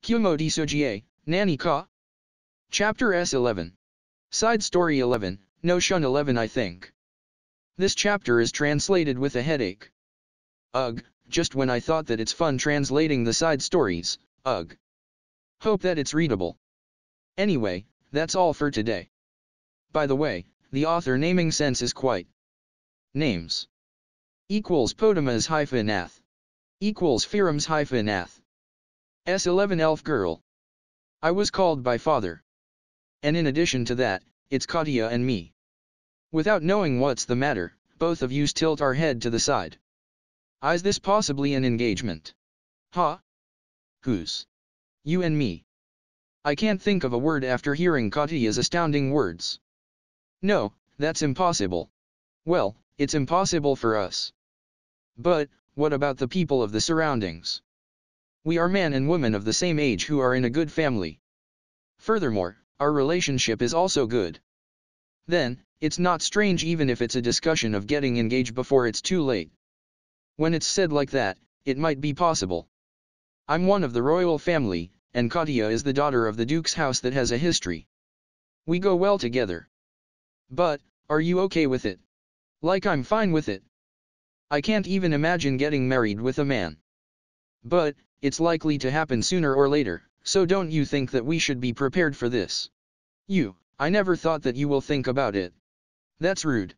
Kumo Desu, Nani ka? Chapter S11. Side Story 11, No Shun 11 I think. This chapter is translated with a headache. Ugh, just when I thought that it's fun translating the side stories, ugh. Hope that it's readable. Anyway, that's all for today. By the way, the author naming sense is quite. Names. Equals Potamas -ath. Equals Firams -ath. S11 Elf Girl. I was called by father. And in addition to that, it's Katya and me. Without knowing what's the matter, both of yous tilt our head to the side. Is this possibly an engagement? Huh? Who's? You and me. I can't think of a word after hearing Katya's astounding words. No, that's impossible. Well, it's impossible for us. But, what about the people of the surroundings? We are man and woman of the same age who are in a good family. Furthermore, our relationship is also good. Then, it's not strange even if it's a discussion of getting engaged before it's too late. When it's said like that, it might be possible. I'm one of the royal family, and Katya is the daughter of the Duke's house that has a history. We go well together. But, are you okay with it? Like I'm fine with it. I can't even imagine getting married with a man. But, it's likely to happen sooner or later, so don't you think that we should be prepared for this? I never thought that you will think about it. That's rude.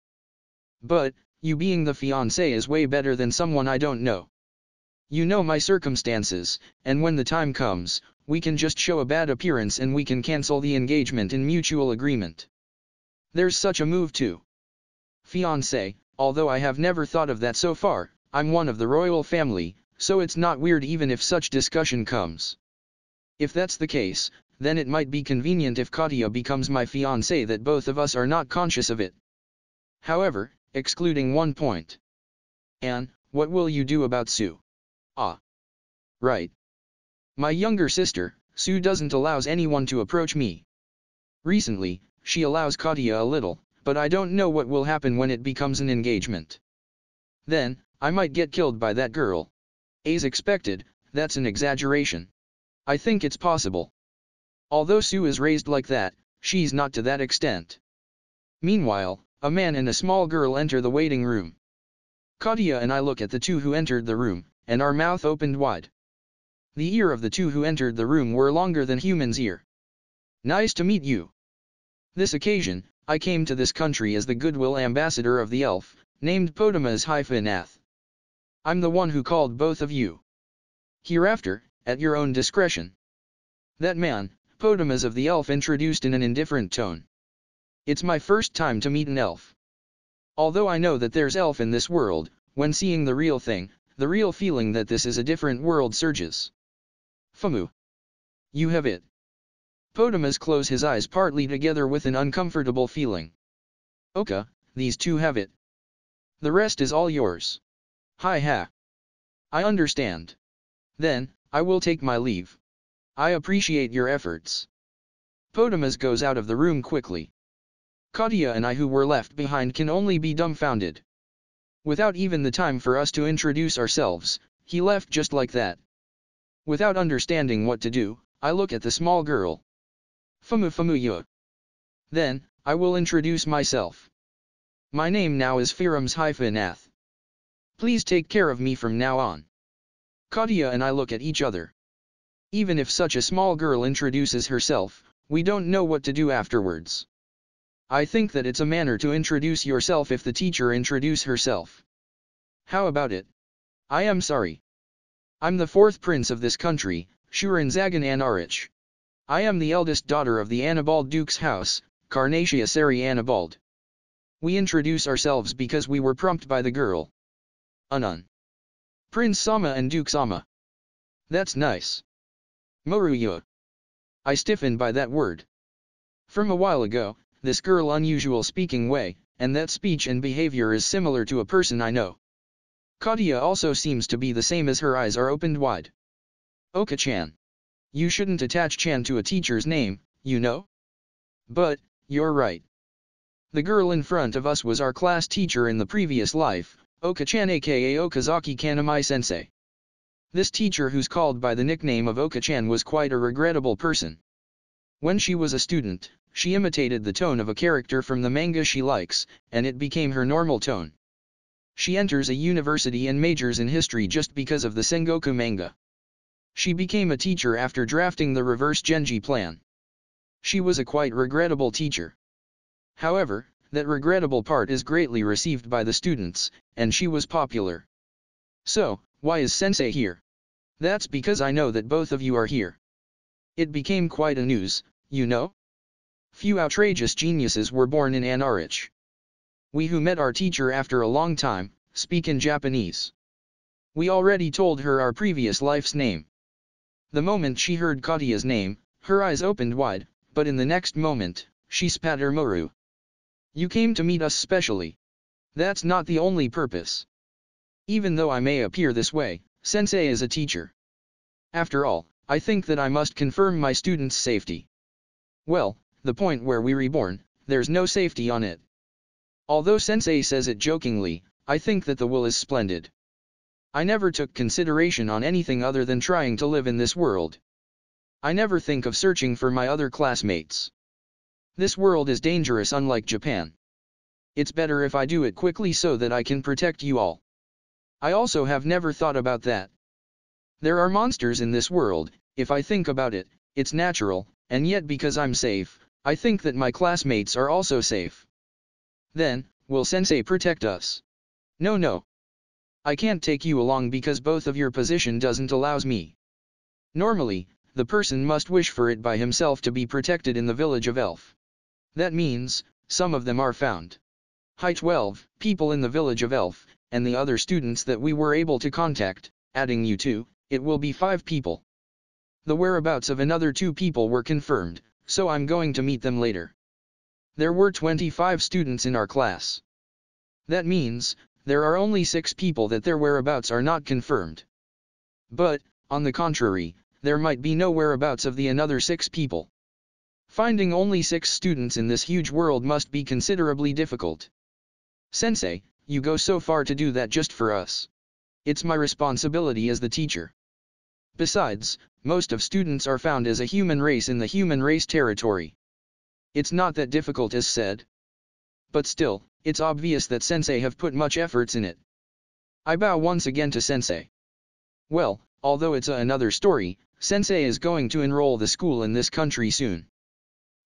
But, you being the fiancé is way better than someone I don't know. You know my circumstances, and when the time comes, we can just show a bad appearance and we can cancel the engagement in mutual agreement. There's such a move too. Fiancé, although I have never thought of that so far, I'm one of the royal family, so it's not weird even if such discussion comes. If that's the case, then it might be convenient if Katya becomes my fiancé that both of us are not conscious of it. However, excluding one point. Anne, what will you do about Sue? Right. My younger sister, Sue doesn't allow anyone to approach me. Recently, she allows Katya a little, but I don't know what will happen when it becomes an engagement. Then, I might get killed by that girl. As expected, that's an exaggeration. I think it's possible. Although Sue is raised like that, she's not to that extent. Meanwhile, a man and a small girl enter the waiting room. Katya and I look at the two who entered the room, and our mouth opened wide. The ear of the two who entered the room were longer than human's ear. Nice to meet you. This occasion, I came to this country as the goodwill ambassador of the elf, named Potamas -ath. I'm the one who called both of you. Hereafter, at your own discretion. That man, Potamas of the elf, introduced in an indifferent tone. It's my first time to meet an elf. Although I know that there's elf in this world, when seeing the real thing, the real feeling that this is a different world surges. Famu. You have it. Potamas closed his eyes partly together with an uncomfortable feeling. Oka, these two have it. The rest is all yours. Hi ha. I understand. Then, I will take my leave. I appreciate your efforts. Potamas goes out of the room quickly. Katya and I who were left behind can only be dumbfounded. Without even the time for us to introduce ourselves, he left just like that. Without understanding what to do, I look at the small girl. Famu yo. Then, I will introduce myself. My name now is Firams -ath. Please take care of me from now on. Katya and I look at each other. Even if such a small girl introduces herself, we don't know what to do afterwards. I think that it's a manner to introduce yourself if the teacher introduce herself. How about it? I am sorry. I'm the fourth prince of this country, Shuranzagan Anarich. I am the eldest daughter of the Anibald Duke's house, Carnatia Seri Anibald. We introduce ourselves because we were prompted by the girl. Unun. Prince Sama and Duke Sama. That's nice. Moruya. I stiffened by that word. From a while ago, this girl unusual speaking way, and that speech and behavior is similar to a person I know. Katya also seems to be the same as her eyes are opened wide. Oka-chan. You shouldn't attach Chan to a teacher's name, you know? But, you're right. The girl in front of us was our class teacher in the previous life, Oka-chan aka Okazaki Kanamai sensei. This teacher who's called by the nickname of Oka-chan was quite a regrettable person. When she was a student, she imitated the tone of a character from the manga she likes, and it became her normal tone. She enters a university and majors in history just because of the Sengoku manga. She became a teacher after drafting the reverse Genji plan. She was a quite regrettable teacher. However, that regrettable part is greatly received by the students, and she was popular. So, why is Sensei here? That's because I know that both of you are here. It became quite a news, you know? Few outrageous geniuses were born in Anarich. We who met our teacher after a long time, speak in Japanese. We already told her our previous life's name. The moment she heard Katia's name, her eyes opened wide, but in the next moment, she spat her moru. You came to meet us specially. That's not the only purpose. Even though I may appear this way, Sensei is a teacher. After all, I think that I must confirm my students' safety. Well, the point where we reborn, there's no safety on it. Although Sensei says it jokingly, I think that the will is splendid. I never took consideration on anything other than trying to live in this world. I never think of searching for my other classmates. This world is dangerous unlike Japan. It's better if I do it quickly so that I can protect you all. I also have never thought about that. There are monsters in this world, if I think about it, it's natural, and yet because I'm safe, I think that my classmates are also safe. Then, will Sensei protect us? No. I can't take you along because both of your position doesn't allows me. Normally, the person must wish for it by himself to be protected in the village of Elf. That means, some of them are found. 12 people in the village of Elf, and the other students that we were able to contact, adding you two, it will be 5 people. The whereabouts of another 2 people were confirmed, so I'm going to meet them later. There were 25 students in our class. That means, there are only 6 people that their whereabouts are not confirmed. But, on the contrary, there might be no whereabouts of the another 6 people. Finding only 6 students in this huge world must be considerably difficult. Sensei, you go so far to do that just for us. It's my responsibility as the teacher. Besides, most of students are found as a human race in the human race territory. It's not that difficult as said. But still, it's obvious that Sensei have put much efforts in it. I bow once again to Sensei. Well, although it's another story, Sensei is going to enroll the school in this country soon.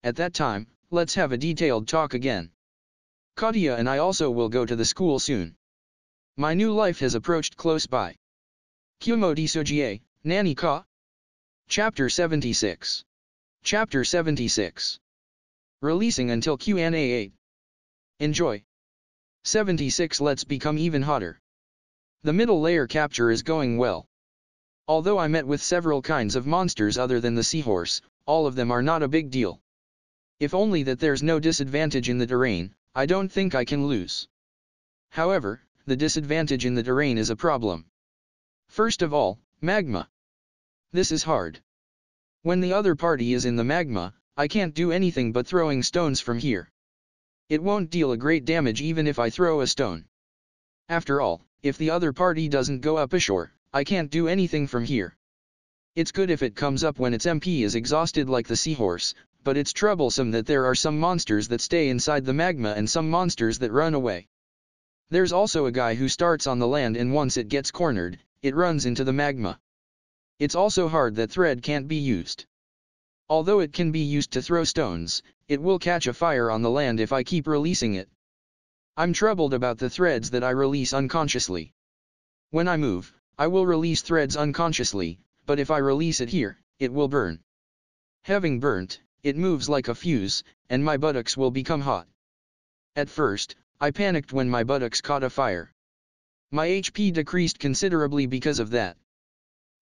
At that time, let's have a detailed talk again. Katia and I also will go to the school soon. My new life has approached close by. Kumo Desu, Nani ka? Chapter 76. Chapter 76. Releasing until Q&A 8. Enjoy. 76. Let's become even hotter. The middle layer capture is going well. Although I met with several kinds of monsters other than the seahorse, all of them are not a big deal. If only that there's no disadvantage in the terrain, I don't think I can lose. However, the disadvantage in the terrain is a problem. First of all, magma. This is hard. When the other party is in the magma, I can't do anything but throwing stones from here. It won't deal a great damage even if I throw a stone. After all, if the other party doesn't go up ashore, I can't do anything from here. It's good if it comes up when its MP is exhausted like the seahorse, but it's troublesome that there are some monsters that stay inside the magma and some monsters that run away. There's also a guy who starts on the land and once it gets cornered, it runs into the magma. It's also hard that thread can't be used. Although it can be used to throw stones, it will catch a fire on the land if I keep releasing it. I'm troubled about the threads that I release unconsciously. When I move, I will release threads unconsciously, but if I release it here, it will burn. Having burnt, it moves like a fuse, and my buttocks will become hot. At first, I panicked when my buttocks caught a fire. My HP decreased considerably because of that.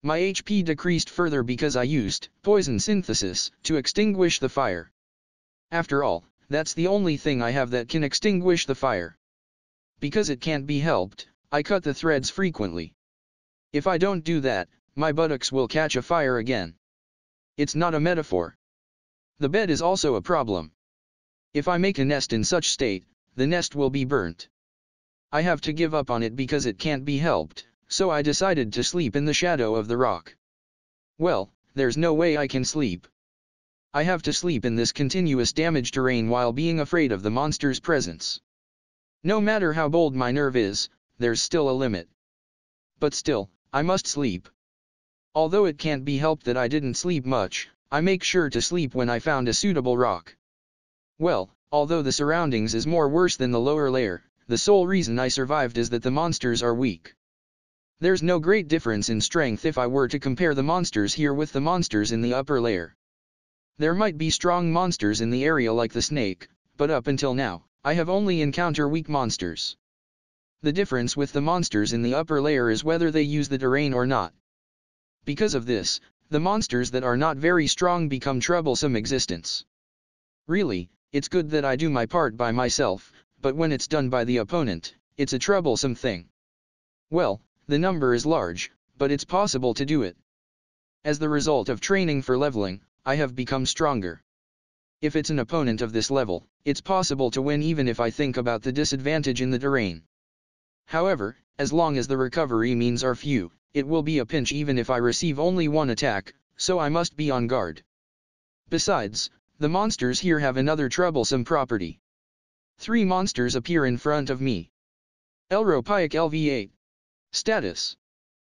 My HP decreased further because I used poison synthesis to extinguish the fire. After all, that's the only thing I have that can extinguish the fire. Because it can't be helped, I cut the threads frequently. If I don't do that, my buttocks will catch a fire again. It's not a metaphor. The bed is also a problem. If I make a nest in such state, the nest will be burnt. I have to give up on it because it can't be helped, so I decided to sleep in the shadow of the rock. Well, there's no way I can sleep. I have to sleep in this continuous damage terrain while being afraid of the monster's presence. No matter how bold my nerve is, there's still a limit. But still, I must sleep. Although it can't be helped that I didn't sleep much, I make sure to sleep when I found a suitable rock. Well, although the surroundings is more worse than the lower layer, the sole reason I survived is that the monsters are weak. There's no great difference in strength if I were to compare the monsters here with the monsters in the upper layer. There might be strong monsters in the area like the snake, but up until now, I have only encountered weak monsters. The difference with the monsters in the upper layer is whether they use the terrain or not. Because of this, the monsters that are not very strong become troublesome existence. Really, it's good that I do my part by myself, but when it's done by the opponent, it's a troublesome thing. Well, the number is large, but it's possible to do it. As the result of training for leveling, I have become stronger. If it's an opponent of this level, it's possible to win even if I think about the disadvantage in the terrain. However, as long as the recovery means are few, it will be a pinch even if I receive only one attack, so I must be on guard. Besides, the monsters here have another troublesome property. 3 monsters appear in front of me. Elropaic LV8. Status: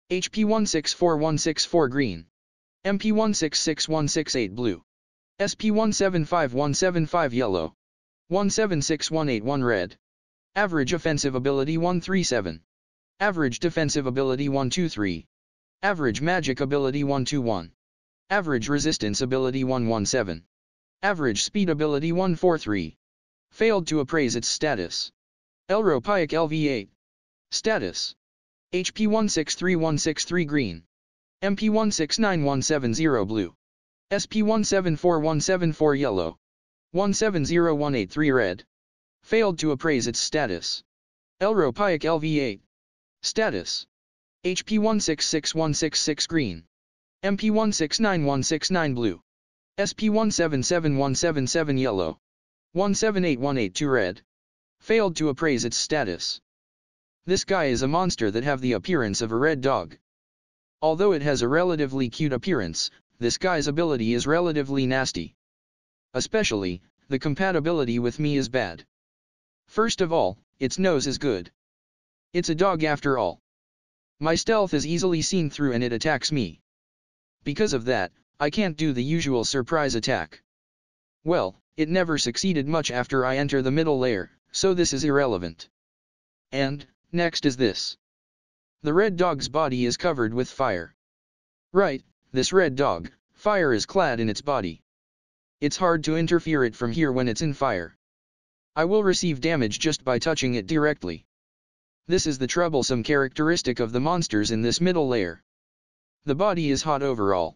HP 164164 green. MP 166168 blue. SP 175175 yellow. 176181 red. Average offensive ability 137. Average defensive ability 123. Average magic ability 121. Average resistance ability 117. Average speed ability 143. Failed to appraise its status. Elropaic LV8. Status: HP 163163 green. MP 169170 blue. SP 174174 yellow. 170183 red. Failed to appraise its status. Elropaic LV8. Status: HP 166166 green. MP 169169 blue. SP 177177 yellow. 178182 red. Failed to appraise its status. This guy is a monster that have the appearance of a red dog. Although it has a relatively cute appearance, this guy's ability is relatively nasty. Especially, the compatibility with me is bad. First of all, its nose is good. It's a dog after all. My stealth is easily seen through and it attacks me. Because of that, I can't do the usual surprise attack. Well, it never succeeded much after I enter the middle layer, so this is irrelevant. And, next is this. The red dog's body is covered with fire. Right, this red dog, fire is clad in its body. It's hard to interfere it from here when it's in fire. I will receive damage just by touching it directly. This is the troublesome characteristic of the monsters in this middle layer. The body is hot overall.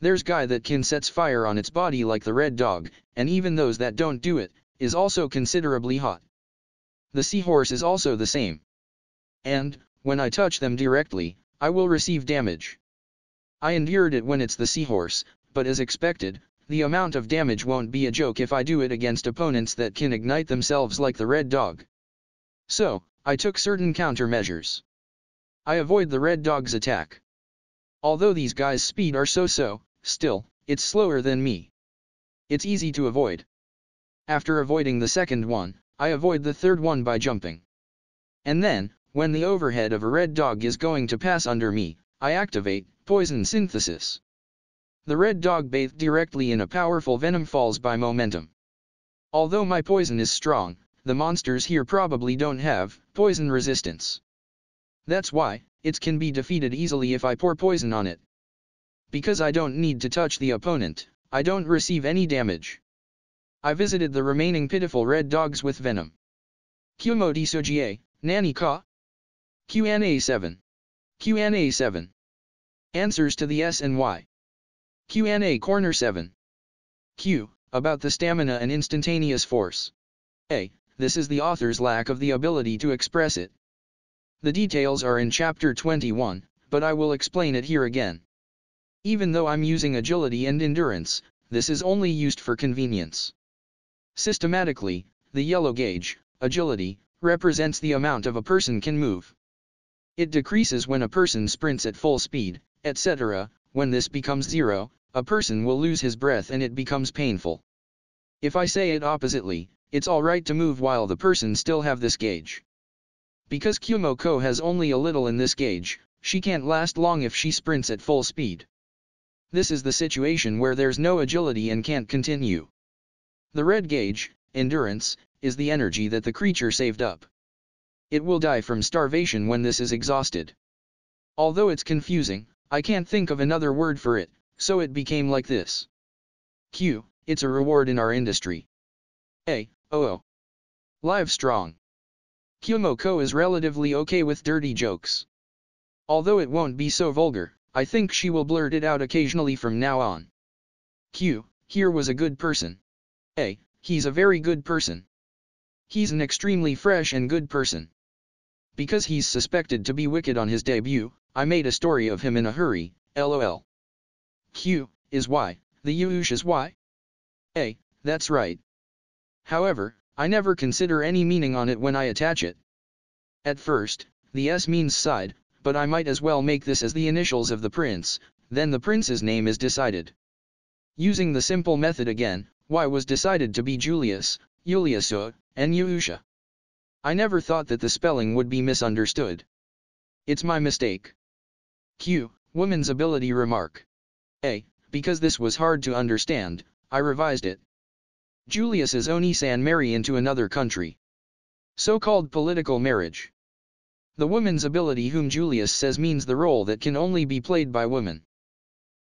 There's guy that can sets fire on its body like the red dog, and even those that don't do it, is also considerably hot. The seahorse is also the same. And, when I touch them directly, I will receive damage. I endured it when it's the seahorse, but as expected, the amount of damage won't be a joke if I do it against opponents that can ignite themselves like the red dog. So, I took certain countermeasures. I avoid the red dog's attack. Although these guys' speed are so-so, still, it's slower than me. It's easy to avoid. After avoiding the second one, I avoid the third one by jumping. And then, when the overhead of a red dog is going to pass under me, I activate poison synthesis. The red dog bathed directly in a powerful venom falls by momentum. Although my poison is strong, the monsters here probably don't have poison resistance. That's why it can be defeated easily if I pour poison on it. Because I don't need to touch the opponent, I don't receive any damage. I visited the remaining pitiful red dogs with venom. Kumo Desu, Nani ka? Q&A 7. Q&A 7. Answers to the S and Y. Q&A Corner 7. Q. About the stamina and instantaneous force. A. This is the author's lack of the ability to express it. The details are in chapter 21, but I will explain it here again. Even though I'm using agility and endurance, this is only used for convenience. Systematically, the yellow gauge, agility, represents the amount of a person can move. It decreases when a person sprints at full speed, etc. When this becomes 0, a person will lose his breath and it becomes painful. If I say it oppositely, it's alright to move while the person still have this gauge. Because Kumo has only a little in this gauge, she can't last long if she sprints at full speed. This is the situation where there's no agility and can't continue. The red gauge, endurance, is the energy that the creature saved up. It will die from starvation when this is exhausted. Although it's confusing, I can't think of another word for it, so it became like this. Q, it's a reward in our industry. A. Live strong. Kumoko is relatively okay with dirty jokes. Although it won't be so vulgar, I think she will blurt it out occasionally from now on. Q, here was a good person. A, he's a very good person. He's an extremely fresh and good person. Because he's suspected to be wicked on his debut, I made a story of him in a hurry, lol. Q, is why, the Yuush is why? A, that's right. However, I never consider any meaning on it when I attach it. At first, the S means side, but I might as well make this as the initials of the prince, then the prince's name is decided. Using the simple method again, Y was decided to be Julius, Juliuso, and Yuusha. I never thought that the spelling would be misunderstood. It's my mistake. Q, woman's ability remark. A, because this was hard to understand, I revised it. Julius's Oni-san marry into another country. So-called political marriage. The woman's ability whom Julius says means the role that can only be played by women.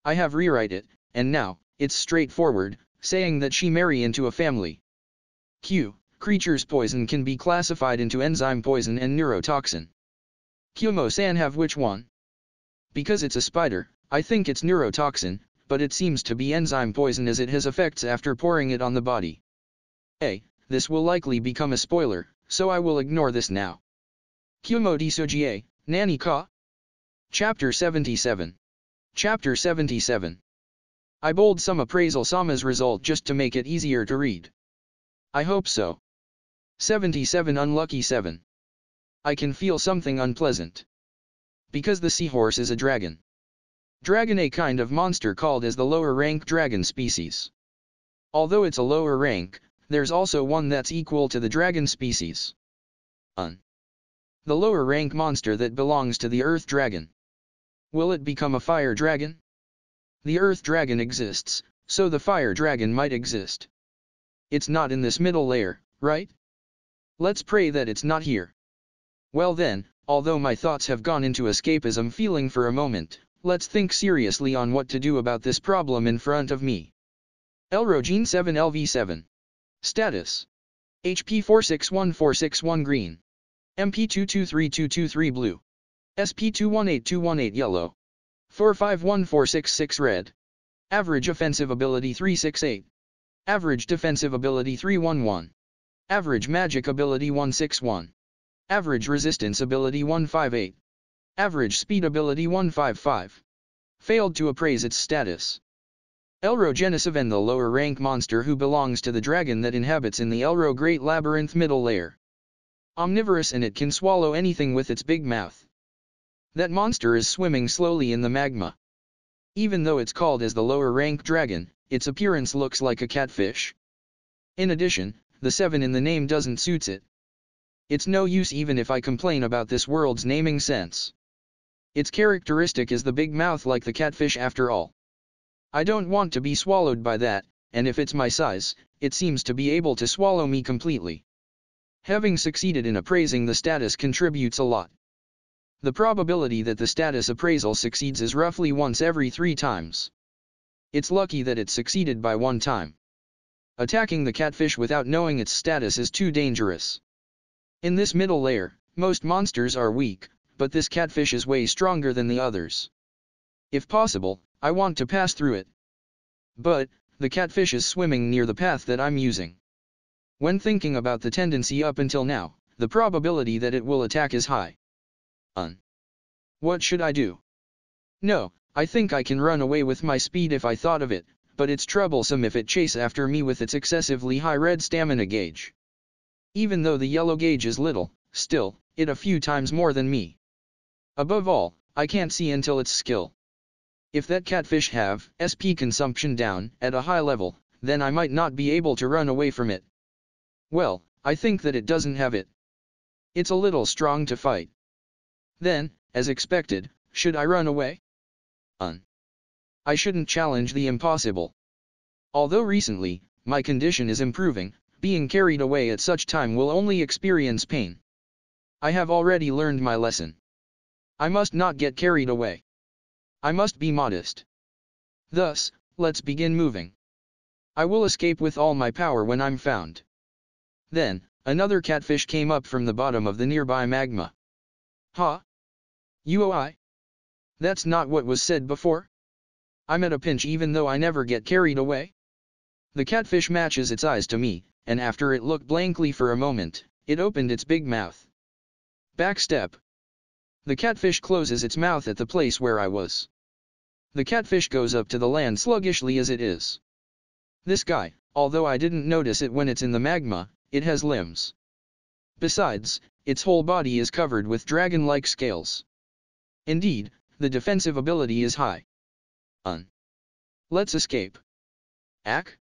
I have rewrite it, and now, it's straightforward, saying that she marry into a family. Q, creature's poison can be classified into enzyme poison and neurotoxin. Kumo-san have which one? Because it's a spider, I think it's neurotoxin, but it seems to be enzyme poison as it has effects after pouring it on the body. A, this will likely become a spoiler, so I will ignore this now. Kumo Desu, Nani ka? Chapter 77. Chapter 77. I bold some appraisal Sama's result just to make it easier to read. I hope so. 77 Unlucky 7. I can feel something unpleasant. Because the seahorse is a dragon. Dragon, a kind of monster called as the lower rank dragon species. Although it's a lower rank, there's also one that's equal to the dragon species. The lower rank monster that belongs to the earth dragon. Will it become a fire dragon? The earth dragon exists, so the fire dragon might exist. It's not in this middle layer, right? Let's pray that it's not here. Well then, although my thoughts have gone into escapism feeling for a moment, let's think seriously on what to do about this problem in front of me. Elrogene 7 LV7. Status. HP 461461 green. MP 223223 blue. SP 218218 yellow. 451466 red. Average offensive ability 368. Average defensive ability 311. Average magic ability 161. Average resistance ability 158. Average speed ability 155. Failed to appraise its status. Elrogeniseven, the lower rank monster who belongs to the dragon that inhabits in the Elro Great Labyrinth middle layer. Omnivorous, and it can swallow anything with its big mouth. That monster is swimming slowly in the magma. Even though it's called as the lower rank dragon, its appearance looks like a catfish. In addition, the 7 in the name doesn't suits it. It's no use even if I complain about this world's naming sense. Its characteristic is the big mouth like the catfish after all. I don't want to be swallowed by that, and if it's my size, it seems to be able to swallow me completely. Having succeeded in appraising the status contributes a lot. The probability that the status appraisal succeeds is roughly once every 3 times. It's lucky that it succeeded by 1 time. Attacking the catfish without knowing its status is too dangerous. In this middle layer, most monsters are weak, but this catfish is way stronger than the others. If possible, I want to pass through it. But, the catfish is swimming near the path that I'm using. When thinking about the tendency up until now, the probability that it will attack is high. What should I do? No, I think I can run away with my speed if I thought of it, but it's troublesome if it chase after me with its excessively high red stamina gauge. Even though the yellow gauge is little, still, it a few times more than me. Above all, I can't see until its skill. If that catfish have SP consumption down at a high level, then I might not be able to run away from it. Well, I think that it doesn't have it. It's a little strong to fight. Then, as expected, should I run away? I shouldn't challenge the impossible. Although recently, my condition is improving, being carried away at such time will only experience pain. I have already learned my lesson. I must not get carried away. I must be modest. Thus, let's begin moving. I will escape with all my power when I'm found. Then, another catfish came up from the bottom of the nearby magma. Huh? UOI? That's not what was said before? I'm at a pinch even though I never get carried away. The catfish matches its eyes to me, and after it looked blankly for a moment, it opened its big mouth. Backstep. The catfish closes its mouth at the place where I was. The catfish goes up to the land sluggishly as it is. This guy, although I didn't notice it when it's in the magma, it has limbs. Besides, its whole body is covered with dragon-like scales. Indeed, the defensive ability is high. Let's escape. Ack?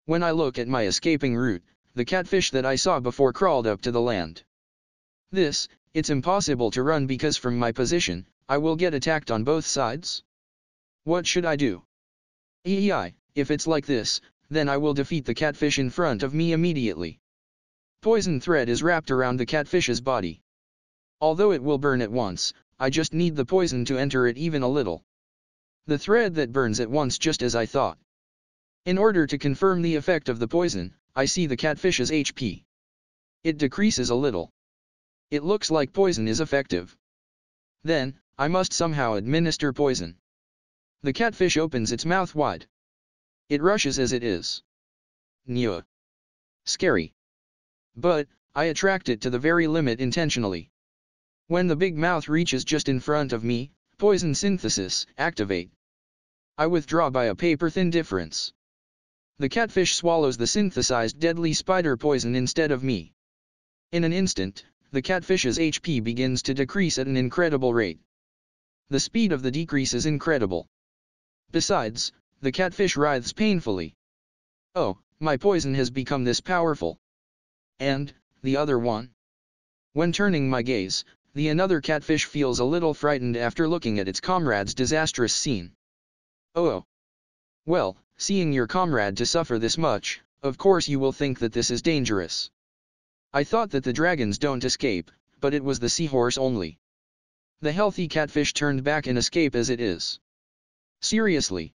When I look at my escaping route, the catfish that I saw before crawled up to the land. It's impossible to run because from my position, I will get attacked on both sides. What should I do? If it's like this, then I will defeat the catfish in front of me immediately. Poison thread is wrapped around the catfish's body. Although it will burn at once, I just need the poison to enter it even a little. The thread that burns at once just as I thought. In order to confirm the effect of the poison, I see the catfish's HP. It decreases a little. It looks like poison is effective. Then, I must somehow administer poison. The catfish opens its mouth wide. It rushes as it is. Nyeh. Scary. But, I attract it to the very limit intentionally. When the big mouth reaches just in front of me, poison synthesis activate. I withdraw by a paper-thin difference. The catfish swallows the synthesized deadly spider poison instead of me. In an instant, the catfish's HP begins to decrease at an incredible rate. The speed of the decrease is incredible. Besides, the catfish writhes painfully. Oh, my poison has become this powerful. And, the other one? When turning my gaze, the another catfish feels a little frightened after looking at its comrade's disastrous scene. Oh. Well, seeing your comrade to suffer this much, of course you will think that this is dangerous. I thought that the dragons don't escape, but it was the seahorse only. The healthy catfish turned back and escape as it is. Seriously.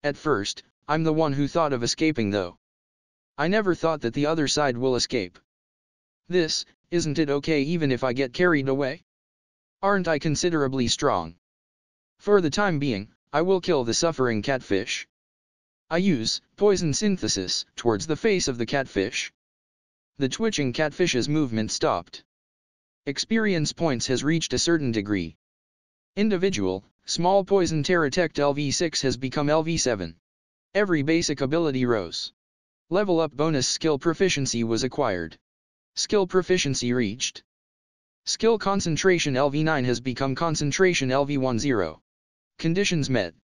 At first, I'm the one who thought of escaping though. I never thought that the other side will escape. Isn't it okay even if I get carried away? Aren't I considerably strong? For the time being, I will kill the suffering catfish. I use poison synthesis towards the face of the catfish. The twitching catfish's movement stopped. Experience points has reached a certain degree. Individual, small poison Terratect LV6 has become LV7. Every basic ability rose. Level up bonus skill proficiency was acquired. Skill proficiency reached. Skill concentration LV9 has become concentration LV10. Conditions met.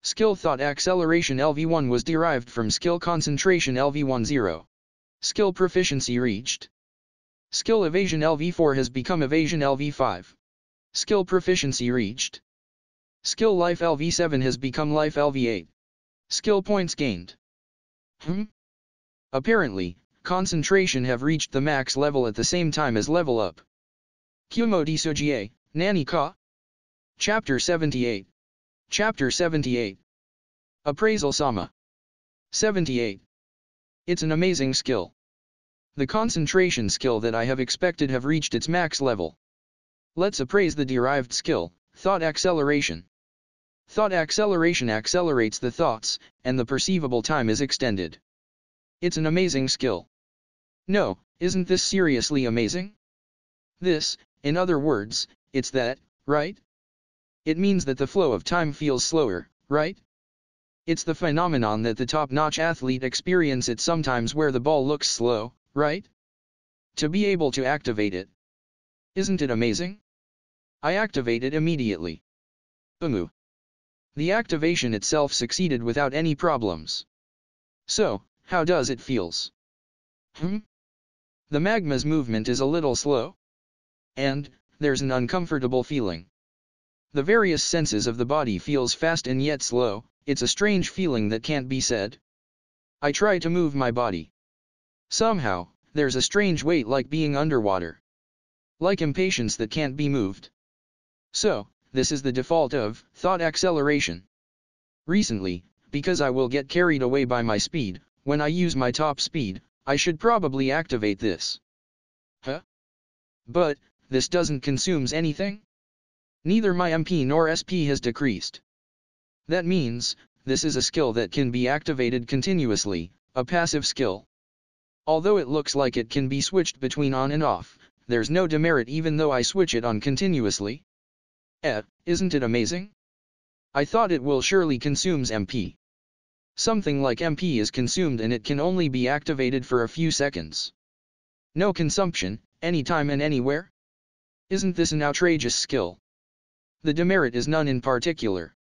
Skill thought acceleration LV1 was derived from skill concentration LV10. Skill proficiency reached. Skill evasion LV4 has become evasion LV5. Skill proficiency reached. Skill life LV7 has become life LV8. Skill points gained. Apparently, concentration have reached the max level at the same time as level up. Kumo Desu, Nani ka? Chapter 78. Chapter 78. Appraisal Sama. 78. It's an amazing skill. The concentration skill that I have expected have reached its max level. Let's appraise the derived skill, thought acceleration. Thought acceleration accelerates the thoughts, and the perceivable time is extended. It's an amazing skill. No, isn't this seriously amazing? In other words, it's that, right? It means that the flow of time feels slower, right? It's the phenomenon that the top-notch athlete experiences sometimes where the ball looks slow, right? To be able to activate it. Isn't it amazing? I activate it immediately. Umu. The activation itself succeeded without any problems. So, how does it feels? The magma's movement is a little slow. And, there's an uncomfortable feeling. The various senses of the body feels fast and yet slow. It's a strange feeling that can't be said. I try to move my body. Somehow, there's a strange weight like being underwater. Like impatience that can't be moved. So, this is the default of thought acceleration. Recently, because I will get carried away by my speed, when I use my top speed, I should probably activate this. But, this doesn't consumes anything? Neither my MP nor SP has decreased. That means, this is a skill that can be activated continuously, a passive skill. Although it looks like it can be switched between on and off, there's no demerit even though I switch it on continuously. Isn't it amazing? I thought it will surely consumes MP. Something like MP is consumed and it can only be activated for a few seconds. No consumption, anytime and anywhere? Isn't this an outrageous skill? The demerit is none in particular.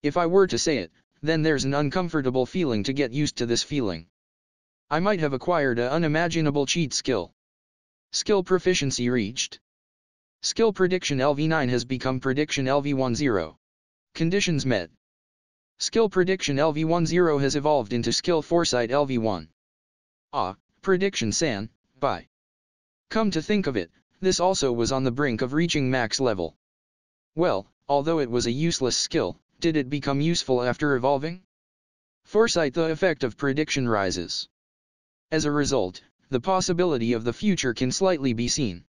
If I were to say it, then there's an uncomfortable feeling to get used to this feeling. I might have acquired an unimaginable cheat skill. Skill proficiency reached. Skill prediction LV9 has become prediction LV10. Conditions met. Skill prediction LV10 has evolved into skill foresight LV1. Prediction San, bye. Come to think of it, this also was on the brink of reaching max level. Well, although it was a useless skill, did it become useful after evolving? Foresight, the effect of prediction rises. As a result, the possibility of the future can slightly be seen.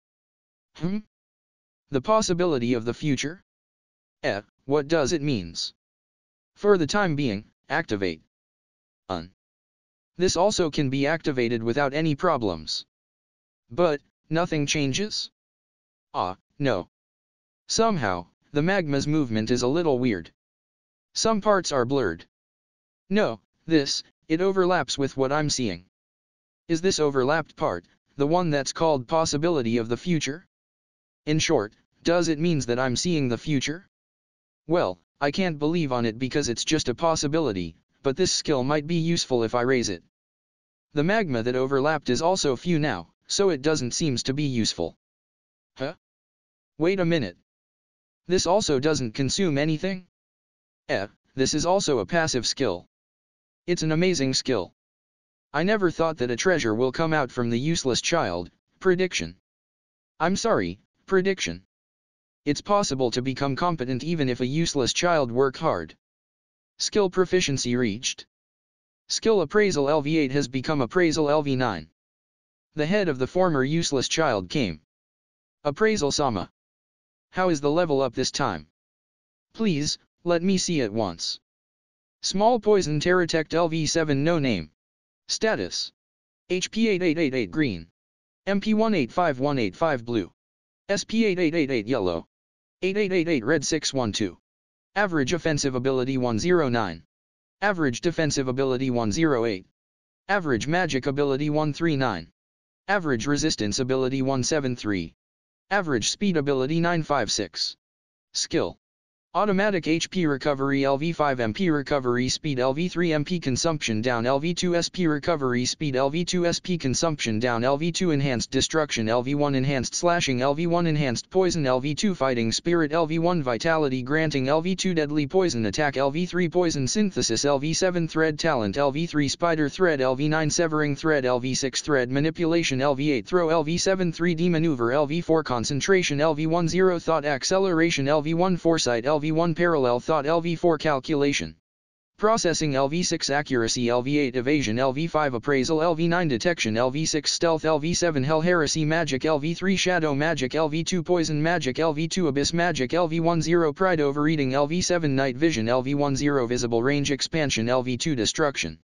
The possibility of the future? What does it means? For the time being, activate. This also can be activated without any problems. But, nothing changes? No. Somehow, the magma's movement is a little weird. Some parts are blurred. No, it overlaps with what I'm seeing. Is this overlapped part, the one that's called possibility of the future? In short, does it means that I'm seeing the future? Well, I can't believe on it because it's just a possibility, but this skill might be useful if I raise it. The magma that overlapped is also few now, so it doesn't seems to be useful. Wait a minute. This also doesn't consume anything? This is also a passive skill. It's an amazing skill. I never thought that a treasure will come out from the useless child, prediction. I'm sorry, prediction. It's possible to become competent even if a useless child work hard. Skill proficiency reached. Skill appraisal LV8 has become appraisal LV9. The head of the former useless child came. Appraisal Sama. How is the level up this time? Please, let me see it once. Small poison Terratect LV7 no name. Status. HP 8888 green. MP 185185 blue. SP 8888 yellow. 8888 red 612. Average offensive ability 109. Average defensive ability 108. Average magic ability 139. Average resistance ability 173. Average speed ability 956. Skill. Automatic HP recovery LV5 MP recovery speed LV3 MP consumption down LV2 SP recovery speed LV2 SP consumption down LV2 enhanced destruction LV1 enhanced slashing LV1 enhanced poison LV2 fighting spirit LV1 vitality granting LV2 deadly poison attack LV3 poison synthesis LV7 thread talent LV3 spider thread LV9 severing thread LV6 thread manipulation LV8 throw LV7 3D maneuver LV4 concentration LV1 zero thought acceleration LV1 foresight LV1 parallel thought LV4 calculation. Processing LV6 accuracy LV8 evasion LV5 appraisal LV9 detection LV6 stealth LV7 hell heresy magic LV3 shadow magic LV2 poison magic LV2 abyss magic LV1 0 pride overeating LV7 night vision LV1 0 visible range expansion LV2 destruction.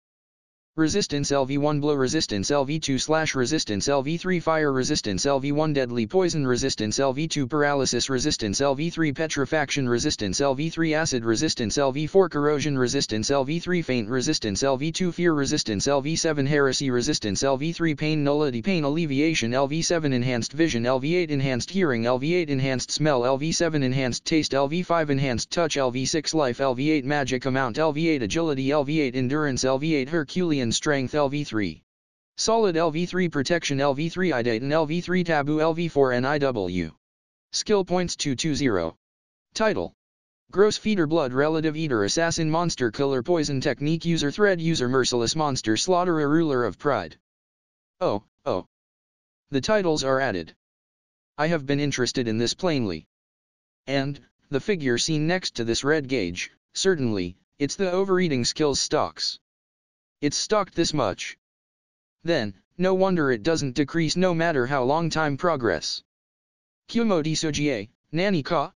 Resistance LV1 Blow Resistance LV2 Slash Resistance LV3 Fire Resistance LV1 Deadly Poison Resistance LV2 Paralysis Resistance LV3 Petrifaction Resistance LV3 Acid Resistance LV4 Corrosion Resistance LV3 Faint Resistance LV2 Fear Resistance LV7 Heresy Resistance LV3 Pain Nullity Pain Alleviation LV7 Enhanced Vision LV8 Enhanced Hearing LV8 Enhanced Smell LV7 Enhanced Taste LV5 Enhanced Touch LV6 Life LV8 Magic Amount LV8 Agility LV8 Endurance LV8 Herculean Strength LV3 Solid LV3 Protection LV3 Idate and LV3 Taboo LV4 NIW Skill Points 220 Title Gross Feeder Blood Relative Eater Assassin Monster Killer Poison Technique User Thread User Merciless Monster Slaughterer Ruler of Pride. Oh. The titles are added. I have been interested in this plainly. And, the figure seen next to this red gauge, certainly, it's the overeating skills stocks. It's stocked this much. Then, no wonder it doesn't decrease no matter how long time progress. Kumo Desu, Nani ka?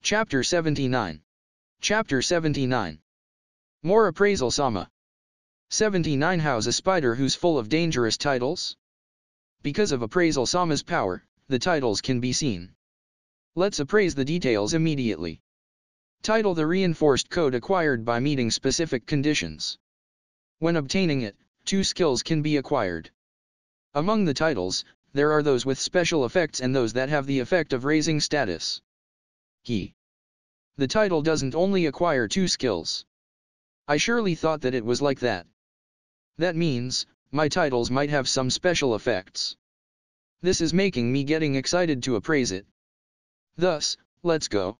Chapter 79. Chapter 79. More appraisal Sama. 79 How's a spider who's full of dangerous titles? Because of appraisal Sama's power, the titles can be seen. Let's appraise the details immediately. Title The reinforced code acquired by meeting specific conditions. When obtaining it, 2 skills can be acquired. Among the titles, there are those with special effects and those that have the effect of raising status. The title doesn't only acquire 2 skills. I surely thought that it was like that. That means, my titles might have some special effects. This is making me getting excited to appraise it. Thus, let's go.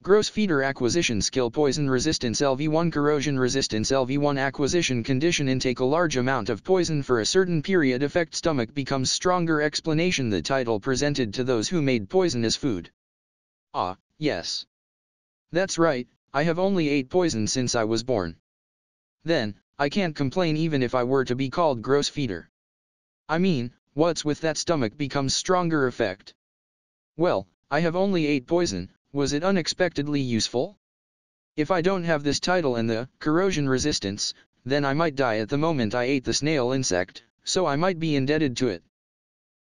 Gross Feeder Acquisition Skill Poison Resistance LV1 Corrosion Resistance LV1 Acquisition Condition Intake A large amount of poison for a certain period Effect Stomach becomes stronger Explanation The title presented to those who made poison as food. Ah, yes. That's right, I have only ate poison since I was born. Then, I can't complain even if I were to be called Gross Feeder. I mean, what's with that stomach becomes stronger effect? Well, I have only ate poison. Was it unexpectedly useful? If I don't have this title and the corrosion resistance, then I might die at the moment I ate the snail insect, so I might be indebted to it.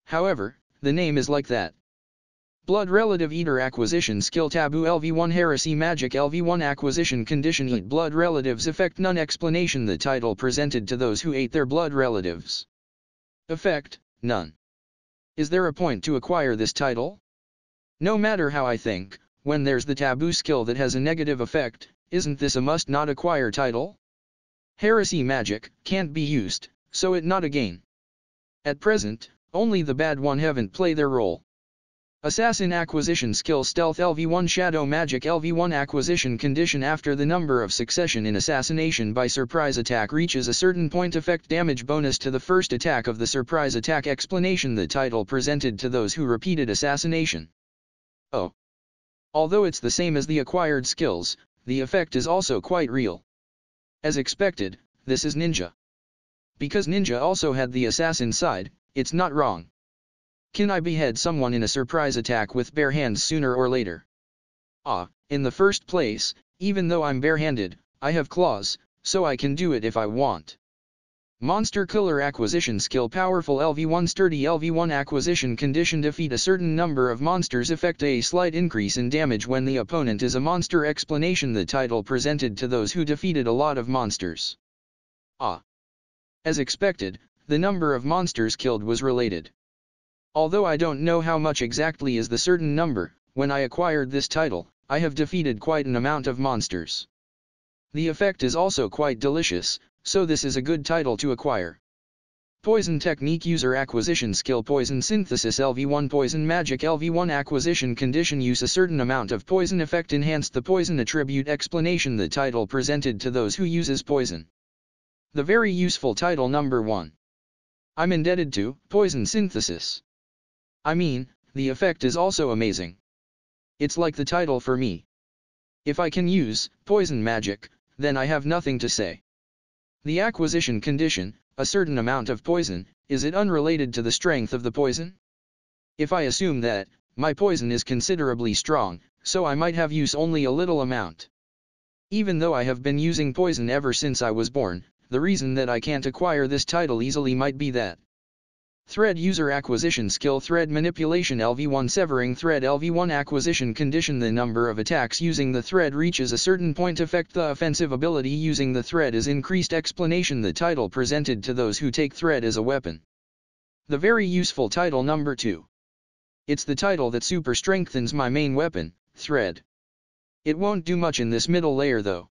However, the name is like that. Blood Relative Eater Acquisition Skill Taboo LV1 Heresy Magic LV1 Acquisition Condition Eat Blood Relatives Effect None Explanation The title presented to those who ate their blood relatives. Effect, none. Is there a point to acquire this title? No matter how I think, when there's the taboo skill that has a negative effect, isn't this a must not acquire title? Heresy magic can't be used, so it not a gain. At present, only the bad one haven't play their role. Assassin Acquisition Skill Stealth LV1 Shadow Magic LV1 Acquisition Condition After the number of succession in assassination by surprise attack reaches a certain point effect damage bonus to the first attack of the surprise attack Explanation The title presented to those who repeated assassination. Oh. Although it's the same as the acquired skills, the effect is also quite real. As expected, this is ninja. Because ninja also had the assassin side, it's not wrong. Can I behead someone in a surprise attack with bare hands sooner or later? In the first place, even though I'm barehanded, I have claws, so I can do it if I want. Monster Killer Acquisition Skill Powerful LV1 Sturdy LV1 Acquisition Condition Defeat a certain number of monsters effect a slight increase in damage when the opponent is a monster Explanation The title presented to those who defeated a lot of monsters. As expected, the number of monsters killed was related. Although I don't know how much exactly is the certain number, when I acquired this title, I have defeated quite an amount of monsters. The effect is also quite delicious, so this is a good title to acquire. Poison Technique User Acquisition Skill Poison Synthesis LV1 Poison Magic LV1 Acquisition Condition Use a certain amount of poison effect enhance the poison attribute Explanation The title presented to those who uses poison. The very useful title number 1. I'm indebted to Poison Synthesis. I mean, the effect is also amazing. It's like the title for me. If I can use poison magic, then I have nothing to say. The acquisition condition, a certain amount of poison, is it unrelated to the strength of the poison? If I assume that my poison is considerably strong, so I might have use only a little amount. Even though I have been using poison ever since I was born, the reason that I can't acquire this title easily might be that thread user acquisition skill thread manipulation LV1 severing thread LV1 acquisition condition the number of attacks using the thread reaches a certain point affect the offensive ability using the thread is increased explanation the title presented to those who take thread as a weapon. The very useful title number 2. It's the title that super strengthens my main weapon, thread. It won't do much in this middle layer though.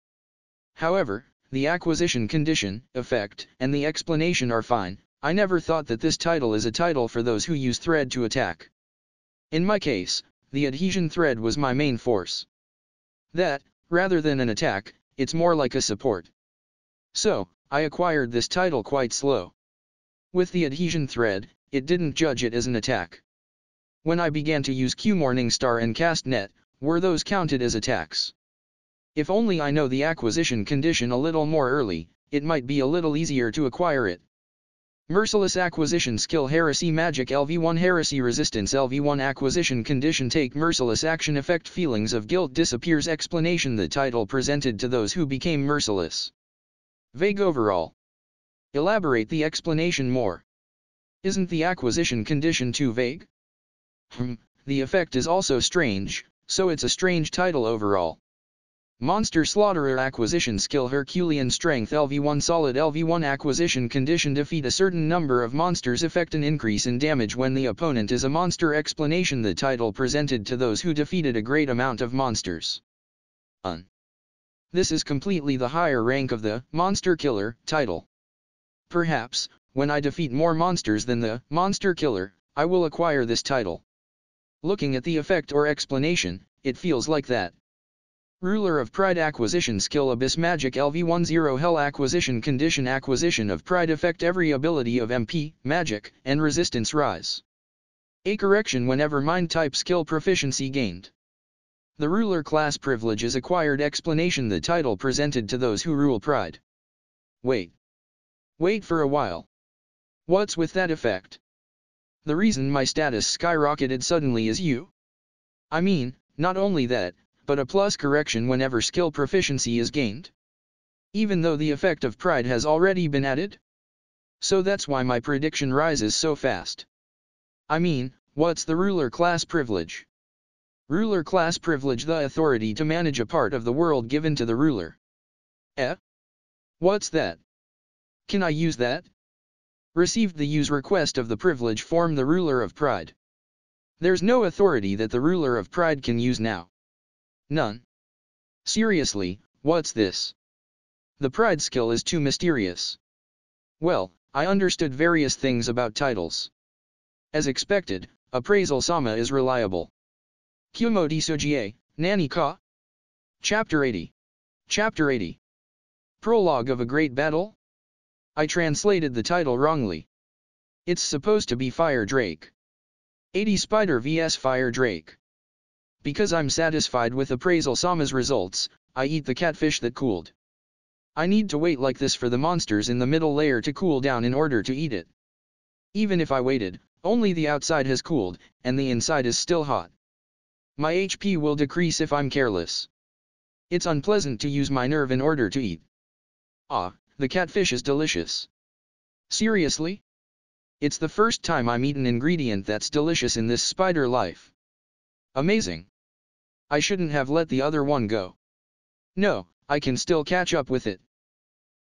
However, the acquisition condition, effect, and the explanation are fine. I never thought that this title is a title for those who use thread to attack. In my case, the adhesion thread was my main force. That, rather than an attack, it's more like a support. So, I acquired this title quite slow. With the adhesion thread, it didn't judge it as an attack. When I began to use Q Morningstar and Cast Net, were those counted as attacks? If only I know the acquisition condition a little more early, it might be a little easier to acquire it. Merciless acquisition skill Heresy Magic LV1 Heresy Resistance LV1 acquisition condition take merciless action effect feelings of guilt disappears explanation the title presented to those who became merciless. Vague overall. Elaborate the explanation more. Isn't the acquisition condition too vague? The effect is also strange, so it's a strange title overall. Monster Slaughterer acquisition skill Herculean strength LV1 solid LV1 acquisition condition defeat a certain number of monsters effect an increase in damage when the opponent is a monster explanation the title presented to those who defeated a great amount of monsters. This is completely the higher rank of the Monster Killer title. Perhaps, when I defeat more monsters than the Monster Killer, I will acquire this title. Looking at the effect or explanation, it feels like that. Ruler of Pride acquisition skill Abyss Magic LV10 Hell acquisition condition acquisition of Pride effect every ability of MP, Magic, and Resistance rise. A correction whenever Mind type skill proficiency gained. The Ruler class privilege is acquired explanation the title presented to those who rule Pride. Wait for a while. What's with that effect? The reason my status skyrocketed suddenly is I mean, not only that, but a plus correction whenever skill proficiency is gained. Even though the effect of Pride has already been added? So that's why my prediction rises so fast. I mean, what's the ruler class privilege? Ruler class privilege the authority to manage a part of the world given to the ruler. What's that? Can I use that? Received the use request of the privilege form the ruler of Pride. There's no authority that the ruler of Pride can use now. None. Seriously, what's this? The Pride skill is too mysterious. Well, I understood various things about titles. As expected, Appraisal Sama is reliable. Kumo Desu Nani ka? Chapter 80. Chapter 80. Prologue of a Great Battle? I translated the title wrongly. It's supposed to be Fire Drake. 80 Spider vs Fire Drake. Because I'm satisfied with Appraisal Sama's results, I eat the catfish that cooled. I need to wait like this for the monsters in the middle layer to cool down in order to eat it. Even if I waited, only the outside has cooled, and the inside is still hot. My HP will decrease if I'm careless. It's unpleasant to use my nerve in order to eat. The catfish is delicious. Seriously? It's the first time I'm eaten ingredient that's delicious in this spider life. Amazing. I shouldn't have let the other one go. No, I can still catch up with it.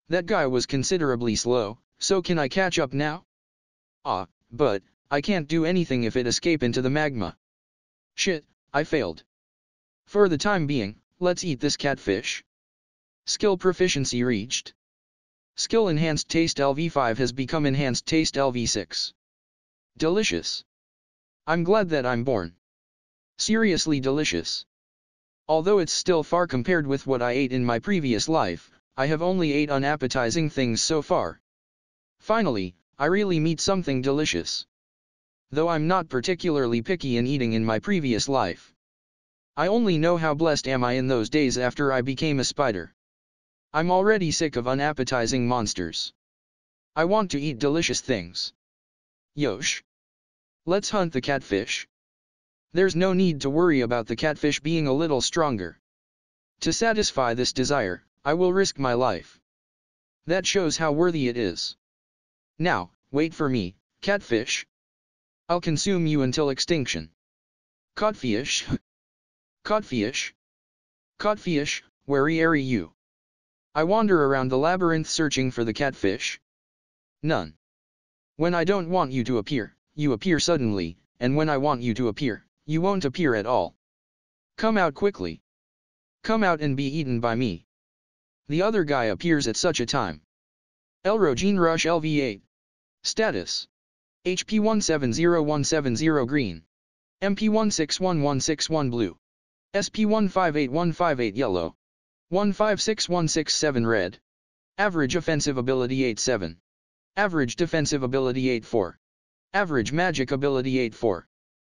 That guy was considerably slow, so can I catch up now? But, I can't do anything if it escape into the magma. Shit, I failed. For the time being, let's eat this catfish. Skill proficiency reached. Skill Enhanced Taste LV5 has become Enhanced Taste LV6. Delicious. I'm glad that I'm born. Seriously delicious. Although it's still far compared with what I ate in my previous life, I have only ate unappetizing things so far. Finally, I really meet something delicious. Though I'm not particularly picky in eating in my previous life. I only know how blessed am I in those days after I became a spider. I'm already sick of unappetizing monsters. I want to eat delicious things. Yosh. Let's hunt the catfish. There's no need to worry about the catfish being a little stronger. To satisfy this desire, I will risk my life. That shows how worthy it is. Now, wait for me, catfish. I'll consume you until extinction. Codfish. Codfish. Codfish, where are you? I wander around the labyrinth searching for the catfish. None. When I don't want you to appear, you appear suddenly, and when I want you to appear, you won't appear at all. Come out quickly. Come out and be eaten by me. The other guy appears at such a time. Elrogene Rush LV8. Status. HP 170170 green. MP 161161 blue. SP 158158 yellow. 156167 red. Average offensive ability 87. Average defensive ability 84. Average magic ability 84.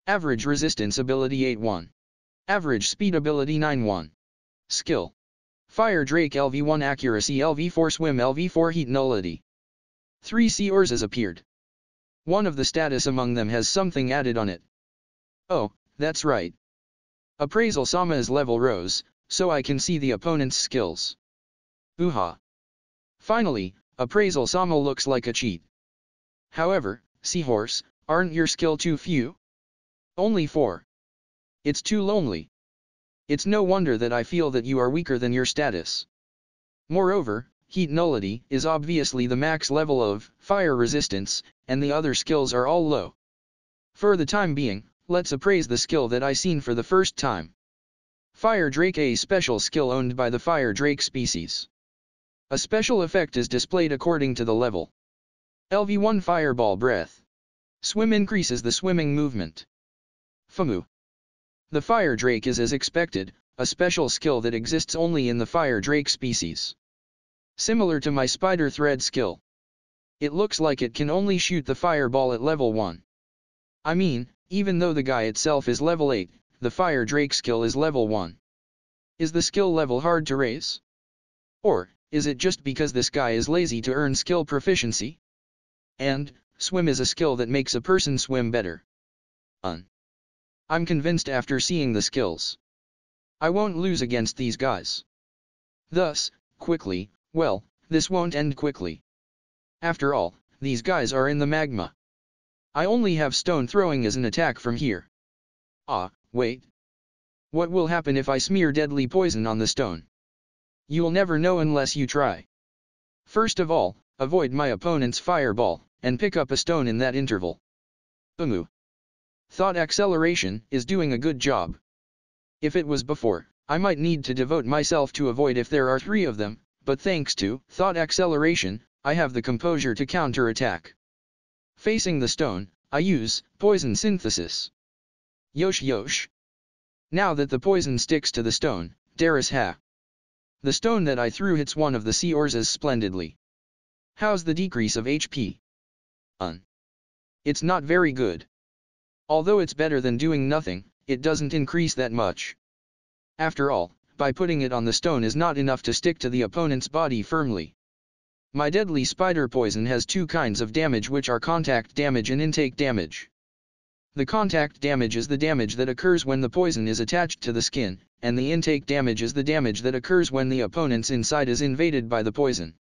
Average resistance ability 81. Average speed ability 91. Skill. Fire Drake LV1 accuracy LV4 swim LV4 heat nullity. 3 Seors has appeared. One of the status among them has something added on it. Oh, that's right. Appraisal Sama's level rose, so I can see the opponent's skills. Ooha. Finally, Appraisal Sama looks like a cheat. However, Seahorse, aren't your skill too few? Only 4. It's too lonely. It's no wonder that I feel that you are weaker than your status. Moreover, Heat Nullity is obviously the max level of fire resistance, and the other skills are all low. For the time being, let's appraise the skill that I seen for the first time. Fire Drake, a special skill owned by the Fire Drake species. A special effect is displayed according to the level. LV1 Fireball Breath. Swim increases the swimming movement. FAMU. The Fire Drake is as expected, a special skill that exists only in the Fire Drake species. Similar to my Spider Thread skill. It looks like it can only shoot the fireball at level 1. I mean, even though the guy itself is level 8, the Fire Drake skill is level 1. Is the skill level hard to raise? Or, is it just because this guy is lazy to earn skill proficiency? And, swim is a skill that makes a person swim better. I'm convinced after seeing the skills. I won't lose against these guys. Thus, quickly, well, this won't end quickly. After all, these guys are in the magma. I only have stone throwing as an attack from here. Ah, wait. What will happen if I smear deadly poison on the stone? You'll never know unless you try. First of all, avoid my opponent's fireball, and pick up a stone in that interval. Thought acceleration is doing a good job. If it was before, I might need to devote myself to avoid if there are 3 of them, but thanks to thought acceleration, I have the composure to counter-attack. Facing the stone, I use poison synthesis. Yosh yosh. Now that the poison sticks to the stone, Darius ha. The stone that I threw hits one of the Seors splendidly. How's the decrease of HP? It's not very good. Although it's better than doing nothing, it doesn't increase that much. After all, by putting it on the stone is not enough to stick to the opponent's body firmly. My deadly spider poison has 2 kinds of damage, which are contact damage and intake damage. The contact damage is the damage that occurs when the poison is attached to the skin, and the intake damage is the damage that occurs when the opponent's inside is invaded by the poison.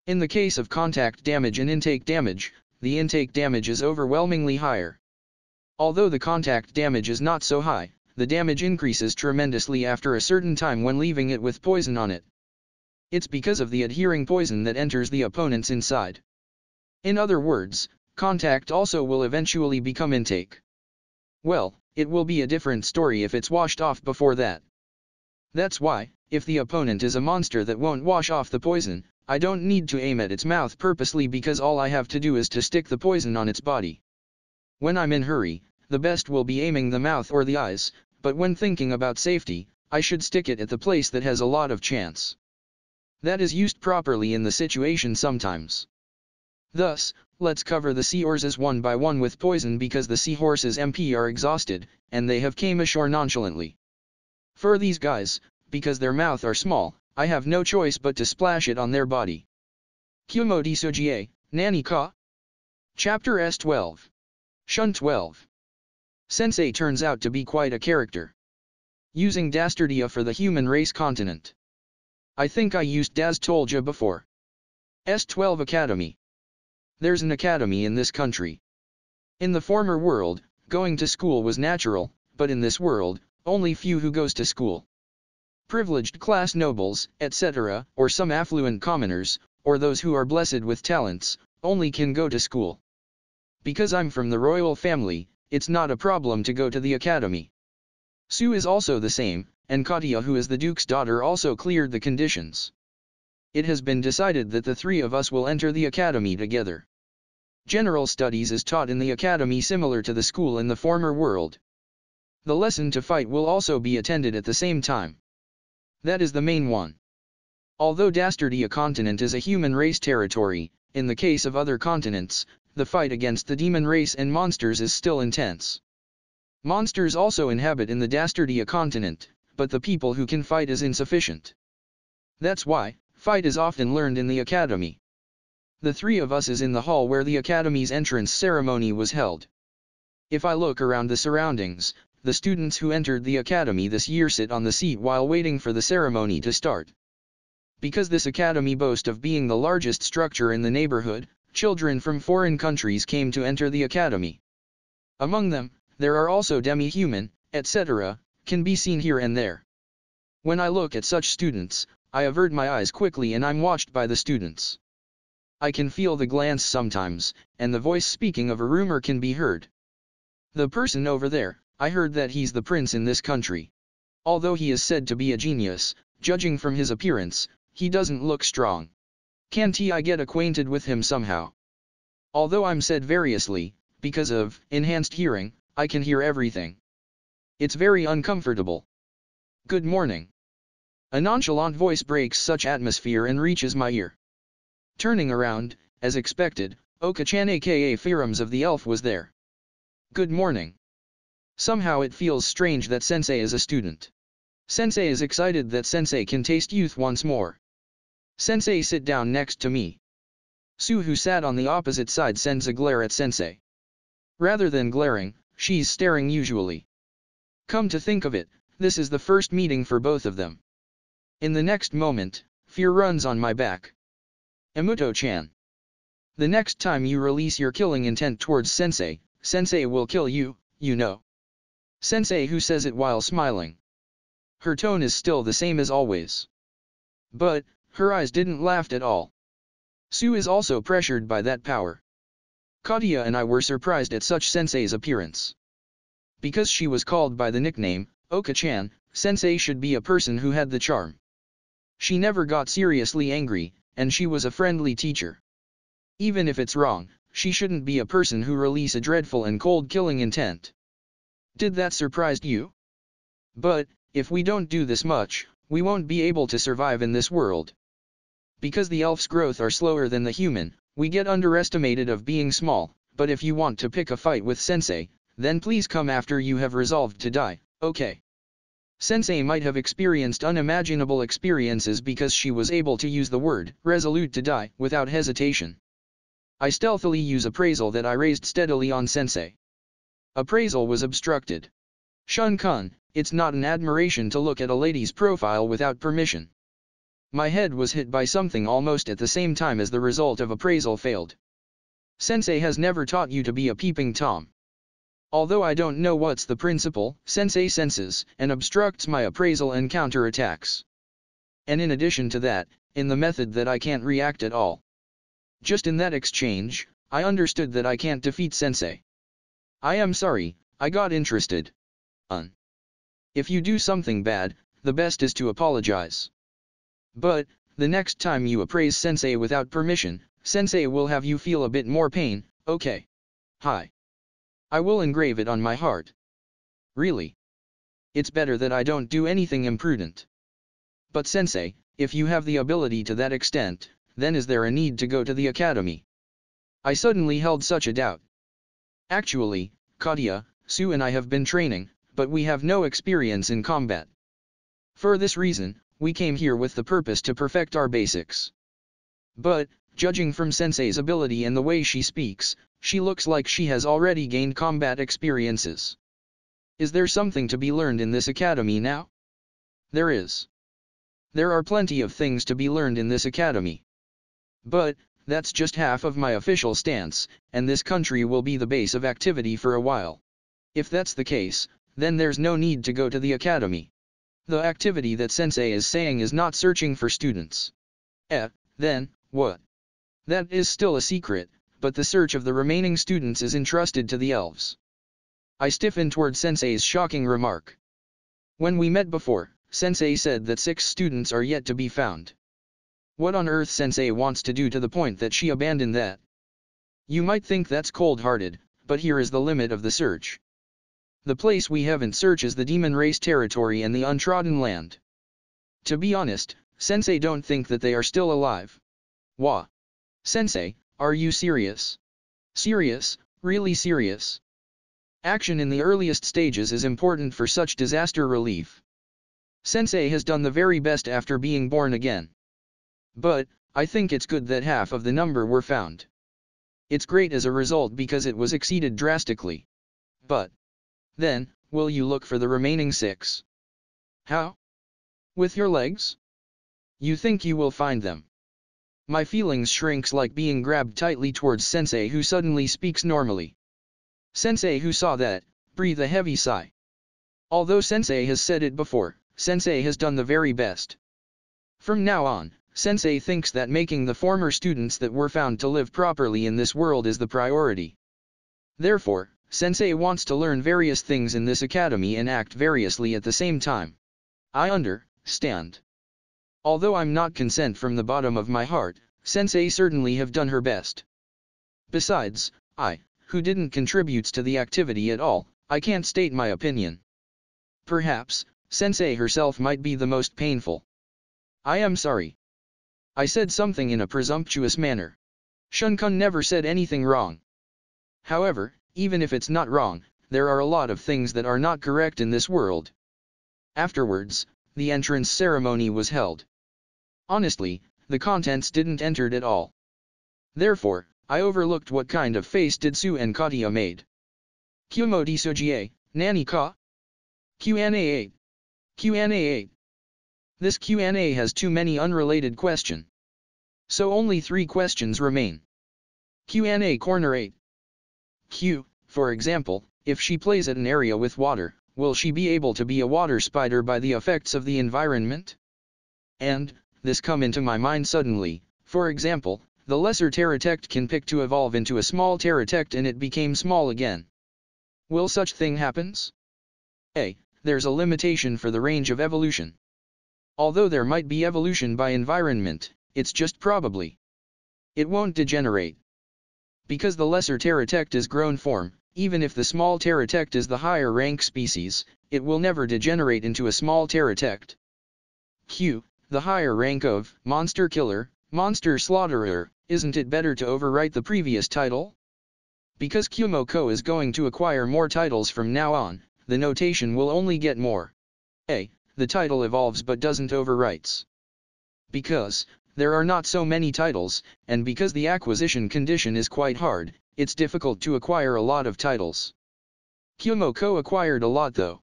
In the case of contact damage and intake damage, the intake damage is overwhelmingly higher. Although the contact damage is not so high, the damage increases tremendously after a certain time when leaving it with poison on it. It's because of the adhering poison that enters the opponent's inside. In other words, contact also will eventually become intake. Well, it will be a different story if it's washed off before that. That's why, if the opponent is a monster that won't wash off the poison, I don't need to aim at its mouth purposely, because all I have to do is to stick the poison on its body. When I'm in hurry, the best will be aiming the mouth or the eyes, but when thinking about safety, I should stick it at the place that has a lot of chance. That is used properly in the situation sometimes. Thus, let's cover the Seors one by one with poison, because the Seahorse's MP are exhausted, and they have came ashore nonchalantly. For these guys, because their mouth are small, I have no choice but to splash it on their body. Kumo Desu, Nani ka? Chapter S12. Shun 12. Sensei turns out to be quite a character. Using Dastardia for the human race continent. I think I used Dastolja before. S12 Academy. There's an academy in this country. In the former world, going to school was natural, but in this world, only few who goes to school. Privileged class nobles, etc., or some affluent commoners, or those who are blessed with talents, only can go to school. Because I'm from the royal family, it's not a problem to go to the academy. Sue is also the same, and Katya, who is the duke's daughter, also cleared the conditions. It has been decided that the three of us will enter the academy together. General studies is taught in the academy similar to the school in the former world. The lesson to fight will also be attended at the same time. That is the main one. Although Dastardia continent is a human race territory, in the case of other continents, the fight against the demon race and monsters is still intense. Monsters also inhabit in the Dastardia continent, but the people who can fight is insufficient. That's why, fight is often learned in the academy. The three of us is in the hall where the academy's entrance ceremony was held. If I look around the surroundings, the students who entered the academy this year sit on the seat while waiting for the ceremony to start. Because this academy boasts of being the largest structure in the neighborhood, children from foreign countries came to enter the academy. Among them, there are also demi-human, etc., can be seen here and there. When I look at such students, I avert my eyes quickly and I'm watched by the students. I can feel the glance sometimes, and the voice speaking of a rumor can be heard. The person over there, I heard that he's the prince in this country. Although he is said to be a genius, judging from his appearance, he doesn't look strong. Can't I get acquainted with him somehow? Although I'm said variously, because of enhanced hearing, I can hear everything. It's very uncomfortable. Good morning. A nonchalant voice breaks such atmosphere and reaches my ear. Turning around, as expected, Oka-chan aka Firums of the Elf was there. Good morning. Somehow it feels strange that Sensei is a student. Sensei is excited that Sensei can taste youth once more. Sensei sit down next to me. Sue, who sat on the opposite side, sends a glare at Sensei. Rather than glaring, she's staring usually. Come to think of it, this is the first meeting for both of them. In the next moment, fear runs on my back. Emuto-chan. The next time you release your killing intent towards Sensei, Sensei will kill you, you know. Sensei, who says it while smiling. Her tone is still the same as always. But, her eyes didn't laugh at all. Sue is also pressured by that power. Katya and I were surprised at such Sensei's appearance. Because she was called by the nickname, Oka-chan, Sensei should be a person who had the charm. She never got seriously angry, and she was a friendly teacher. Even if it's wrong, she shouldn't be a person who release a dreadful and cold killing intent. Did that surprise you? But, if we don't do this much, we won't be able to survive in this world. Because the elf's growth are slower than the human, we get underestimated of being small, but if you want to pick a fight with Sensei, then please come after you have resolved to die, okay? Sensei might have experienced unimaginable experiences because she was able to use the word resolute to die without hesitation. I stealthily use appraisal that I raised steadily on Sensei. Appraisal was obstructed. Shun-kun, it's not an admiration to look at a lady's profile without permission. My head was hit by something almost at the same time as the result of appraisal failed. Sensei has never taught you to be a peeping Tom. Although I don't know what's the principle, Sensei senses and obstructs my appraisal and counterattacks. And in addition to that, in the method that I can't react at all. Just in that exchange, I understood that I can't defeat Sensei. I am sorry, I got interested. If you do something bad, the best is to apologize. But, the next time you appraise Sensei without permission, Sensei will have you feel a bit more pain, okay? Hi. I will engrave it on my heart. Really? It's better that I don't do anything imprudent. But Sensei, if you have the ability to that extent, then is there a need to go to the academy? I suddenly held such a doubt. Actually, Katya, Sue and I have been training, but we have no experience in combat. For this reason, we came here with the purpose to perfect our basics. But, judging from Sensei's ability and the way she speaks, she looks like she has already gained combat experiences. Is there something to be learned in this academy now? There is. There are plenty of things to be learned in this academy. But, that's just half of my official stance, and this country will be the base of activity for a while. If that's the case, then there's no need to go to the academy. The activity that sensei is saying is not searching for students. Then, what? That is still a secret, but the search of the remaining students is entrusted to the elves. I stiffened toward sensei's shocking remark. When we met before, sensei said that 6 students are yet to be found. What on earth sensei wants to do to the point that she abandoned that? You might think that's cold-hearted, but here is the limit of the search. The place we haven't searched is the demon race territory and the untrodden land. To be honest, sensei don't think that they are still alive. Wah. Sensei, are you serious? Serious, really serious? Action in the earliest stages is important for such disaster relief. Sensei has done the very best after being born again. But, I think it's good that half of the number were found. It's great as a result because it was exceeded drastically. But, then, will you look for the remaining 6? How? With your legs? You think you will find them? My feelings shrinks like being grabbed tightly towards sensei who suddenly speaks normally. Sensei who saw that, breathe a heavy sigh. Although sensei has said it before, sensei has done the very best. From now on, sensei thinks that making the former students that were found to live properly in this world is the priority. Therefore, sensei wants to learn various things in this academy and act variously at the same time. I understand. Although I'm not consent from the bottom of my heart, sensei certainly have done her best. Besides, who didn't contributes to the activity at all, I can't state my opinion. Perhaps, sensei herself might be the most painful. I am sorry. I said something in a presumptuous manner. Shunkun never said anything wrong. However, even if it's not wrong, there are a lot of things that are not correct in this world. Afterwards, the entrance ceremony was held. Honestly, the contents didn't enter at all. Therefore, I overlooked what kind of face did Su and Katia made. Kumo Desu, Nani ka? Q&A 8. Q&A 8. This Q&A has too many unrelated questions. So only 3 questions remain. Q&A Corner 8. Q, for example, if she plays at an area with water, will she be able to be a water spider by the effects of the environment? And, this come into my mind suddenly, for example, the lesser pterodactyl can pick to evolve into a small pterodactyl and it became small again. Will such thing happens? There's a limitation for the range of evolution. Although there might be evolution by environment, it's just probably. It won't degenerate. Because the lesser pterodactyl is grown form, even if the small pterodactyl is the higher rank species, it will never degenerate into a small pterodactyl. Q, the higher rank of monster killer, monster slaughterer, isn't it better to overwrite the previous title? Because Kumo-ko is going to acquire more titles from now on, the notation will only get more. The title evolves but doesn't overwrites. Because, there are not so many titles, and because the acquisition condition is quite hard, it's difficult to acquire a lot of titles. Kumo-ko acquired a lot though.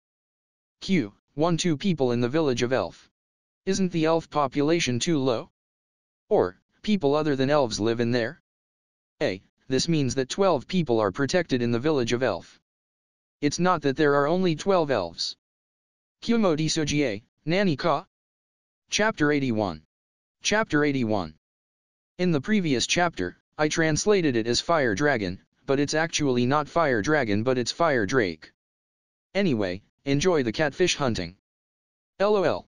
Q, 1-2 people in the village of Elf. Isn't the elf population too low? Or, people other than elves live in there? This means that 12 people are protected in the village of Elf. It's not that there are only 12 elves. Kumo Desu, Nani ka? Chapter 81. Chapter 81. In the previous chapter, I translated it as Fire Dragon, but it's actually not Fire Dragon but it's Fire Drake. Anyway, enjoy the catfish hunting. LOL.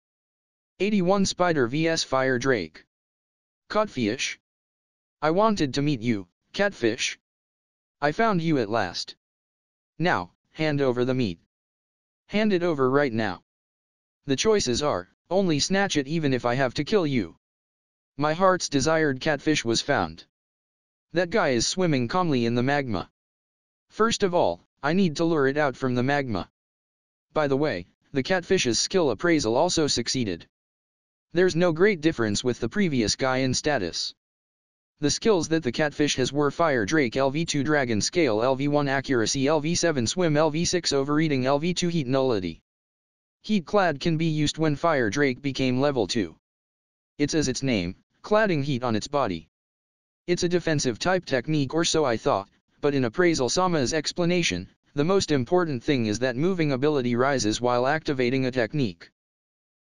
81 Spider vs Fire Drake. Catfish? I wanted to meet you, catfish. I found you at last. Now, hand over the meat. Hand it over right now. The choices are, only snatch it even if I have to kill you. My heart's desired catfish was found. That guy is swimming calmly in the magma. First of all, I need to lure it out from the magma. By the way, the catfish's skill appraisal also succeeded. There's no great difference with the previous guy in status. The skills that the catfish has were Fire Drake LV2 Dragon Scale LV1 Accuracy LV7 Swim LV6 Overeating LV2 Heat Nullity. Heat Clad can be used when Fire Drake became level 2. It's as its name, cladding heat on its body. It's a defensive type technique or so I thought, but in Appraisal Sama's explanation, the most important thing is that moving ability rises while activating a technique.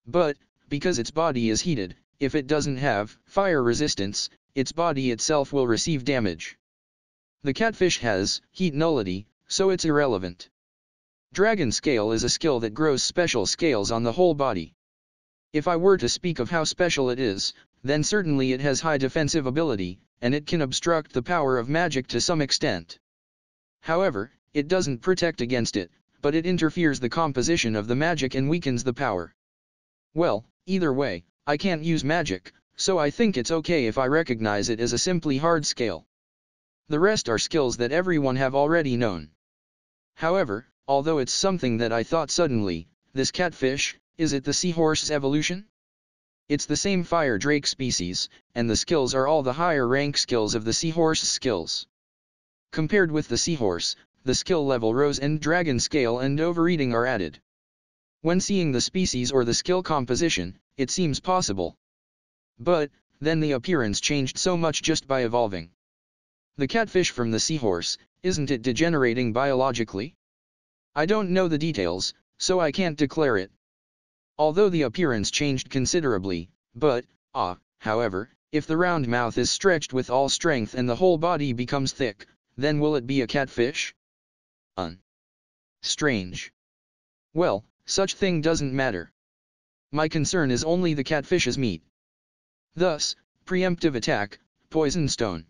But, because its body is heated, if it doesn't have fire resistance, its body itself will receive damage. The catfish has heat nullity, so it's irrelevant. Dragon Scale is a skill that grows special scales on the whole body. If I were to speak of how special it is, then certainly it has high defensive ability, and it can obstruct the power of magic to some extent. However, it doesn't protect against it, but it interferes the composition of the magic and weakens the power. Well, either way, I can't use magic, so I think it's okay if I recognize it as a simply hard scale. The rest are skills that everyone have already known. However, although it's something that I thought suddenly, this catfish, is it the seahorse's evolution? It's the same fire drake species, and the skills are all the higher rank skills of the seahorse skills. Compared with the seahorse, the skill level rose and dragon scale and overeating are added. When seeing the species or the skill composition, it seems possible. But, then the appearance changed so much just by evolving. The catfish from the seahorse, isn't it degenerating biologically? I don't know the details, so I can't declare it. Although the appearance changed considerably, but, however, if the round mouth is stretched with all strength and the whole body becomes thick, then will it be a catfish? Strange. Well, such thing doesn't matter. My concern is only the catfish's meat. Thus, preemptive attack, poison stone.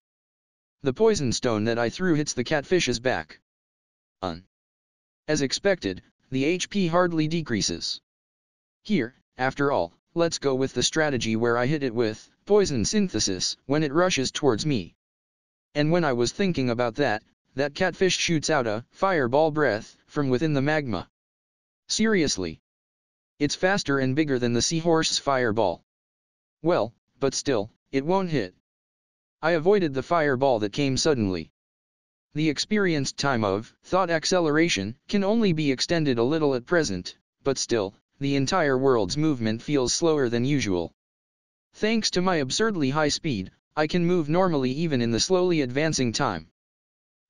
The poison stone that I threw hits the catfish's back. As expected, the HP hardly decreases. Here, after all, let's go with the strategy where I hit it with poison synthesis when it rushes towards me. And when I was thinking about that catfish shoots out a fireball breath from within the magma. Seriously. It's faster and bigger than the seahorse's fireball. Well, but still, it won't hit. I avoided the fireball that came suddenly. The experienced time of thought acceleration can only be extended a little at present, but still, the entire world's movement feels slower than usual. Thanks to my absurdly high speed, I can move normally even in the slowly advancing time.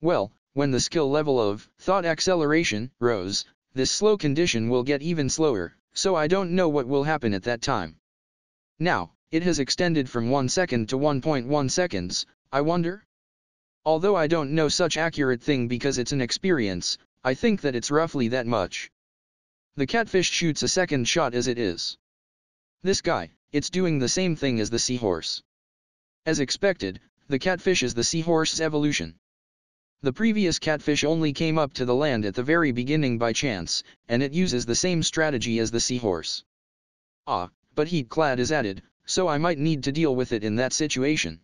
Well, when the skill level of thought acceleration rose, this slow condition will get even slower, so I don't know what will happen at that time. Now, it has extended from 1 second to 1.1 seconds, I wonder? Although I don't know such accurate thing because it's an experience, I think that it's roughly that much. The catfish shoots a second shot as it is. This guy, it's doing the same thing as the seahorse. As expected, the catfish is the seahorse's evolution. The previous catfish only came up to the land at the very beginning by chance, and it uses the same strategy as the seahorse. But heat-clad is added, so I might need to deal with it in that situation.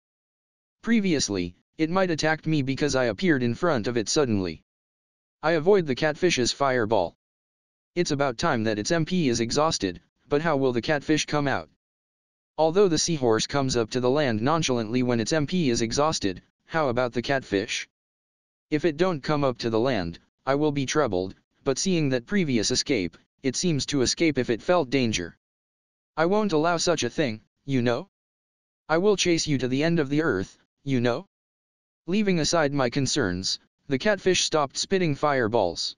Previously, it might attack me because I appeared in front of it suddenly. I avoid the catfish's fireball. It's about time that its MP is exhausted, but how will the catfish come out? Although the seahorse comes up to the land nonchalantly when its MP is exhausted, how about the catfish? If it don't come up to the land, I will be troubled, but seeing that previous escape, it seems to escape if it felt danger. I won't allow such a thing, you know? I will chase you to the end of the earth, you know? Leaving aside my concerns, the catfish stopped spitting fireballs.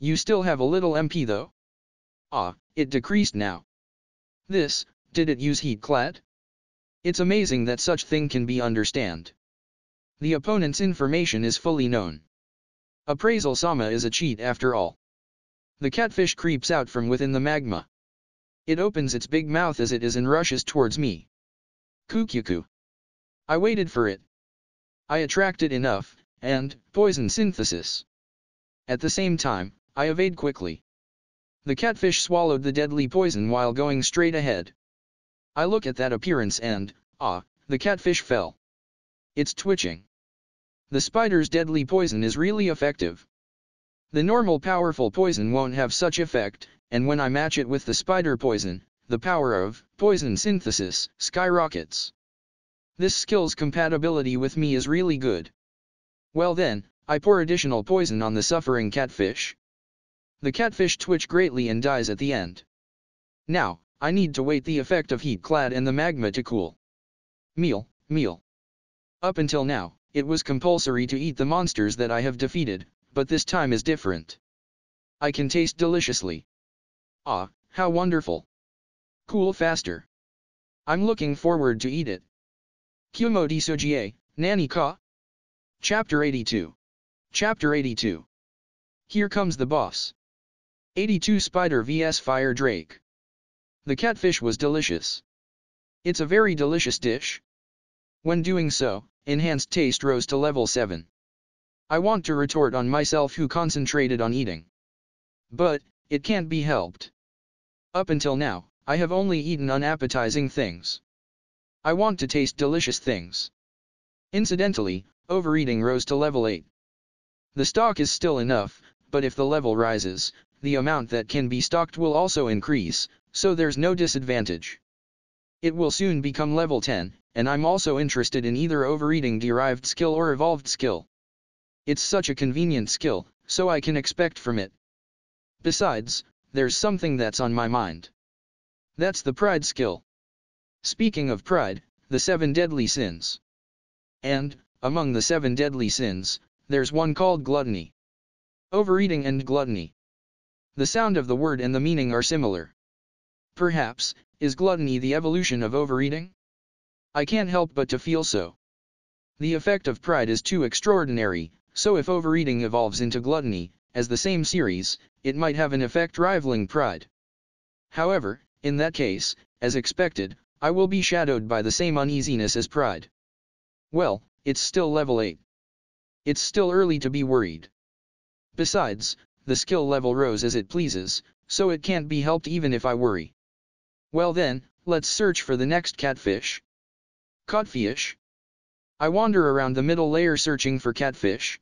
You still have a little MP though? It decreased now. Did it use heat-clad? It's amazing that such thing can be understand. The opponent's information is fully known. Appraisal Sama is a cheat after all. The catfish creeps out from within the magma. It opens its big mouth as it is and rushes towards me. Kukyuku. I waited for it. I attracted enough, and poison synthesis. At the same time, I evade quickly. The catfish swallowed the deadly poison while going straight ahead. I look at that appearance and, the catfish fell. It's twitching. The spider's deadly poison is really effective. The normal powerful poison won't have such effect, and when I match it with the spider poison, the power of poison synthesis skyrockets. This skill's compatibility with me is really good. Well then, I pour additional poison on the suffering catfish. The catfish twitch greatly and dies at the end. Now, I need to wait the effect of heat-clad and the magma to cool. Meal, meal. Up until now, it was compulsory to eat the monsters that I have defeated, but this time is different. I can taste deliciously. Ah, how wonderful. Cool faster. I'm looking forward to eat it. Kumo Desu, Nani ka? Chapter 82. Chapter 82. Here comes the boss. 82 Spider vs Fire Drake. The catfish was delicious. It's a very delicious dish. When doing so, enhanced taste rose to level 7. I want to retort on myself who concentrated on eating. But, it can't be helped. Up until now, I have only eaten unappetizing things. I want to taste delicious things. Incidentally, overeating rose to level 8. The stock is still enough, but if the level rises, the amount that can be stocked will also increase, so there's no disadvantage. It will soon become level 10, and I'm also interested in either overeating derived skill or evolved skill. It's such a convenient skill, so I can expect from it. Besides, there's something that's on my mind. That's the pride skill. Speaking of pride, the 7 deadly sins. And, among the 7 deadly sins, there's one called gluttony. Overeating and gluttony. The sound of the word and the meaning are similar. Perhaps, is gluttony the evolution of overeating? I can't help but to feel so. The effect of pride is too extraordinary, so if overeating evolves into gluttony, as the same series, it might have an effect rivaling pride. However, in that case, as expected, I will be shadowed by the same uneasiness as pride. Well, it's still level 8. It's still early to be worried. Besides, the skill level rose as it pleases, so it can't be helped even if I worry. Well then, let's search for the next catfish. Catfish? I wander around the middle layer searching for catfish.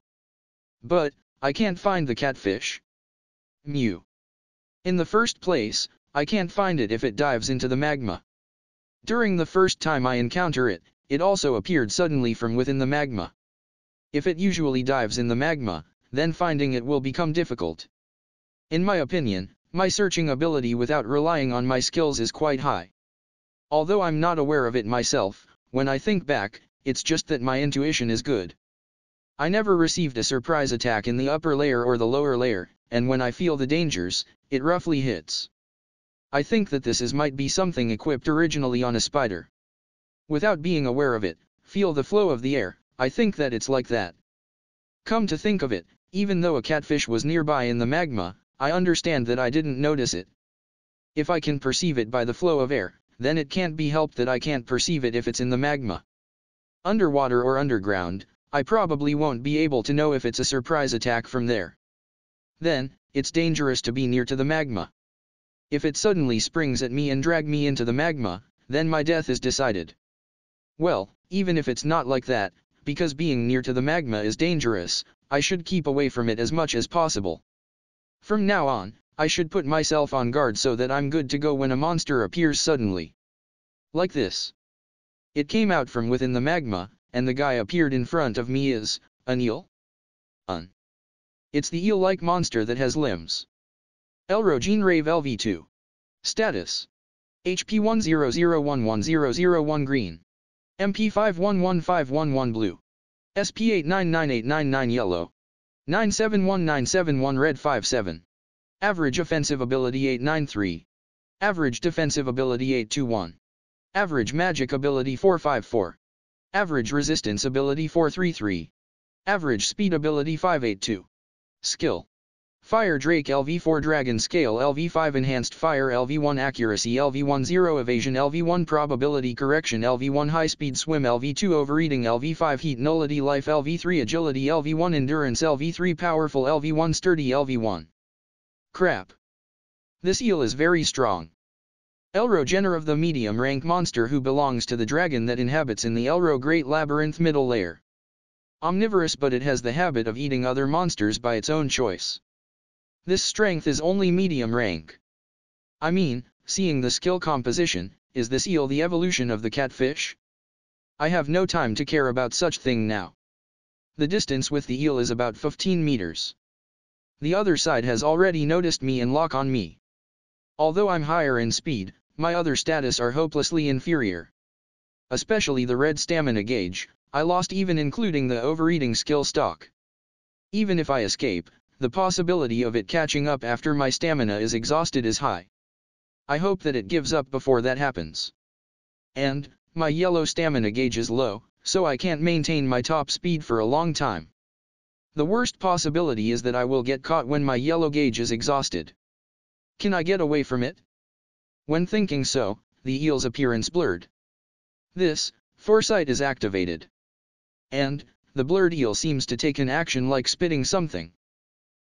But, I can't find the catfish. Mew. In the first place, I can't find it if it dives into the magma. During the first time I encounter it, it also appeared suddenly from within the magma. If it usually dives in the magma, then finding it will become difficult. In my opinion, my searching ability without relying on my skills is quite high. Although I'm not aware of it myself, when I think back, it's just that my intuition is good. I never received a surprise attack in the upper layer or the lower layer, and when I feel the dangers, it roughly hits. I think that this might be something equipped originally on a spider. Without being aware of it, feel the flow of the air, I think that it's like that. Come to think of it, even though a catfish was nearby in the magma, I understand that I didn't notice it. If I can perceive it by the flow of air, then it can't be helped that I can't perceive it if it's in the magma. Underwater or underground, I probably won't be able to know if it's a surprise attack from there. Then, it's dangerous to be near to the magma. If it suddenly springs at me and drag me into the magma, then my death is decided. Well, even if it's not like that, because being near to the magma is dangerous, I should keep away from it as much as possible. From now on, I should put myself on guard so that I'm good to go when a monster appears suddenly. Like this. It came out from within the magma, and the guy appeared in front of me is, an eel? It's the eel-like monster that has limbs. Elrogene Rave LV2. Status. HP 100110001 green. MP 511511 blue. SP 899899 yellow. 971971 red 57. Average offensive ability 893. Average defensive ability 821. Average magic ability 454. Average resistance ability 433. Average speed ability 582. Skill. Fire Drake LV4 Dragon Scale LV5 Enhanced Fire LV1 Accuracy LV1 Zero Evasion LV1 Probability Correction LV1 High Speed Swim LV2 Overeating LV5 Heat Nullity Life LV3 Agility LV1 Endurance LV3 Powerful LV1 Sturdy LV1. Crap. This eel is very strong. Elro of the medium rank monster who belongs to the dragon that inhabits in the Elro Great Labyrinth middle layer. Omnivorous, but it has the habit of eating other monsters by its own choice. This strength is only medium rank. I mean, seeing the skill composition, is this eel the evolution of the catfish? I have no time to care about such thing now. The distance with the eel is about 15 meters. The other side has already noticed me and lock on me. Although I'm higher in speed, my other status are hopelessly inferior. especially the red stamina gauge, I lost even including the overeating skill stock. Even if I escape, the possibility of it catching up after my stamina is exhausted is high. I hope that it gives up before that happens. And, my yellow stamina gauge is low, so I can't maintain my top speed for a long time. The worst possibility is that I will get caught when my yellow gauge is exhausted. Can I get away from it? When thinking so, the eel's appearance blurred. This foresight is activated. And, the blurred eel seems to take an action like spitting something.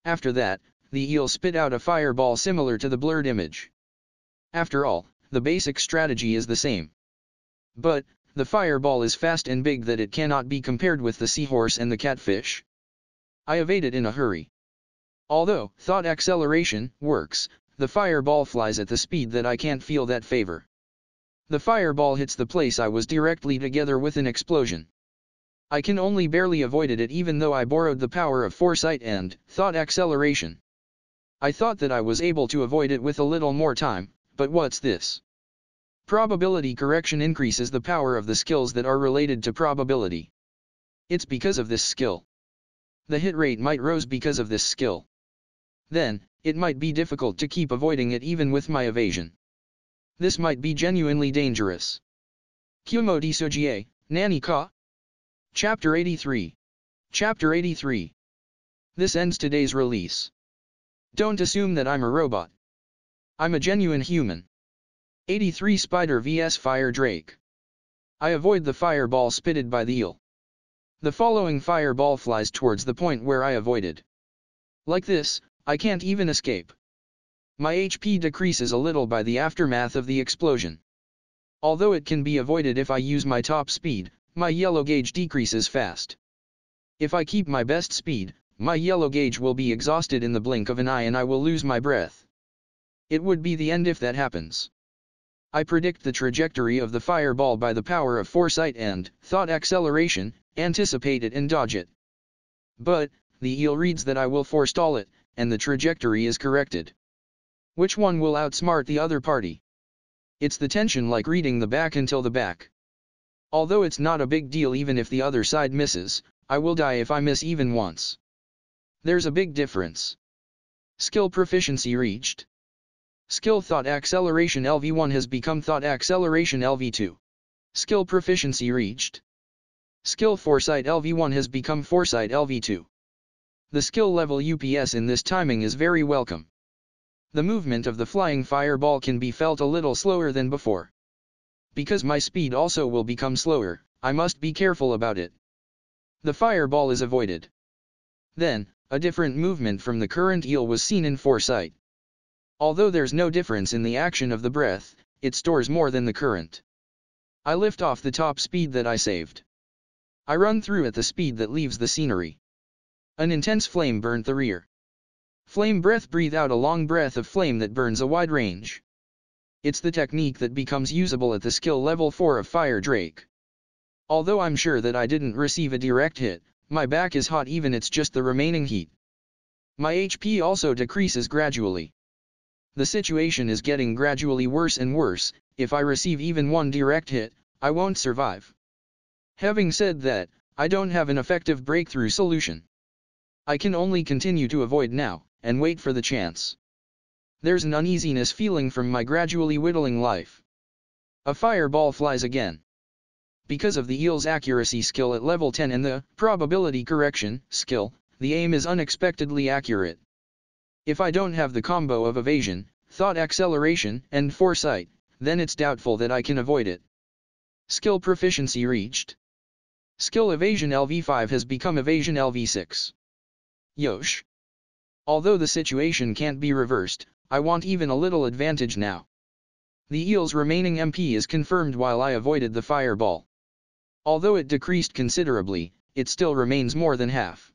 After that, the eel spit out a fireball similar to the blurred image. After all, the basic strategy is the same. But, the fireball is fast and big that it cannot be compared with the seahorse and the catfish. I evade it in a hurry. Although thought acceleration works, the fireball flies at the speed that I can't feel that favor. The fireball hits the place I was directly together with an explosion. I can only barely avoid it even though I borrowed the power of foresight and thought acceleration. I thought that I was able to avoid it with a little more time, but what's this? Probability correction increases the power of the skills that are related to probability. It's because of this skill. The hit rate might rise because of this skill. Then, it might be difficult to keep avoiding it even with my evasion. This might be genuinely dangerous. Kumo Desu, Nani ka? Chapter 83. Chapter 83. This ends today's release. Don't assume that I'm a robot. I'm a genuine human. 83 Spider vs Fire Drake. I avoid the fireball spitted by the eel. The following fireball flies towards the point where I avoided. Like this, I can't even escape. My HP decreases a little by the aftermath of the explosion. Although it can be avoided if I use my top speed, my yellow gauge decreases fast. If I keep my best speed, my yellow gauge will be exhausted in the blink of an eye and I will lose my breath. It would be the end if that happens. I predict the trajectory of the fireball by the power of foresight and thought acceleration, anticipate it and dodge it. But, the eel reads that I will forestall it, and the trajectory is corrected. Which one will outsmart the other party? It's the tension like reading the back until the back. Although it's not a big deal even if the other side misses, I will die if I miss even once. There's a big difference. Skill proficiency reached. Skill thought acceleration LV1 has become thought acceleration LV2. Skill proficiency reached. Skill foresight LV1 has become foresight LV2. The skill level UPS in this timing is very welcome. The movement of the flying fireball can be felt a little slower than before. Because my speed also will become slower, I must be careful about it. The fireball is avoided. Then, a different movement from the current eel was seen in foresight. Although there's no difference in the action of the breath, it stores more than the current. I lift off the top speed that I saved. I run through at the speed that leaves the scenery. An intense flame burnt the rear. Flame breath, breathe out a long breath of flame that burns a wide range. It's the technique that becomes usable at the skill level 4 of Fire Drake. Although I'm sure that I didn't receive a direct hit, my back is hot even it's just the remaining heat. My HP also decreases gradually. The situation is getting gradually worse and worse. If I receive even one direct hit, I won't survive. Having said that, I don't have an effective breakthrough solution. I can only continue to avoid now, and wait for the chance. There's an uneasiness feeling from my gradually whittling life. A fireball flies again. Because of the eel's accuracy skill at level 10 and the probability correction skill, the aim is unexpectedly accurate. If I don't have the combo of evasion, thought acceleration, and foresight, then it's doubtful that I can avoid it. Skill proficiency reached. Skill evasion LV5 has become evasion LV6. Yosh. Although the situation can't be reversed, I want even a little advantage now. The eel's remaining MP is confirmed while I avoided the fireball. Although it decreased considerably, it still remains more than half.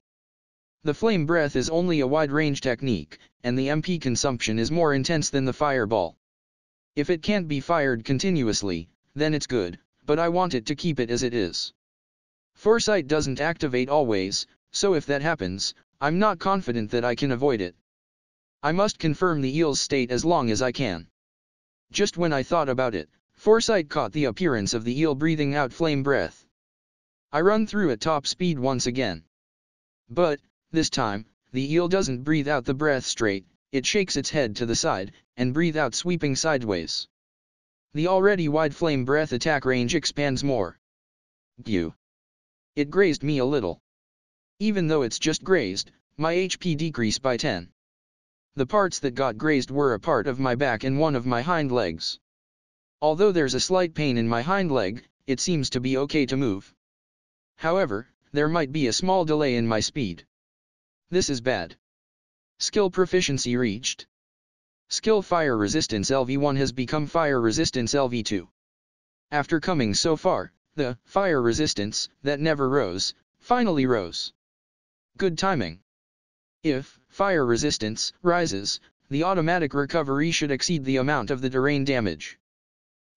The flame breath is only a wide-range technique, and the MP consumption is more intense than the fireball. If it can't be fired continuously, then it's good, but I want it to keep it as it is. Foresight doesn't activate always, so if that happens, I'm not confident that I can avoid it. I must confirm the eel's state as long as I can. Just when I thought about it, Foresight caught the appearance of the eel breathing out flame breath. I run through at top speed once again. But, this time, the eel doesn't breathe out the breath straight, it shakes its head to the side, and breathe out sweeping sideways. The already wide flame breath attack range expands more. Pew! It grazed me a little. Even though it's just grazed, my HP decreased by 10. The parts that got grazed were a part of my back and one of my hind legs. Although there's a slight pain in my hind leg, it seems to be okay to move. However, there might be a small delay in my speed. This is bad. Skill proficiency reached. Skill Fire Resistance LV1 has become Fire Resistance LV2. After coming so far, the fire resistance that never rose, finally rose. Good timing. If fire resistance rises, the automatic recovery should exceed the amount of the terrain damage.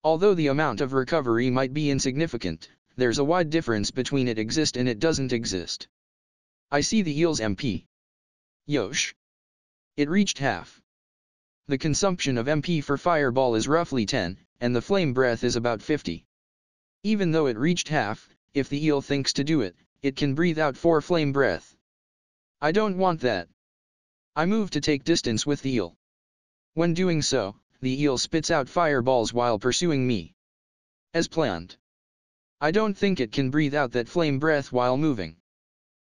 Although the amount of recovery might be insignificant, there's a wide difference between it exist and it doesn't exist. I see the eel's MP. Yosh. It reached half. The consumption of MP for Fireball is roughly 10, and the Flame Breath is about 50. Even though it reached half, if the eel thinks to do it, it can breathe out 4 Flame Breath. I don't want that. I move to take distance with the eel. When doing so, the eel spits out fireballs while pursuing me. As planned. I don't think it can breathe out that flame breath while moving.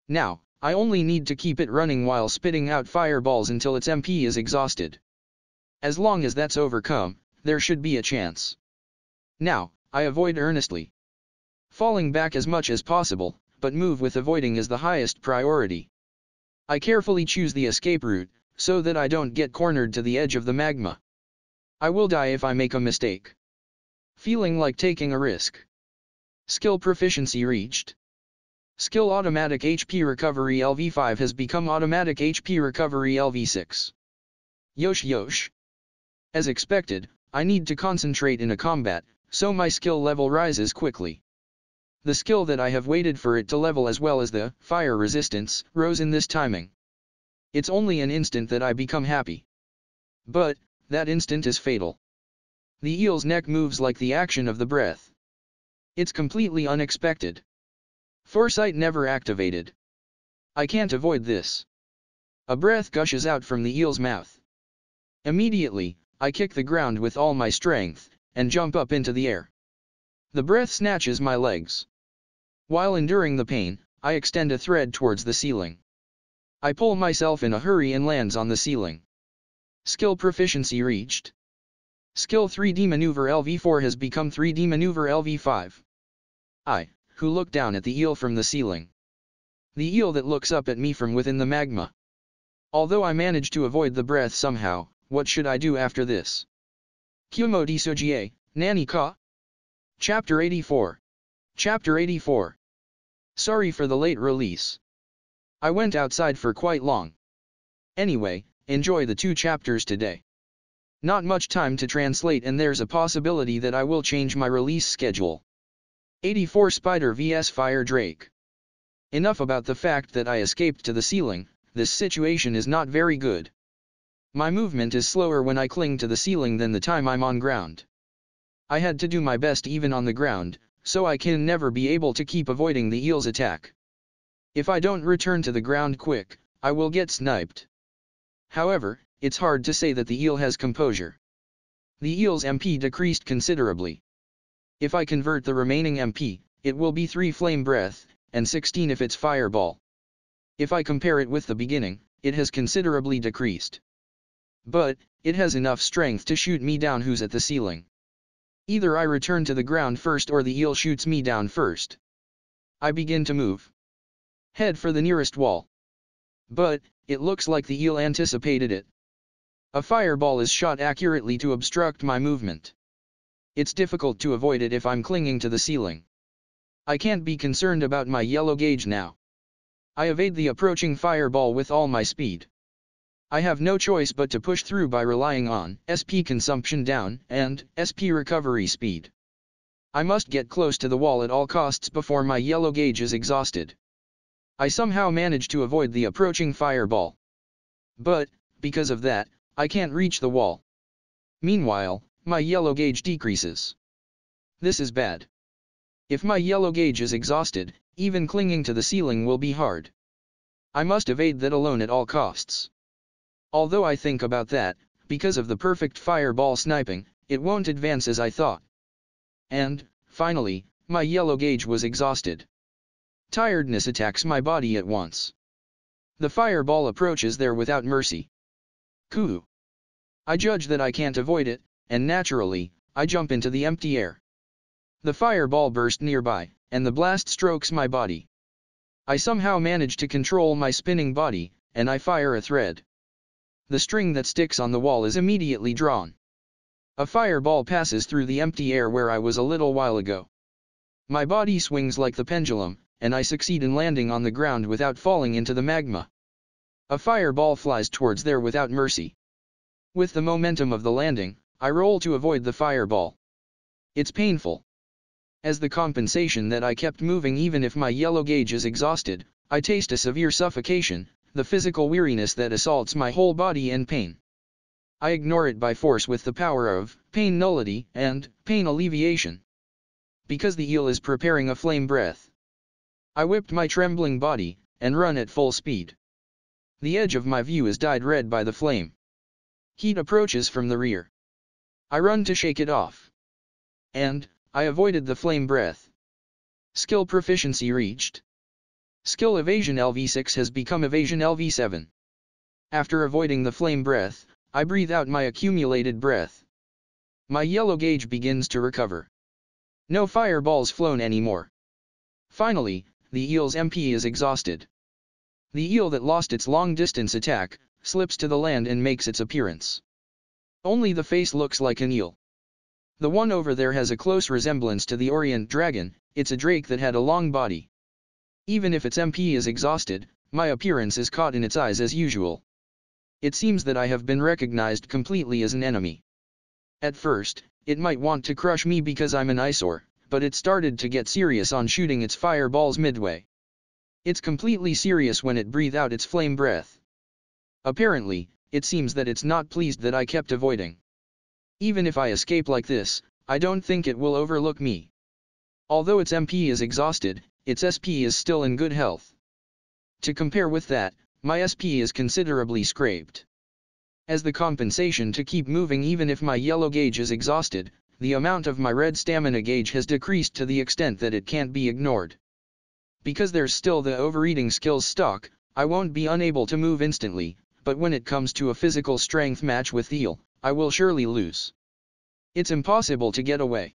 Now, I only need to keep it running while spitting out fireballs until its MP is exhausted. As long as that's overcome, there should be a chance. Now, I avoid earnestly. Falling back as much as possible, but move with avoiding is the highest priority. I carefully choose the escape route, so that I don't get cornered to the edge of the magma. I will die if I make a mistake. Feeling like taking a risk. Skill proficiency reached. Skill Automatic HP Recovery LV5 has become Automatic HP Recovery LV6. Yosh yosh. As expected, I need to concentrate in a combat, so my skill level rises quickly. The skill that I have waited for it to level as well as the fire resistance rose in this timing. It's only an instant that I become happy. But that instant is fatal. The eel's neck moves like the action of the breath. It's completely unexpected. Foresight never activated. I can't avoid this. A breath gushes out from the eel's mouth. Immediately, I kick the ground with all my strength, and jump up into the air. The breath snatches my legs. While enduring the pain, I extend a thread towards the ceiling. I pull myself in a hurry and lands on the ceiling. Skill proficiency reached. Skill 3D Maneuver LV4 has become 3D Maneuver LV5. I, who look down at the eel from the ceiling. The eel that looks up at me from within the magma. Although I manage to avoid the breath somehow, what should I do after this? Kumo Desu, Nani ka? Chapter 84. Chapter 84. Sorry for the late release. I went outside for quite long. Anyway, enjoy the 2 chapters today. Not much time to translate and there's a possibility that I will change my release schedule. 84 Spider vs Fire Drake. Enough about the fact that I escaped to the ceiling, this situation is not very good. My movement is slower when I cling to the ceiling than the time I'm on ground. I had to do my best even on the ground, so I can never be able to keep avoiding the eel's attack. If I don't return to the ground quick, I will get sniped. However, it's hard to say that the eel has composure. The eel's MP decreased considerably. If I convert the remaining MP, it will be 3 Flame Breath, and 16 if it's Fireball. If I compare it with the beginning, it has considerably decreased. But, it has enough strength to shoot me down who's at the ceiling. Either I return to the ground first or the eel shoots me down first. I begin to move. Head for the nearest wall. But, it looks like the eel anticipated it. A fireball is shot accurately to obstruct my movement. It's difficult to avoid it if I'm clinging to the ceiling. I can't be concerned about my yellow gauge now. I evade the approaching fireball with all my speed. I have no choice but to push through by relying on SP consumption down and SP recovery speed. I must get close to the wall at all costs before my yellow gauge is exhausted. I somehow manage to avoid the approaching fireball. But, because of that, I can't reach the wall. Meanwhile, my yellow gauge decreases. This is bad. If my yellow gauge is exhausted, even clinging to the ceiling will be hard. I must evade that alone at all costs. Although I think about that, because of the perfect fireball sniping, it won't advance as I thought. And, finally, my yellow gauge was exhausted. Tiredness attacks my body at once. The fireball approaches there without mercy. Kuhu. I judge that I can't avoid it, and naturally, I jump into the empty air. The fireball burst nearby, and the blast strokes my body. I somehow manage to control my spinning body, and I fire a thread. The string that sticks on the wall is immediately drawn. A fireball passes through the empty air where I was a little while ago. My body swings like the pendulum, and I succeed in landing on the ground without falling into the magma. A fireball flies towards there without mercy. With the momentum of the landing, I roll to avoid the fireball. It's painful. As the compensation that I kept moving even if my yellow gauge is exhausted, I taste a severe suffocation, the physical weariness that assaults my whole body and pain. I ignore it by force with the power of pain nullity and pain alleviation. Because the eel is preparing a flame breath. I whipped my trembling body, and run at full speed. The edge of my view is dyed red by the flame. Heat approaches from the rear. I run to shake it off. And, I avoided the flame breath. Skill proficiency reached. Skill evasion LV6 has become evasion LV7. After avoiding the flame breath, I breathe out my accumulated breath. My yellow gauge begins to recover. No fireballs flown anymore. Finally, the eel's MP is exhausted. The eel that lost its long-distance attack, slips to the land and makes its appearance. Only the face looks like an eel. The one over there has a close resemblance to the Orient dragon, it's a drake that had a long body. Even if its MP is exhausted, my appearance is caught in its eyes as usual. It seems that I have been recognized completely as an enemy. At first, it might want to crush me because I'm an eyesore, but it started to get serious on shooting its fireballs midway. It's completely serious when it breathes out its flame breath. Apparently, it seems that it's not pleased that I kept avoiding. Even if I escape like this, I don't think it will overlook me. Although its MP is exhausted, its SP is still in good health. To compare with that, my SP is considerably scraped. As the compensation to keep moving even if my yellow gauge is exhausted, the amount of my red stamina gauge has decreased to the extent that it can't be ignored. Because there's still the overeating skills stock, I won't be unable to move instantly, but when it comes to a physical strength match with the eel, I will surely lose. It's impossible to get away.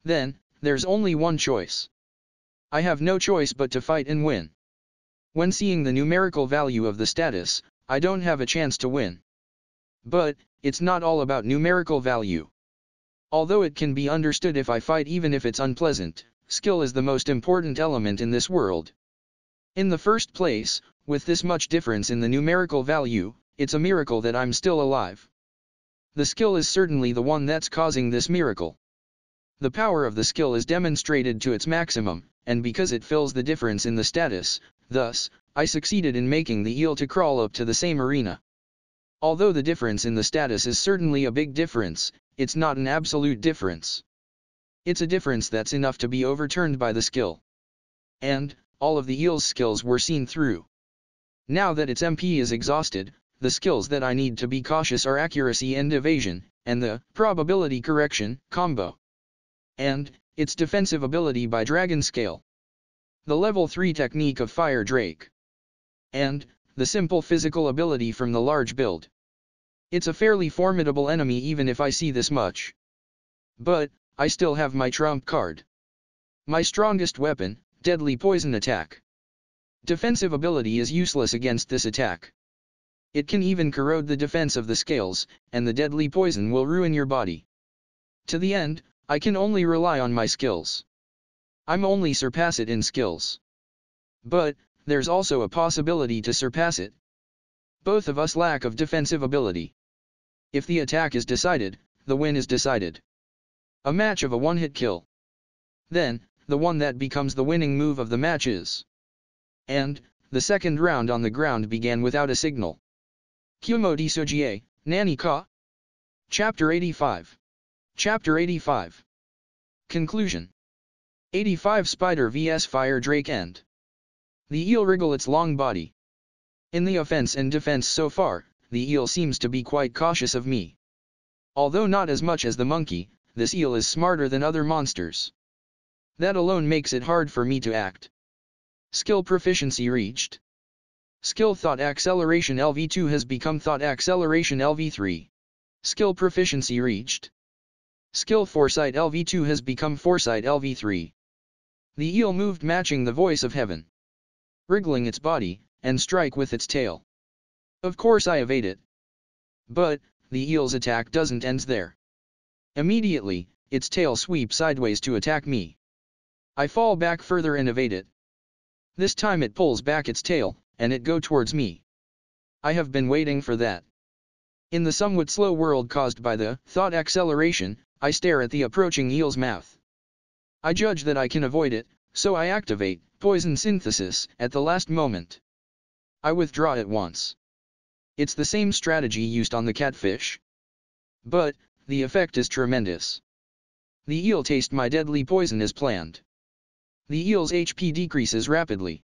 Then, there's only one choice. I have no choice but to fight and win. When seeing the numerical value of the status, I don't have a chance to win. But, it's not all about numerical value. Although it can be understood if I fight even if it's unpleasant, skill is the most important element in this world. In the first place, with this much difference in the numerical value, it's a miracle that I'm still alive. The skill is certainly the one that's causing this miracle. The power of the skill is demonstrated to its maximum, and because it fills the difference in the status, thus, I succeeded in making the eel to crawl up to the same arena. Although the difference in the status is certainly a big difference, it's not an absolute difference. It's a difference that's enough to be overturned by the skill. And, all of the eel's skills were seen through. Now that its MP is exhausted, the skills that I need to be cautious are accuracy and evasion, and the probability correction combo. And its defensive ability by dragon scale. The level 3 technique of fire drake. And the simple physical ability from the large build. It's a fairly formidable enemy even if I see this much. But, I still have my trump card. My strongest weapon, deadly poison attack. Defensive ability is useless against this attack. It can even corrode the defense of the scales, and the deadly poison will ruin your body. To the end, I can only rely on my skills. I'm only surpass it in skills. But, there's also a possibility to surpass it. Both of us lack of defensive ability. If the attack is decided, the win is decided. A match of a one-hit kill. Then, the one that becomes the winning move of the match is. And, the second round on the ground began without a signal. Kumo Desu, Nani ka? Chapter 85. Chapter 85. Conclusion. 85 Spider vs Fire Drake End. The eel wriggle its long body. In the offense and defense so far, the eel seems to be quite cautious of me. Although not as much as the monkey, this eel is smarter than other monsters. That alone makes it hard for me to act. Skill proficiency reached. Skill thought acceleration LV2 has become thought acceleration LV3. Skill proficiency reached. Skill foresight LV2 has become foresight LV3. The eel moved matching the voice of heaven, wriggling its body, and strike with its tail. Of course I evade it. But, the eel's attack doesn't end there. Immediately, its tail sweeps sideways to attack me. I fall back further and evade it. This time it pulls back its tail, and it go towards me. I have been waiting for that. In the somewhat slow world caused by the thought acceleration, I stare at the approaching eel's mouth. I judge that I can avoid it, so I activate poison synthesis at the last moment. I withdraw at once. It's the same strategy used on the catfish. But, the effect is tremendous. The eel tastes my deadly poison as planned. The eel's HP decreases rapidly.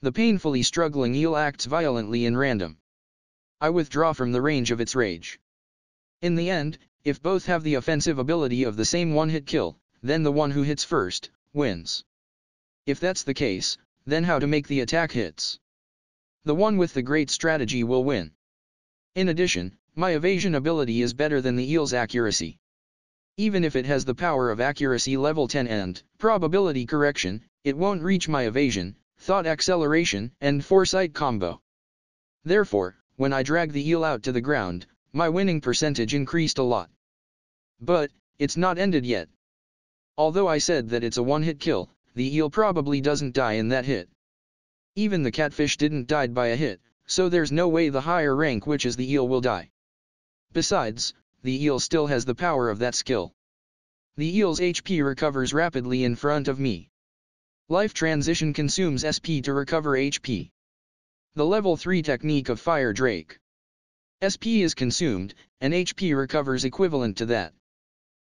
The painfully struggling eel acts violently in random. I withdraw from the range of its rage. In the end, if both have the offensive ability of the same one-hit kill, then the one who hits first, wins. If that's the case, then how to make the attack hits? The one with the great strategy will win. In addition, my evasion ability is better than the eel's accuracy. Even if it has the power of accuracy level 10 and probability correction, it won't reach my evasion, thought acceleration, and foresight combo. Therefore, when I drag the eel out to the ground, my winning percentage increased a lot. But, it's not ended yet. Although I said that it's a one-hit kill, the eel probably doesn't die in that hit. Even the catfish didn't die by a hit, so there's no way the higher rank, which is the eel, will die. Besides, the eel still has the power of that skill. The eel's HP recovers rapidly in front of me. Life transition consumes SP to recover HP. The level 3 technique of Fire Drake. SP is consumed, and HP recovers equivalent to that.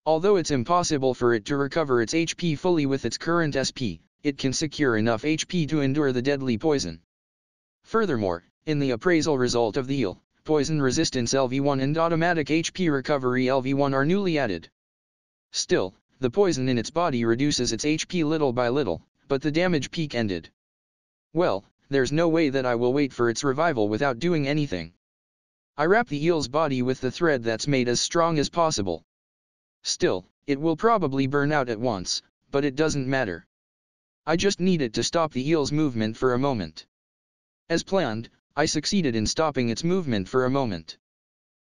Although it's impossible for it to recover its HP fully with its current SP, it can secure enough HP to endure the deadly poison. Furthermore, in the appraisal result of the eel, poison resistance LV1 and automatic HP recovery LV1 are newly added. Still, the poison in its body reduces its HP little by little, but the damage peak ended. Well, there's no way that I will wait for its revival without doing anything. I wrap the eel's body with the thread that's made as strong as possible. Still, it will probably burn out at once, but it doesn't matter. I just need it to stop the eel's movement for a moment. As planned, I succeeded in stopping its movement for a moment.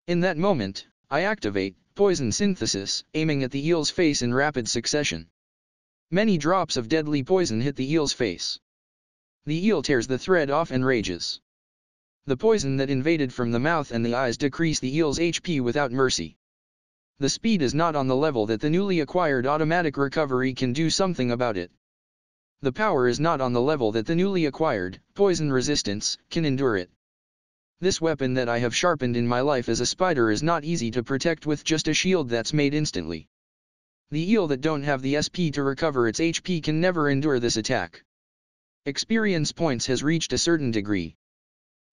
In that moment, I activate poison synthesis, aiming at the eel's face in rapid succession. Many drops of deadly poison hit the eel's face. The eel tears the thread off and rages. The poison that invaded from the mouth and the eyes decrease the eel's HP without mercy. The speed is not on the level that the newly acquired automatic recovery can do something about it. The power is not on the level that the newly acquired poison resistance can endure it. This weapon that I have sharpened in my life as a spider is not easy to protect with just a shield that's made instantly. The eel that don't have the SP to recover its HP can never endure this attack. Experience points has reached a certain degree.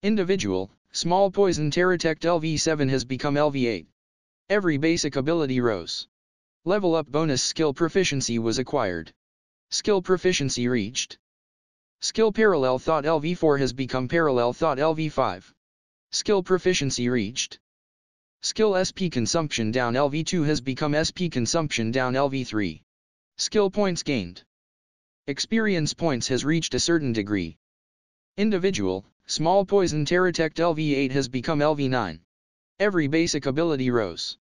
Individual, small poison Terratect LV7 has become LV8. Every basic ability rose. Level up bonus skill proficiency was acquired. Skill proficiency reached. Skill parallel thought LV4 has become parallel thought LV5. Skill proficiency reached. Skill SP consumption down LV2 has become SP consumption down LV3. Skill points gained. Experience points has reached a certain degree. Individual, small poison Terratect LV8 has become LV9. Every basic ability rose.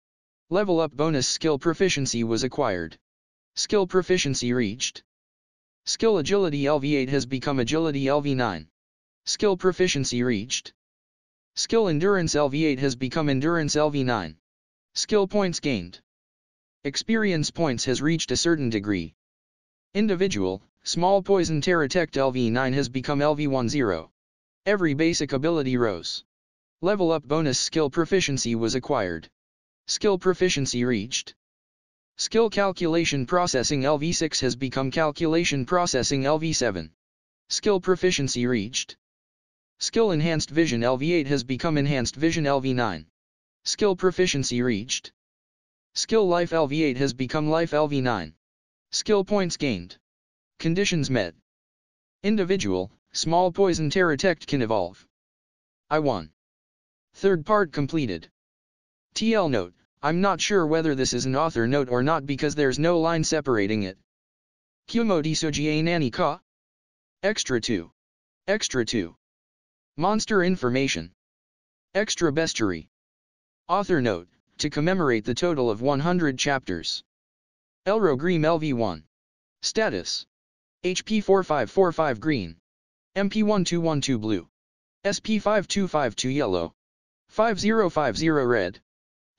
Level up bonus skill proficiency was acquired. Skill proficiency reached. Skill agility LV8 has become agility LV9. Skill proficiency reached. Skill endurance LV8 has become endurance LV9. Skill points gained. Experience points has reached a certain degree. Individual, small poison Terratect LV9 has become LV10. Every basic ability rose. Level up bonus skill proficiency was acquired. Skill proficiency reached. Skill Calculation Processing LV6 has become Calculation Processing LV7. Skill Proficiency reached. Skill Enhanced Vision LV8 has become Enhanced Vision LV9. Skill Proficiency reached. Skill Life LV8 has become Life LV9. Skill Points gained. Conditions met. Individual, Small Poison Terratect can evolve. I1. Third part completed. TL note, I'm not sure whether this is an author note or not because there's no line separating it. Kumo Desu Nani ka? Extra 2. Extra 2. Monster information. Extra bestiary. Author note, to commemorate the total of 100 chapters. Elro Green LV1. Status. HP 4545 green. MP 1212 blue. SP 5252 yellow. 5050 red.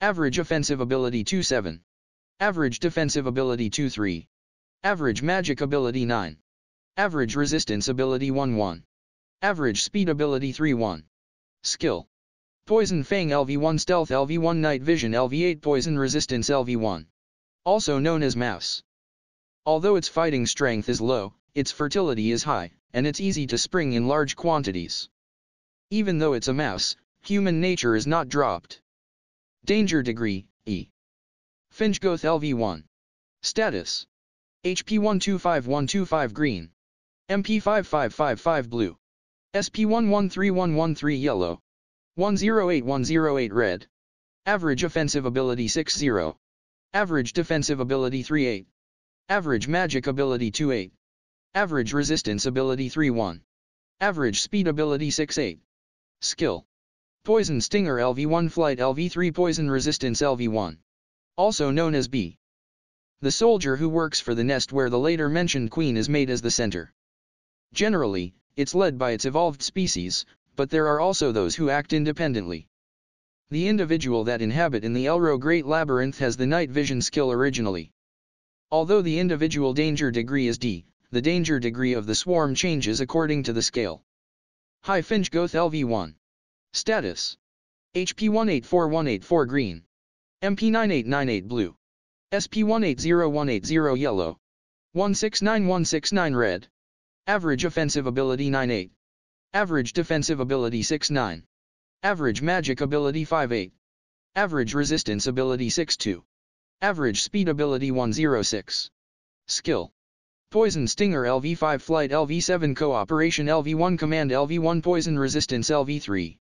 Average offensive ability 27. Average defensive ability 23. Average magic ability 9. Average resistance ability 11. Average speed ability 31. Skill. Poison Fang LV1 Stealth LV1 Night Vision LV8 Poison Resistance LV1. Also known as Mouse. Although its fighting strength is low, its fertility is high, and it's easy to spring in large quantities. Even though it's a mouse, human nature is not dropped. Danger Degree, E. Finchgoth LV1. Status. HP 125125 green. MP 5555 blue. SP 113113 yellow. 108108 red. Average offensive ability 60. Average defensive ability 38. Average magic ability 28. Average resistance ability 31. Average speed ability 68. Skill. Poison Stinger LV1 Flight LV3 Poison Resistance LV1. Also known as B. The soldier who works for the nest where the later mentioned queen is made as the center. Generally, it's led by its evolved species, but there are also those who act independently. The individual that inhabit in the Elro Great Labyrinth has the night vision skill originally. Although the individual danger degree is D, the danger degree of the swarm changes according to the scale. High Finchgoth LV1. Status. HP 184184 green. MP 9898 blue. SP 180180 yellow. 169169 red. Average offensive ability 98. Average defensive ability 69. Average magic ability 58. Average resistance ability 62. Average speed ability 106. Skill. Poison Stinger LV5 Flight LV7 Cooperation LV1 Command LV1 Poison Resistance LV3.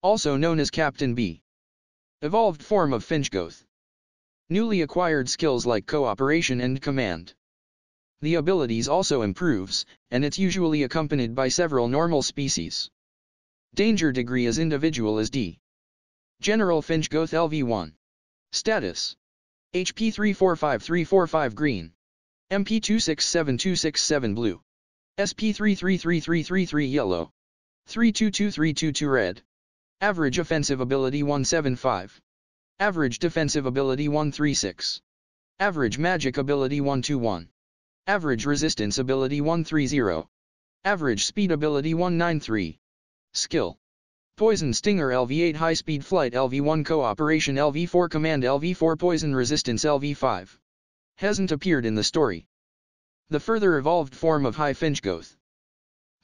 Also known as Captain B. Evolved form of Finchgoth. Newly acquired skills like Cooperation and Command. The abilities also improves, and it's usually accompanied by several normal species. Danger degree as individual as D. General Finchgoth LV1. Status. HP 345345 green. MP 267267 blue. SP 333333 yellow. 322322 red. Average offensive ability 175. Average defensive ability 136. Average magic ability 121. Average resistance ability 130. Average speed ability 193. Skill. Poison Stinger LV8 High Speed Flight LV1 Cooperation LV4 Command LV4 Poison Resistance LV5. Hasn't appeared in the story. The further evolved form of High Finchgoth.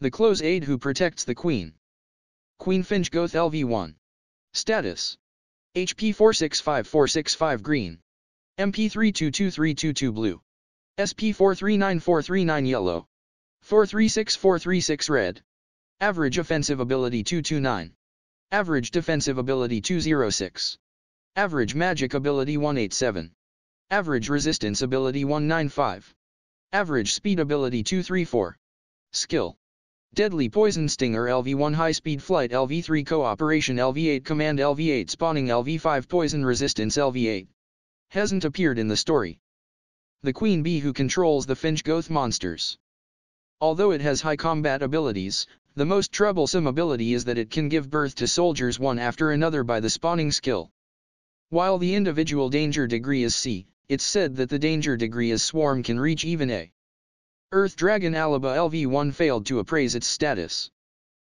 The close aide who protects the Queen. Queen Finchgoth LV1. Status. HP 465465 green. MP 322322 blue. SP 439439 yellow. 436436 red. Average offensive ability 229. Average defensive ability 206. Average magic ability 187. Average resistance ability 195. Average speed ability 234. Skill. Deadly Poison Stinger LV1 High Speed Flight LV3 Cooperation LV8 Command LV8 Spawning LV5 Poison Resistance LV8. Hasn't appeared in the story. The Queen Bee who controls the Finchgoth monsters. Although it has high combat abilities, the most troublesome ability is that it can give birth to soldiers one after another by the spawning skill. While the individual danger degree is C, it's said that the danger degree as swarm can reach even A. Earth Dragon Alaba LV1 failed to appraise its status.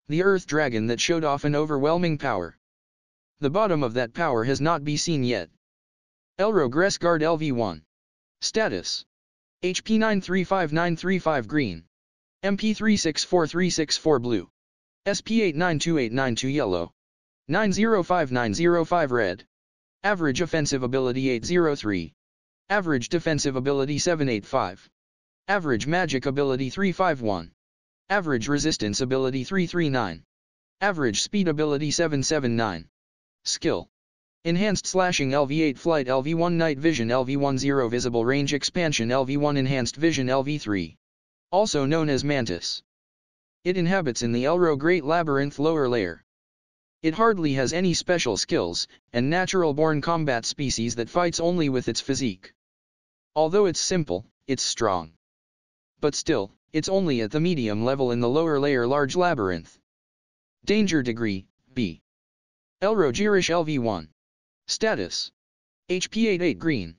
The Earth Dragon that showed off an overwhelming power. The bottom of that power has not been seen yet. Elro Gressguard LV1. Status: HP 935935 green. MP 364364 blue. SP 892892 yellow. 905905 red. Average offensive ability 803. Average defensive ability 785. Average magic ability 351. Average resistance ability 339. Average speed ability 779. Skill: Enhanced Slashing LV8 Flight LV1 Night Vision LV1 Zero Visible Range Expansion LV1 Enhanced Vision LV3. Also known as Mantis. It inhabits in the Elro Great Labyrinth lower layer. It hardly has any special skills, and natural-born combat species that fights only with its physique. Although it's simple, it's strong. But still, it's only at the medium level in the lower layer large labyrinth. Danger Degree, B. Elro Girish LV1. Status: HP 88 green.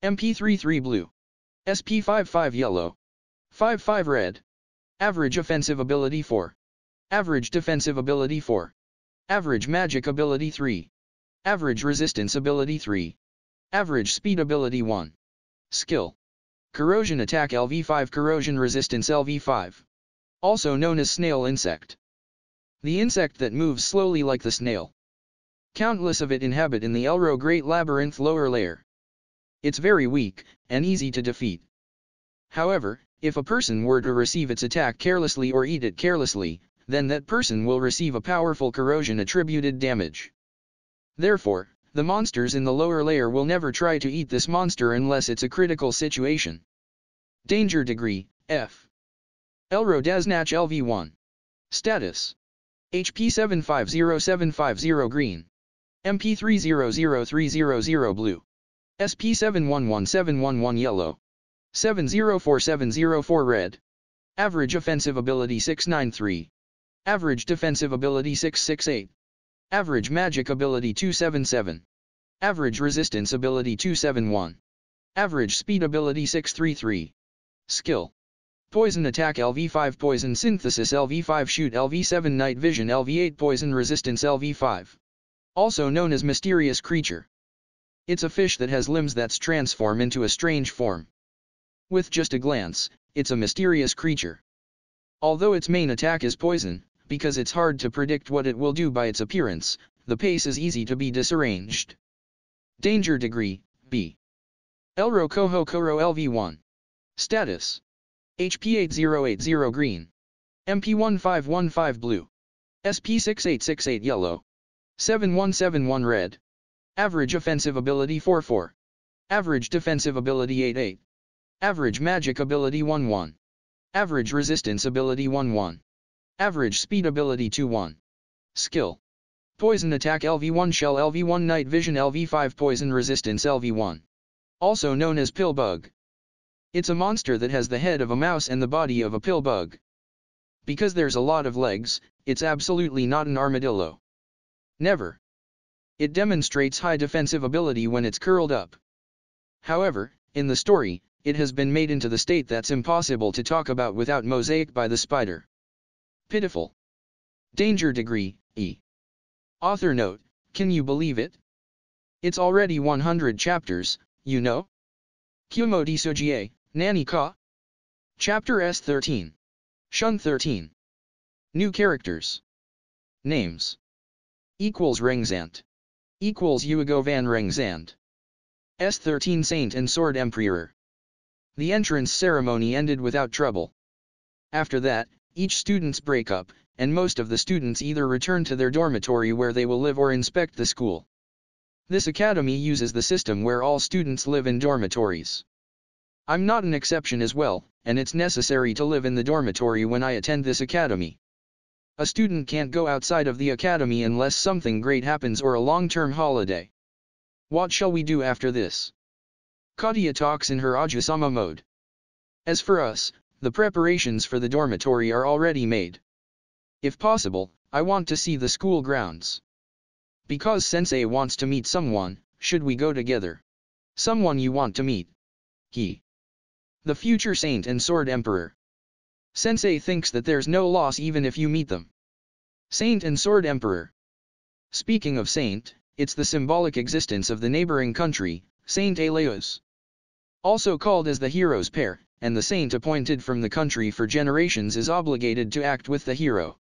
MP 33 blue. SP 55 yellow. 55 red. Average offensive ability 4. Average defensive ability 4. Average magic ability 3. Average resistance ability 3. Average speed ability 1. Skill: Corrosion Attack LV5 Corrosion Resistance LV5. Also known as Snail Insect. The insect that moves slowly like the snail. Countless of it inhabit in the Elro Great Labyrinth lower layer. It's very weak, and easy to defeat. However, if a person were to receive its attack carelessly or eat it carelessly, then that person will receive a powerful corrosion attributed damage. Therefore, the monsters in the lower layer will never try to eat this monster unless it's a critical situation. Danger Degree, F. Elro Daznach LV1. Status: HP 750750 green. MP 300300 blue. SP 711711 yellow. 704704 red. Average offensive ability 693. Average defensive ability 668. Average magic ability 277. Average resistance ability 271. Average speed ability 633. Skill: Poison Attack LV5 Poison Synthesis LV5 Shoot LV7 Night Vision LV8 Poison Resistance LV5. Also known as Mysterious Creature. It's a fish that has limbs that transform into a strange form. With just a glance, it's a mysterious creature. Although its main attack is poison, because it's hard to predict what it will do by its appearance, the pace is easy to be disarranged. Danger Degree, B. Elro Koho Koro LV1. Status: HP 8080 green. MP 1515 blue. SP 6868 yellow. 7171 red. Average offensive ability 44. Average defensive ability 88. Average magic ability 11. Average resistance ability 11. Average speed ability 21. Skill: Poison Attack LV1 Shell LV1 Night Vision LV5 Poison Resistance LV1. Also known as Pill Bug. It's a monster that has the head of a mouse and the body of a pill bug. Because there's a lot of legs, it's absolutely not an armadillo. Never. It demonstrates high defensive ability when it's curled up. However, in the story, it has been made into the state that's impossible to talk about without mosaic by the spider. Pitiful. Danger Degree, E. Author note: can you believe it? It's already 100 chapters, you know? Kumo Desu, Nani ka? Chapter S13. Shun 13. New characters. Names. Equals Rengzant. Equals Uigo van Rengzant. S13 Saint and Sword Emperor. The entrance ceremony ended without trouble. After that, each students break up, and most of the students either return to their dormitory where they will live or inspect the school. This academy uses the system where all students live in dormitories. I'm not an exception as well, and it's necessary to live in the dormitory when I attend this academy. A student can't go outside of the academy unless something great happens or a long-term holiday. What shall we do after this? Katia talks in her Ajusama mode. As for us, the preparations for the dormitory are already made. If possible, I want to see the school grounds. Because Sensei wants to meet someone, should we go together? Someone you want to meet? He. The future Saint and Sword Emperor. Sensei thinks that there's no loss even if you meet them. Saint and Sword Emperor. Speaking of Saint, it's the symbolic existence of the neighboring country, Saint Eleus. Also called as the hero's pair, and the saint appointed from the country for generations is obligated to act with the hero.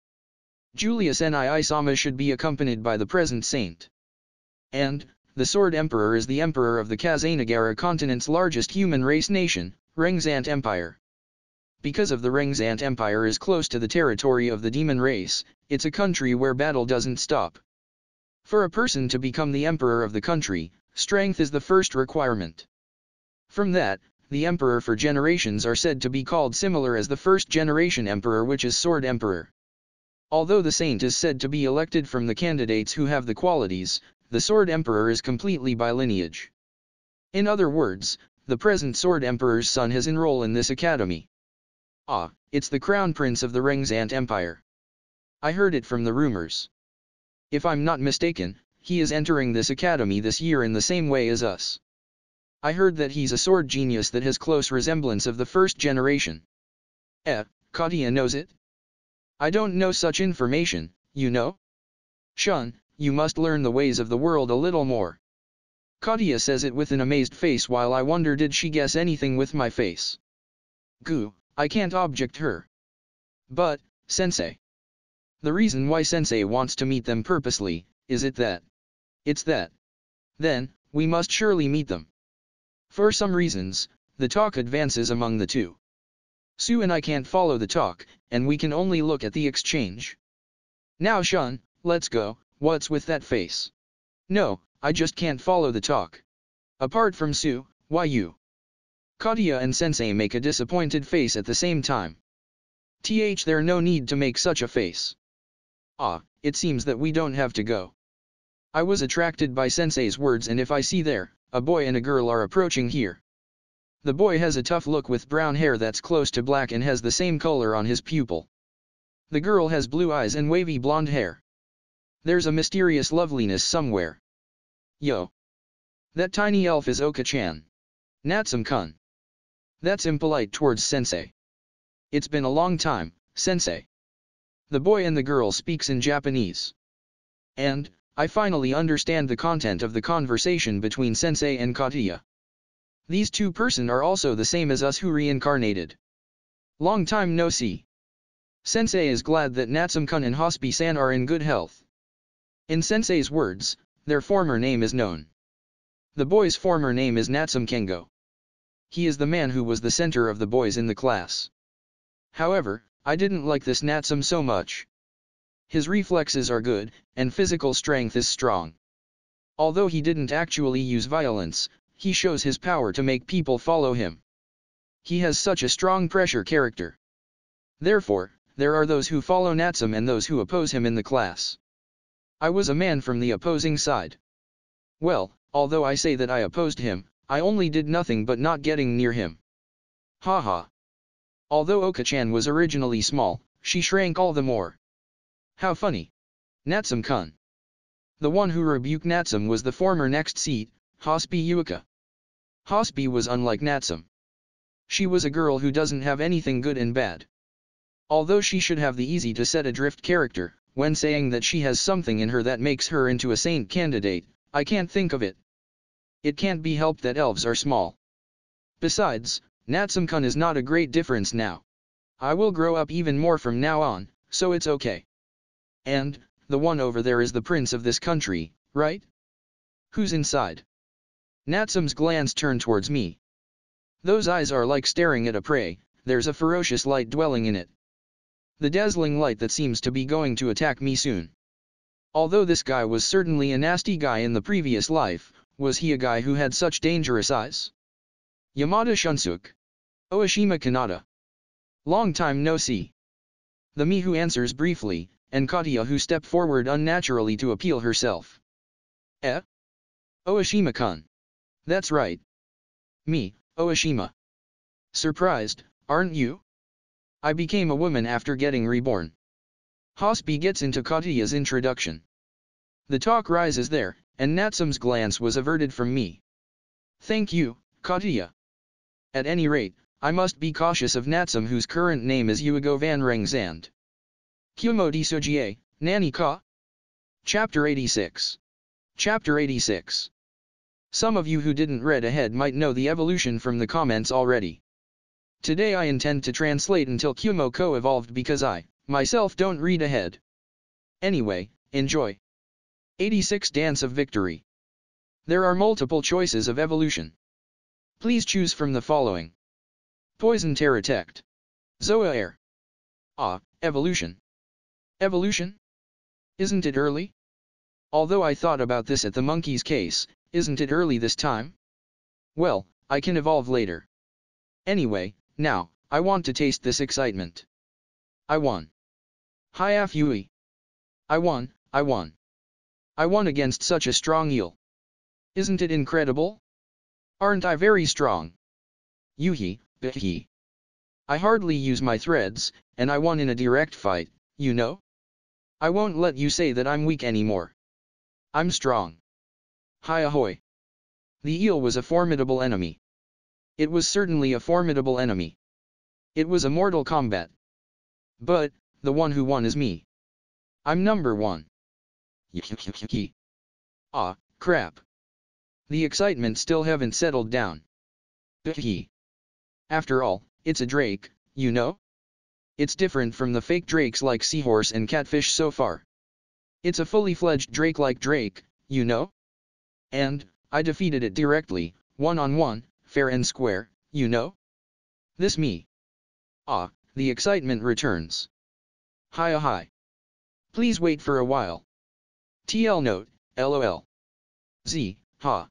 Julius Nii-sama should be accompanied by the present saint. And, the Sword Emperor is the emperor of the Kazanagara continent's largest human race nation, Rengzant Empire. Because of the Rengzant Empire is close to the territory of the demon race, it's a country where battle doesn't stop. For a person to become the emperor of the country, strength is the first requirement. From that, the emperor for generations are said to be called similar as the first generation emperor, which is Sword Emperor. Although the saint is said to be elected from the candidates who have the qualities, the Sword Emperor is completely by lineage. In other words, the present Sword Emperor's son has enrolled in this academy. Ah, it's the Crown Prince of the Rengzant Empire. I heard it from the rumors. If I'm not mistaken, he is entering this academy this year in the same way as us. I heard that he's a sword genius that has close resemblance of the first generation. Katya knows it? I don't know such information, you know? Shun, you must learn the ways of the world a little more. Katya says it with an amazed face while I wonder did she guess anything with my face. Goo, I can't object her. But, sensei. The reason why sensei wants to meet them purposely, is it that? It's that. Then, we must surely meet them. For some reasons, the talk advances among the two. Sue and I can't follow the talk, and we can only look at the exchange. Now Shun, let's go, what's with that face? No, I just can't follow the talk. Apart from Sue, why you? Katya and sensei make a disappointed face at the same time. There's no need to make such a face. Ah, it seems that we don't have to go. I was attracted by sensei's words, and if I see there, a boy and a girl are approaching here. The boy has a tough look with brown hair that's close to black and has the same color on his pupil. The girl has blue eyes and wavy blonde hair. There's a mysterious loveliness somewhere. Yo. That tiny elf is Oka-chan. Natsum-kun. That's impolite towards sensei. It's been a long time, sensei. The boy and the girl speaks in Japanese. And, I finally understand the content of the conversation between sensei and Katya. These two person are also the same as us who reincarnated. Long time no see. Sensei is glad that Natsum-kun and Hospi-san are in good health. In sensei's words, their former name is known. The boy's former name is Natsum Kengo. He is the man who was the center of the boys in the class. However, I didn't like this Natsum so much. His reflexes are good, and physical strength is strong. Although he didn't actually use violence, he shows his power to make people follow him. He has such a strong pressure character. Therefore, there are those who follow Natsum and those who oppose him in the class. I was a man from the opposing side. Well, although I say that I opposed him, I only did nothing but not getting near him. Haha. Although Oka-chan was originally small, she shrank all the more. How funny. Natsum-kun. The one who rebuked Natsum was the former next seat, Hospi Yuka. Hospi was unlike Natsum. She was a girl who doesn't have anything good and bad. Although she should have the easy to set adrift character, when saying that she has something in her that makes her into a saint candidate, I can't think of it. It can't be helped that elves are small. Besides, Natsum-kun is not a great difference now. I will grow up even more from now on, so it's okay. And, the one over there is the prince of this country, right? Who's inside? Natsum's glance turned towards me. Those eyes are like staring at a prey, there's a ferocious light dwelling in it. The dazzling light that seems to be going to attack me soon. Although this guy was certainly a nasty guy in the previous life, was he a guy who had such dangerous eyes? Yamada Shunsuke. Oashima Kanata. Long time no see. The me who answers briefly, and Katya who stepped forward unnaturally to appeal herself. Oashima-kun. That's right. Me, Oashima. Surprised, aren't you? I became a woman after getting reborn. Hospi gets into Katya's introduction. The talk rises there, and Natsum's glance was averted from me. Thank you, Katya. At any rate, I must be cautious of Natsum whose current name is Uigo van Rengzand. Kumo Desu, Nani ka? Chapter 86. Chapter 86. Some of you who didn't read ahead might know the evolution from the comments already. Today I intend to translate until Kumo co-evolved because I, myself don't read ahead. Anyway, enjoy. 86 Dance of Victory. There are multiple choices of evolution. Please choose from the following. Poison Terratect. Zoa Air. Evolution. Evolution? Isn't it early? Although I thought about this at the monkey's case, isn't it early this time? Well, I can evolve later. Anyway, now, I want to taste this excitement. I won. Hiaf Yui. I won. I won against such a strong eel. Isn't it incredible? Aren't I very strong? Yuhi, bihi. I hardly use my threads, and I won in a direct fight, you know? I won't let you say that I'm weak anymore. I'm strong. Hi ahoy. The eel was a formidable enemy. It was certainly a formidable enemy. It was a mortal combat. But, the one who won is me. I'm number one. Ah, crap. The excitement still haven't settled down. After all, it's a drake, you know? It's different from the fake drakes like seahorse and catfish so far. It's a fully fledged drake like drake, you know? And, I defeated it directly, one-on-one, fair and square, you know? This me. The excitement returns. Hi. Please wait for a while. TL note, LOL. Ha.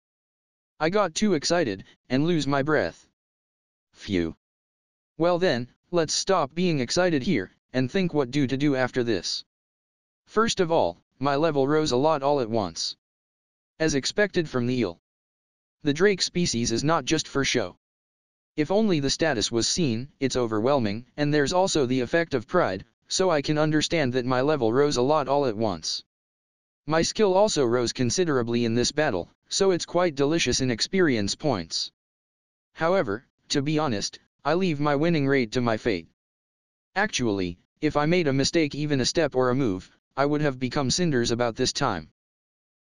I got too excited, and lose my breath. Phew. Well then, let's stop being excited here, and think what to do after this. First of all, my level rose a lot all at once. As expected from the eel. The drake species is not just for show. If only the status was seen, it's overwhelming, and there's also the effect of pride, so I can understand that my level rose a lot all at once. My skill also rose considerably in this battle, so it's quite delicious in experience points. However, to be honest, I leave my winning rate to my fate. Actually, if I made a mistake even a step or a move, I would have become cinders about this time.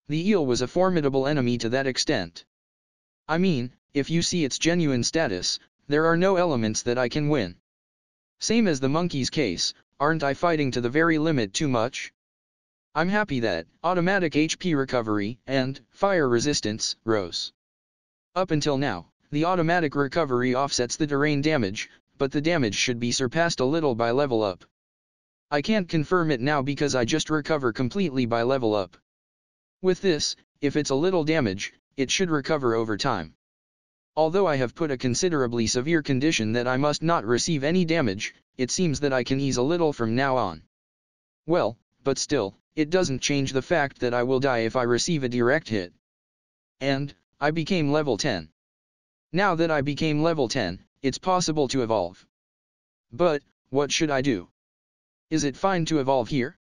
The eel was a formidable enemy to that extent. I mean, if you see its genuine status, there are no elements that I can win. Same as the monkey's case, aren't I fighting to the very limit too much? I'm happy that automatic HP recovery and fire resistance rose. Up until now, the automatic recovery offsets the terrain damage, but the damage should be surpassed a little by level up. I can't confirm it now because I just recover completely by level up. With this, if it's a little damage, it should recover over time. Although I have put a considerably severe condition that I must not receive any damage, it seems that I can ease a little from now on. Well, but still, it doesn't change the fact that I will die if I receive a direct hit. And, I became level 10. Now that I became level 10, it's possible to evolve. But, what should I do? Is it fine to evolve here?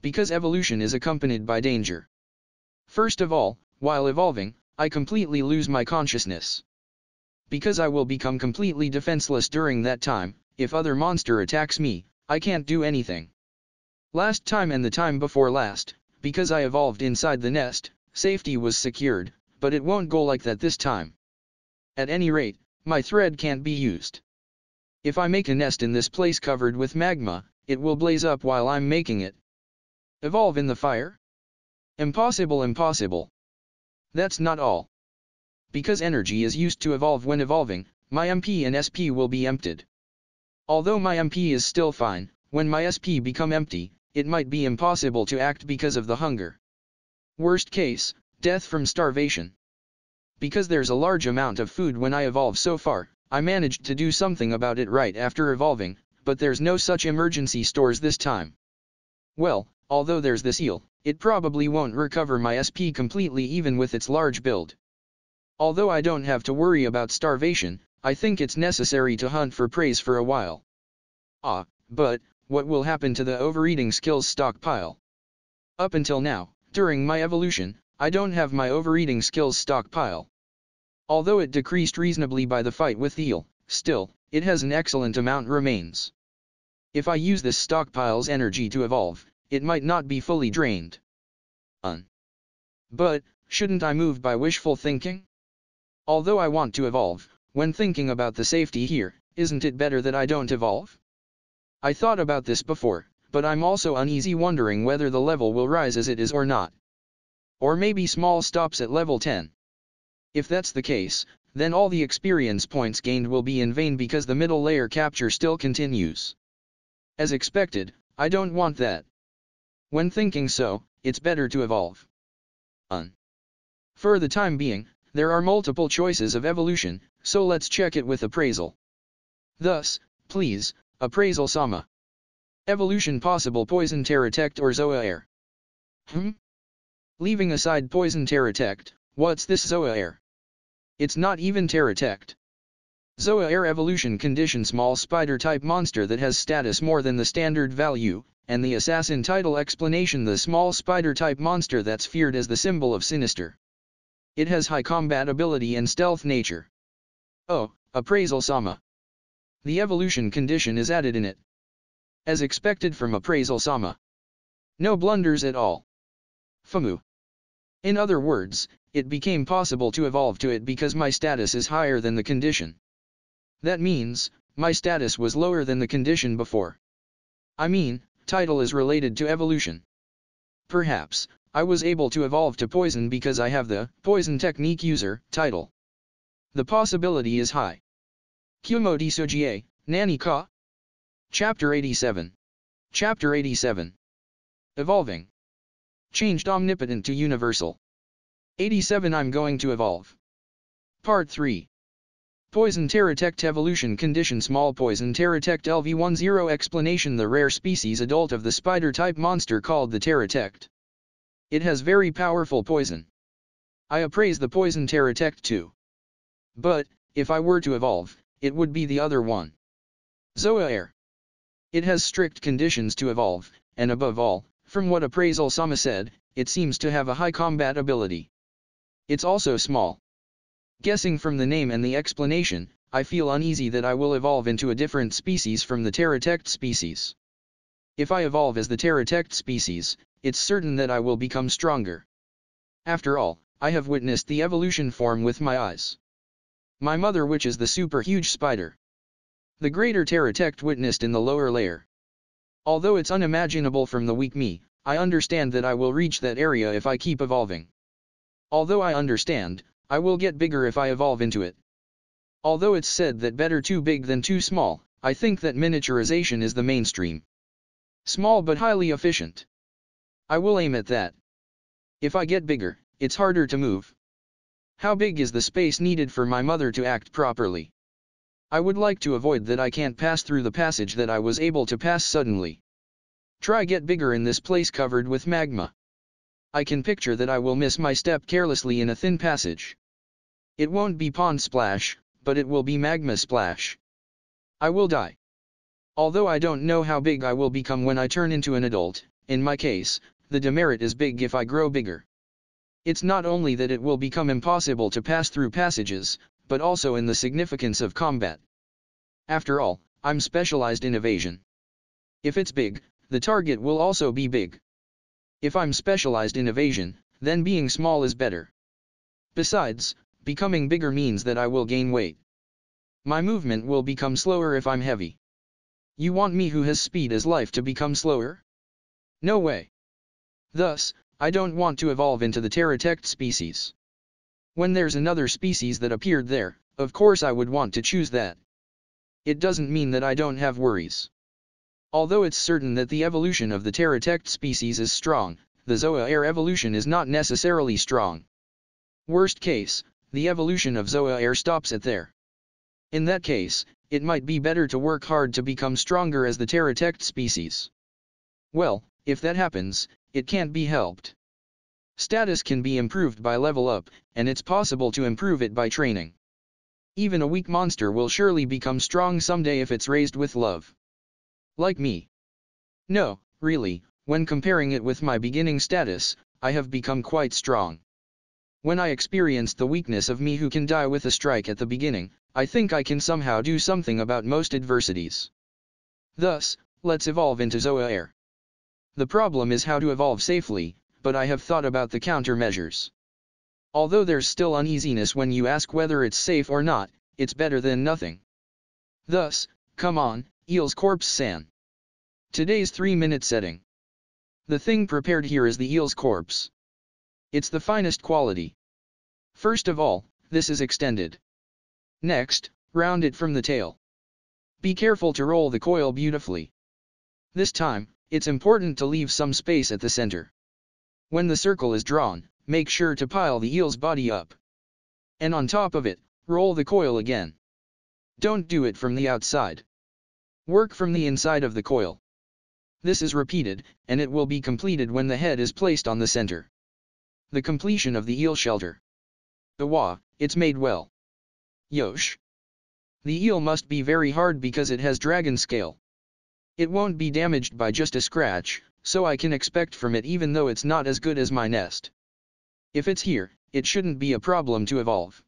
Because evolution is accompanied by danger. First of all, while evolving, I completely lose my consciousness. Because I will become completely defenseless during that time, if other monster attacks me, I can't do anything. Last time and the time before last, because I evolved inside the nest, safety was secured, but it won't go like that this time. At any rate, my thread can't be used. If I make a nest in this place covered with magma, it will blaze up while I'm making it. Evolve in the fire? Impossible. That's not all. Because energy is used to evolve when evolving, my MP and SP will be emptied. Although my MP is still fine, when my SP become empty, it might be impossible to act because of the hunger. Worst case, death from starvation. Because there's a large amount of food when I evolve so far, I managed to do something about it right after evolving, but there's no such emergency stores this time. Well, although there's this eel, it probably won't recover my SP completely even with its large build. Although I don't have to worry about starvation, I think it's necessary to hunt for prey for a while. But, what will happen to the overeating skills stockpile? Up until now, during my evolution, I don't have my overeating skills stockpile. Although it decreased reasonably by the fight with the eel, still, it has an excellent amount remains. If I use this stockpile's energy to evolve, it might not be fully drained. But, shouldn't I move by wishful thinking? Although I want to evolve, when thinking about the safety here, isn't it better that I don't evolve? I thought about this before, but I'm also uneasy wondering whether the level will rise as it is or not. Or maybe small stops at level 10. If that's the case, then all the experience points gained will be in vain because the middle layer capture still continues. As expected, I don't want that. When thinking so, it's better to evolve. For the time being, there are multiple choices of evolution, so let's check it with appraisal. Thus, please, appraisal Sama. Evolution possible poison pterodactyl or zoa air. Leaving aside poison pterodactyl, what's this zoa air? It's not even pterodactyl. Zoa air evolution condition small spider type monster that has status more than the standard value, and the assassin title explanation the small spider type monster that's feared as the symbol of sinister. It has high combat ability and stealth nature. Oh, appraisal Sama. The evolution condition is added in it. As expected from appraisal Sama. No blunders at all. Famu. In other words, it became possible to evolve to it because my status is higher than the condition. That means, my status was lower than the condition before. I mean, title is related to evolution. Perhaps, I was able to evolve to poison because I have the poison technique user title. The possibility is high. Kumo Desu, Nani ka? Chapter 87. Chapter 87. Evolving. Changed omnipotent to universal. 87 I'm going to evolve. Part 3. Poison pterodactyl evolution condition small poison pterodactyl LV10 explanation the rare species adult of the spider type monster called the pterodactyl. It has very powerful poison. I appraise the poison pterodactyl too. But, if I were to evolve, it would be the other one. Zoa air. It has strict conditions to evolve, and above all, from what appraisal Sama said, it seems to have a high combat ability. It's also small. Guessing from the name and the explanation, I feel uneasy that I will evolve into a different species from the pterodactyl species. If I evolve as the pterodactyl species, it's certain that I will become stronger. After all, I have witnessed the evolution form with my eyes. My mother which is the super huge spider. The greater pterodactyl witnessed in the lower layer. Although it's unimaginable from the weak me, I understand that I will reach that area if I keep evolving. Although I understand, I will get bigger if I evolve into it. Although it's said that better too big than too small, I think that miniaturization is the mainstream. Small but highly efficient. I will aim at that. If I get bigger, it's harder to move. How big is the space needed for my mother to act properly? I would like to avoid that I can't pass through the passage that I was able to pass suddenly. Try get bigger in this place covered with magma. I can picture that I will miss my step carelessly in a thin passage. It won't be pond splash, but it will be magma splash. I will die. Although I don't know how big I will become when I turn into an adult, in my case, the demerit is big if I grow bigger. It's not only that it will become impossible to pass through passages, but also in the significance of combat. After all, I'm specialized in evasion. If it's big, the target will also be big. If I'm specialized in evasion, then being small is better. Besides, becoming bigger means that I will gain weight. My movement will become slower if I'm heavy. You want me who has speed as life to become slower? No way. Thus, I don't want to evolve into the pterodactyl species. When there's another species that appeared there, of course I would want to choose that. It doesn't mean that I don't have worries. Although it's certain that the evolution of the pterodactyl species is strong, the zoa air evolution is not necessarily strong. Worst case, the evolution of zoa air stops at there. In that case, it might be better to work hard to become stronger as the pterodactyl species. Well, if that happens, it can't be helped. Status can be improved by level up, and it's possible to improve it by training. Even a weak monster will surely become strong someday if it's raised with love. Like me. No, really, when comparing it with my beginning status, I have become quite strong. When I experienced the weakness of me who can die with a strike at the beginning, I think I can somehow do something about most adversities. Thus, let's evolve into zoa air. The problem is how to evolve safely, but I have thought about the countermeasures. Although there's still uneasiness when you ask whether it's safe or not, it's better than nothing. Thus, come on, eel's corpse-san. Today's 3-minute setting. The thing prepared here is the eel's corpse. It's the finest quality. First of all, this is extended. Next, round it from the tail. Be careful to roll the coil beautifully. This time, it's important to leave some space at the center. When the circle is drawn, make sure to pile the eel's body up. And on top of it, roll the coil again. Don't do it from the outside. Work from the inside of the coil. This is repeated, and it will be completed when the head is placed on the center. The completion of the eel shelter. It's made well. Yosh. The eel must be very hard because it has dragon scale. It won't be damaged by just a scratch, so I can expect from it even though it's not as good as my nest. If it's here, it shouldn't be a problem to evolve.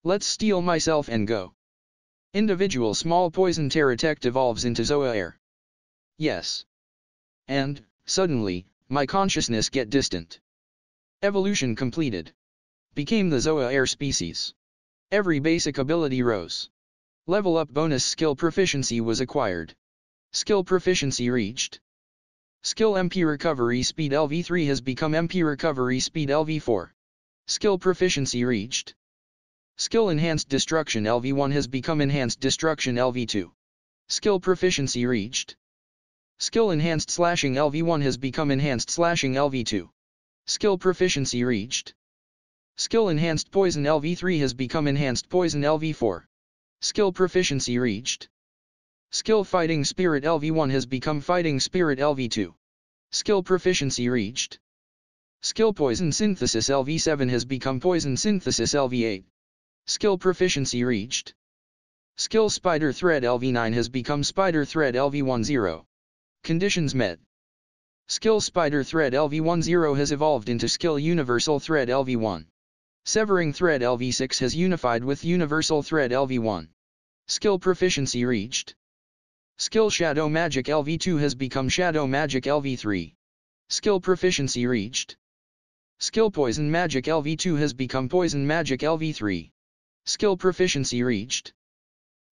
Let's steel myself and go. Individual small poison Terratect evolves into Zoa Air. Yes. And, suddenly, my consciousness get distant. Evolution completed. Became the Zoa Air species. Every basic ability rose. Level up bonus skill proficiency was acquired. Skill proficiency reached. Skill MP recovery speed LV3 has become MP recovery speed LV4. Skill proficiency reached. Skill enhanced destruction LV1 has become enhanced destruction LV2. Skill proficiency reached. Skill enhanced slashing LV1 has become enhanced slashing LV2. Skill proficiency reached. Skill enhanced poison LV3 has become enhanced poison LV4. Skill proficiency reached. Skill fighting spirit LV1 has become fighting spirit LV2. Skill proficiency reached. Skill poison synthesis LV7 has become poison synthesis LV8. Skill proficiency reached. Skill spider thread LV9 has become spider thread LV10. Conditions met. Skill spider thread LV10 has evolved into skill universal thread LV1. Severing thread LV6 has unified with universal thread LV1. Skill proficiency reached. Skill shadow magic LV2 has become shadow magic LV3. Skill proficiency reached. Skill poison magic LV2 has become poison magic LV3. Skill proficiency reached.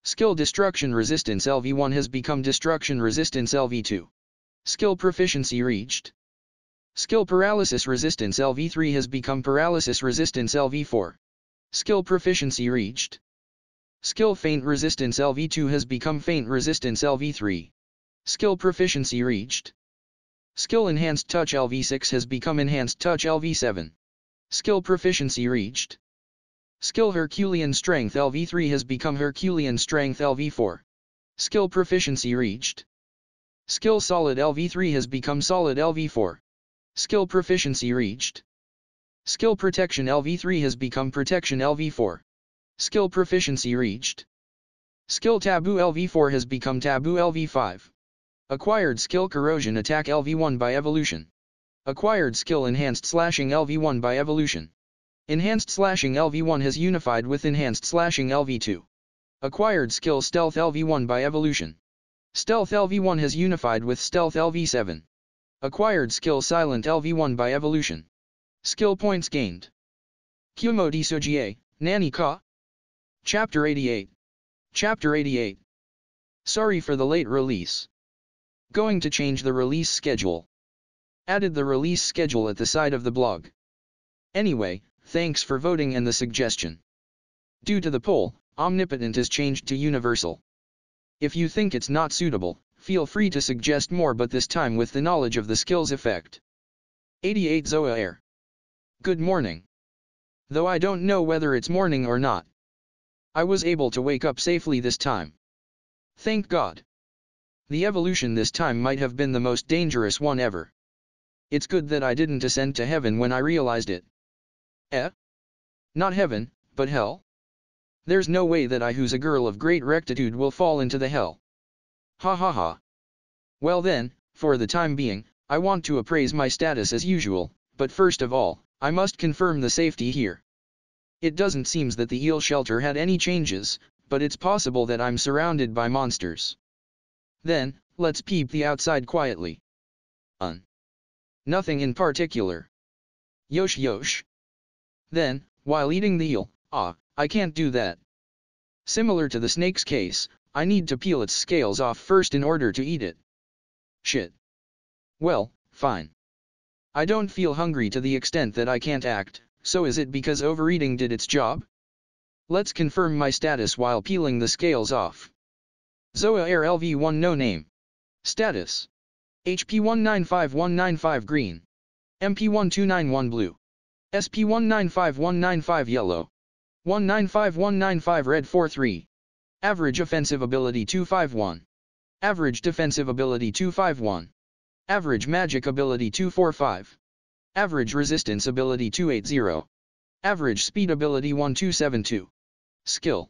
Skill destruction resistance LV1 has become destruction resistance LV2. Skill proficiency reached. Skill paralysis resistance LV3 has become paralysis resistance LV4. Skill proficiency reached. Skill feint resistance LV2 has become feint resistance LV3. Skill proficiency reached. Skill enhanced touch LV6 has become enhanced touch LV7. Skill proficiency reached. Skill Herculean strength LV3 has become Herculean strength LV4. Skill proficiency reached. Skill solid LV3 has become solid LV4. Skill proficiency reached. Skill protection LV3 has become protection LV4. Skill proficiency reached. Skill taboo LV4 has become taboo LV5. Acquired skill corrosion attack LV1 by evolution. Acquired skill enhanced slashing LV1 by evolution. Enhanced slashing LV1 has unified with enhanced slashing LV2. Acquired skill stealth LV1 by evolution. Stealth LV1 has unified with stealth LV7. Acquired skill silent LV1 by evolution. Skill points gained. Kumo Desu, Nani ka? Chapter 88. Chapter 88. Sorry for the late release. Going to change the release schedule. Added the release schedule at the side of the blog. Anyway, thanks for voting and the suggestion. Due to the poll, omnipotent is changed to universal. If you think it's not suitable, feel free to suggest more, but this time with the knowledge of the skills effect. 88 Zoa Air. Good morning. Though I don't know whether it's morning or not. I was able to wake up safely this time. Thank God. The evolution this time might have been the most dangerous one ever. It's good that I didn't ascend to heaven when I realized it. Not heaven, but hell? There's no way that I, who's a girl of great rectitude, will fall into the hell. Ha ha ha. Well then, for the time being, I want to appraise my status as usual, but first of all, I must confirm the safety here. It doesn't seem that the eel shelter had any changes, but it's possible that I'm surrounded by monsters. Then, let's peep the outside quietly. Nothing in particular. Yosh yosh. Then, while eating the eel, I can't do that. Similar to the snake's case, I need to peel its scales off first in order to eat it. Shit. Well, fine. I don't feel hungry to the extent that I can't act, so is it because overeating did its job? Let's confirm my status while peeling the scales off. Zoa Air LV1 no name. Status. HP 195195 green. MP 1291 blue. SP 195195 yellow. 195195 red 43. Average offensive ability 251. Average defensive ability 251. Average magic ability 245. Average resistance ability 280. Average speed ability 1272. Skill.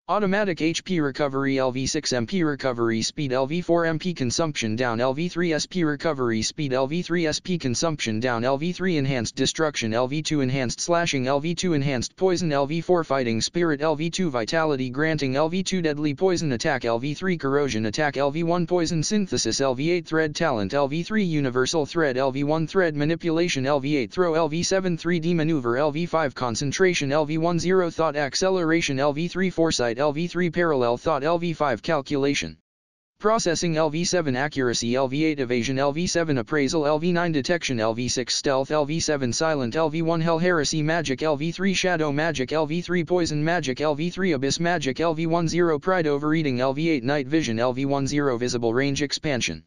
Automatic HP recovery LV6 MP recovery speed LV4 MP consumption down LV3 SP recovery speed LV3 SP consumption down LV3 enhanced destruction LV2 enhanced slashing LV2 enhanced poison LV4 fighting spirit LV2 vitality granting LV2 deadly poison attack LV3 corrosion attack LV1 poison synthesis LV8 thread talent LV3 universal thread LV1 thread manipulation LV8 throw LV7 3D maneuver LV5 concentration LV1 zero thought acceleration LV3 foresight LV3 parallel thought LV5 calculation. Processing LV7 accuracy LV8 evasion LV7 appraisal LV9 detection LV6 stealth LV7 silent LV1 hell heresy magic LV3 shadow magic LV3 poison magic LV3 abyss magic LV1 0 pride overeating LV8 night vision LV1 0 visible range expansion.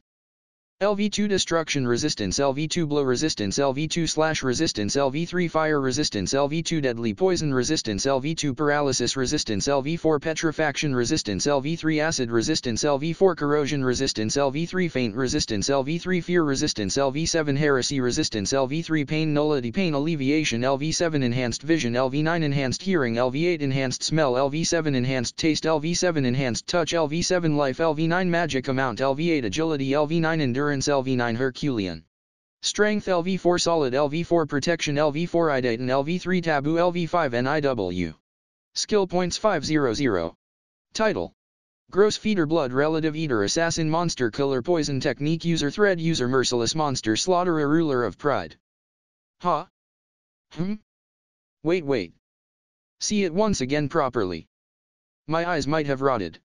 LV2 destruction resistance LV2 blow resistance LV2 slash resistance LV3 fire resistance LV2 deadly poison resistance LV2 paralysis resistance LV4 petrifaction resistance LV3 acid resistance LV4 corrosion resistance LV3 faint resistance LV3 fear resistance LV7 heresy resistance LV3 pain nullity pain alleviation LV7 enhanced vision LV9 enhanced hearing LV8 enhanced smell LV7 enhanced taste LV7 enhanced touch LV7 life LV9 magic amount LV8 agility LV9 endurance LV9 Herculean. Strength LV4 solid LV4 protection LV4 Idaten LV3 taboo LV5 NIW. Skill points 500. Title. Gross feeder blood relative eater assassin monster killer poison technique user thread user merciless monster slaughterer ruler of pride. Huh? Wait. See it once again properly. My eyes might have rotted.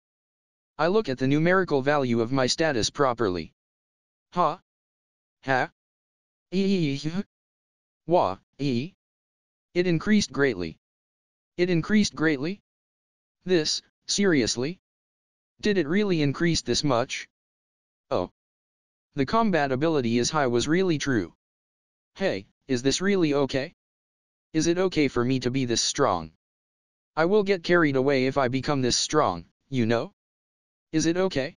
I look at the numerical value of my status properly. Ha? Ha? Wah, It increased greatly. It increased greatly? This, seriously? Did it really increase this much? Oh. The combat ability is high was really true. Hey, is this really okay? Is it okay for me to be this strong? I will get carried away if I become this strong, you know? Is it okay?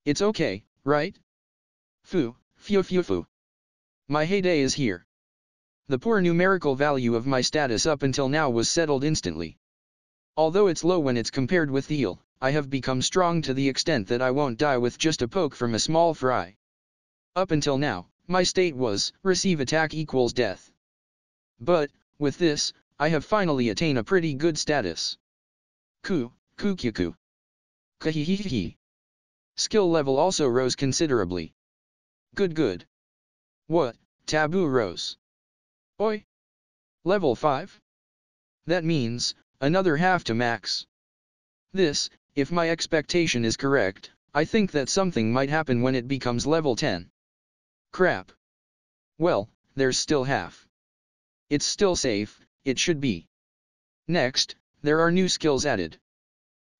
It's okay, right? Foo. My heyday is here. The poor numerical value of my status up until now was settled instantly. Although it's low when it's compared with the eel, I have become strong to the extent that I won't die with just a poke from a small fry. Up until now, my state was, receive attack equals death. But, with this, I have finally attained a pretty good status. Kahihihi. Skill level also rose considerably. Good. What, taboo rose? Oi? Level 5? That means, another half to max. This, if my expectation is correct, I think that something might happen when it becomes level 10. Crap. Well, there's still half. It's still safe, it should be. Next, there are new skills added.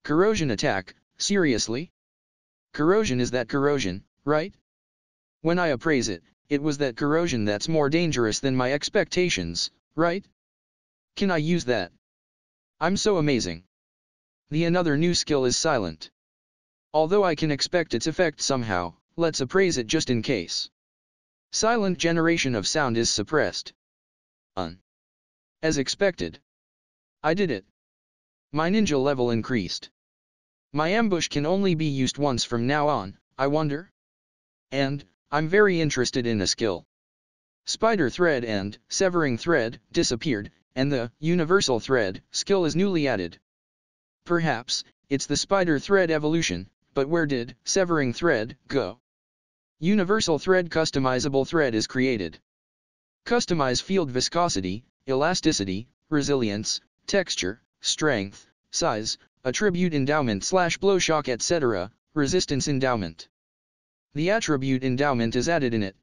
Corrosion attack, seriously? Corrosion is that corrosion, right? When I appraise it, it was that corrosion that's more dangerous than my expectations, right? Can I use that? I'm so amazing. Another new skill is silent. Although I can expect its effect somehow, let's appraise it just in case. Silent generation of sound is suppressed. As expected. I did it. My ninja level increased. My ambush can only be used once from now on, I wonder? And, I'm very interested in a skill. Spider thread and severing thread disappeared, and the universal thread skill is newly added. Perhaps, it's the spider thread evolution, but where did severing thread go? Universal thread customizable thread is created. Customize field viscosity, elasticity, resilience, texture, strength, size, attribute endowment / blow shock etc., resistance endowment. The attribute endowment is added in it.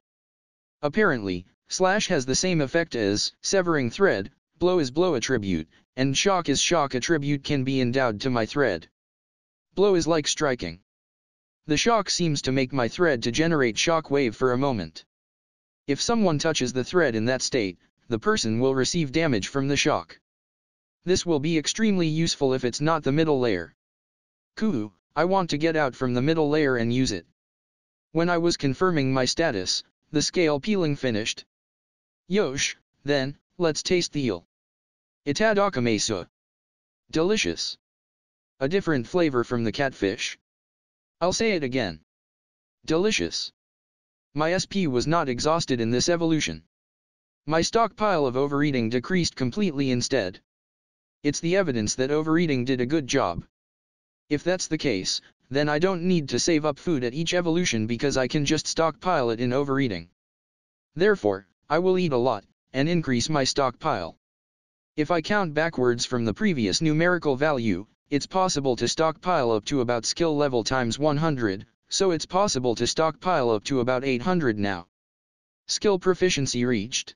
Apparently, slash has the same effect as severing thread, blow is blow attribute, and shock is shock attribute can be endowed to my thread. Blow is like striking. The shock seems to make my thread to generate shock wave for a moment. If someone touches the thread in that state, the person will receive damage from the shock. This will be extremely useful if it's not the middle layer. Cool, I want to get out from the middle layer and use it. When I was confirming my status, the scale peeling finished. Yosh, then, let's taste the eel. Itadakimasu. Delicious. A different flavor from the catfish. I'll say it again. Delicious. My SP was not exhausted in this evolution. My stockpile of overeating decreased completely instead. It's the evidence that overeating did a good job. If that's the case, then I don't need to save up food at each evolution because I can just stockpile it in overeating. Therefore, I will eat a lot, and increase my stockpile. If I count backwards from the previous numerical value, it's possible to stockpile up to about skill level times 100, so it's possible to stockpile up to about 800 now. Skill proficiency reached.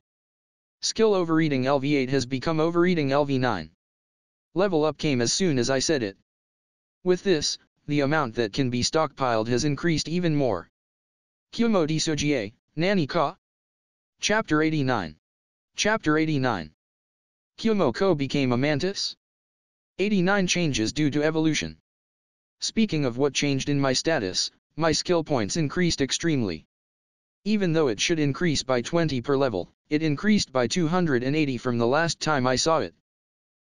Skill overeating LV8 has become overeating LV9. Level up came as soon as I said it. With this, the amount that can be stockpiled has increased even more. Kumo Desu, Nani ka? Chapter 89. Chapter 89. Kumo ko became a mantis? 89 changes due to evolution. Speaking of what changed in my status, my skill points increased extremely. Even though it should increase by 20 per level, it increased by 280 from the last time I saw it.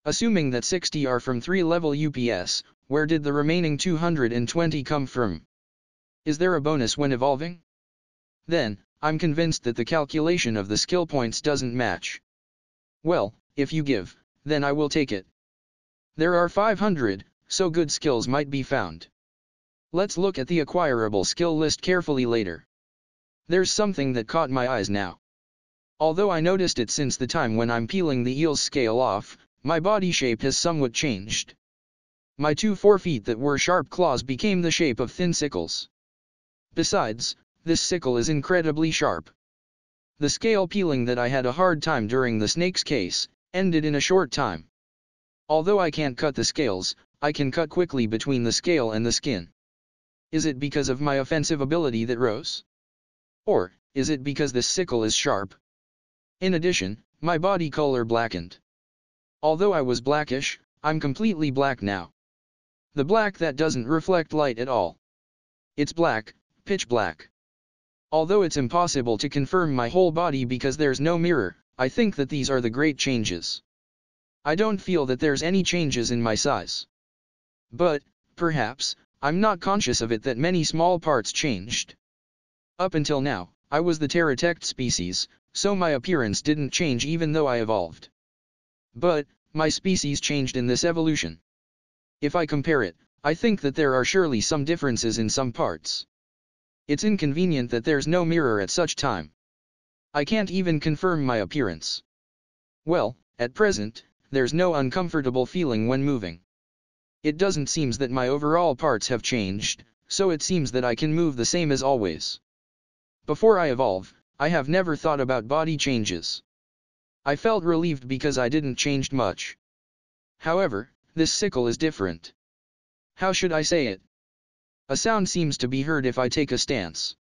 Assuming that 60 are from 3 level UPS, where did the remaining 220 come from? Is there a bonus when evolving? Then, I'm convinced that the calculation of the skill points doesn't match. Well, if you give, then I will take it. There are 500, so good skills might be found. Let's look at the acquirable skill list carefully later. There's something that caught my eyes now. Although I noticed it since the time when I'm peeling the eel's scale off, my body shape has somewhat changed. My 2 forefeet that were sharp claws became the shape of thin sickles. Besides, this sickle is incredibly sharp. The scale peeling that I had a hard time during the snake's case, ended in a short time. Although I can't cut the scales, I can cut quickly between the scale and the skin. Is it because of my offensive ability that rose? Or, is it because this sickle is sharp? In addition, my body color blackened. Although I was blackish, I'm completely black now. The black that doesn't reflect light at all. It's black, pitch black. Although it's impossible to confirm my whole body because there's no mirror, I think that these are the great changes. I don't feel that there's any changes in my size. But, perhaps, I'm not conscious of it that many small parts changed. Up until now, I was the pterodactyl species, so my appearance didn't change even though I evolved. But, my species changed in this evolution. If I compare it, I think that there are surely some differences in some parts. It's inconvenient that there's no mirror at such time. I can't even confirm my appearance. Well, at present, there's no uncomfortable feeling when moving. It doesn't seem that my overall parts have changed, so it seems that I can move the same as always. Before I evolve, I have never thought about body changes. I felt relieved because I didn't change much. However, this sickle is different. How should I say it? A sound seems to be heard if I take a stance.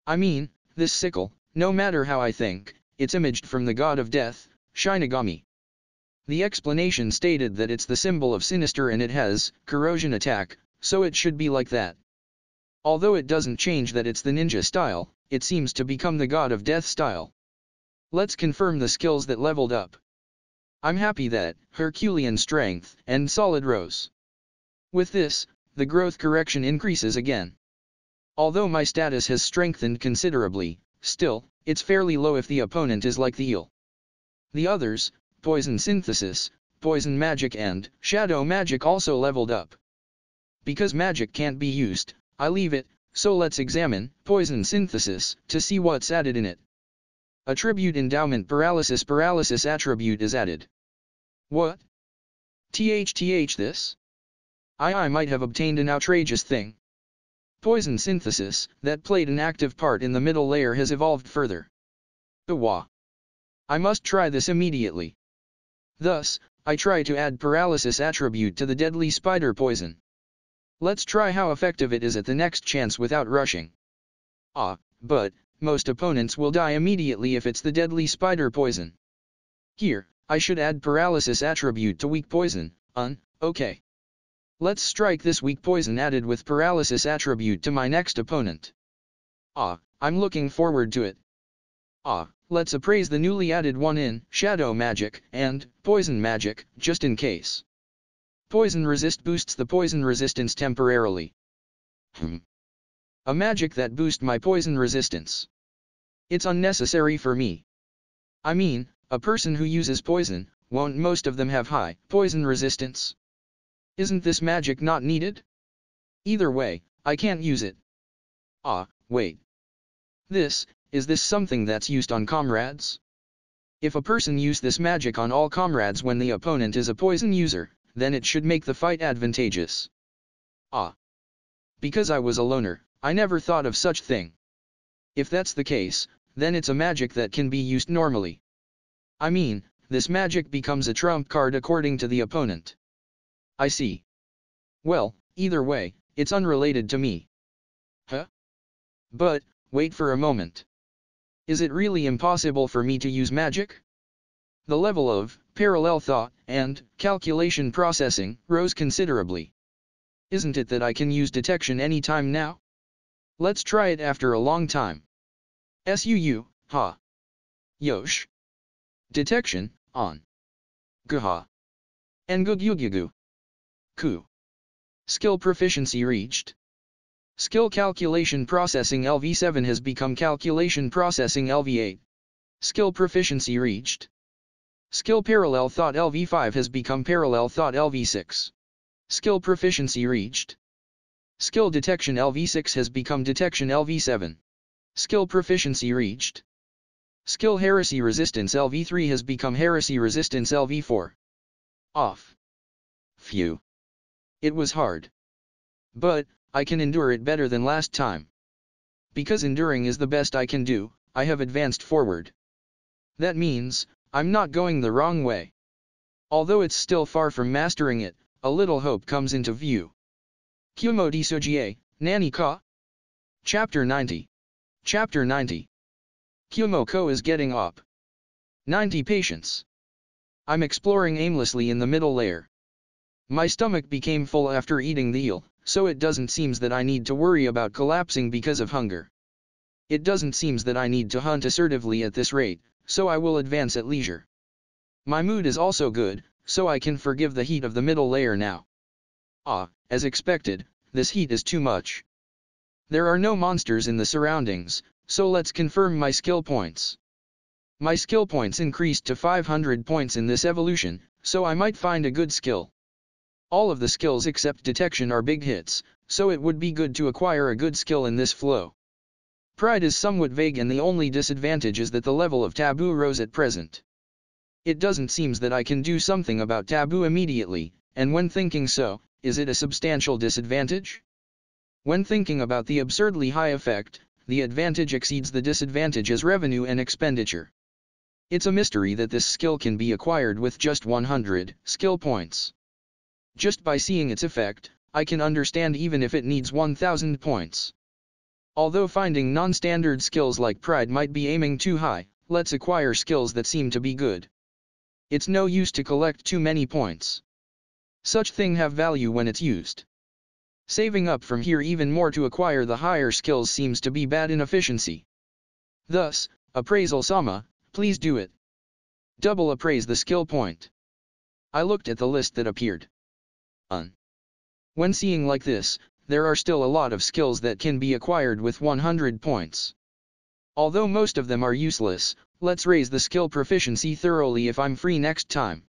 I mean, this sickle, no matter how I think, it's imaged from the god of death, Shinigami. The explanation stated that it's the symbol of sinister and it has corrosion attack, so it should be like that. Although it doesn't change that it's the ninja style, it seems to become the god of death style. Let's confirm the skills that leveled up. I'm happy that Herculean strength and solid rose. With this, the growth correction increases again. Although my status has strengthened considerably, still, it's fairly low if the opponent is like the eel. The others, poison synthesis, poison magic and shadow magic also leveled up. Because magic can't be used, I leave it, so let's examine poison synthesis to see what's added in it. Attribute endowment paralysis attribute is added. What? This? I might have obtained an outrageous thing. Poison synthesis, that played an active part in the middle layer, has evolved further. Wah. I must try this immediately. Thus, I try to add paralysis attribute to the deadly spider poison. Let's try how effective it is at the next chance without rushing. But, most opponents will die immediately if it's the deadly spider poison. Here, I should add paralysis attribute to weak poison, okay. Let's strike this weak poison added with paralysis attribute to my next opponent. I'm looking forward to it. Let's appraise the newly added one in Shadow Magic and Poison Magic, just in case. Poison Resist boosts the poison resistance temporarily. A magic that boosts my poison resistance. It's unnecessary for me. I mean, a person who uses poison, won't most of them have high poison resistance? Isn't this magic not needed? Either way, I can't use it. Wait. Is this something that's used on comrades? If a person use this magic on all comrades when the opponent is a poison user, then it should make the fight advantageous. Because I was a loner, I never thought of such thing. If that's the case, then it's a magic that can be used normally. I mean, this magic becomes a trump card according to the opponent. I see. Well, either way, it's unrelated to me. But, wait for a moment. Is it really impossible for me to use magic? The level of parallel thought and calculation processing rose considerably. Isn't it that I can use detection anytime now? Let's try it after a long time. Yosh. Detection, on. Guha. Ngugyugyugu. Ku. Skill proficiency reached. Skill calculation processing LV7 has become calculation processing LV8. Skill proficiency reached. Skill parallel thought LV5 has become parallel thought LV6. Skill proficiency reached. Skill detection LV6 has become detection LV7. Skill proficiency reached. Skill heresy resistance LV3 has become heresy resistance LV4. Off. Phew. It was hard. But, I can endure it better than last time. Because enduring is the best I can do, I have advanced forward. That means, I'm not going the wrong way. Although it's still far from mastering it, a little hope comes into view. Kumo Desu, Nani ka? Chapter 90. Chapter 90. Kumo-ko is getting up. 90 patience. I'm exploring aimlessly in the middle layer. My stomach became full after eating the eel, so it doesn't seem that I need to worry about collapsing because of hunger. It doesn't seem that I need to hunt assertively at this rate, so I will advance at leisure. My mood is also good, so I can forgive the heat of the middle layer now. As expected, this heat is too much. There are no monsters in the surroundings, so let's confirm my skill points. My skill points increased to 500 points in this evolution, so I might find a good skill. All of the skills except detection are big hits, so it would be good to acquire a good skill in this flow. Pride is somewhat vague and the only disadvantage is that the level of taboo rose at present. It doesn't seem that I can do something about taboo immediately, and when thinking so, is it a substantial disadvantage? When thinking about the absurdly high effect, the advantage exceeds the disadvantage as revenue and expenditure. It's a mystery that this skill can be acquired with just 100 skill points. Just by seeing its effect, I can understand even if it needs 1000 points. Although finding non-standard skills like pride might be aiming too high, let's acquire skills that seem to be good. It's no use to collect too many points. Such thing have value when it's used. Saving up from here even more to acquire the higher skills seems to be bad inefficiency. Thus, appraisal Sama, please do it. Double appraise the skill point. I looked at the list that appeared. When seeing like this, there are still a lot of skills that can be acquired with 100 points. Although most of them are useless, let's raise the skill proficiency thoroughly if I'm free next time.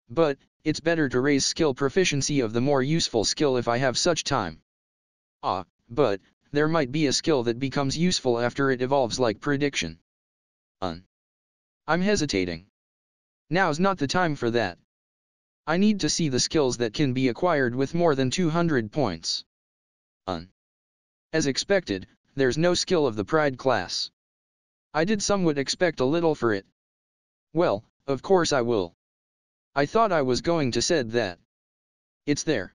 But, it's better to raise skill proficiency of the more useful skill if I have such time. But, there might be a skill that becomes useful after it evolves like prediction. I'm hesitating. Now's not the time for that, I need to see the skills that can be acquired with more than 200 points. As expected, there's no skill of the Pride class. I did somewhat expect a little for it. Well, of course I will. I thought I was going to said that. It's there.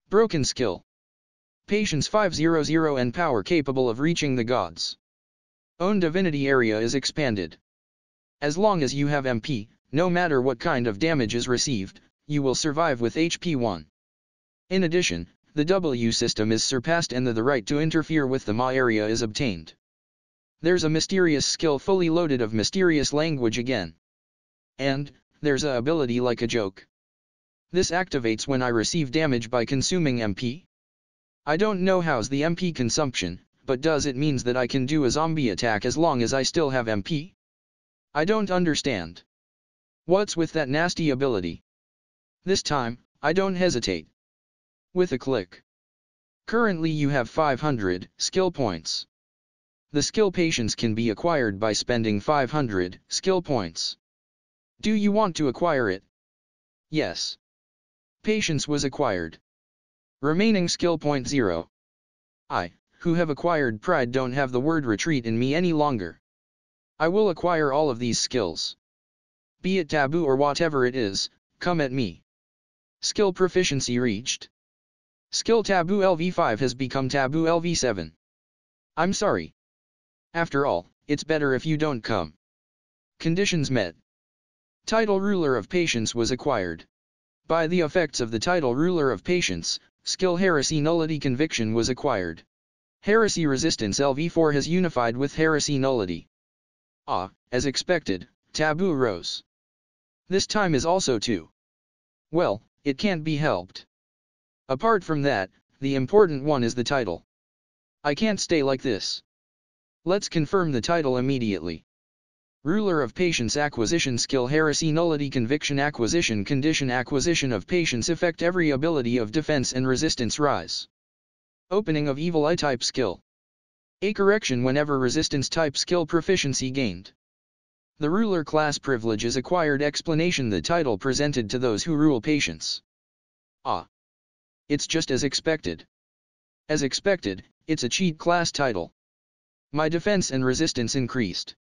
Broken skill. Patience 500 and power capable of reaching the gods. Own divinity area is expanded. As long as you have MP, no matter what kind of damage is received, you will survive with HP 1. In addition, the W system is surpassed and the right to interfere with the Ma area is obtained. There's a mysterious skill fully loaded of mysterious language again. And, there's a ability like a joke. This activates when I receive damage by consuming MP. I don't know how's the MP consumption, but does it means that I can do a zombie attack as long as I still have MP? I don't understand. What's with that nasty ability? This time, I don't hesitate. With a click. Currently you have 500 skill points. The skill Patience can be acquired by spending 500 skill points. Do you want to acquire it? Yes. Patience was acquired. Remaining skill point 0. I, who have acquired Pride, don't have the word retreat in me any longer. I will acquire all of these skills. Be it taboo or whatever it is, come at me. Skill proficiency reached. Skill taboo LV5 has become taboo LV7. I'm sorry. After all, it's better if you don't come. Conditions met. Title Ruler of Patience was acquired. By the effects of the title Ruler of Patience, skill Heresy Nullity Conviction was acquired. Heresy Resistance LV4 has unified with Heresy Nullity. As expected, taboo rose. This time is also 2. Well, it can't be helped. Apart from that, the important one is the title. I can't stay like this. Let's confirm the title immediately. Ruler of Patience Acquisition Skill Heresy Nullity Conviction Acquisition Condition Acquisition of Patience Effect Every ability of defense and resistance rise. Opening of Evil Eye Type Skill. A correction whenever resistance type skill proficiency gained. The Ruler class privilege is acquired. Explanation: the title presented to those who rule Patience. It's just as expected. As expected, it's a cheat class title. My defense and resistance increased.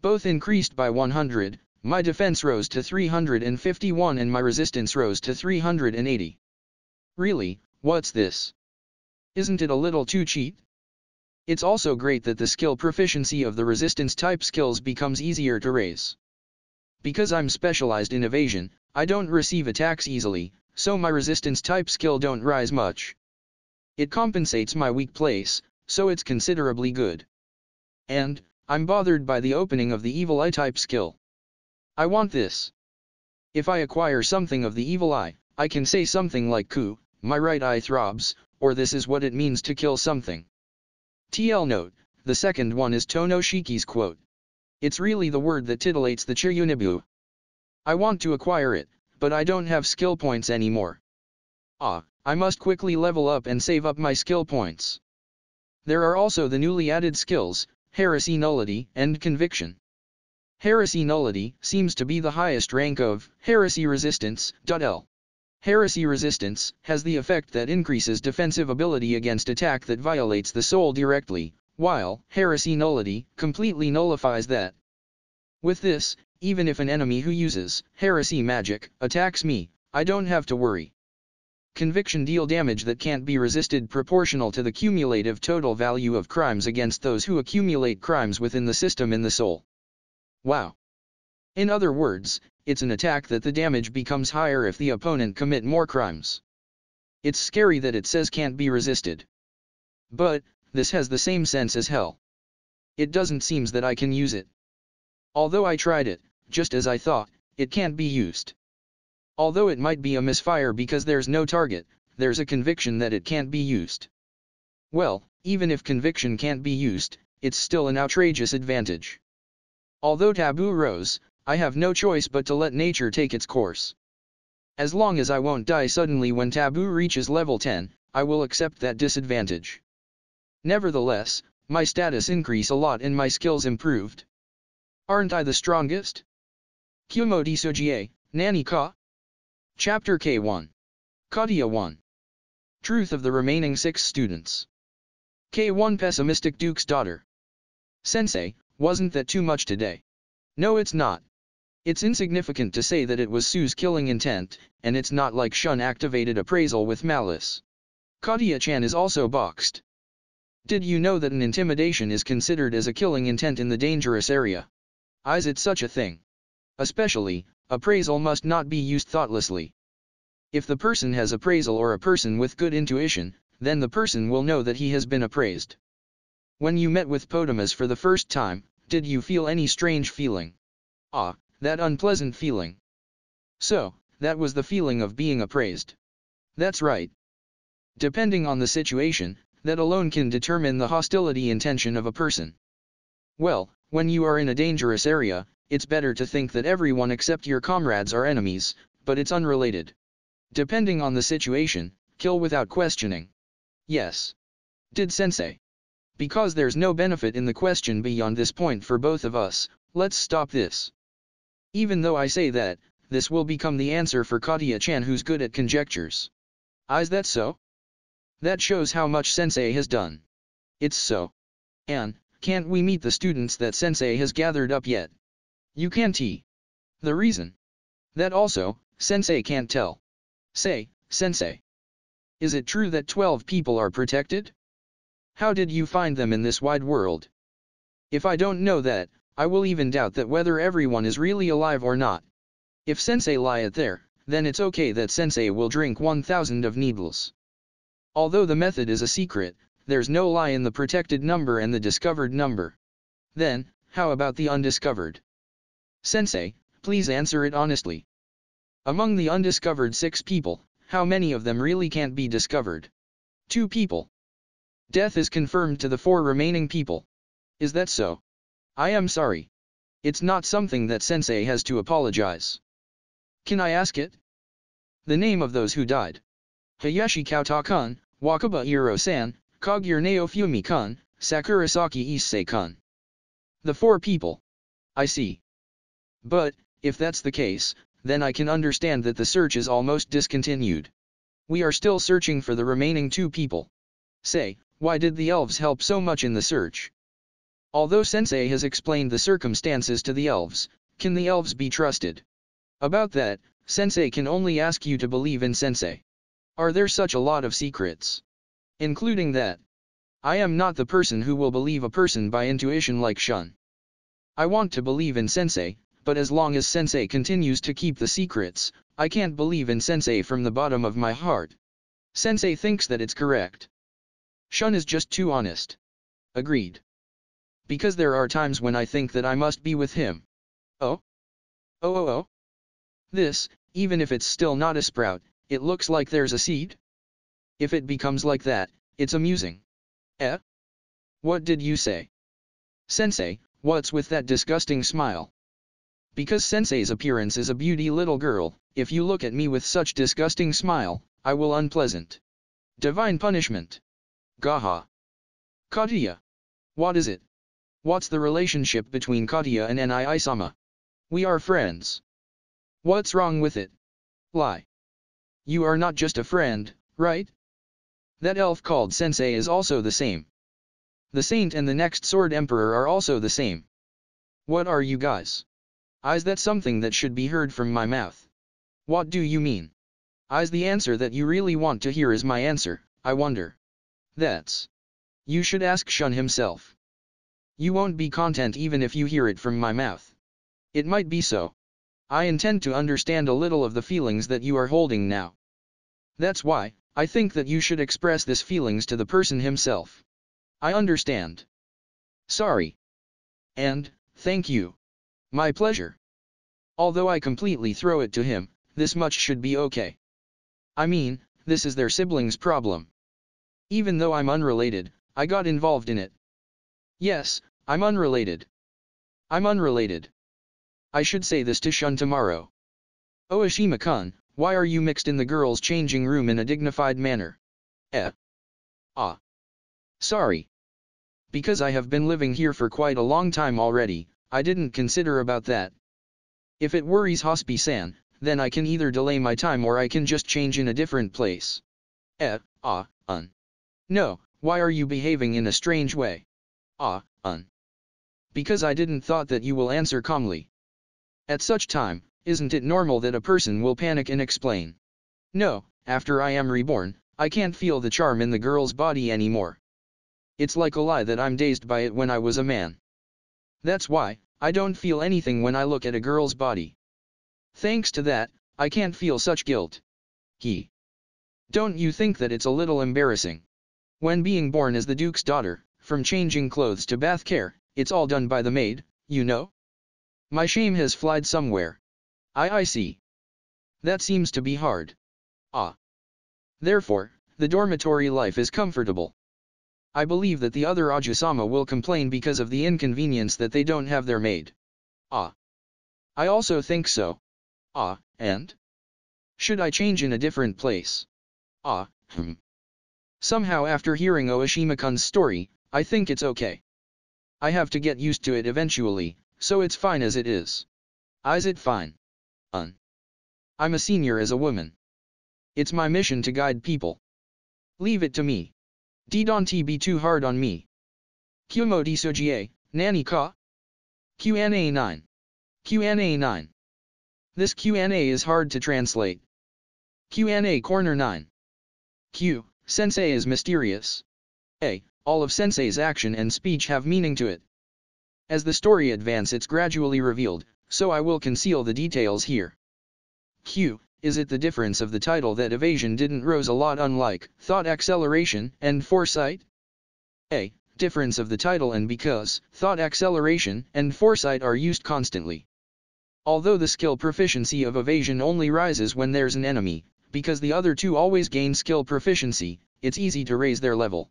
Both increased by 100, my defense rose to 351 and my resistance rose to 380. Really, what's this? Isn't it a little too cheap? It's also great that the skill proficiency of the resistance type skills becomes easier to raise. Because I'm specialized in evasion, I don't receive attacks easily, so my resistance type skill don't rise much. It compensates my weak place, so it's considerably good. And, I'm bothered by the opening of the Evil Eye type skill. I want this. If I acquire something of the Evil Eye, I can say something like "Ku, my right eye throbs," or "This is what it means to kill something." TL note, the second one is Tonoshiki's quote. It's really the word that titillates the Chiryunibu. I want to acquire it, but I don't have skill points anymore. I must quickly level up and save up my skill points. There are also the newly added skills, Heresy Nullity and Conviction. Heresy Nullity seems to be the highest rank of Heresy Resistance. Heresy Resistance has the effect that increases defensive ability against attack that violates the soul directly, while Heresy Nullity completely nullifies that. With this, even if an enemy who uses Heresy magic attacks me, I don't have to worry. Conviction deal damage that can't be resisted proportional to the cumulative total value of crimes against those who accumulate crimes within the system in the soul. Wow. In other words, it's an attack that the damage becomes higher if the opponent commit more crimes. It's scary that it says can't be resisted. But, this has the same sense as hell. It doesn't seem that I can use it. Although I tried it, just as I thought, it can't be used. Although it might be a misfire because there's no target, there's a conviction that it can't be used. Well, even if conviction can't be used, it's still an outrageous advantage. Although taboo rose, I have no choice but to let nature take its course. As long as I won't die suddenly when taboo reaches level 10, I will accept that disadvantage. Nevertheless, my status increase a lot and my skills improved. Aren't I the strongest? Kumo Desu, Nani ka? Chapter K1. Katia 1. Truth of the remaining 6 students. K1 Pessimistic Duke's daughter. Sensei, wasn't that too much today? No, it's not. It's insignificant to say that it was Sue's killing intent, and it's not like Shun activated appraisal with malice. Katia-chan is also boxed. Did you know that an intimidation is considered as a killing intent in the dangerous area? Is it such a thing? Especially, appraisal must not be used thoughtlessly. If the person has appraisal or a person with good intuition, then the person will know that he has been appraised. When you met with Potamus for the first time, did you feel any strange feeling? Ah, that unpleasant feeling. So, that was the feeling of being appraised. That's right. Depending on the situation, that alone can determine the hostility intention of a person. Well, when you are in a dangerous area, it's better to think that everyone except your comrades are enemies, but it's unrelated. Depending on the situation, kill without questioning. Yes. Did Sensei? Because there's no benefit in the question beyond this point for both of us, let's stop this. Even though I say that, this will become the answer for Katia-chan, who's good at conjectures. Is that so? That shows how much Sensei has done. It's so. And, can't we meet the students that Sensei has gathered up yet? You can't. The reason? That also, Sensei can't tell. Say, Sensei. Is it true that 12 people are protected? How did you find them in this wide world? If I don't know that, I will even doubt that whether everyone is really alive or not. If Sensei lie it there, then it's okay that Sensei will drink 1,000 of needles. Although the method is a secret, there's no lie in the protected number and the discovered number. Then, how about the undiscovered? Sensei, please answer it honestly. Among the undiscovered 6 people, how many of them really can't be discovered? 2 people. Death is confirmed to the 4 remaining people. Is that so? I am sorry. It's not something that Sensei has to apologize. Can I ask it? The name of those who died. Hayashi Kauta-kun, Wakaba Iro-san, Kagure Naofumi-kun, Sakurasaki Issei-kun. The 4 people. I see. But, if that's the case, then I can understand that the search is almost discontinued. We are still searching for the remaining 2 people. Say, why did the elves help so much in the search? Although Sensei has explained the circumstances to the elves, can the elves be trusted? About that, Sensei can only ask you to believe in Sensei. Are there such a lot of secrets? Including that. I am not the person who will believe a person by intuition like Shun. I want to believe in Sensei, but as long as Sensei continues to keep the secrets, I can't believe in Sensei from the bottom of my heart. Sensei thinks that it's correct. Shun is just too honest. Agreed. Because there are times when I think that I must be with him. Oh? Oh. This, even if it's still not a sprout, it looks like there's a seed? If it becomes like that, it's amusing. Eh? What did you say? Sensei, what's with that disgusting smile? Because Sensei's appearance is a beauty little girl, if you look at me with such disgusting smile, I will unpleasant. Divine punishment. Gaha. Katia. What is it? What's the relationship between Katia and Nani-sama? We are friends. What's wrong with it? Lie. You are not just a friend, right? That elf called Sensei is also the same. The Saint and the next Sword Emperor are also the same. What are you guys? Is that something that should be heard from my mouth? What do you mean? Is the answer that you really want to hear is my answer, I wonder? That's. You should ask Shun himself. You won't be content even if you hear it from my mouth. It might be so. I intend to understand a little of the feelings that you are holding now. That's why, I think that you should express this feelings to the person himself. I understand. Sorry. And, thank you. My pleasure. Although I completely throw it to him, this much should be okay. I mean, this is their siblings' problem. Even though I'm unrelated, I got involved in it. Yes, I'm unrelated. I'm unrelated. I should say this to Shun tomorrow. Oashima-kun, why are you mixed in the girls' changing room in a dignified manner? Ah. Sorry. Because I have been living here for quite a long time already, I didn't consider about that. If it worries Hospi-san, then I can either delay my time or I can just change in a different place. No, why are you behaving in a strange way? Because I didn't thought that you will answer calmly. At such time, isn't it normal that a person will panic and explain? No, after I am reborn, I can't feel the charm in the girl's body anymore. It's like a lie that I'm dazed by it when I was a man. That's why, I don't feel anything when I look at a girl's body. Thanks to that, I can't feel such guilt. Don't you think that it's a little embarrassing? When being born as the Duke's daughter, from changing clothes to bath care, it's all done by the maid, you know? My shame has flied somewhere. I see. That seems to be hard. Therefore, the dormitory life is comfortable. I believe that the other Ajisama will complain because of the inconvenience that they don't have their maid. I also think so. And? Should I change in a different place? Somehow after hearing Oishima-kun's story, I think it's okay. I have to get used to it eventually, so it's fine as it is. Is it fine? I'm a senior as a woman. It's my mission to guide people. Leave it to me. Don't be too hard on me. Kumo Desu, Nani ka? Q&A 9. Q&A 9. This Q&A is hard to translate. Q&A Corner 9. Q. Sensei is mysterious. All of Sensei's action and speech have meaning to it. As the story advances it's gradually revealed, so I will conceal the details here. Q. Is it the difference of the title that evasion didn't rose a lot unlike thought acceleration and foresight? Difference of the title and because thought acceleration and foresight are used constantly. Although the skill proficiency of evasion only rises when there's an enemy, because the other two always gain skill proficiency, it's easy to raise their level.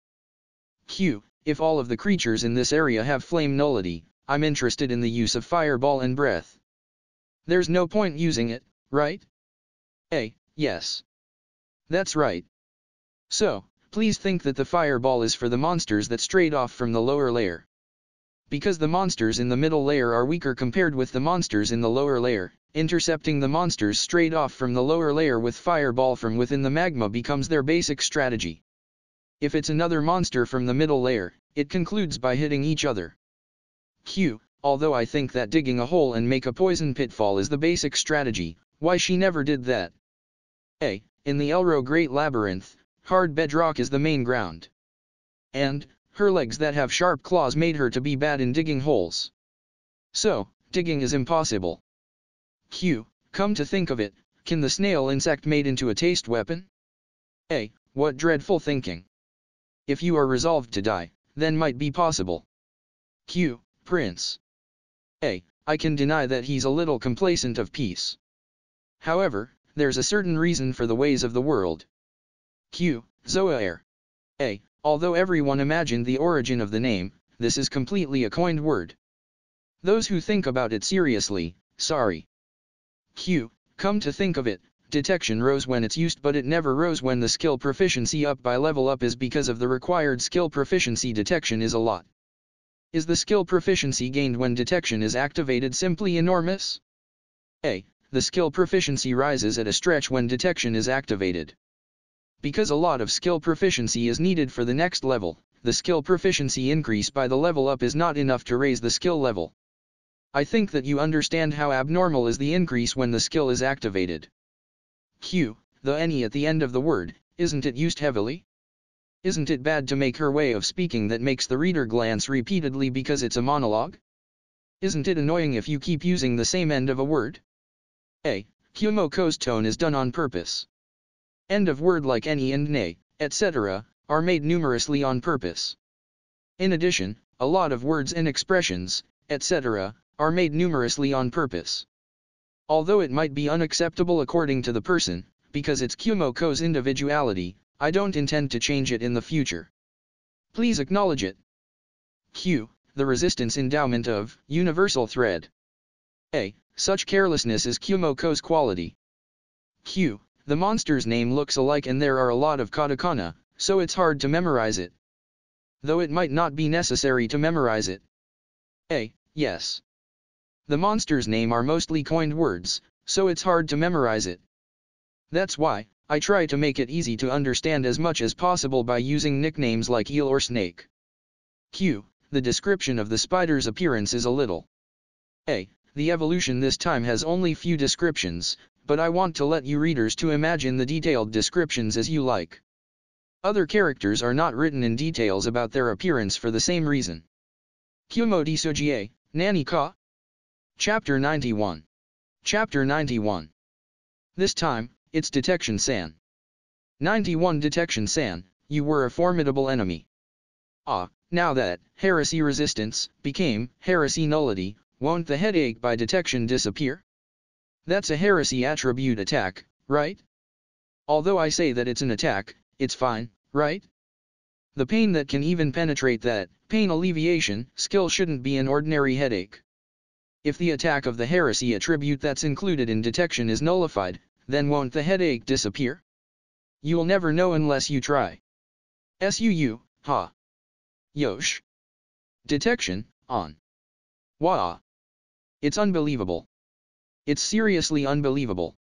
Q. If all of the creatures in this area have flame nullity, I'm interested in the use of fireball and breath. There's no point using it, right? Yes. That's right. So, please think that the fireball is for the monsters that strayed off from the lower layer. Because the monsters in the middle layer are weaker compared with the monsters in the lower layer, intercepting the monsters strayed off from the lower layer with fireball from within the magma becomes their basic strategy. If it's another monster from the middle layer, it concludes by hitting each other. Q. Although I think that digging a hole and make a poison pitfall is the basic strategy, why she never did that? In the Elro Great Labyrinth, hard bedrock is the main ground. And, her legs that have sharp claws made her to be bad in digging holes. So, digging is impossible. Q. Come to think of it, can the snail insect made into a taste weapon? What dreadful thinking. If you are resolved to die, then might be possible. Q. Prince. I can deny that he's a little complacent of peace. However, there's a certain reason for the ways of the world. Q. Zoair. Although everyone imagined the origin of the name, this is completely a coined word. Those who think about it seriously, sorry. Q. Come to think of it, detection rose when it's used but it never rose when the skill proficiency up by level up is because of the required skill proficiency detection is a lot. Is the skill proficiency gained when detection is activated simply enormous? The skill proficiency rises at a stretch when detection is activated. Because a lot of skill proficiency is needed for the next level, the skill proficiency increase by the level up is not enough to raise the skill level. I think that you understand how abnormal is the increase when the skill is activated. Q. The any at the end of the word, isn't it used heavily? Isn't it bad to make her way of speaking that makes the reader glance repeatedly because it's a monologue? Isn't it annoying if you keep using the same end of a word? Kumo Ko's tone is done on purpose. End of word like any and nay, etc., are made numerously on purpose. In addition, a lot of words and expressions, etc., are made numerously on purpose. Although it might be unacceptable according to the person, because it's Kumo Ko's individuality, I don't intend to change it in the future. Please acknowledge it. Q. The resistance endowment of universal thread. Such carelessness is Kumo Ko's quality. Q. The monster's name looks alike and there are a lot of katakana, so it's hard to memorize it. Though it might not be necessary to memorize it. Yes. The monster's name are mostly coined words, so it's hard to memorize it. That's why, I try to make it easy to understand as much as possible by using nicknames like eel or snake. Q. The description of the spider's appearance is a little. A. The evolution this time has only few descriptions, but I want to let you readers to imagine the detailed descriptions as you like. Other characters are not written in details about their appearance for the same reason. Kumo Desu, Nani ka? Chapter 91. Chapter 91. This time, it's Detection-san. 91 Detection-san, you were a formidable enemy. Now that heresy resistance became heresy nullity, won't the headache by detection disappear? That's a heresy attribute attack, right? Although I say that it's an attack, it's fine, right? The pain that can even penetrate that pain alleviation skill shouldn't be an ordinary headache. If the attack of the heresy attribute that's included in detection is nullified, then won't the headache disappear? You'll never know unless you try. Ha. Yosh. Detection, on. Wah. It's unbelievable. It's seriously unbelievable.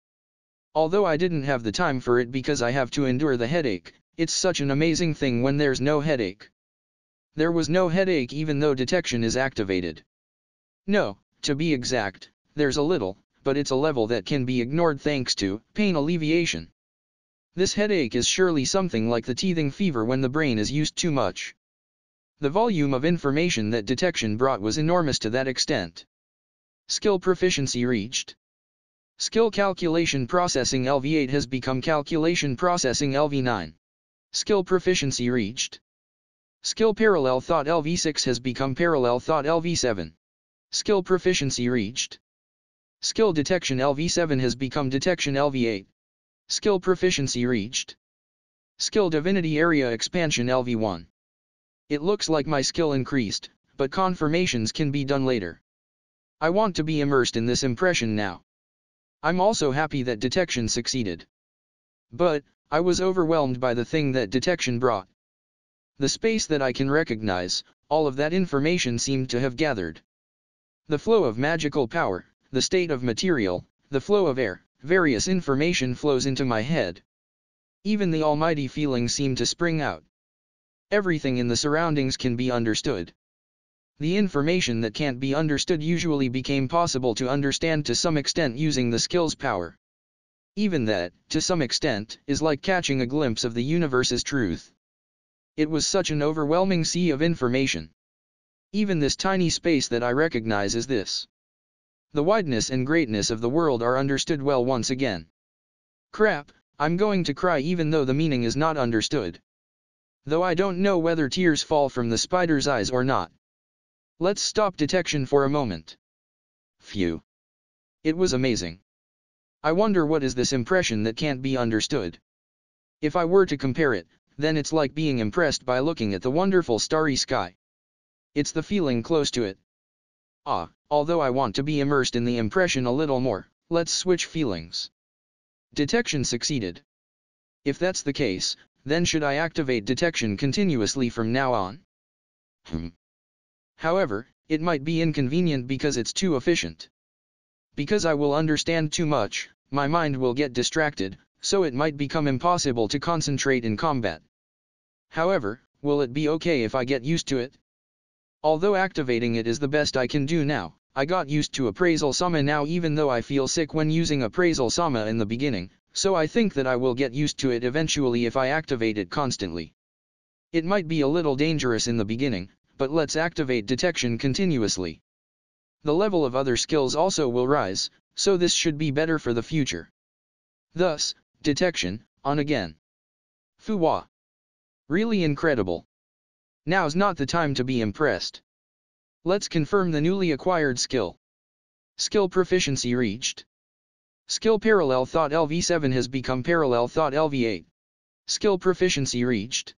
Although I didn't have the time for it because I have to endure the headache, it's such an amazing thing when there's no headache. There was no headache even though detection is activated. No, to be exact, there's a little, but it's a level that can be ignored thanks to pain alleviation. This headache is surely something like the teething fever when the brain is used too much. The volume of information that detection brought was enormous to that extent. Skill proficiency reached. Skill calculation processing LV8 has become calculation processing LV9. Skill proficiency reached. Skill parallel thought LV6 has become parallel thought LV7. Skill proficiency reached. Skill detection LV7 has become detection LV8. Skill proficiency reached. Skill divinity area expansion LV1. It looks like my skill increased, but confirmations can be done later. I want to be immersed in this impression now. I'm also happy that detection succeeded. But, I was overwhelmed by the thing that detection brought. The space that I can recognize, all of that information seemed to have gathered. The flow of magical power, the state of material, the flow of air, various information flows into my head. Even the almighty feeling seemed to spring out. Everything in the surroundings can be understood. The information that can't be understood usually became possible to understand to some extent using the skill's power. Even that, to some extent, is like catching a glimpse of the universe's truth. It was such an overwhelming sea of information. Even this tiny space that I recognize as this. The wideness and greatness of the world are understood well once again. Crap, I'm going to cry even though the meaning is not understood. Though I don't know whether tears fall from the spider's eyes or not. Let's stop detection for a moment. Phew. It was amazing. I wonder what is this impression that can't be understood. If I were to compare it, then it's like being impressed by looking at the wonderful starry sky. It's the feeling close to it. Although I want to be immersed in the impression a little more, let's switch feelings. Detection succeeded. If that's the case, then should I activate detection continuously from now on? However, it might be inconvenient because it's too efficient. Because I will understand too much, my mind will get distracted, so it might become impossible to concentrate in combat. However, will it be okay if I get used to it? Although activating it is the best I can do now, I got used to appraisal sama now even though I feel sick when using appraisal sama in the beginning, so I think that I will get used to it eventually if I activate it constantly. It might be a little dangerous in the beginning, but let's activate detection continuously. The level of other skills also will rise, so this should be better for the future. Thus, detection, on again. Fuwa. Really incredible. Now's not the time to be impressed. Let's confirm the newly acquired skill. Skill proficiency reached. Skill parallel thought LV7 has become parallel thought LV8. Skill proficiency reached.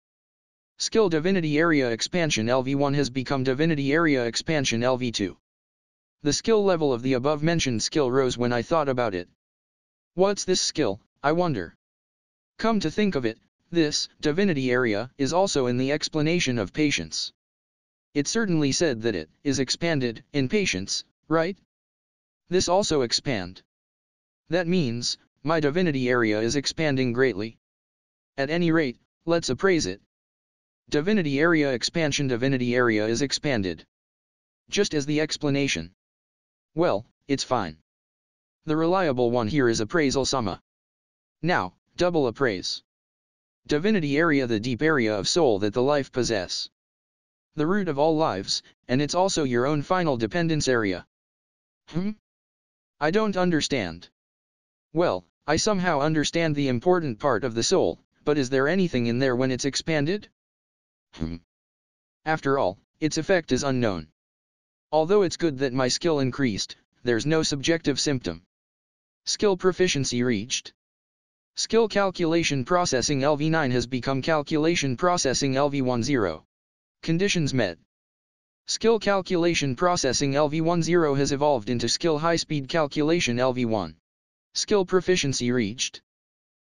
Skill divinity area expansion LV1 has become divinity area expansion LV2. The skill level of the above mentioned skill rose when I thought about it. What's this skill, I wonder? Come to think of it, this divinity area is also in the explanation of patience. It certainly said that it is expanded in patience, right? This also expand. That means, my divinity area is expanding greatly. At any rate, let's appraise it. Divinity area expansion. Divinity area is expanded. Just as the explanation. Well, it's fine. The reliable one here is appraisal summa. Now, double appraise. Divinity area, the deep area of soul that the life possess. The root of all lives, and it's also your own final dependence area. I don't understand. Well, I somehow understand the important part of the soul, but is there anything in there when it's expanded? After all, its effect is unknown. Although it's good that my skill increased, there's no subjective symptom. Skill proficiency reached. Skill calculation processing LV9 has become calculation processing LV10. Conditions met. Skill calculation processing LV10 has evolved into skill high-speed calculation LV1. Skill proficiency reached.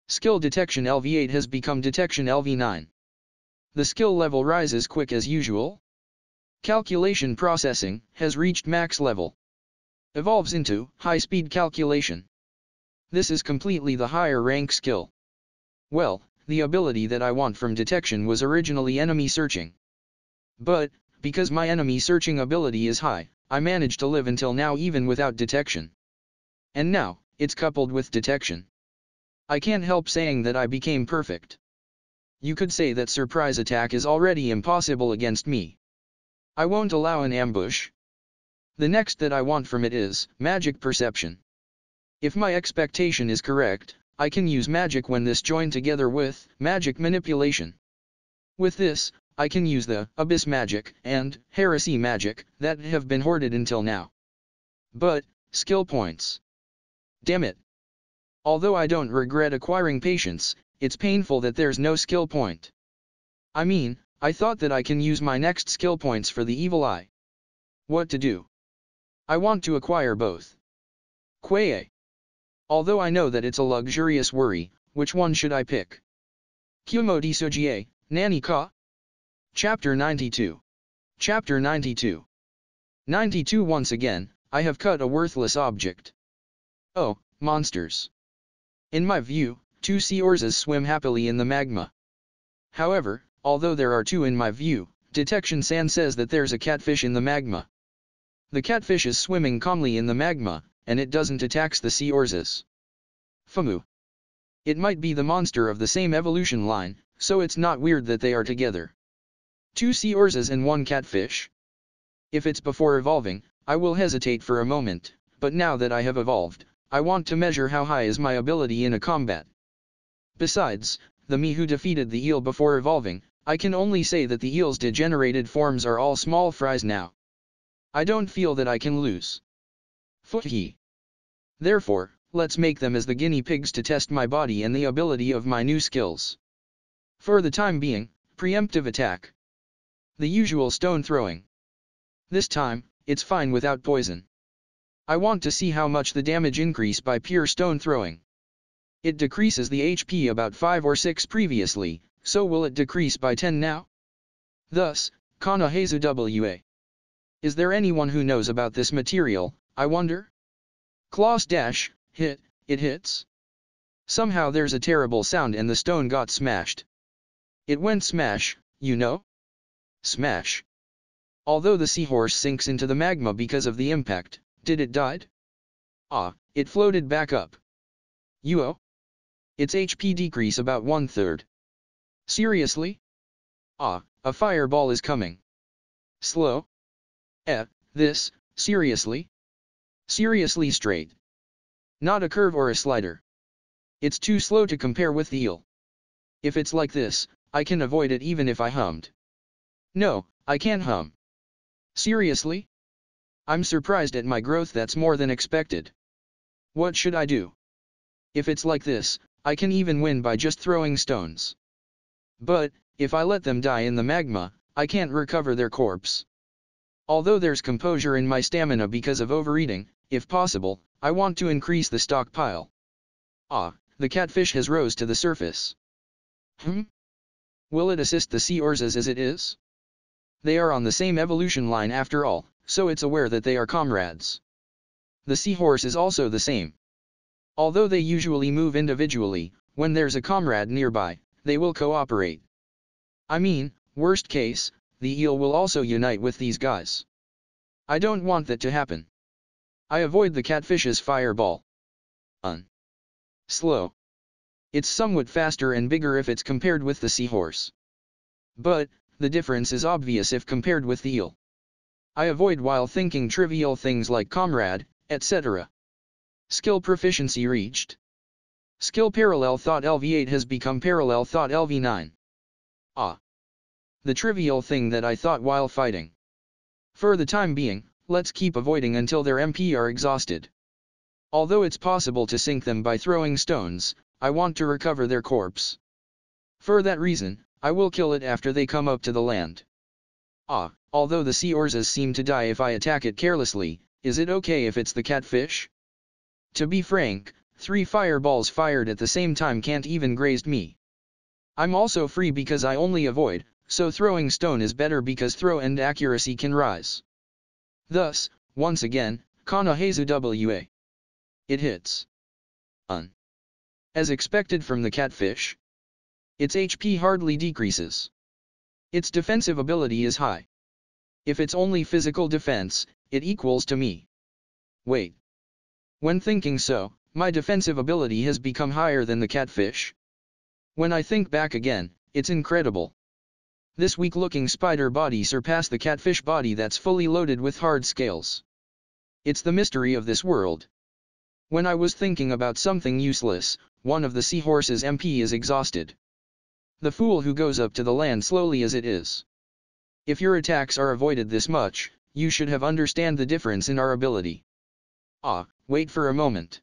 Skill detection LV8 has become detection LV9. The skill level rises quick as usual. Calculation processing has reached max level. Evolves into high-speed calculation. This is completely the higher rank skill. Well, the ability that I want from detection was originally enemy searching. But, because my enemy searching ability is high, I managed to live until now even without detection. And now, it's coupled with detection. I can't help saying that I became perfect. You could say that surprise attack is already impossible against me. I won't allow an ambush. The next that I want from it is magic perception. If my expectation is correct, I can use magic when this joined together with magic manipulation. With this, I can use the abyss magic and heresy magic that have been hoarded until now. But, skill points. Damn it. Although I don't regret acquiring patience, it's painful that there's no skill point. I mean, I thought that I can use my next skill points for the evil eye. What to do? I want to acquire both. Quae. Although I know that it's a luxurious worry, which one should I pick? Kumo Desu, Nani ka? Chapter 92. Chapter 92. 92 Once again, I have cut a worthless object. Oh, monsters. In my view, 2 sea orzas swim happily in the magma. However, although there are 2 in my view, Detection San says that there's a catfish in the magma. The catfish is swimming calmly in the magma, and it doesn't attack the sea orzas. Famu. It might be the monster of the same evolution line, so it's not weird that they are together. 2 sea orzas and 1 catfish. If it's before evolving, I will hesitate for a moment, but now that I have evolved, I want to measure how high is my ability in a combat. Besides, the me who defeated the eel before evolving, I can only say that the eel's degenerated forms are all small fries now. I don't feel that I can lose. Footy. Therefore, let's make them as the guinea pigs to test my body and the ability of my new skills. For the time being, preemptive attack. The usual stone throwing. This time, it's fine without poison. I want to see how much the damage increase by pure stone throwing. It decreases the HP about 5 or 6 previously, so will it decrease by 10 now? Thus, Kana Heizu Wa. Is there anyone who knows about this material, I wonder? Claws dash, hit, it hits. Somehow there's a terrible sound and the stone got smashed. It went smash, you know? Smash. Although the seahorse sinks into the magma because of the impact, did it died? Ah, it floated back up. Uo? Its HP decrease about 1/3. Seriously? Ah, a fireball is coming. Slow? This, seriously? Seriously straight. Not a curve or a slider. It's too slow to compare with the eel. If it's like this, I can avoid it even if I hummed. No, I can't hum. Seriously? I'm surprised at my growth, that's more than expected. What should I do? If it's like this, I can even win by just throwing stones. But, if I let them die in the magma, I can't recover their corpse. Although there's composure in my stamina because of overeating, if possible, I want to increase the stockpile. Ah, the catfish has rose to the surface. Will it assist the sea orzas as it is? They are on the same evolution line after all, so it's aware that they are comrades. The seahorse is also the same. Although they usually move individually, when there's a comrade nearby, they will cooperate. I mean, worst case, the eel will also unite with these guys. I don't want that to happen. I avoid the catfish's fireball. Slow. It's somewhat faster and bigger if it's compared with the seahorse. But, the difference is obvious if compared with the eel. I avoid while thinking trivial things like comrade, etc. Skill proficiency reached. Skill parallel thought LV8 has become parallel thought LV9. The trivial thing that I thought while fighting. For the time being, let's keep avoiding until their MP are exhausted. Although it's possible to sink them by throwing stones, I want to recover their corpse. For that reason, I will kill it after they come up to the land. Although the sea orzas seem to die if I attack it carelessly, is it okay if it's the catfish? To be frank, 3 fireballs fired at the same time can't even graze me. I'm also free because I only avoid, so throwing stone is better because throw and accuracy can rise. Thus, once again, Kana Heizu WA. It hits. As expected from the catfish. Its HP hardly decreases. Its defensive ability is high. If it's only physical defense, it equals to me. Wait. When thinking so, my defensive ability has become higher than the catfish. When I think back again, it's incredible. This weak-looking spider body surpassed the catfish body that's fully loaded with hard scales. It's the mystery of this world. When I was thinking about something useless, one of the seahorse's MP is exhausted. The fool who goes up to the land slowly as it is. If your attacks are avoided this much, you should have understand the difference in our ability. Wait for a moment.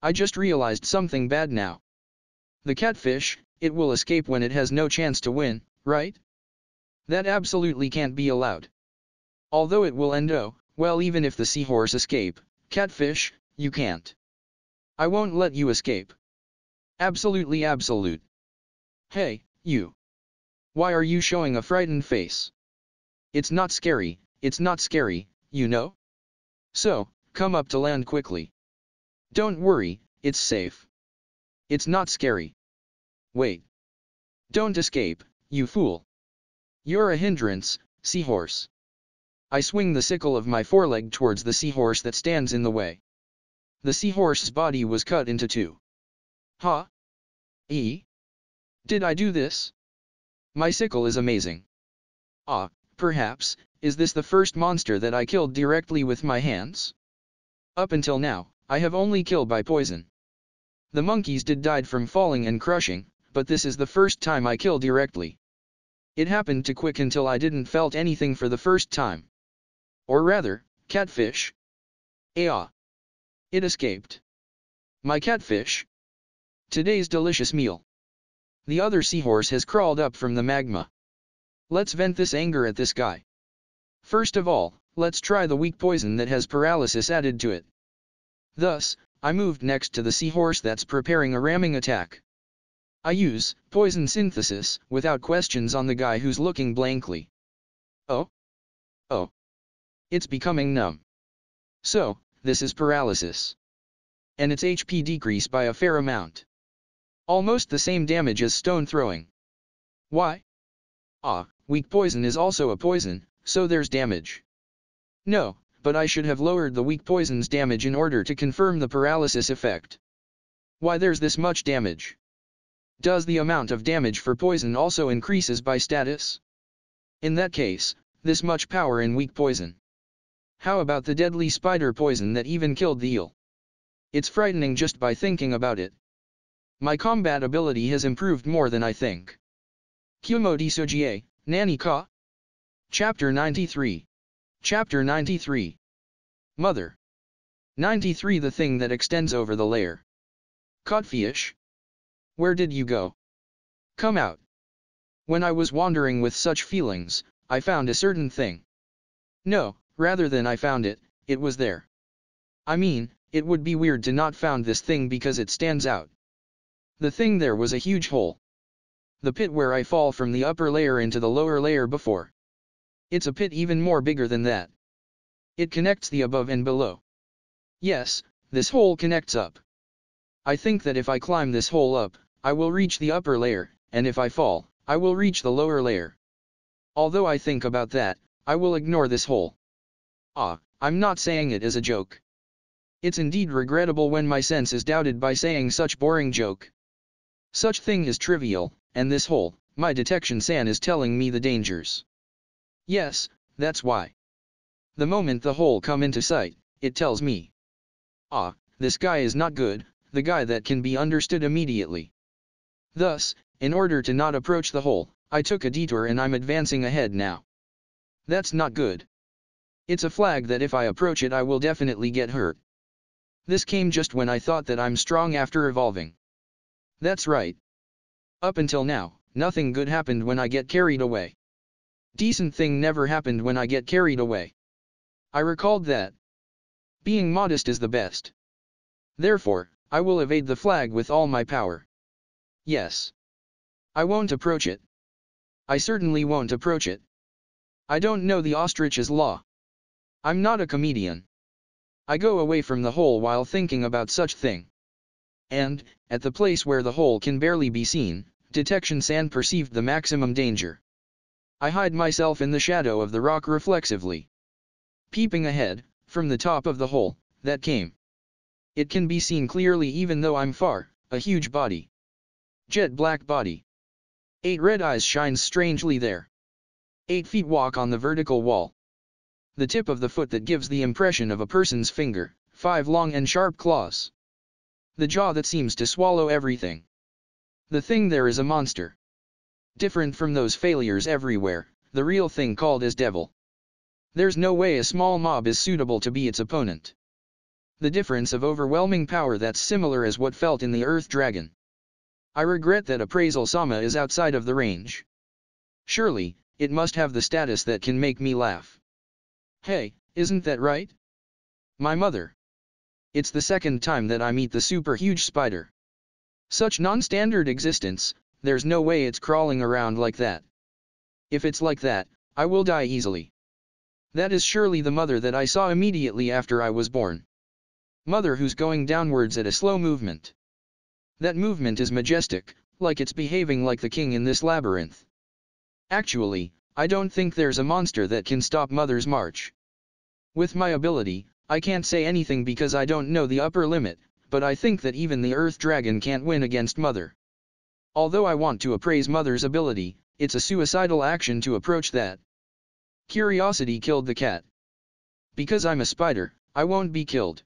I just realized something bad now. The catfish, it will escape when it has no chance to win, right? That absolutely can't be allowed. Although it will end well even if the seahorse escape, catfish, you can't. I won't let you escape. Absolutely absolute. Hey, you. Why are you showing a frightened face? It's not scary, you know? So, come up to land quickly. Don't worry, it's safe. It's not scary. Wait. Don't escape, you fool. You're a hindrance, seahorse. I swing the sickle of my foreleg towards the seahorse that stands in the way. The seahorse's body was cut into 2. Did I do this? My sickle is amazing. Perhaps, is this the first monster that I killed directly with my hands? Up until now, I have only killed by poison. The monkeys died from falling and crushing, but this is the first time I kill directly. It happened too quick until I didn't felt anything for the first time. Or rather, catfish. It escaped. My catfish. Today's delicious meal. The other seahorse has crawled up from the magma. Let's vent this anger at this guy. First of all, let's try the weak poison that has paralysis added to it. Thus, I moved next to the seahorse that's preparing a ramming attack. I use poison synthesis without questions on the guy who's looking blankly. It's becoming numb. So, this is paralysis. And its HP decrease by a fair amount. Almost the same damage as stone throwing. Why? Weak poison is also a poison, so there's damage. No, but I should have lowered the weak poison's damage in order to confirm the paralysis effect. Why there's this much damage? Does the amount of damage for poison also increases by status? In that case, this much power in weak poison. How about the deadly spider poison that even killed the eel? It's frightening just by thinking about it. My combat ability has improved more than I think. Kumo Desu, Nani ka? Chapter 93. Chapter 93. Mother. 93 The thing that extends over the layer. Codfish. Where did you go? Come out. When I was wandering with such feelings, I found a certain thing. No, rather than I found it, it was there. I mean, it would be weird to not found this thing because it stands out. The thing there was a huge hole. The pit where I fall from the upper layer into the lower layer before. It's a pit even more bigger than that. It connects the above and below. Yes, this hole connects up. I think that if I climb this hole up, I will reach the upper layer, and if I fall, I will reach the lower layer. Although I think about that, I will ignore this hole. I'm not saying it as a joke. It's indeed regrettable when my sense is doubted by saying such boring joke. Such thing is trivial, and this hole, my detection san is telling me the dangers. Yes, that's why. The moment the hole come into sight, it tells me. This guy is not good, the guy that can be understood immediately. Thus, in order to not approach the hole, I took a detour and I'm advancing ahead now. That's not good. It's a flag that if I approach it I will definitely get hurt. This came just when I thought that I'm strong after evolving. That's right. Up until now, nothing good happened when I get carried away. Decent thing never happened when I get carried away. I recalled that. Being modest is the best. Therefore, I will evade the flag with all my power. Yes. I won't approach it. I certainly won't approach it. I don't know the ostrich's law. I'm not a comedian. I go away from the hole while thinking about such thing. And, at the place where the hole can barely be seen, detection san perceived the maximum danger. I hide myself in the shadow of the rock reflexively. Peeping ahead, from the top of the hole, that came. It can be seen clearly even though I'm far, a huge body. Jet black body. 8 red eyes shines strangely there. 8 feet walk on the vertical wall. The tip of the foot that gives the impression of a person's finger, 5 long and sharp claws. The jaw that seems to swallow everything. The thing there is a monster. Different from those failures everywhere, the real thing called as devil. There's no way a small mob is suitable to be its opponent. The difference of overwhelming power that's similar as what felt in the Earth Dragon. I regret that appraisal Sama is outside of the range. Surely, it must have the status that can make me laugh. Hey, isn't that right? My mother. It's the second time that I meet the super huge spider. Such non-standard existence, there's no way it's crawling around like that. If it's like that, I will die easily. That is surely the mother that I saw immediately after I was born. Mother who's going downwards at a slow movement. That movement is majestic, like it's behaving like the king in this labyrinth. Actually, I don't think there's a monster that can stop Mother's march. With my ability, I can't say anything because I don't know the upper limit, but I think that even the Earth Dragon can't win against Mother. Although I want to appraise Mother's ability, it's a suicidal action to approach that. Curiosity killed the cat. Because I'm a spider, I won't be killed.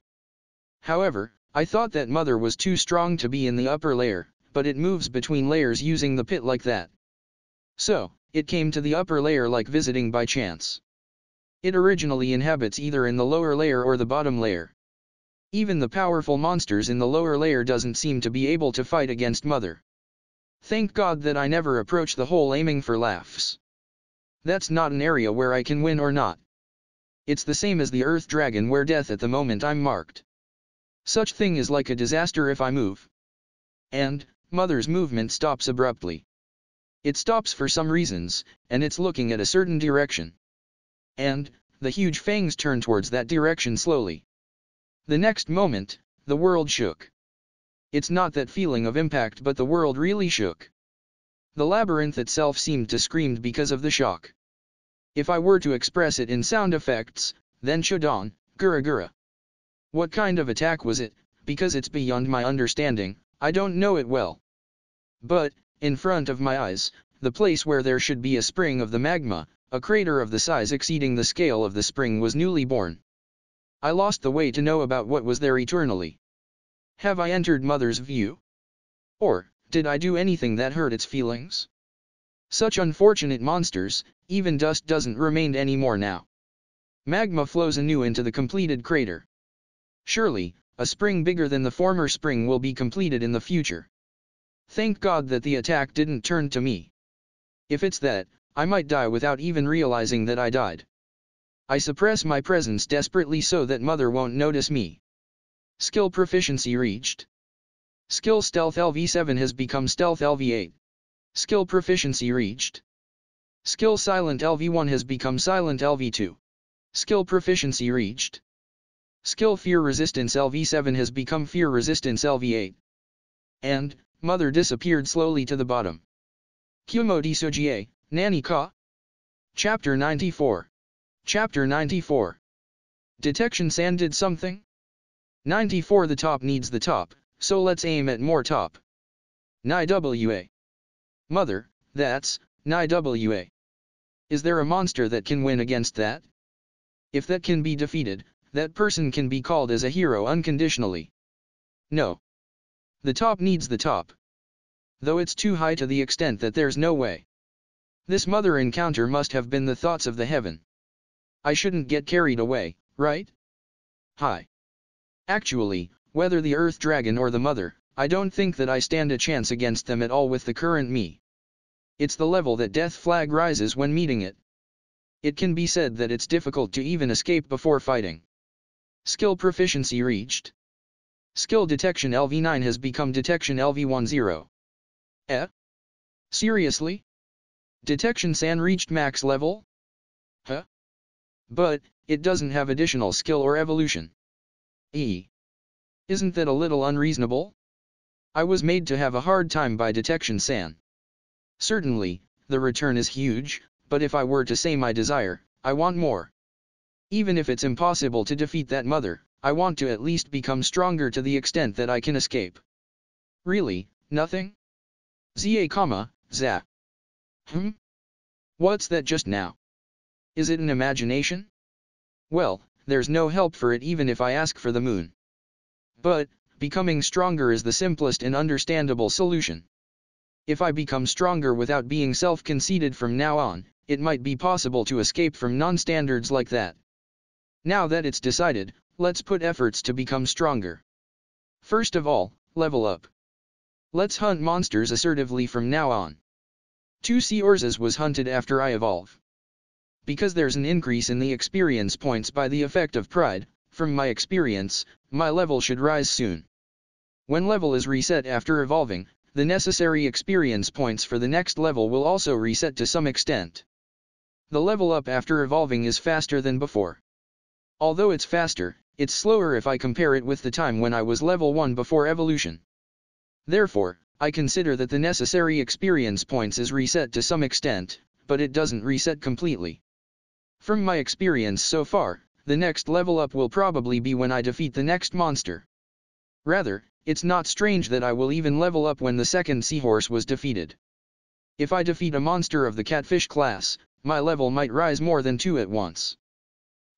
However, I thought that Mother was too strong to be in the upper layer, but it moves between layers using the pit like that. So, it came to the upper layer like visiting by chance. It originally inhabits either in the lower layer or the bottom layer. Even the powerful monsters in the lower layer doesn't seem to be able to fight against Mother. Thank God that I never approach the hole aiming for laughs. That's not an area where I can win or not. It's the same as the Earth Dragon where death at the moment I'm marked. Such thing is like a disaster if I move. And, Mother's movement stops abruptly. It stops for some reasons, and it's looking at a certain direction. And, the huge fangs turn towards that direction slowly. The next moment, the world shook. It's not that feeling of impact but the world really shook. The labyrinth itself seemed to scream because of the shock. If I were to express it in sound effects, then Shodan, Gura Gura. What kind of attack was it? Because it's beyond my understanding, I don't know it well. But, in front of my eyes, the place where there should be a spring of the magma, a crater of the size exceeding the scale of the spring was newly born. I lost the way to know about what was there eternally. Have I entered Mother's view? Or, did I do anything that hurt its feelings? Such unfortunate monsters, even dust doesn't remain anymore now. Magma flows anew into the completed crater. Surely, a spring bigger than the former spring will be completed in the future. Thank God that the attack didn't turn to me. If it's that, I might die without even realizing that I died. I suppress my presence desperately so that Mother won't notice me. Skill proficiency reached. Skill Stealth LV7 has become Stealth LV8. Skill proficiency reached. Skill Silent LV1 has become Silent LV2. Skill proficiency reached. Skill Fear Resistance LV7 has become Fear Resistance LV8. And, mother disappeared slowly to the bottom. Kumo Desu, Nani ka? Chapter 94. Chapter 94. Detection San did something? 94 The top needs the top, so let's aim at more top. Ni-wa. Mother, that's, Ni-wa. Is there a monster that can win against that? If that can be defeated, that person can be called as a hero unconditionally. No. The top needs the top. Though it's too high to the extent that there's no way. This mother encounter must have been the thoughts of the heaven. I shouldn't get carried away, right? Hi. Actually, whether the earth dragon or the mother, I don't think that I stand a chance against them at all with the current me. It's the level that death flag rises when meeting it. It can be said that it's difficult to even escape before fighting. Skill proficiency reached. Skill detection LV9 has become detection LV10. Seriously? Detection San reached max level? Huh? But, it doesn't have additional skill or evolution. Isn't that a little unreasonable? I was made to have a hard time by Detection San. Certainly, the return is huge, but if I were to say my desire, I want more. Even if it's impossible to defeat that mother, I want to at least become stronger to the extent that I can escape. Really, nothing? Za. What's that just now? Is it an imagination? Well, there's no help for it even if I ask for the moon. But, becoming stronger is the simplest and understandable solution. If I become stronger without being self-conceited from now on, it might be possible to escape from non-standards like that. Now that it's decided, let's put efforts to become stronger. First of all, level up. Let's hunt monsters assertively from now on. 2 Seorzas was hunted after I evolve. Because there's an increase in the experience points by the effect of pride, from my experience, my level should rise soon. When level is reset after evolving, the necessary experience points for the next level will also reset to some extent. The level up after evolving is faster than before. Although it's faster, it's slower if I compare it with the time when I was level 1 before evolution. Therefore, I consider that the necessary experience points is reset to some extent, but it doesn't reset completely. From my experience so far, the next level up will probably be when I defeat the next monster. Rather, it's not strange that I will even level up when the second seahorse was defeated. If I defeat a monster of the catfish class, my level might rise more than 2 at once.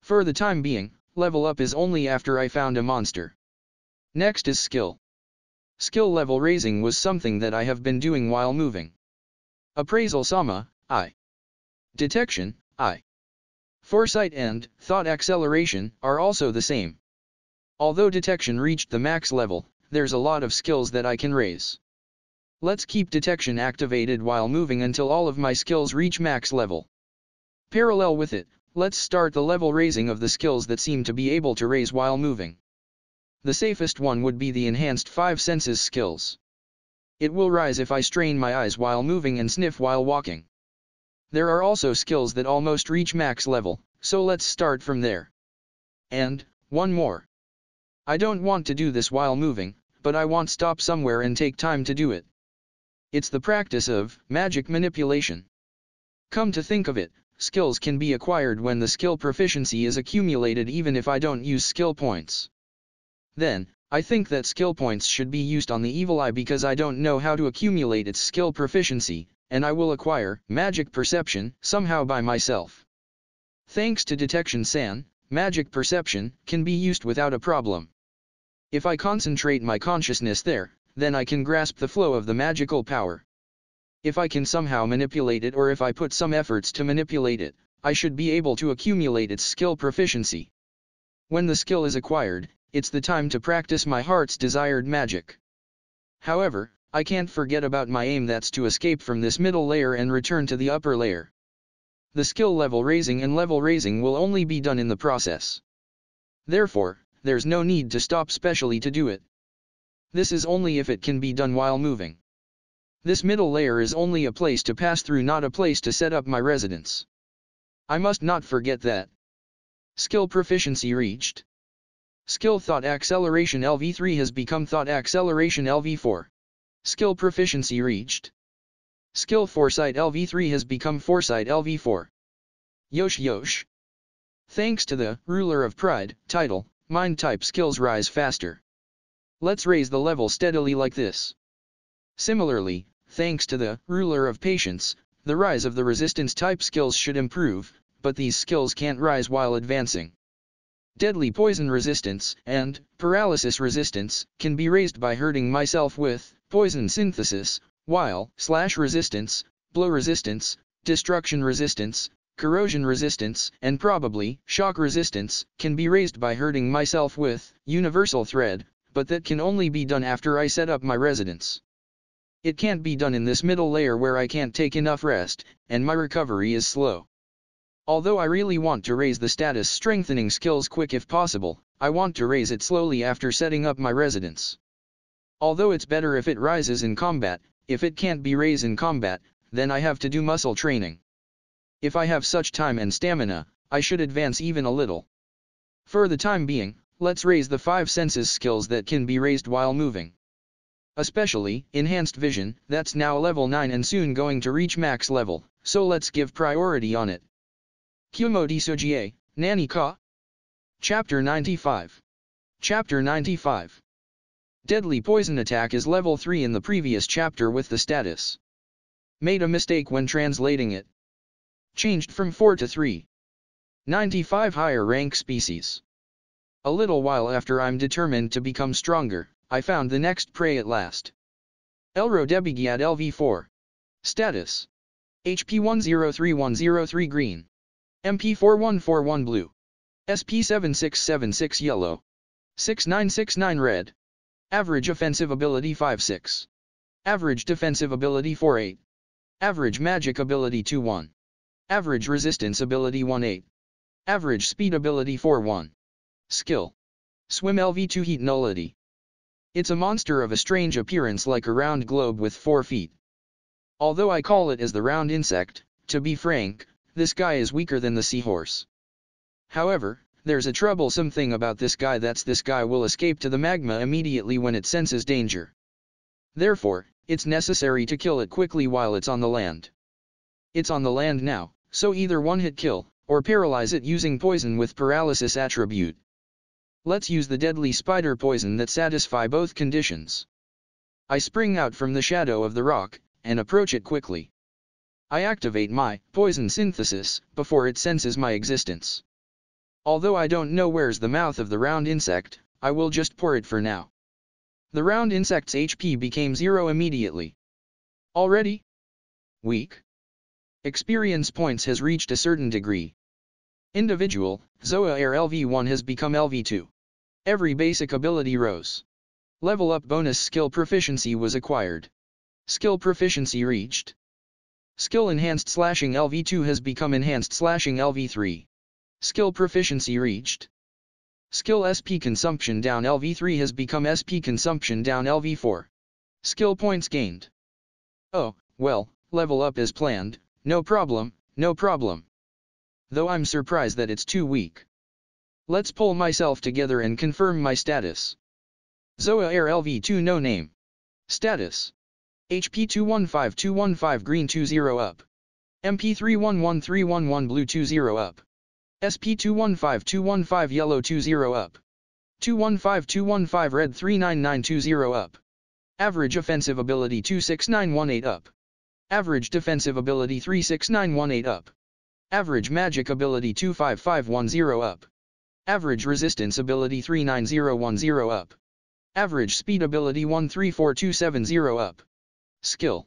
For the time being, level up is only after I found a monster. Next is skill. Skill level raising was something that I have been doing while moving. Appraisal Sama, I. Detection, I. Foresight and thought acceleration are also the same. Although detection reached the max level, there's a lot of skills that I can raise. Let's keep detection activated while moving until all of my skills reach max level. Parallel with it, let's start the level raising of the skills that seem to be able to raise while moving. The safest one would be the enhanced 5 senses skills. It will rise if I strain my eyes while moving and sniff while walking. There are also skills that almost reach max level, so let's start from there. And, one more. I don't want to do this while moving, but I want to stop somewhere and take time to do it. It's the practice of magic manipulation. Come to think of it, skills can be acquired when the skill proficiency is accumulated even if I don't use skill points. Then, I think that skill points should be used on the evil eye because I don't know how to accumulate its skill proficiency, and I will acquire magic perception somehow by myself. Thanks to Detection San, magic perception can be used without a problem. If I concentrate my consciousness there, then I can grasp the flow of the magical power. If I can somehow manipulate it or if I put some efforts to manipulate it, I should be able to accumulate its skill proficiency. When the skill is acquired, it's the time to practice my heart's desired magic. However, I can't forget about my aim, that's to escape from this middle layer and return to the upper layer. The skill level raising will only be done in the process. Therefore, there's no need to stop specially to do it. This is only if it can be done while moving. This middle layer is only a place to pass through, not a place to set up my residence. I must not forget that. Skill proficiency reached. Skill Thought Acceleration LV3 has become Thought Acceleration LV4. Skill proficiency reached. Skill Foresight LV3 has become Foresight LV4. Yosh Yosh. Thanks to the Ruler of Pride title, mind type skills rise faster. Let's raise the level steadily like this. Similarly, thanks to the Ruler of Patience, the rise of the resistance type skills should improve, but these skills can't rise while advancing. Deadly poison resistance and paralysis resistance can be raised by hurting myself with poison synthesis, while resistance, blow resistance, destruction resistance, corrosion resistance, and probably shock resistance can be raised by hurting myself with universal thread, but that can only be done after I set up my residence. It can't be done in this middle layer where I can't take enough rest, and my recovery is slow. Although I really want to raise the status strengthening skills quick if possible, I want to raise it slowly after setting up my residence. Although it's better if it rises in combat, if it can't be raised in combat, then I have to do muscle training. If I have such time and stamina, I should advance even a little. For the time being, let's raise the 5 senses skills that can be raised while moving. Especially, enhanced vision, that's now level 9 and soon going to reach max level, so let's give priority on it. Kumo Desu, Nani ka? Chapter 95. Chapter 95. Deadly Poison Attack is level 3 in the previous chapter with the status. Made a mistake when translating it. Changed from 4 to 3. 95 higher rank species. A little while after I'm determined to become stronger, I found the next prey at last. Elro Debigiad LV4. Status. HP 103103 green. MP 4141 blue. SP 7676 yellow. 6969 red. Average offensive ability 5.6. Average defensive ability 4.8. Average magic ability 2.1. Average resistance ability 1.8. Average speed ability 4.1. Skill. Swim LV2 heat nullity. It's a monster of a strange appearance like a round globe with 4 feet. Although I call it as the round insect, to be frank, this guy is weaker than the seahorse. However, there's a troublesome thing about this guy, that's this guy will escape to the magma immediately when it senses danger. Therefore, it's necessary to kill it quickly while it's on the land. It's on the land now, so either one-hit kill, or paralyze it using poison with paralysis attribute. Let's use the deadly spider poison that satisfy both conditions. I spring out from the shadow of the rock, and approach it quickly. I activate my poison synthesis before it senses my existence. Although I don't know where's the mouth of the round insect, I will just pour it for now. The round insect's HP became 0 immediately. Already? Weak. Experience points has reached a certain degree. Individual, Zoa Air LV1 has become LV2. Every basic ability rose. Level up bonus skill proficiency was acquired. Skill proficiency reached. Skill enhanced slashing LV2 has become enhanced slashing LV3. Skill proficiency reached. Skill SP consumption down LV3 has become SP consumption down LV4. Skill points gained. Oh, well, level up as planned, no problem, no problem. Though I'm surprised that it's too weak. Let's pull myself together and confirm my status. Zoa Air LV2 no name. Status. HP 215215 green 20 up. MP 311311 blue 20 up. SP 215215 yellow 20 up. 215215 red 39920 up. Average offensive ability 26918 up. Average defensive ability 36918 up. Average magic ability 25510 up. Average resistance ability 39010 up. Average speed ability 134270 up. Skill.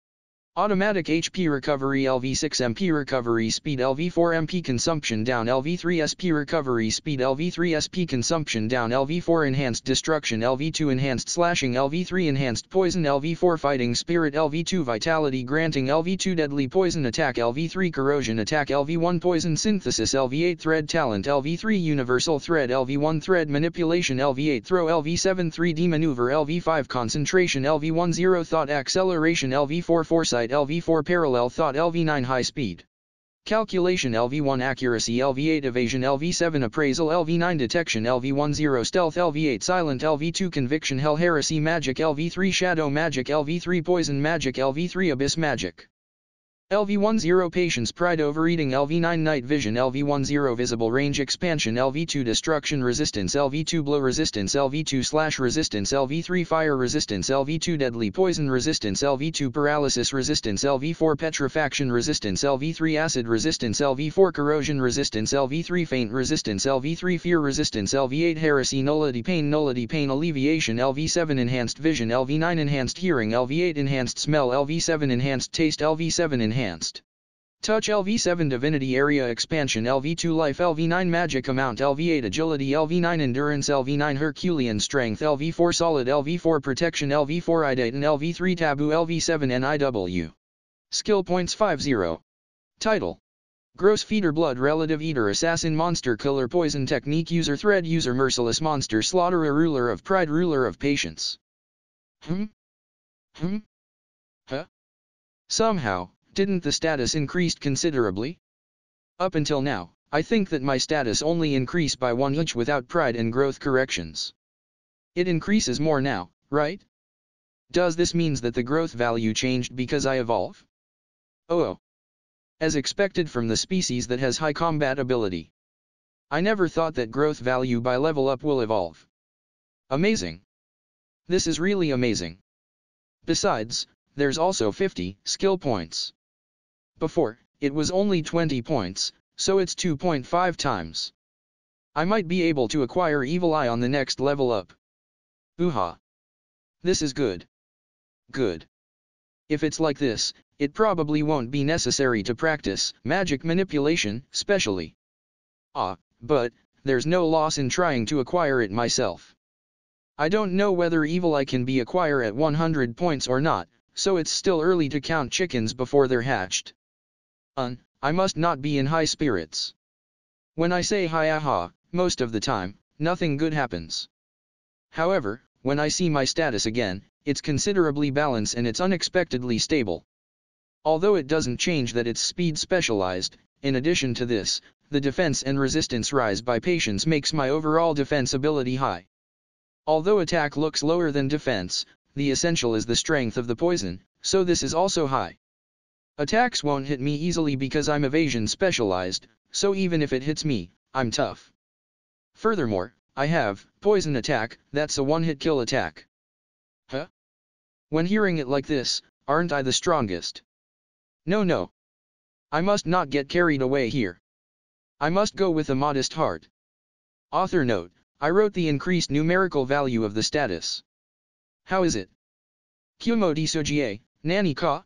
Automatic HP recovery LV6 MP recovery speed LV4 MP consumption down LV3 SP recovery speed LV3 SP consumption down LV4 enhanced destruction LV2 enhanced slashing LV3 enhanced poison LV4 fighting spirit LV2 vitality granting LV2 deadly poison attack LV3 corrosion attack LV1 poison synthesis LV8 thread talent LV3 universal thread LV1 thread manipulation LV8 throw LV7 3D maneuver LV5 concentration LV1 zero thought acceleration LV4 foresight LV4 parallel thought LV9 high speed. Calculation LV1 Accuracy LV8 Evasion LV7 Appraisal LV9 Detection LV10 Stealth LV8 Silent LV2 Conviction Hell Heresy Magic LV3 Shadow Magic LV3 Poison Magic LV3 Abyss Magic LV10 Patience Pride Overeating LV9 Night Vision LV10 Visible Range Expansion LV2 Destruction Resistance LV2 Blow Resistance LV2 Slash Resistance LV3 Fire Resistance LV2 Deadly Poison Resistance LV2 Paralysis Resistance LV4 Petrifaction Resistance LV3 Acid Resistance LV4 Corrosion Resistance LV3 Faint Resistance LV3 Fear Resistance LV8 Heresy Nullity Pain Alleviation LV7 Enhanced Vision LV9 Enhanced Hearing LV8 Enhanced Smell LV7 Enhanced Taste LV7 Enhanced Touch LV7 Divinity Area Expansion LV2 Life LV9 Magic Amount LV8 Agility LV9 Endurance LV9 Herculean Strength LV4 Solid LV4 Protection LV4 Idate and LV3 Taboo LV7 NIW Skill Points 50 Title Gross Feeder Blood Relative Eater Assassin Monster Killer Poison Technique User Thread User Merciless Monster Slaughterer Ruler of Pride Ruler of Patience Somehow, didn't the status increased considerably? Up until now, I think that my status only increased by 1 each without pride and growth corrections. It increases more now, right? Does this means that the growth value changed because I evolve? Oh. As expected from the species that has high combat ability. I never thought that growth value by level up will evolve. Amazing. This is really amazing. Besides, there's also 50 skill points. Before, it was only 20 points, so it's 2.5 times. I might be able to acquire Evil Eye on the next level up. Ooh-ha. This is good. Good. If it's like this, it probably won't be necessary to practice magic manipulation, specially. But, there's no loss in trying to acquire it myself. I don't know whether Evil Eye can be acquired at 100 points or not, so it's still early to count chickens before they're hatched. I must not be in high spirits. When I say hi-aha, most of the time, nothing good happens. However, when I see my status again, it's considerably balanced and it's unexpectedly stable. Although it doesn't change that it's speed specialized, in addition to this, the defense and resistance rise by patience makes my overall defense ability high. Although attack looks lower than defense, the essential is the strength of the poison, so this is also high. Attacks won't hit me easily because I'm evasion specialized, so even if it hits me, I'm tough. Furthermore, I have poison attack, that's a one-hit kill attack. When hearing it like this, aren't I the strongest? No. I must not get carried away here. I must go with a modest heart. Author note, I wrote the increased numerical value of the status. How is it? Kumo Desu, Nani ka?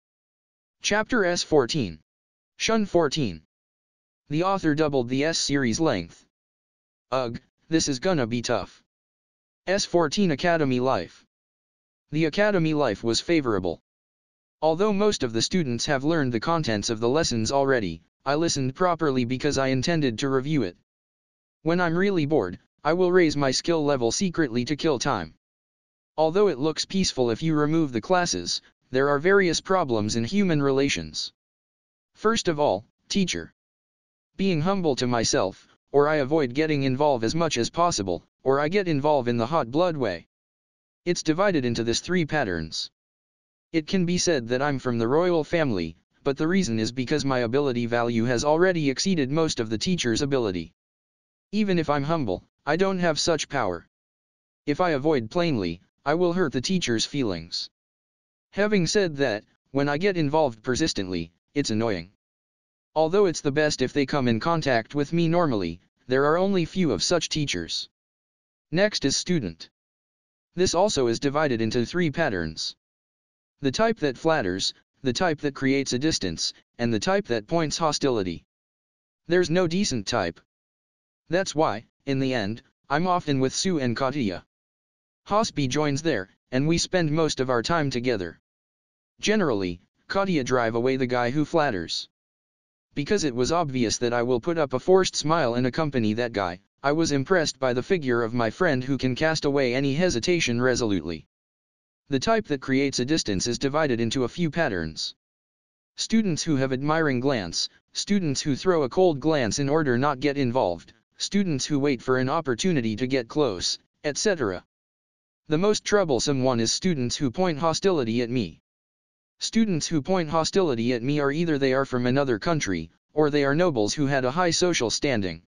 Chapter S14. Shun 14. The author doubled the S-series length. Ugh, this is gonna be tough. S14 Academy Life. The Academy life was favorable. Although most of the students have learned the contents of the lessons already, I listened properly because I intended to review it. When I'm really bored, I will raise my skill level secretly to kill time. Although it looks peaceful if you remove the classes, there are various problems in human relations. First of all, teacher. Being humble to myself, or I avoid getting involved as much as possible, or I get involved in the hot blood way. It's divided into these 3 patterns. It can be said that I'm from the royal family, but the reason is because my ability value has already exceeded most of the teacher's ability. Even if I'm humble, I don't have such power. If I avoid plainly, I will hurt the teacher's feelings. Having said that, when I get involved persistently, it's annoying. Although it's the best if they come in contact with me normally, there are only few of such teachers. Next is student. This also is divided into 3 patterns. The type that flatters, the type that creates a distance, and the type that points hostility. There's no decent type. That's why, in the end, I'm often with Sue and Katia. Hospi joins there, and we spend most of our time together. Generally, Katia drive away the guy who flatters. Because it was obvious that I will put up a forced smile and accompany that guy, I was impressed by the figure of my friend who can cast away any hesitation resolutely. The type that creates a distance is divided into a few patterns. Students who have admiring glance, students who throw a cold glance in order not get involved, students who wait for an opportunity to get close, etc. The most troublesome one is students who point hostility at me. Students who point hostility at me are either they are from another country, or they are nobles who had a high social standing.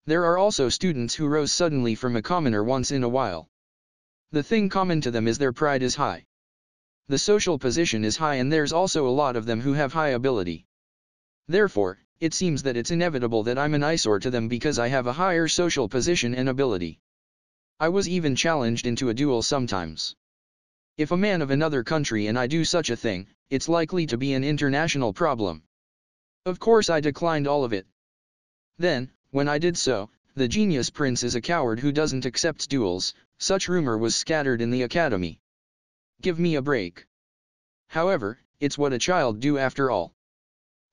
There are also students who rose suddenly from a commoner once in a while. The thing common to them is their pride is high. The social position is high, and there's also a lot of them who have high ability. Therefore, it seems that it's inevitable that I'm an eyesore to them because I have a higher social position and ability. I was even challenged into a duel sometimes. If a man of another country and I do such a thing, it's likely to be an international problem. Of course I declined all of it. Then, when I did so, the genius prince is a coward who doesn't accept duels, such rumor was scattered in the academy. Give me a break. However, it's what a child do after all.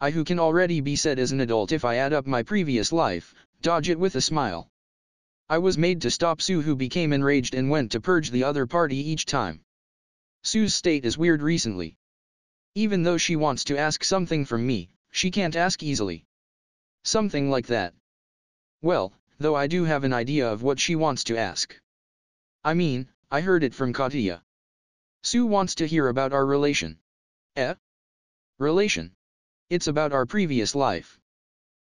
I who can already be said as an adult if I add up my previous life, dodge it with a smile. I was made to stop Sue, who became enraged and went to purge the other party each time. Sue's state is weird recently. Even though she wants to ask something from me, she can't ask easily. Something like that. Well, though I do have an idea of what she wants to ask. I mean, I heard it from Katya. Sue wants to hear about our relation. Relation? It's about our previous life.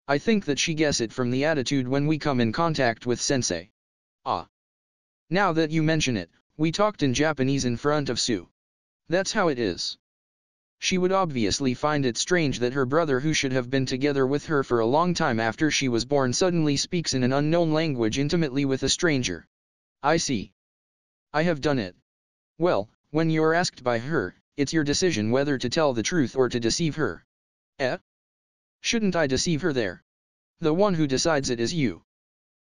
I think that she gets it from the attitude when we come in contact with sensei. Ah. Now that you mention it, we talked in Japanese in front of Sue. That's how it is. She would obviously find it strange that her brother, who should have been together with her for a long time after she was born, suddenly speaks in an unknown language intimately with a stranger. I see. I have done it. Well, when you're asked by her, it's your decision whether to tell the truth or to deceive her. Shouldn't I deceive her there? The one who decides it is you.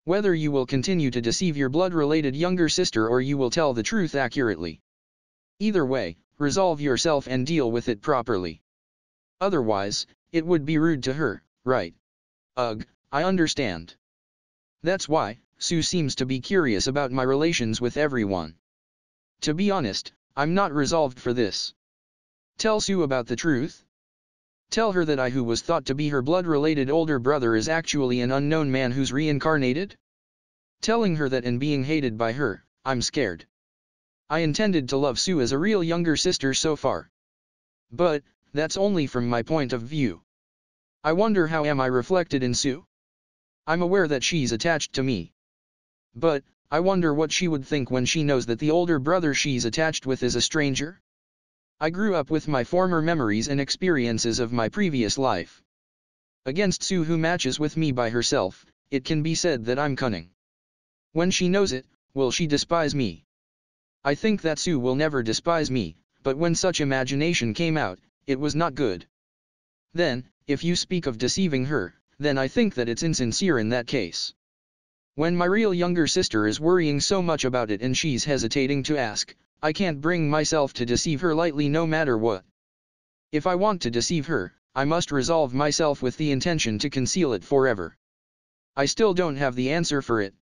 Whether you will continue to deceive your blood-related younger sister or you will tell the truth accurately. Either way, resolve yourself and deal with it properly. Otherwise, it would be rude to her, right? Ugh, I understand. That's why, Sue seems to be curious about my relations with everyone. To be honest, I'm not resolved for this. Tell Sue about the truth. Tell her that I, who was thought to be her blood-related older brother, is actually an unknown man who's reincarnated? Telling her that in being hated by her, I'm scared. I intended to love Sue as a real younger sister so far. But, that's only from my point of view. I wonder how am I reflected in Sue? I'm aware that she's attached to me. But, I wonder what she would think when she knows that the older brother she's attached with is a stranger? I grew up with my former memories and experiences of my previous life. Against Sue, who matches with me by herself, it can be said that I'm cunning. When she knows it, will she despise me? I think that Sue will never despise me, but when such imagination came out, it was not good. Then, if you speak of deceiving her, then I think that it's insincere in that case. When my real younger sister is worrying so much about it and she's hesitating to ask, I can't bring myself to deceive her lightly no matter what. If I want to deceive her, I must resolve myself with the intention to conceal it forever. I still don't have the answer for it.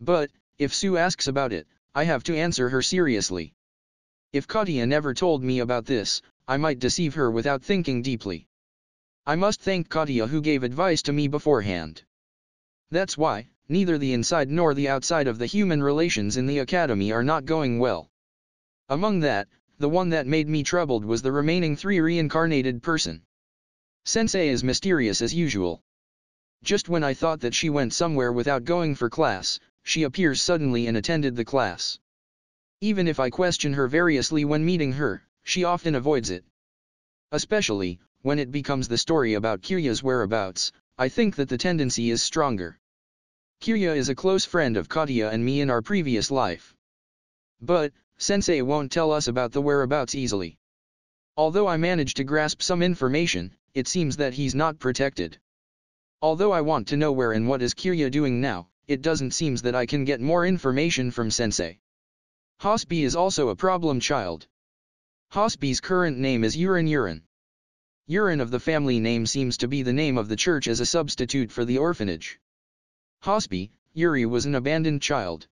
But, if Sue asks about it, I have to answer her seriously. If Katya never told me about this, I might deceive her without thinking deeply. I must thank Katya, who gave advice to me beforehand. That's why, neither the inside nor the outside of the human relations in the academy are not going well. Among that, the one that made me troubled was the remaining 3 reincarnated person. Sensei is mysterious as usual. Just when I thought that she went somewhere without going for class, she appears suddenly and attended the class. Even if I question her variously when meeting her, she often avoids it. Especially, when it becomes the story about Kirya's whereabouts, I think that the tendency is stronger. Kirya is a close friend of Katya and me in our previous life. But, Sensei won't tell us about the whereabouts easily. Although I managed to grasp some information, it seems that he's not protected. Although I want to know where and what is Kirya doing now, it doesn't seem that I can get more information from Sensei. Hospi is also a problem child. Hospi's current name is Urin. Urin of the family name seems to be the name of the church as a substitute for the orphanage. Hospi, Yuri was an abandoned child.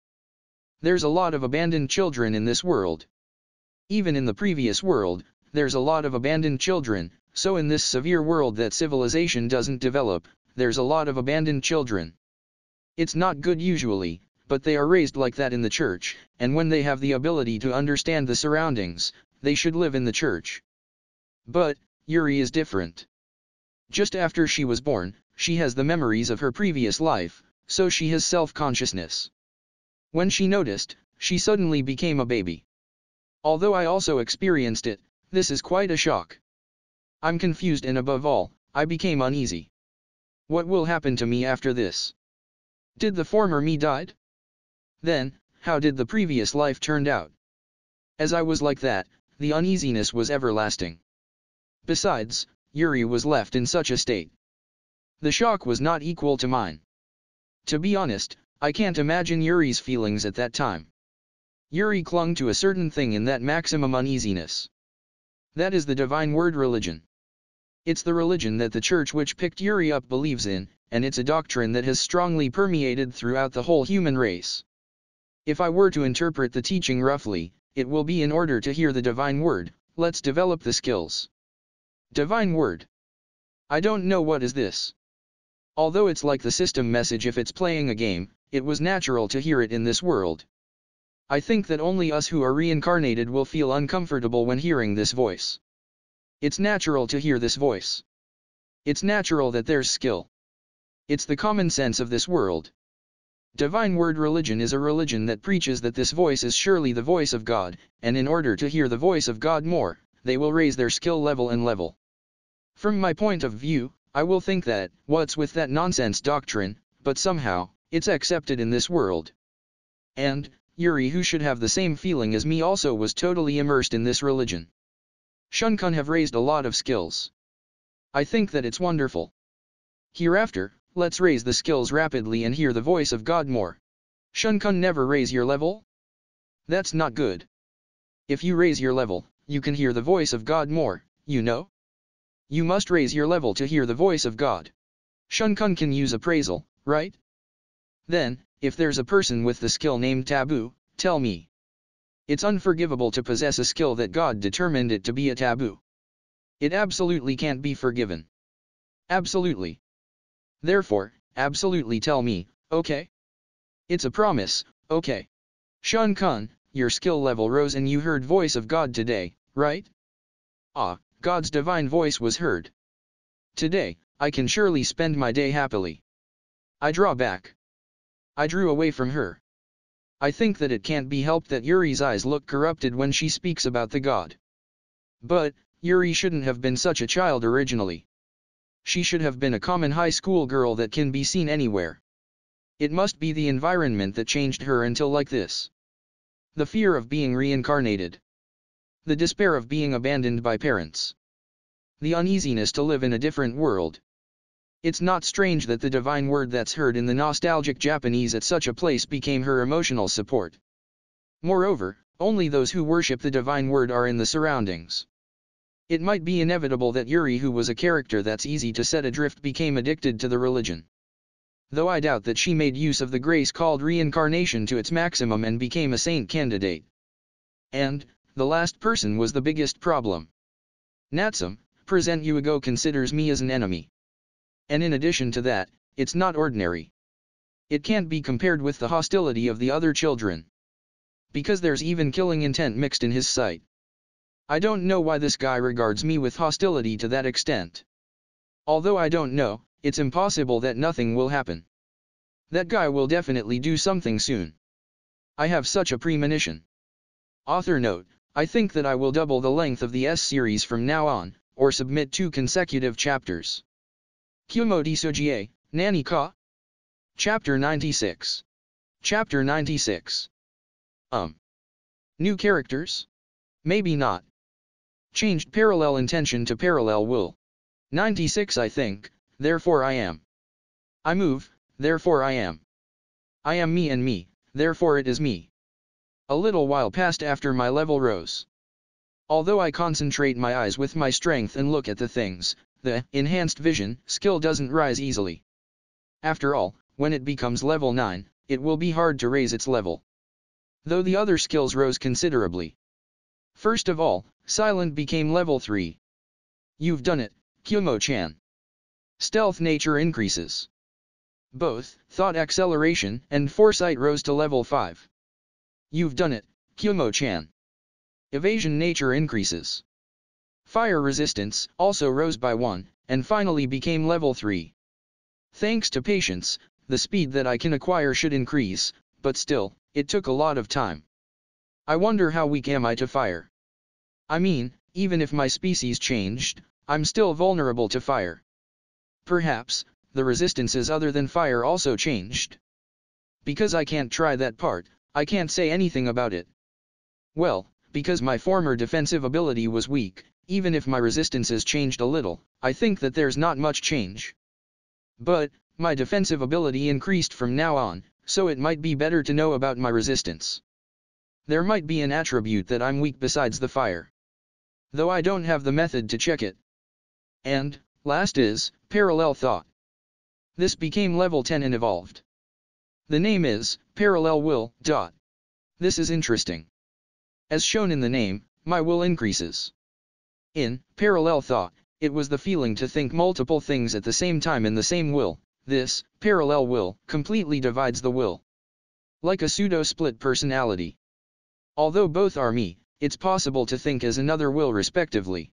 There's a lot of abandoned children in this world. Even in the previous world, there's a lot of abandoned children, so in this severe world that civilization doesn't develop, there's a lot of abandoned children. It's not good usually, but they are raised like that in the church, and when they have the ability to understand the surroundings, they should live in the church. But, Yuri is different. Just after she was born, she has the memories of her previous life, so she has self-consciousness. When she noticed, she suddenly became a baby. Although I also experienced it, this is quite a shock. I'm confused and above all, I became uneasy. What will happen to me after this? Did the former me died? Then, how did the previous life turned out? As I was like that, the uneasiness was everlasting. Besides, Yuri was left in such a state. The shock was not equal to mine. To be honest, I can't imagine Yuri's feelings at that time. Yuri clung to a certain thing in that maximum uneasiness. That is the divine word religion. It's the religion that the church which picked Yuri up believes in, and it's a doctrine that has strongly permeated throughout the whole human race. If I were to interpret the teaching roughly, it will be in order to hear the divine word, let's develop the skills. Divine word. I don't know what is this. Although it's like the system message if it's playing a game, it was natural to hear it in this world. I think that only us who are reincarnated will feel uncomfortable when hearing this voice. It's natural to hear this voice. It's natural that there's skill. It's the common sense of this world. Divine word religion is a religion that preaches that this voice is surely the voice of God, and in order to hear the voice of God more, they will raise their skill level and level. From my point of view, I will think that, what's with that nonsense doctrine, but somehow, it's accepted in this world. And, Yuri who should have the same feeling as me also was totally immersed in this religion. Shunkun have raised a lot of skills. I think that it's wonderful. Hereafter, let's raise the skills rapidly and hear the voice of God more. Shunkun never raise your level? That's not good. If you raise your level, you can hear the voice of God more, you know? You must raise your level to hear the voice of God. Shunkun can use appraisal, right? Then, if there's a person with the skill named taboo, tell me. It's unforgivable to possess a skill that God determined it to be a taboo. It absolutely can't be forgiven. Absolutely. Therefore, absolutely tell me, okay? It's a promise, okay? Shunkun, your skill level rose and you heard voice of God today, right? Ah, God's divine voice was heard. Today, I can surely spend my day happily. I draw back. I drew away from her. I think that it can't be helped that Yuri's eyes look corrupted when she speaks about the God. But, Yuri shouldn't have been such a child originally. She should have been a common high school girl that can be seen anywhere. It must be the environment that changed her until like this. The fear of being reincarnated. The despair of being abandoned by parents. The uneasiness to live in a different world. It's not strange that the divine word that's heard in the nostalgic Japanese at such a place became her emotional support. Moreover, only those who worship the divine word are in the surroundings. It might be inevitable that Yuri, who was a character that's easy to set adrift, became addicted to the religion. Though I doubt that she made use of the grace called reincarnation to its maximum and became a saint candidate. And, the last person was the biggest problem. Natsum, present Yuigo considers me as an enemy. And in addition to that, it's not ordinary. It can't be compared with the hostility of the other children. Because there's even killing intent mixed in his sight. I don't know why this guy regards me with hostility to that extent. Although I don't know, it's impossible that nothing will happen. That guy will definitely do something soon. I have such a premonition. Author note, I think that I will double the length of the S series from now on, or submit 2 consecutive chapters. Kumo Desu, Nani ka? Chapter 96. Chapter 96. New characters? Maybe not. Changed parallel intention to parallel will. 96 I think, therefore I am. I move, therefore I am. I am me and me, therefore it is me. A little while passed after my level rose. Although I concentrate my eyes with my strength and look at the things, the enhanced vision skill doesn't rise easily. After all, when it becomes level 9, it will be hard to raise its level. Though the other skills rose considerably. First of all, silent became level 3. You've done it, Kumo-chan. Stealth nature increases. Both thought acceleration and foresight rose to level 5. You've done it, Kumo-chan. Evasion nature increases. Fire resistance also rose by 1, and finally became level 3. Thanks to patience, the speed that I can acquire should increase, but still, it took a lot of time. I wonder how weak am I to fire? I mean, even if my species changed, I'm still vulnerable to fire. Perhaps, the resistances other than fire also changed. Because I can't try that part, I can't say anything about it. Well, because my former defensive ability was weak, even if my resistances changed a little, I think that there's not much change. But, my defensive ability increased from now on, so it might be better to know about my resistance. There might be an attribute that I'm weak besides the fire. Though I don't have the method to check it. And, last is, parallel thought. This became level 10 and evolved. The name is, parallel will. This is interesting. As shown in the name, my will increases. In parallel thought, it was the feeling to think multiple things at the same time in the same will. This parallel will completely divides the will. Like a pseudo-split personality. Although both are me, it's possible to think as another will respectively.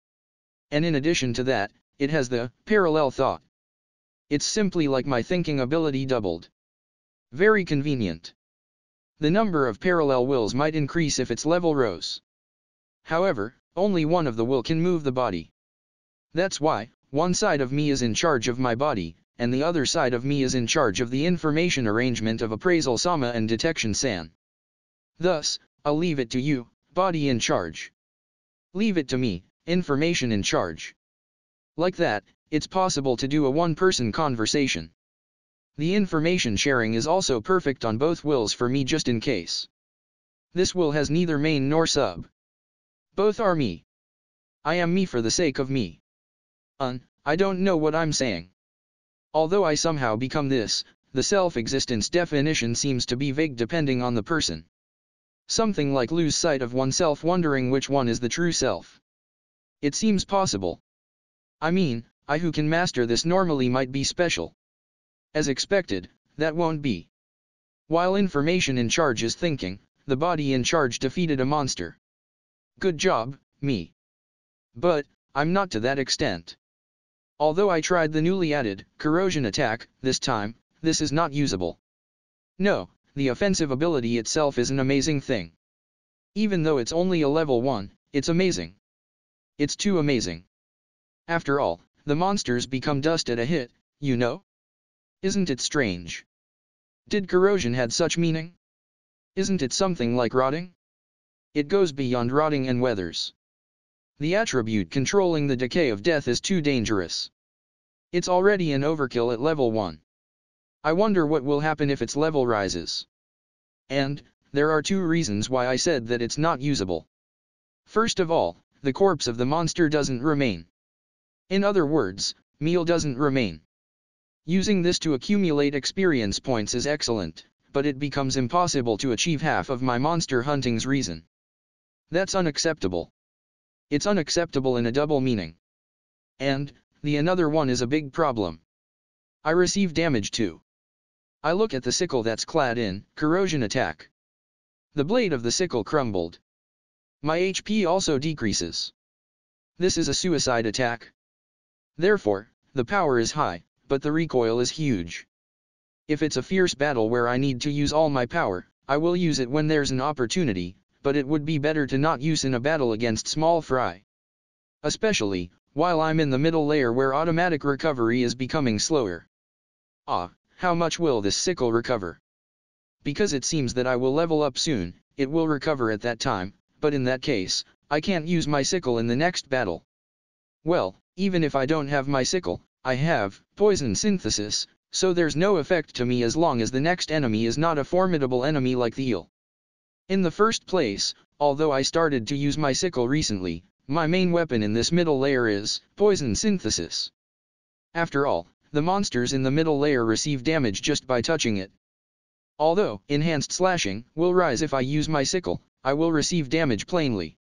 And in addition to that, it has the parallel thought. It's simply like my thinking ability doubled. Very convenient. The number of parallel wills might increase if its level rose. However, only one of the will can move the body. That's why, one side of me is in charge of my body, and the other side of me is in charge of the information arrangement of appraisal Sama and detection San. Thus, I'll leave it to you, body in charge. Leave it to me, information in charge. Like that, it's possible to do a one-person conversation. The information sharing is also perfect on both wills for me just in case. This will has neither main nor sub. Both are me. I am me for the sake of me. I don't know what I'm saying. Although I somehow become this, the self-existence definition seems to be vague depending on the person. Something like lose sight of oneself wondering which one is the true self. It seems possible. I mean, I who can master this normally might be special. As expected, that won't be. While information in charge is thinking, the body in charge defeated a monster. Good job, me. But, I'm not to that extent. Although I tried the newly added corrosion attack, this time, this is not usable. No, the offensive ability itself is an amazing thing. Even though it's only a level 1, it's amazing. It's too amazing. After all, the monsters become dust at a hit, you know? Isn't it strange? Did corrosion had such meaning? Isn't it something like rotting? It goes beyond rotting and weathers. The attribute controlling the decay of death is too dangerous. It's already an overkill at level 1. I wonder what will happen if its level rises. And, there are 2 reasons why I said that it's not usable. First of all, the corpse of the monster doesn't remain. In other words, meal doesn't remain. Using this to accumulate experience points is excellent, but it becomes impossible to achieve half of my monster hunting's reason. That's unacceptable. It's unacceptable in a double meaning. And, the another one is a big problem. I receive damage too. I look at the sickle that's clad in corrosion attack. The blade of the sickle crumbled. My HP also decreases. This is a suicide attack. Therefore, the power is high, but the recoil is huge. If it's a fierce battle where I need to use all my power, I will use it when there's an opportunity, but it would be better to not use in a battle against small fry. Especially, while I'm in the middle layer where automatic recovery is becoming slower. How much will this sickle recover? Because it seems that I will level up soon, it will recover at that time, but in that case, I can't use my sickle in the next battle. Well, even if I don't have my sickle, I have poison synthesis, so there's no effect to me as long as the next enemy is not a formidable enemy like the eel. In the first place, although I started to use my sickle recently, my main weapon in this middle layer is poison synthesis. After all, the monsters in the middle layer receive damage just by touching it. Although enhanced slashing will rise if I use my sickle, I will receive damage plainly.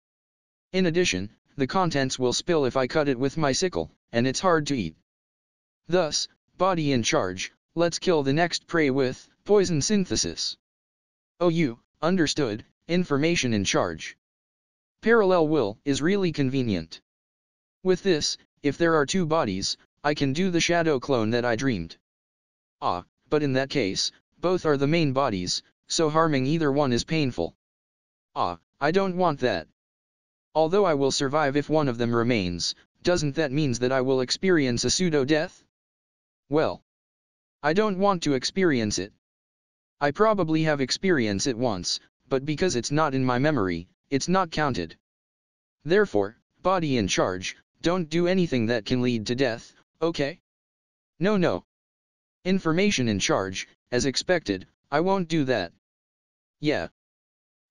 In addition, the contents will spill if I cut it with my sickle, and it's hard to eat. Thus, body in charge, let's kill the next prey with poison synthesis. Oh, you understood, information in charge. Parallel will is really convenient. With this, if there are two bodies, I can do the shadow clone that I dreamed. Ah, but in that case, both are the main bodies, so harming either one is painful. Ah, I don't want that. Although I will survive if one of them remains, doesn't that mean that I will experience a pseudo-death? Well, I don't want to experience it. I probably have experienced it once, but because it's not in my memory, it's not counted. Therefore, body in charge, don't do anything that can lead to death, okay? No. Information in charge, as expected, I won't do that. Yeah.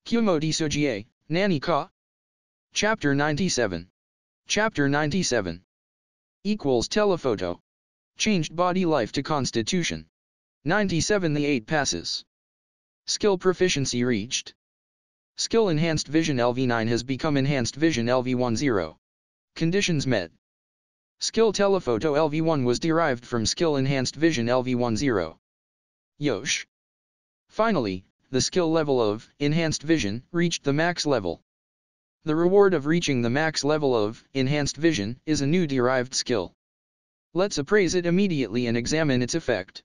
Kumo Desu, Nani ka? Chapter 97. Chapter 97. Equals telephoto. Changed body life to constitution. 97 The 8 passes. Skill proficiency reached. Skill enhanced vision LV9 has become enhanced vision LV10. Conditions met. Skill telephoto LV1 was derived from skill enhanced vision LV10. Yosh. Finally, the skill level of enhanced vision reached the max level. The reward of reaching the max level of enhanced vision is a new derived skill. Let's appraise it immediately and examine its effect.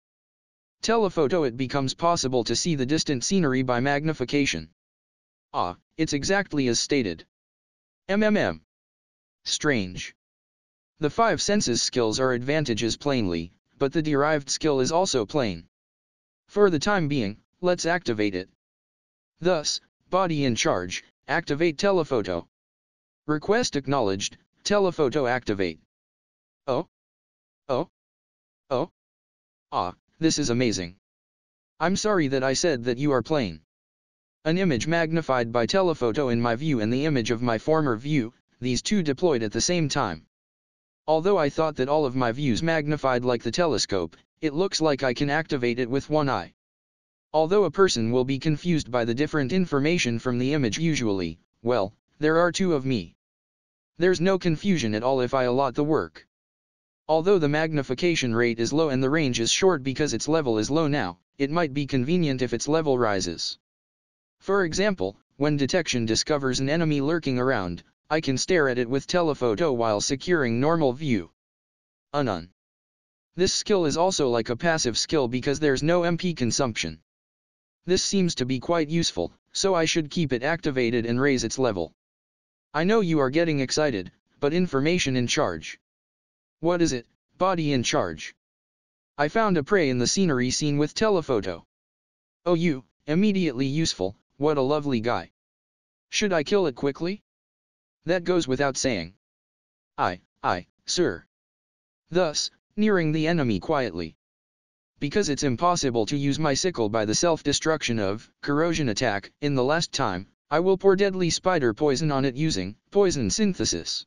Telephoto. It becomes possible to see the distant scenery by magnification. Ah, it's exactly as stated. Strange. The 5 senses skills are advantages plainly, but the derived skill is also plain. For the time being, let's activate it. Thus, body in charge, activate telephoto. Request acknowledged, telephoto activate. Oh. Ah, this is amazing. I'm sorry that I said that you are plain. An image magnified by telephoto in my view and the image of my former view, these two deployed at the same time. Although I thought that all of my views magnified like the telescope, it looks like I can activate it with one eye. Although a person will be confused by the different information from the image usually, well, there are two of me. There's no confusion at all if I allot the work. Although the magnification rate is low and the range is short because its level is low now, it might be convenient if its level rises. For example, when detection discovers an enemy lurking around, I can stare at it with telephoto while securing normal view. This skill is also like a passive skill because there's no MP consumption. This seems to be quite useful, so I should keep it activated and raise its level. I know you are getting excited, but information in charge. What is it, body in charge? I found a prey in the scenery scene with telephoto. Oh, you, immediately useful, what a lovely guy. Should I kill it quickly? That goes without saying. Aye, sir. Thus, nearing the enemy quietly. Because it's impossible to use my sickle by the self-destruction of corrosion attack in the last time, I will pour deadly spider poison on it using poison synthesis.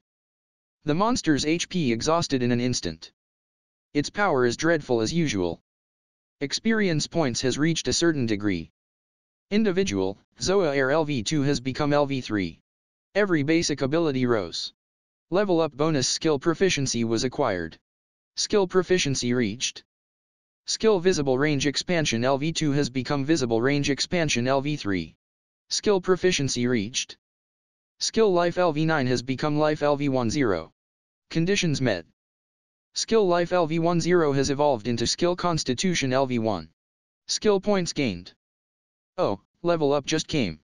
The monster's HP exhausted in an instant. Its power is dreadful as usual. Experience points has reached a certain degree. Individual, Zoa Air LV2 has become LV3. Every basic ability rose. Level up bonus skill proficiency was acquired. Skill proficiency reached. Skill visible range expansion LV2 has become visible range expansion LV3. Skill proficiency reached. Skill life LV9 has become life LV10. Conditions met. Skill life LV10 has evolved into skill constitution LV1. Skill points gained. Oh, level up just came.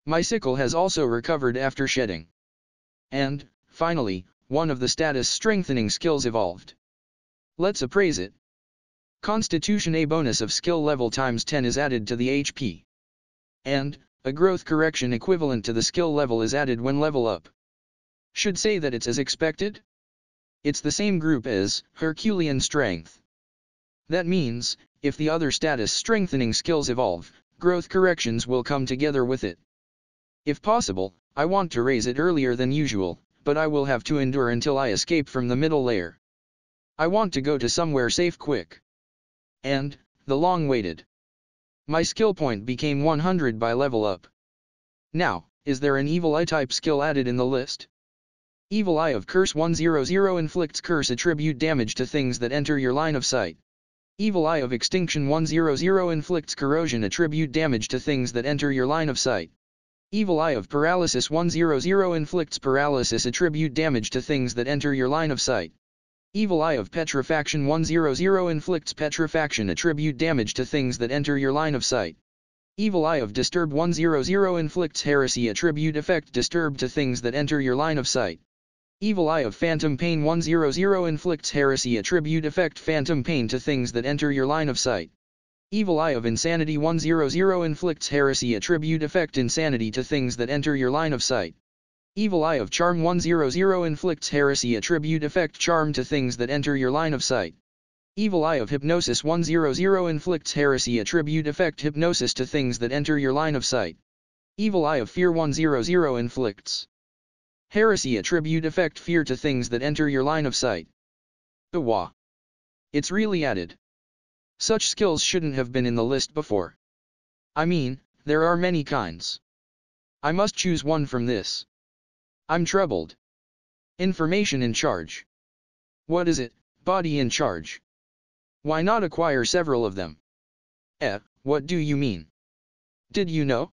My sickle has also recovered after shedding. And, finally, one of the status strengthening skills evolved. Let's appraise it. Constitution A bonus of skill level times 10 is added to the HP. And, a growth correction equivalent to the skill level is added when level up. Should say that it's as expected? It's the same group as Herculean Strength. That means, if the other status strengthening skills evolve, growth corrections will come together with it. If possible, I want to raise it earlier than usual, but I will have to endure until I escape from the middle layer. I want to go to somewhere safe quick. And, the long waited. My skill point became 100 by level up. Now, is there an evil eye type skill added in the list? Evil Eye of Curse 100 inflicts curse attribute damage to things that enter your line of sight. Evil Eye of Extinction 100 inflicts corrosion attribute damage to things that enter your line of sight. Evil Eye of Paralysis 100 inflicts paralysis attribute damage to things that enter your line of sight. Evil Eye of Petrifaction 100 inflicts petrifaction attribute damage to things that enter your line of sight. Evil Eye of Disturb 100 inflicts heresy attribute effect disturb to things that enter your line of sight. Evil Eye of Phantom Pain 100 inflicts heresy attribute effect phantom pain to things that enter your line of sight. Evil Eye of Insanity 100 inflicts heresy attribute effect insanity to things that enter your line of sight. Evil Eye of Charm 100 inflicts heresy attribute effect charm to things that enter your line of sight. Evil Eye of Hypnosis 100 inflicts heresy attribute effect hypnosis to things that enter your line of sight. Evil Eye of Fear 100 inflicts heresy attribute effect fear to things that enter your line of sight. Wah. It's really added. Such skills shouldn't have been in the list before. I mean, there are many kinds. I must choose one from this. I'm troubled. Information in charge. What is it, body in charge? Why not acquire several of them? What do you mean? Did you know?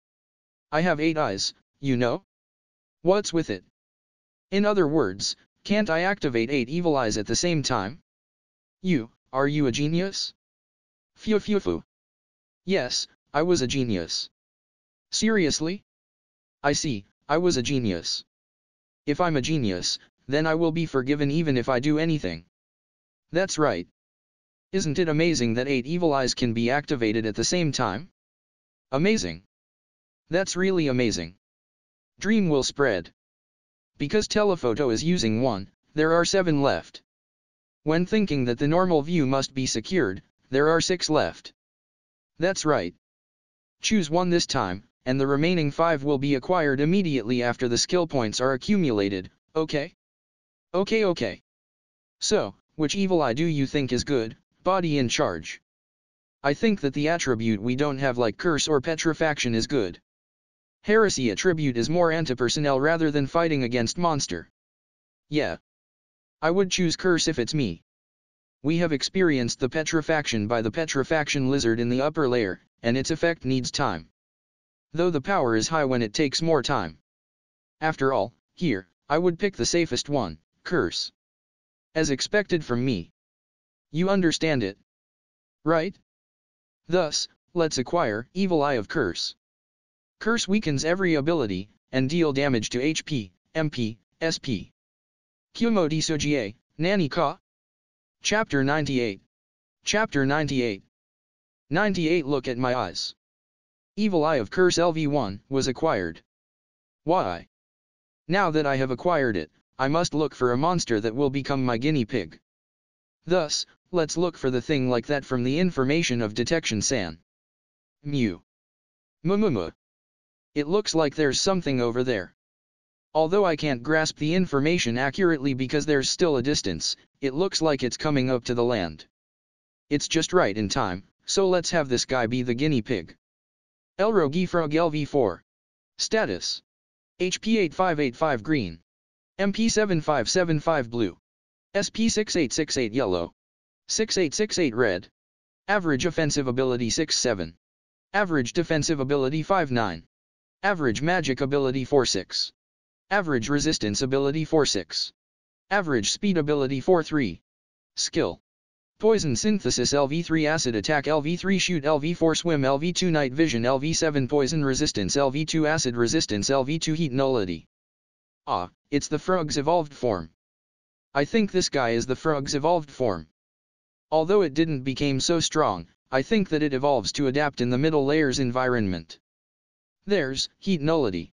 I have 8 eyes, you know? What's with it? In other words, can't I activate 8 evil eyes at the same time? Are you a genius? Phew. Yes, I was a genius. Seriously? I see, I was a genius. If I'm a genius, then I will be forgiven even if I do anything. That's right. Isn't it amazing that 8 evil eyes can be activated at the same time? Amazing. That's really amazing. Dream will spread. Because telephoto is using 1, there are 7 left. When thinking that the normal view must be secured, there are 6 left. That's right. Choose 1 this time, and the remaining 5 will be acquired immediately after the skill points are accumulated, okay? Okay. So, which evil eye do you think is good, body in charge? I think that the attribute we don't have like curse or petrifaction is good. Heresy attribute is more anti-personnel rather than fighting against monster. Yeah. I would choose curse if it's me. We have experienced the petrifaction by the petrifaction lizard in the upper layer, and its effect needs time. Though the power is high when it takes more time. After all, here, I would pick the safest one, curse. As expected from me. You understand it? Right? Thus, let's acquire Evil Eye of Curse. Curse weakens every ability, and deal damage to HP, MP, SP. Kumo Desu, Nani ka? Chapter 98. Chapter 98. 98 Look at my eyes. Evil Eye of Curse LV1 was acquired. Why? Now that I have acquired it, I must look for a monster that will become my guinea pig. Thus, let's look for the thing like that from the information of detection san. Mew. Mumumu. It looks like there's something over there. Although I can't grasp the information accurately because there's still a distance, it looks like it's coming up to the land. It's just right in time, so let's have this guy be the guinea pig. Elrogi Frog LV4. Status. HP 8585 green. MP 7575 blue. SP 6868 yellow. 6868 red. Average offensive ability 6-7. Average defensive ability 5-9. Average magic ability 4-6. Average resistance ability 4-6. Average speed ability 4-3. Skill. Poison synthesis LV3 acid attack LV3 shoot LV4 swim LV2 night vision LV7 poison resistance LV2 acid resistance LV2 heat nullity. It's the frog's evolved form. I think this guy is the frog's evolved form. Although it didn't become so strong, I think that it evolves to adapt in the middle layer's environment. There's heat nullity.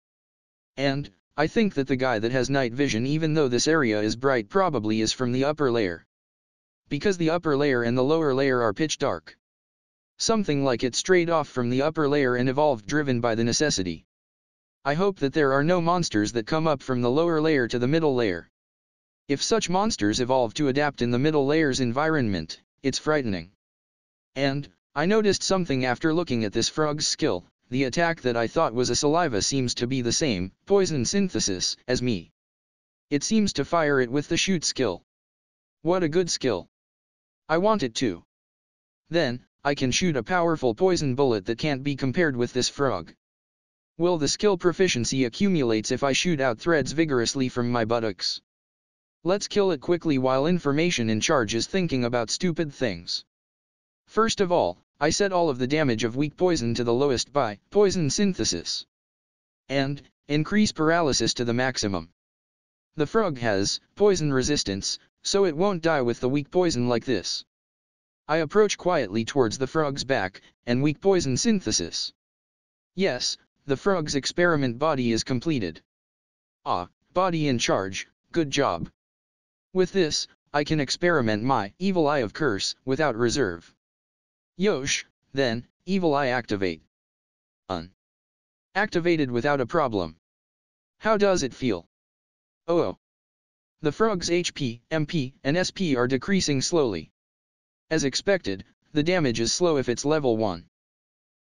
And I think that the guy that has night vision even though this area is bright probably is from the upper layer. Because the upper layer and the lower layer are pitch dark. Something like it strayed off from the upper layer and evolved driven by the necessity. I hope that there are no monsters that come up from the lower layer to the middle layer. If such monsters evolve to adapt in the middle layer's environment, it's frightening. And, I noticed something after looking at this frog's skill, the attack that I thought was a saliva seems to be the same, poison synthesis, as me. It seems to fire it with the shoot skill. What a good skill. I want it too. Then, I can shoot a powerful poison bullet that can't be compared with this frog. Will the skill proficiency accumulates if I shoot out threads vigorously from my buttocks? Let's kill it quickly while information in charge is thinking about stupid things. First of all, I set all of the damage of weak poison to the lowest by poison synthesis. And increase paralysis to the maximum. The frog has poison resistance, so it won't die with the weak poison like this. I approach quietly towards the frog's back, and weak poison synthesis. Yes, the frog's experiment body is completed. Ah, body in charge, good job. With this, I can experiment my evil eye of curse without reserve. Yosh, then, evil eye activate. Activated without a problem. How does it feel? Oh. The frog's HP, MP, and SP are decreasing slowly. As expected, the damage is slow if it's level 1.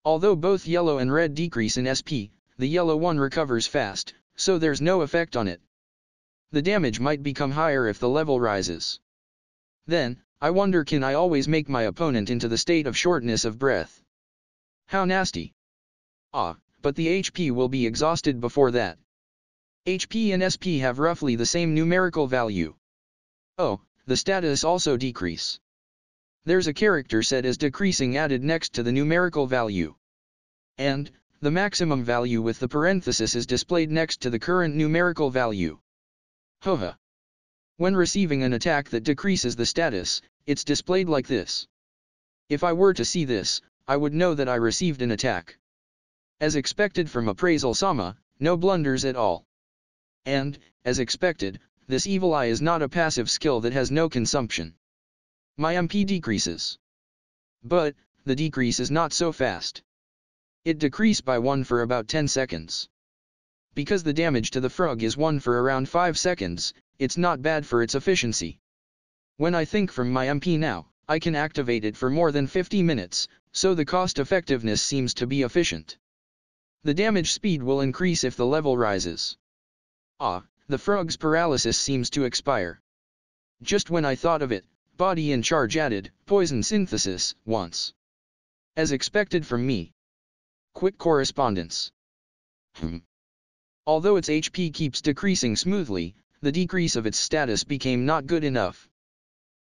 Although both yellow and red decrease in SP, the yellow one recovers fast, so there's no effect on it. The damage might become higher if the level rises. Then, I wonder, can I always make my opponent into the state of shortness of breath? How nasty. Ah, but the HP will be exhausted before that. HP and SP have roughly the same numerical value. Oh, the status also decrease. There's a character set as decreasing added next to the numerical value. And, the maximum value with the parenthesis is displayed next to the current numerical value. Haha. When receiving an attack that decreases the status, it's displayed like this. If I were to see this, I would know that I received an attack. As expected from Appraisal Sama, no blunders at all. And, as expected, this evil eye is not a passive skill that has no consumption. My MP decreases. But, the decrease is not so fast. It decreased by 1 for about 10 seconds. Because the damage to the frog is 1 for around 5 seconds, it's not bad for its efficiency. When I think from my MP now, I can activate it for more than 50 minutes, so the cost effectiveness seems to be efficient. The damage speed will increase if the level rises. Ah, the frog's paralysis seems to expire. Just when I thought of it, body in charge added poison synthesis once. As expected from me. Quick correspondence. Although its HP keeps decreasing smoothly, the decrease of its status became not good enough.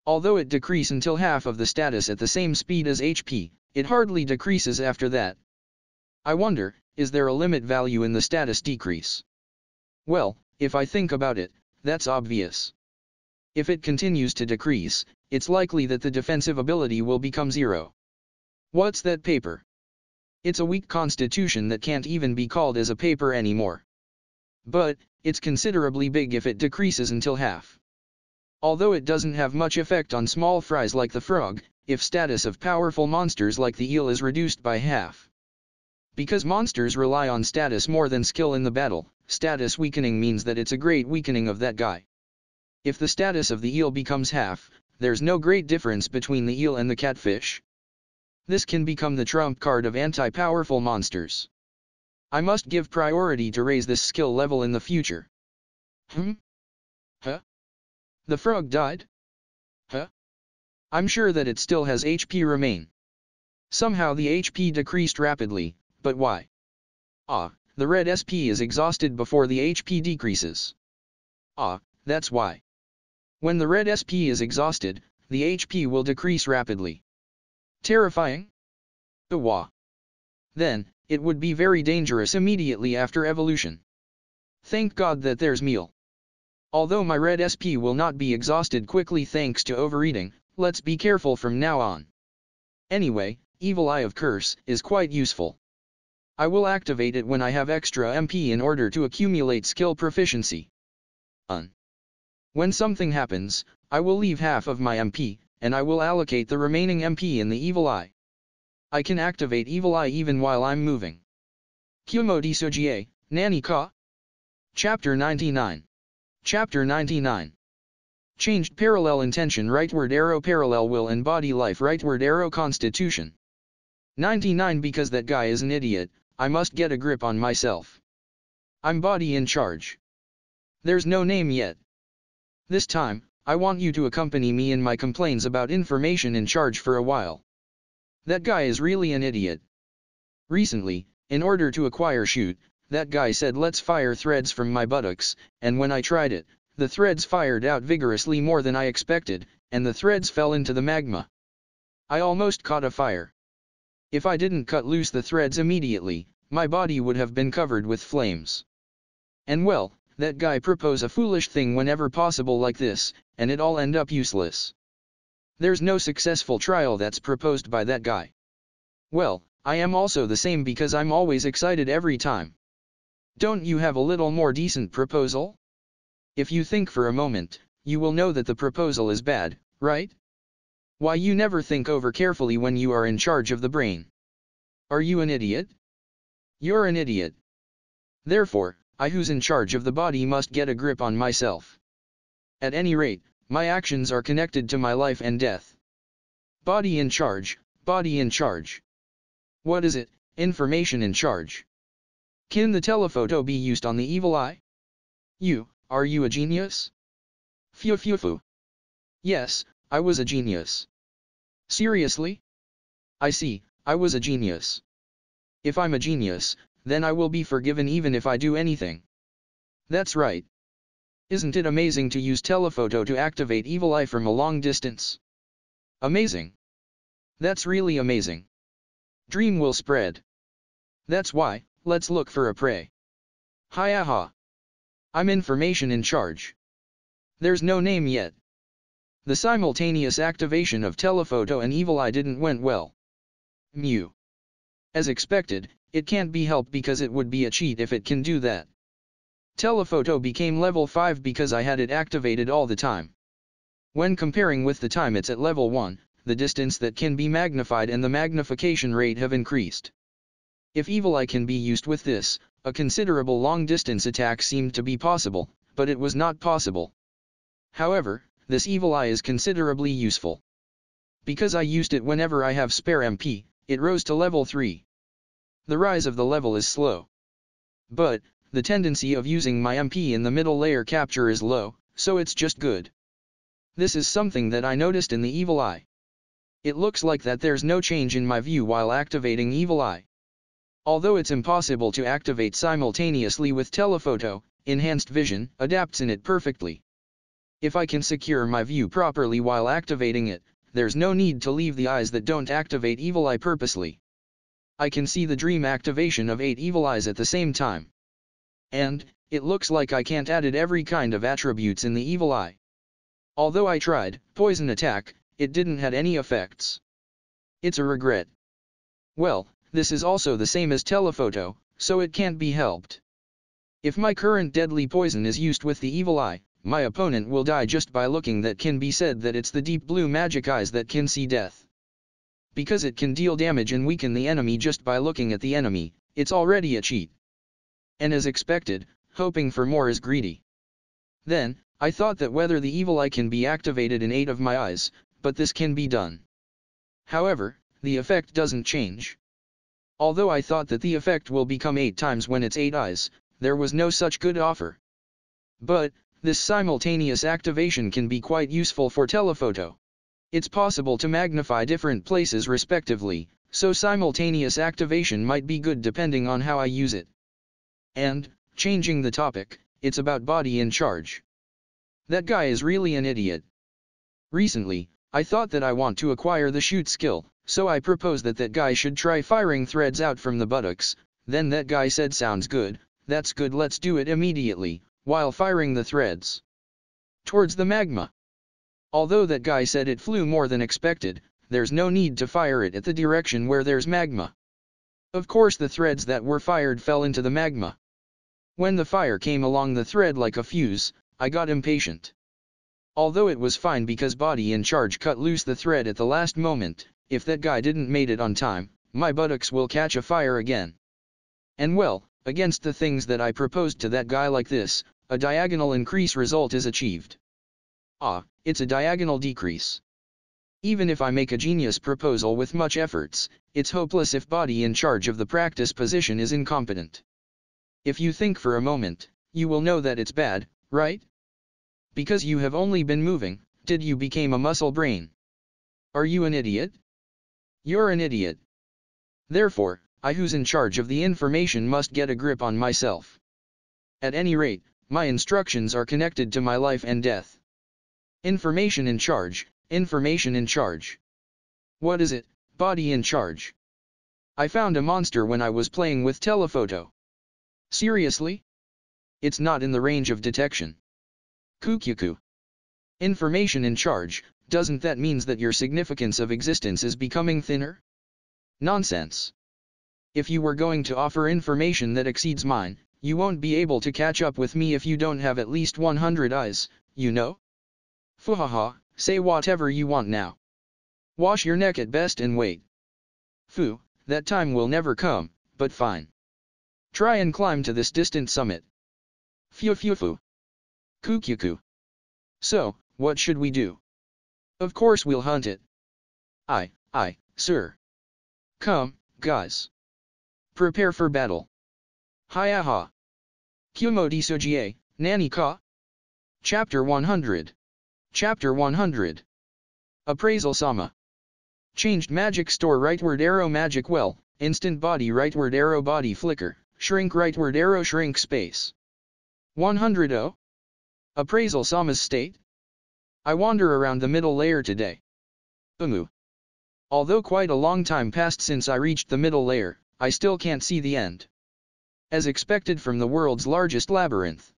Although it decreases until half of the status at the same speed as HP, it hardly decreases after that. I wonder, is there a limit value in the status decrease? Well, if I think about it, that's obvious. If it continues to decrease, it's likely that the defensive ability will become 0. What's that paper? It's a weak constitution that can't even be called as a paper anymore. But, it's considerably big if it decreases until half. Although it doesn't have much effect on small fries like the frog, if status of powerful monsters like the eel is reduced by half. Because monsters rely on status more than skill in the battle, status weakening means that it's a great weakening of that guy. If the status of the eel becomes half, there's no great difference between the eel and the catfish. This can become the trump card of anti-powerful monsters. I must give priority to raise this skill level in the future. Huh? The frog died? Huh? I'm sure that it still has HP remain. Somehow the HP decreased rapidly, but why? Ah, the red SP is exhausted before the HP decreases. Ah, that's why. When the red SP is exhausted, the HP will decrease rapidly. Terrifying? Wah. Then, it would be very dangerous immediately after evolution. Thank God that there's meal. Although my red SP will not be exhausted quickly thanks to overeating, let's be careful from now on. Anyway, Evil Eye of Curse is quite useful. I will activate it when I have extra MP in order to accumulate skill proficiency. When something happens, I will leave half of my MP, and I will allocate the remaining MP in the Evil Eye. I can activate Evil Eye even while I'm moving. Kumo Desu, Nani ka? Chapter 99. Chapter 99. Changed parallel intention rightward arrow parallel will and body life rightward arrow constitution. 99 Because that guy is an idiot, I must get a grip on myself. I'm body in charge. There's no name yet, This time, I want you to accompany me in my complaints about information in charge for a while. That guy is really an idiot. Recently, in order to acquire shoot, that guy said let's fire threads from my buttocks, and when I tried it, the threads fired out vigorously more than I expected, and the threads fell into the magma. I almost caught a fire. If I didn't cut loose the threads immediately, my body would have been covered with flames. And well, that guy propose a foolish thing whenever possible like this, and it all end up useless. There's no successful trial that's proposed by that guy. Well, I am also the same because I'm always excited every time. Don't you have a little more decent proposal? If you think for a moment, you will know that the proposal is bad, right? Why you never think over carefully when you are in charge of the brain? Are you an idiot? You're an idiot. Therefore, I who's in charge of the body must get a grip on myself. At any rate, my actions are connected to my life and death. Body in charge, body in charge. What is it, information in charge? Can the telephoto be used on the evil eye? Are you a genius? Phew phew phew. Yes, I was a genius. Seriously? I see, I was a genius. If I'm a genius, then I will be forgiven even if I do anything. That's right. Isn't it amazing to use telephoto to activate evil eye from a long distance? Amazing. That's really amazing. Dream will spread. That's why, let's look for a prey. Hi-aha. I'm information in charge. There's no name yet. The simultaneous activation of telephoto and evil eye didn't went well. Mew. As expected, it can't be helped because it would be a cheat if it can do that. Telephoto became level 5 because I had it activated all the time. When comparing with the time it's at level 1, the distance that can be magnified and the magnification rate have increased. If evil eye can be used with this, a considerable long distance attack seemed to be possible, but it was not possible. However, this evil eye is considerably useful. Because I used it whenever I have spare MP, it rose to level 3. The rise of the level is slow. But, the tendency of using my MP in the middle layer capture is low, so it's just good. This is something that I noticed in the evil eye. It looks like that there's no change in my view while activating evil eye. Although it's impossible to activate simultaneously with telephoto, enhanced vision adapts in it perfectly. If I can secure my view properly while activating it, there's no need to leave the eyes that don't activate evil eye purposely. I can see the dream activation of 8 evil eyes at the same time. And, it looks like I can't added every kind of attributes in the evil eye. Although I tried, poison attack, it didn't had any effects. It's a regret. Well, this is also the same as telephoto, so it can't be helped. If my current deadly poison is used with the evil eye, my opponent will die just by looking. That can be said that it's the deep blue magic eyes that can see death. Because it can deal damage and weaken the enemy just by looking at the enemy, it's already a cheat. And as expected, hoping for more is greedy. Then, I thought that whether the evil eye can be activated in 8 of my eyes, but this can be done. However, the effect doesn't change. Although I thought that the effect will become 8 times when it's 8 eyes, there was no such good offer. But, this simultaneous activation can be quite useful for telephoto. It's possible to magnify different places respectively, so simultaneous activation might be good depending on how I use it. And, changing the topic, it's about body in charge. That guy is really an idiot. Recently, I thought that I want to acquire the shoot skill, so I proposed that guy should try firing threads out from the buttocks. Then that guy said sounds good, that's good, let's do it immediately, while firing the threads towards the magma. Although that guy said it flew more than expected, there's no need to fire it at the direction where there's magma. Of course the threads that were fired fell into the magma. When the fire came along the thread like a fuse, I got impatient. Although it was fine because body in charge cut loose the thread at the last moment, if that guy didn't made it on time, my buttocks will catch a fire again. And well, against the things that I proposed to that guy like this, a diagonal increase result is achieved. It's a diagonal decrease. Even if I make a genius proposal with much efforts, it's hopeless if body in charge of the practice position is incompetent. If you think for a moment, you will know that it's bad, right? Because you have only been moving, did you become a muscle brain? Are you an idiot? You're an idiot. Therefore, I who's in charge of the information must get a grip on myself. At any rate, my instructions are connected to my life and death. Information in charge, information in charge. What is it, body in charge? I found a monster when I was playing with telephoto. Seriously? It's not in the range of detection. Kukyuku. Information in charge, doesn't that means that your significance of existence is becoming thinner? Nonsense. If you were going to offer information that exceeds mine, you won't be able to catch up with me if you don't have at least 100 eyes, you know? Fuhaha, say whatever you want now. Wash your neck at best and wait. Phew, that time will never come, but fine. Try and climb to this distant summit. Phew phew phew. Kukyuku. So, what should we do? Of course we'll hunt it. Aye, sir. Come, guys. Prepare for battle. Hi-aha. Kumo Desu, Nani ka? Chapter 100. Chapter 100. Appraisal Sama. Changed magic store rightward arrow magic well, instant body rightward arrow body flicker, shrink rightward arrow shrink space. 100. Appraisal Sama's state? I wander around the middle layer today. Although quite a long time passed since I reached the middle layer, I still can't see the end. As expected from the world's largest labyrinth.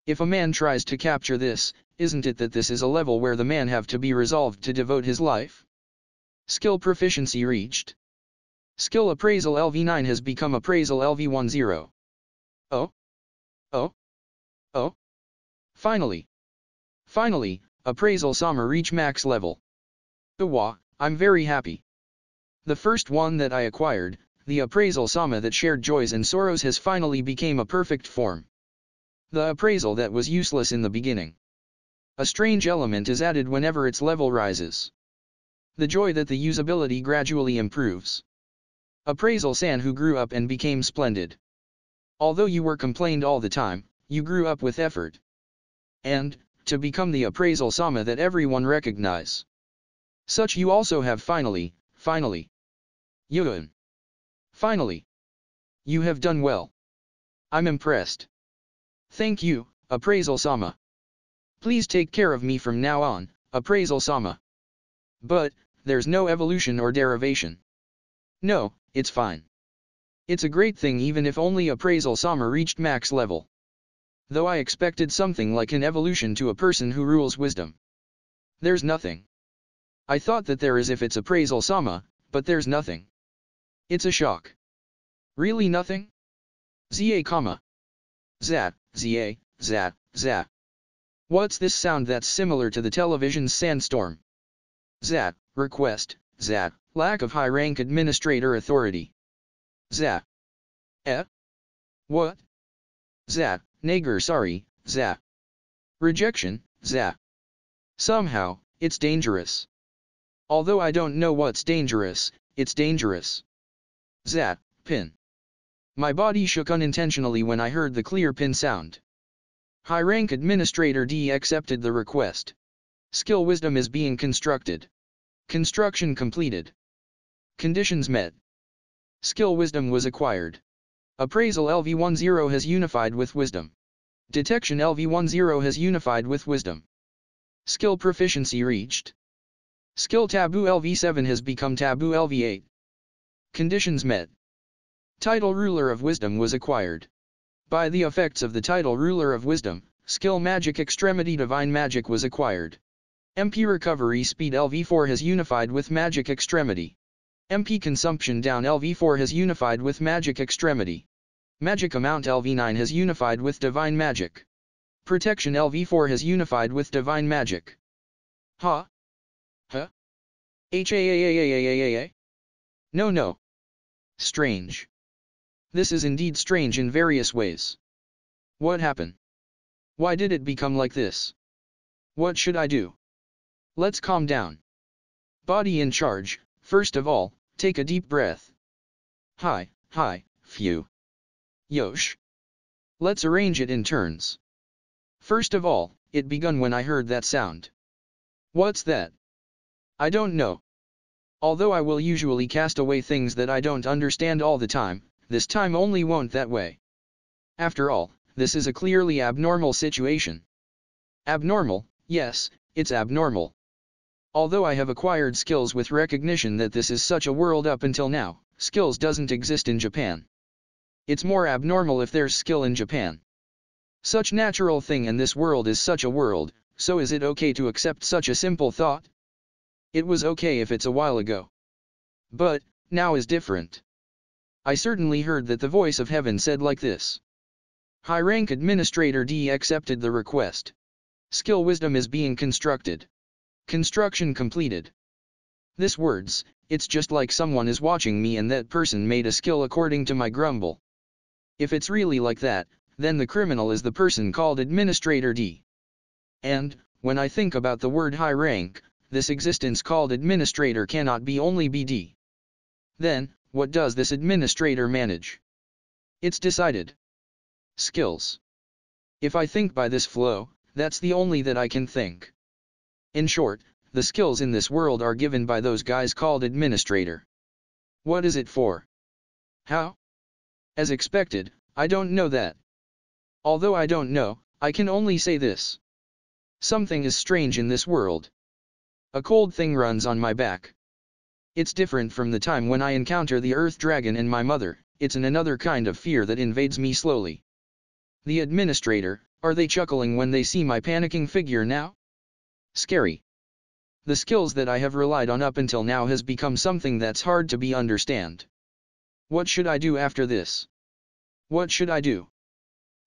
If a man tries to capture this, isn't it that this is a level where the man have to be resolved to devote his life? Skill proficiency reached. Skill appraisal LV9 has become appraisal LV10. Oh. Finally, appraisal Sama reach max level. Wah, I'm very happy. The first one that I acquired, the appraisal Sama that shared joys and sorrows has finally became a perfect form. The appraisal that was useless in the beginning. A strange element is added whenever its level rises. The joy that the usability gradually improves. Appraisal San who grew up and became splendid. Although you were complained all the time, you grew up with effort. And, to become the appraisal Sama that everyone recognize. Such you also have finally. Yun. Finally. You have done well. I'm impressed. Thank you, appraisal Sama. Please take care of me from now on, appraisal Sama. But, there's no evolution or derivation. No, it's fine. It's a great thing even if only appraisal Sama reached max level. Though I expected something like an evolution to a person who rules wisdom. There's nothing. I thought that there is if it's appraisal Sama, but there's nothing. It's a shock. Really nothing? Za, Zat, Za, Zat, Zat. What's this sound that's similar to the television's sandstorm? Zat, request, Zat, lack of high rank administrator authority. Zat. What? Zat, Nager sorry, Zat. Rejection, Zat. Somehow, it's dangerous. Although I don't know what's dangerous, it's dangerous. Zat, pin. My body shook unintentionally when I heard the clear pin sound. High rank administrator D accepted the request. Skill wisdom is being constructed. Construction completed. Conditions met. Skill wisdom was acquired. Appraisal LV10 has unified with wisdom. Detection LV10 has unified with wisdom. Skill proficiency reached. Skill taboo LV7 has become taboo LV8. Conditions met. Title ruler of wisdom was acquired. By the effects of the title ruler of wisdom, skill magic extremity divine magic was acquired. MP recovery speed LV4 has unified with magic extremity. MP consumption down LV4 has unified with magic extremity. Magic amount LV9 has unified with divine magic. Protection LV4 has unified with divine magic. Huh? No. Strange. This is indeed strange in various ways. What happened? Why did it become like this? What should I do? Let's calm down. Body in charge, first of all, take a deep breath. Hi, phew. Yosh. Let's arrange it in turns. First of all, it begun when I heard that sound. What's that? I don't know. Although I will usually cast away things that I don't understand all the time, this time only won't that way. After all, this is a clearly abnormal situation. Abnormal, yes, it's abnormal. Although I have acquired skills with recognition that this is such a world up until now, skills doesn't exist in Japan. It's more abnormal if there's skill in Japan. Such natural thing in this world is such a world, so is it okay to accept such a simple thought? It was okay if it's a while ago. But, now is different. I certainly heard that the voice of heaven said like this. High-rank Administrator D accepted the request. Skill wisdom is being constructed. Construction completed. This words, it's just like someone is watching me and that person made a skill according to my grumble. If it's really like that, then the criminal is the person called Administrator D. And, when I think about the word high rank, this existence called Administrator cannot be only be D. Then, what does this Administrator manage? It's decided. Skills. If I think by this flow, that's the only that I can think. In short, the skills in this world are given by those guys called Administrator. What is it for? How? As expected, I don't know that. Although I don't know, I can only say this. Something is strange in this world. A cold thing runs on my back. It's different from the time when I encounter the earth dragon and my mother, it's another kind of fear that invades me slowly. The Administrator, are they chuckling when they see my panicking figure now? Scary. The skills that I have relied on up until now has become something that's hard to be understand. What should I do after this? What should I do?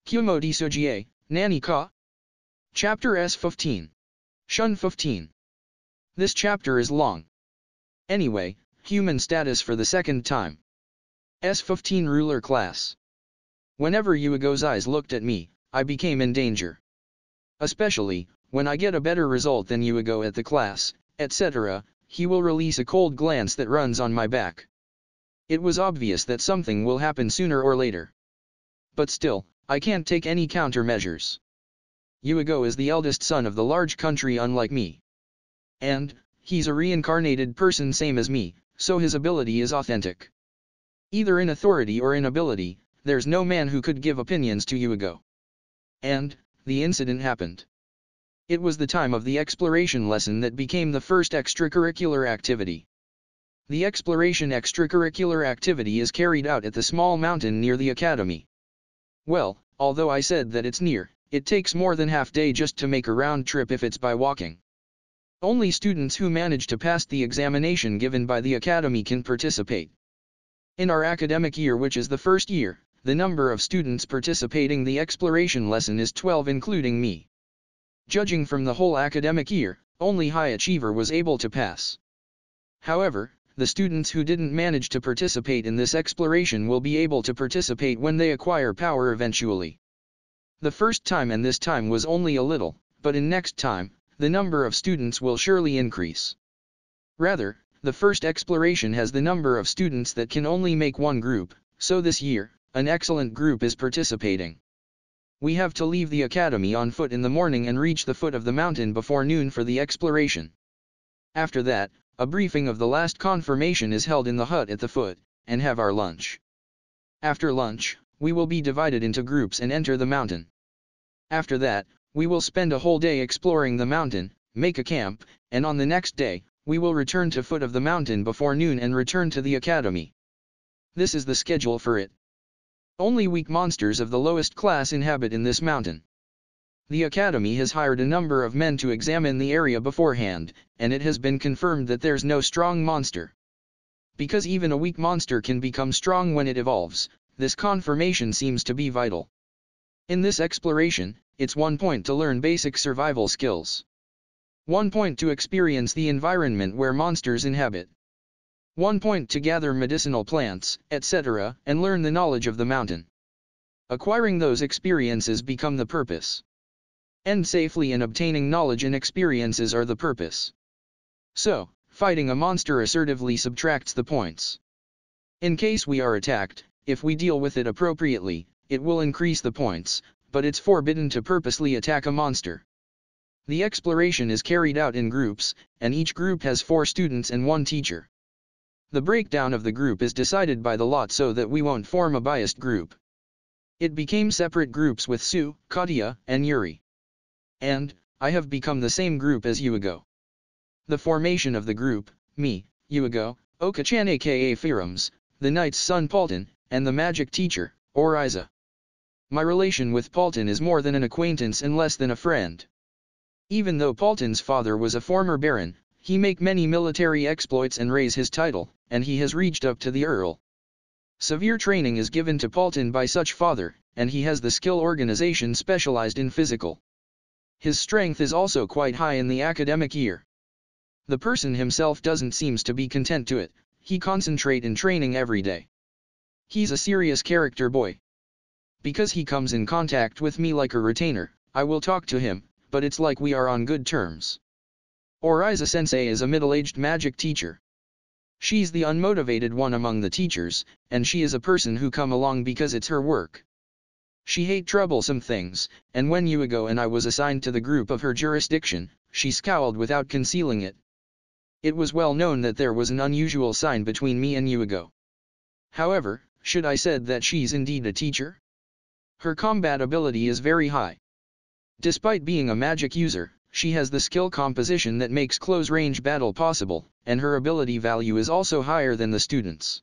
Kumo Desu, Nani ka? Chapter S15. Shun 15. This chapter is long. Anyway, human status for the second time. S15 ruler class. Whenever Yuigo's eyes looked at me, I became in danger. Especially, when I get a better result than Yuigo at the class, etc., he will release a cold glance that runs on my back. It was obvious that something will happen sooner or later. But still, I can't take any countermeasures. Yuigo is the eldest son of the large country unlike me. And, he's a reincarnated person same as me, so his ability is authentic. Either in authority or in ability, there's no man who could give opinions to Yuigo. And, the incident happened. It was the time of the exploration lesson that became the first extracurricular activity. The exploration extracurricular activity is carried out at the small mountain near the academy. Well, although I said that it's near, it takes more than half day just to make a round trip if it's by walking. Only students who manage to pass the examination given by the academy can participate. In our academic year, which is the first year, the number of students participating the exploration lesson is 12 including me. Judging from the whole academic year, only high achiever was able to pass. However, the students who didn't manage to participate in this exploration will be able to participate when they acquire power eventually. The first time and this time was only a little, but in next time, the number of students will surely increase. Rather, the first exploration has the number of students that can only make one group, so this year, an excellent group is participating. We have to leave the academy on foot in the morning and reach the foot of the mountain before noon for the exploration. After that, a briefing of the last confirmation is held in the hut at the foot, and have our lunch. After lunch, we will be divided into groups and enter the mountain. After that, we will spend a whole day exploring the mountain, make a camp, and on the next day, we will return to foot of the mountain before noon and return to the academy. This is the schedule for it. Only weak monsters of the lowest class inhabit in this mountain. The academy has hired a number of men to examine the area beforehand, and it has been confirmed that there's no strong monster. Because even a weak monster can become strong when it evolves, this confirmation seems to be vital. In this exploration, it's 1 point to learn basic survival skills. 1 point to experience the environment where monsters inhabit. 1 point to gather medicinal plants, etc., and learn the knowledge of the mountain. Acquiring those experiences become the purpose. End safely and obtaining knowledge and experiences are the purpose. So, fighting a monster assertively subtracts the points. In case we are attacked, if we deal with it appropriately, it will increase the points, but it's forbidden to purposely attack a monster. The exploration is carried out in groups, and each group has 4 students and 1 teacher. The breakdown of the group is decided by the lot so that we won't form a biased group. It became separate groups with Sue, Katya, and Yuri. And, I have become the same group as Yuigo. The formation of the group, me, Yuigo, Oka-chan aka Firums, the knight's son Paulton, and the magic teacher, Oriza. My relation with Paulton is more than an acquaintance and less than a friend. Even though Paulton's father was a former baron, he make many military exploits and raise his title, and he has reached up to the earl. Severe training is given to Paulton by such father, and he has the skill organization specialized in physical. His strength is also quite high in the academic year. The person himself doesn't seems to be content to it, he concentrate in training every day. He's a serious character boy. Because he comes in contact with me like a retainer, I will talk to him, but it's like we are on good terms. Oriza sensei is a middle-aged magic teacher. She's the unmotivated one among the teachers, and she is a person who come along because it's her work. She hate troublesome things, and when Yuigo and I was assigned to the group of her jurisdiction, she scowled without concealing it. It was well known that there was an unusual sign between me and Yuigo. However, should I said that she's indeed a teacher? Her combat ability is very high. Despite being a magic user, she has the skill composition that makes close-range battle possible, and her ability value is also higher than the students.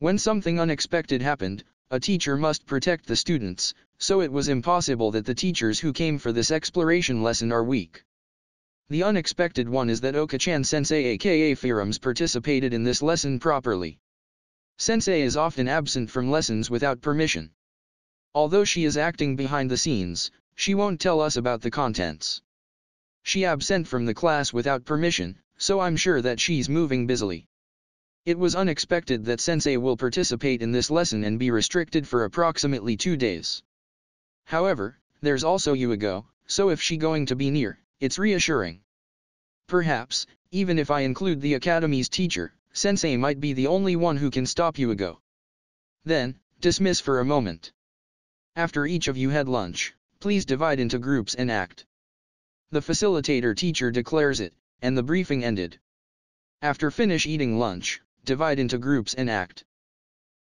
When something unexpected happened, a teacher must protect the students, so it was impossible that the teachers who came for this exploration lesson are weak. The unexpected one is that Oka-chan sensei aka Firums participated in this lesson properly. Sensei is often absent from lessons without permission. Although she is acting behind the scenes, she won't tell us about the contents. She absent from the class without permission, so I'm sure that she's moving busily. It was unexpected that Sensei will participate in this lesson and be restricted for approximately 2 days. However, there's also Yuigo, so if she going to be near, it's reassuring. Perhaps, even if I include the academy's teacher, Sensei might be the only one who can stop Yuigo. Then, dismiss for a moment. After each of you had lunch, please divide into groups and act. The facilitator teacher declares it, and the briefing ended. After finish eating lunch, divide into groups and act.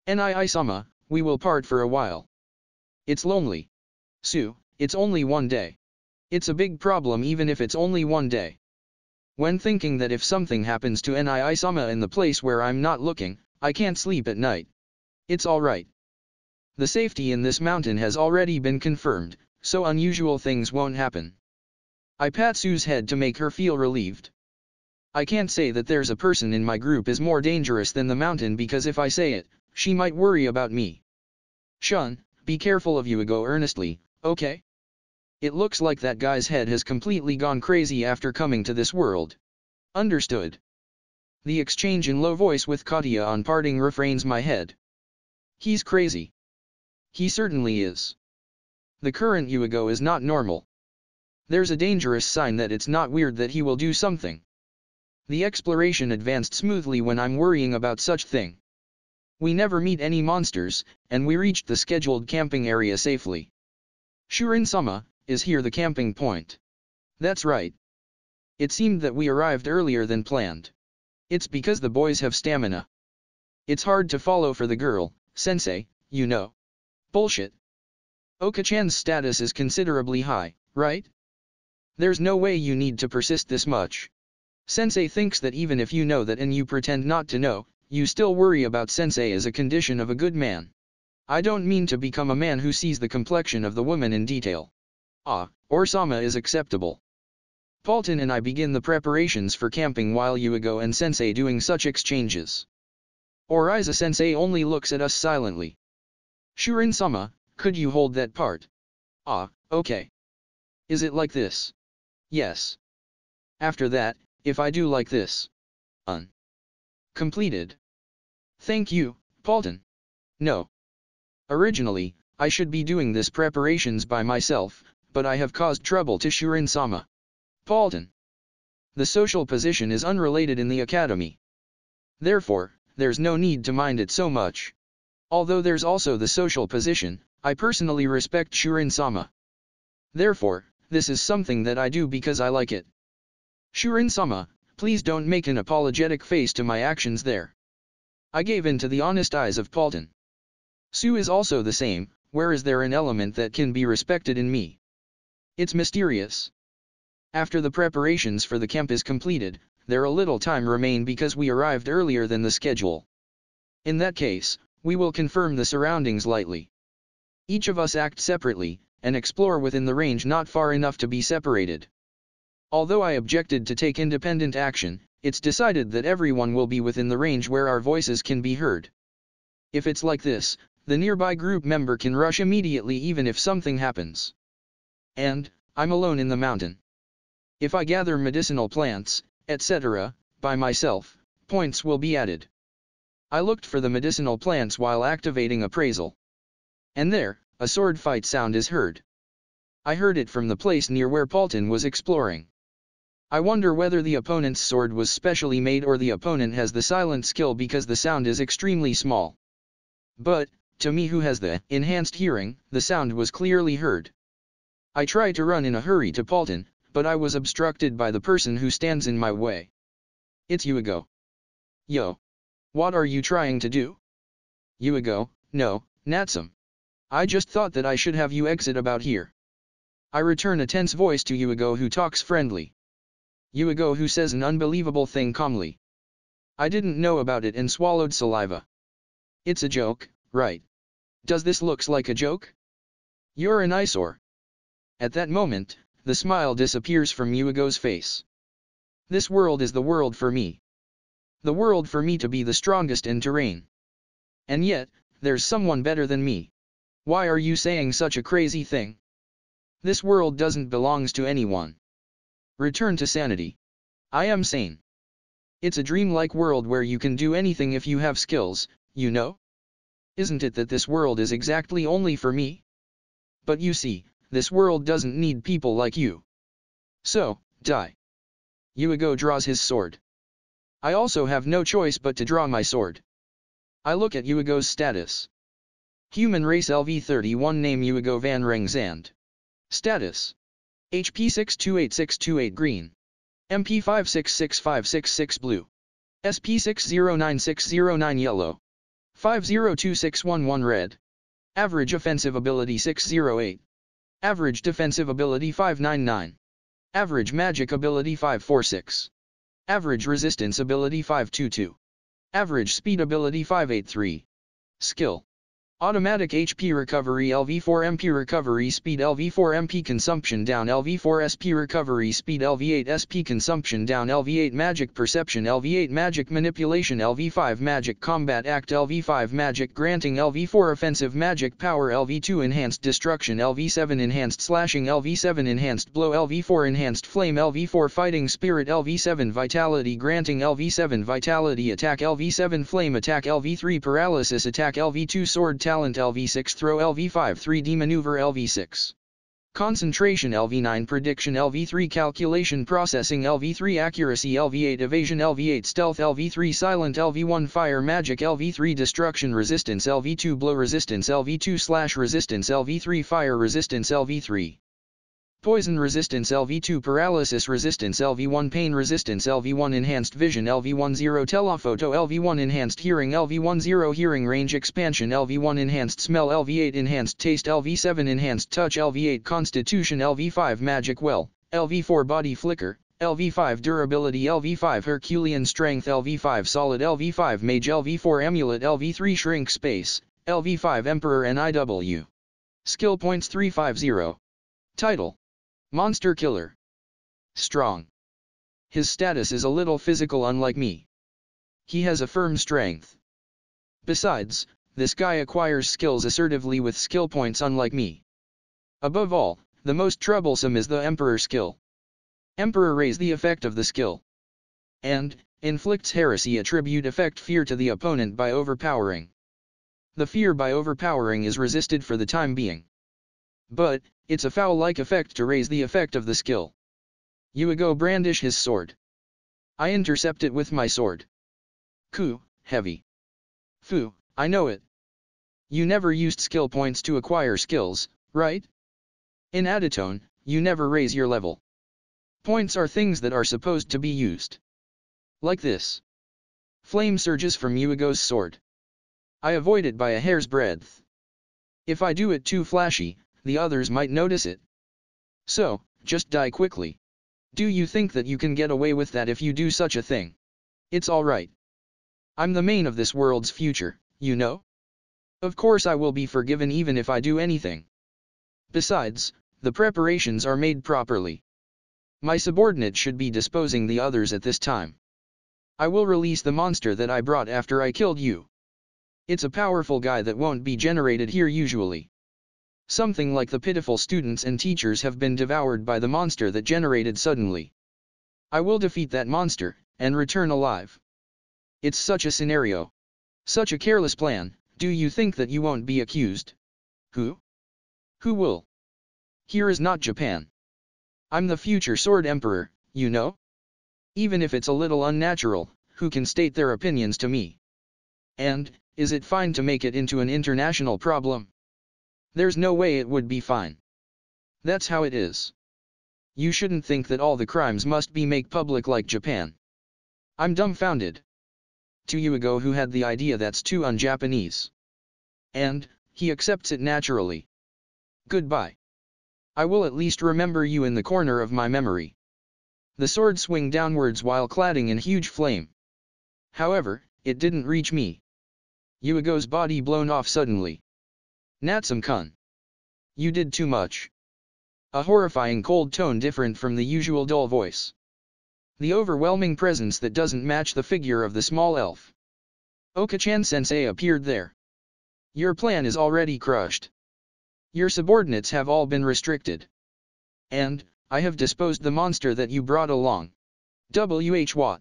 Nani-sama, we will part for a while. It's lonely. Sue, it's only 1 day. It's a big problem even if it's only 1 day. When thinking that if something happens to Nani-sama in the place where I'm not looking, I can't sleep at night. It's alright. The safety in this mountain has already been confirmed, so unusual things won't happen. I pat Sue's head to make her feel relieved. I can't say that there's a person in my group is more dangerous than the mountain because if I say it, she might worry about me. Shun, be careful of Yuigo earnestly, okay? It looks like that guy's head has completely gone crazy after coming to this world. Understood. The exchange in low voice with Katya on parting refrains my head. He's crazy. He certainly is. The current Yuigo is not normal. There's a dangerous sign that it's not weird that he will do something. The exploration advanced smoothly when I'm worrying about such thing. We never meet any monsters, and we reached the scheduled camping area safely. Shurin-sama, is here the camping point? That's right. It seemed that we arrived earlier than planned. It's because the boys have stamina. It's hard to follow for the girl, Sensei, you know. Bullshit. Oka-chan's status is considerably high, right? There's no way you need to persist this much. Sensei thinks that even if you know that and you pretend not to know, you still worry about Sensei as a condition of a good man. I don't mean to become a man who sees the complexion of the woman in detail. Or-sama is acceptable. Paulton and I begin the preparations for camping while Yuigo and Sensei doing such exchanges. Oriza Sensei only looks at us silently. Shurin-sama, could you hold that part? Okay. Is it like this? Yes. After that, if I do like this. Completed. Thank you, Paulton. No. Originally, I should be doing this preparations by myself, but I have caused trouble to Shurin-sama. Paulton. The social position is unrelated in the academy. Therefore, there's no need to mind it so much. Although there's also the social position, I personally respect Shurin-sama. Therefore, This is something that I do because I like it. Shurin-sama, please don't make an apologetic face to my actions there. I gave in to the honest eyes of Paulton. Su is also the same, where is there an element that can be respected in me? It's mysterious. After the preparations for the camp is completed, there a little time remain because we arrived earlier than the schedule. In that case, we will confirm the surroundings lightly. Each of us act separately, and explore within the range not far enough to be separated. Although I objected to take independent action, it's decided that everyone will be within the range where our voices can be heard. If it's like this, the nearby group member can rush immediately even if something happens. And, I'm alone in the mountain. If I gather medicinal plants, etc., by myself, points will be added. I looked for the medicinal plants while activating appraisal. And there, a sword fight sound is heard. I heard it from the place near where Paulton was exploring. I wonder whether the opponent's sword was specially made or the opponent has the silent skill because the sound is extremely small. But, to me who has the enhanced hearing, the sound was clearly heard. I tried to run in a hurry to Paulton, but I was obstructed by the person who stands in my way. It's Yuigo. Yo. What are you trying to do? Yuigo, no, Natsum. I just thought that I should have you exit about here. I return a tense voice to Yuigo who talks friendly. Yuigo who says an unbelievable thing calmly. I didn't know about it and swallowed saliva. It's a joke, right? Does this looks like a joke? You're an eyesore. At that moment, the smile disappears from Yuigo's face. This world is the world for me. The world for me to be the strongest in terrain. And yet, there's someone better than me. Why are you saying such a crazy thing? This world doesn't belongs to anyone. Return to sanity. I am sane. It's a dreamlike world where you can do anything if you have skills, you know? Isn't it that this world is exactly only for me? But you see, this world doesn't need people like you. So, die. Yuigo draws his sword. I also have no choice but to draw my sword. I look at Yuigo's status. Human race LV31 name Yuigo Van Rengzand. Status. HP 628628 green. MP 566566 blue. SP 609609 yellow. 502611 red. Average offensive ability 608. Average defensive ability 599. Average magic ability 546. Average resistance ability 522. Average speed ability 583. Skill. Automatic HP recovery LV4 MP recovery speed LV4 MP consumption down LV4 SP recovery speed LV8 SP consumption down LV8 magic perception LV8 magic manipulation LV5 magic combat act LV5 magic granting LV4 offensive magic power LV2 enhanced destruction LV7 enhanced slashing LV7 enhanced blow LV4 enhanced flame LV4 fighting spirit LV7 vitality granting LV7 vitality attack LV7 flame attack LV3 paralysis attack LV2 sword talent LV6 throw LV5 3D maneuver LV6 concentration LV9 prediction LV3 calculation processing LV3 accuracy LV8 evasion LV8 stealth LV3 silent LV1 fire magic LV3 destruction resistance LV2 blow resistance LV2 slash resistance LV3 fire resistance LV3 poison resistance LV2 paralysis resistance LV1 pain resistance LV1 enhanced vision LV1 0 telephoto LV1 enhanced hearing LV1 0 hearing range expansion LV1 enhanced smell LV8 enhanced taste LV7 enhanced touch LV8 constitution LV5 magic well LV4 body flicker LV5 durability LV5 Herculean strength LV5 solid LV5 mage LV4 amulet LV3 shrink space LV5 emperor NIW skill points 350 title Monster Killer. Strong. His status is a little physical unlike me. He has a firm strength. Besides, this guy acquires skills assertively with skill points unlike me. Above all, the most troublesome is the Emperor skill. Emperor raise the effect of the skill. And, inflicts heresy attribute effect fear to the opponent by overpowering. The fear by overpowering is resisted for the time being. But, it's a foul-like effect to raise the effect of the skill. Yuigo brandish his sword. I intercept it with my sword. Ku, heavy. Fu, I know it. You never used skill points to acquire skills, right? In Adatone, you never raise your level. Points are things that are supposed to be used. Like this. Flame surges from Yuigo's sword. I avoid it by a hair's breadth. If I do it too flashy, the others might notice it. So, just die quickly. Do you think that you can get away with that if you do such a thing? It's alright. I'm the main of this world's future, you know? Of course I will be forgiven even if I do anything. Besides, the preparations are made properly. My subordinate should be disposing the others at this time. I will release the monster that I brought after I killed you. It's a powerful guy that won't be generated here usually. Something like the pitiful students and teachers have been devoured by the monster that generated suddenly. I will defeat that monster, and return alive. It's such a scenario. Such a careless plan, do you think that you won't be accused? Who? Who will? Here is not Japan. I'm the future Sword Emperor, you know? Even if it's a little unnatural, who can state their opinions to me? And, is it fine to make it into an international problem? There's no way it would be fine. That's how it is. You shouldn't think that all the crimes must be made public like Japan. I'm dumbfounded. To Yuigo who had the idea that's too un-Japanese. And, he accepts it naturally. Goodbye. I will at least remember you in the corner of my memory. The sword swung downwards while cladding in huge flame. However, it didn't reach me. Yuigo's body blown off suddenly. Natsum-kun. You did too much. A horrifying cold tone different from the usual dull voice. The overwhelming presence that doesn't match the figure of the small elf. Oka-chan sensei appeared there. Your plan is already crushed. Your subordinates have all been restricted. And, I have disposed the monster that you brought along. What?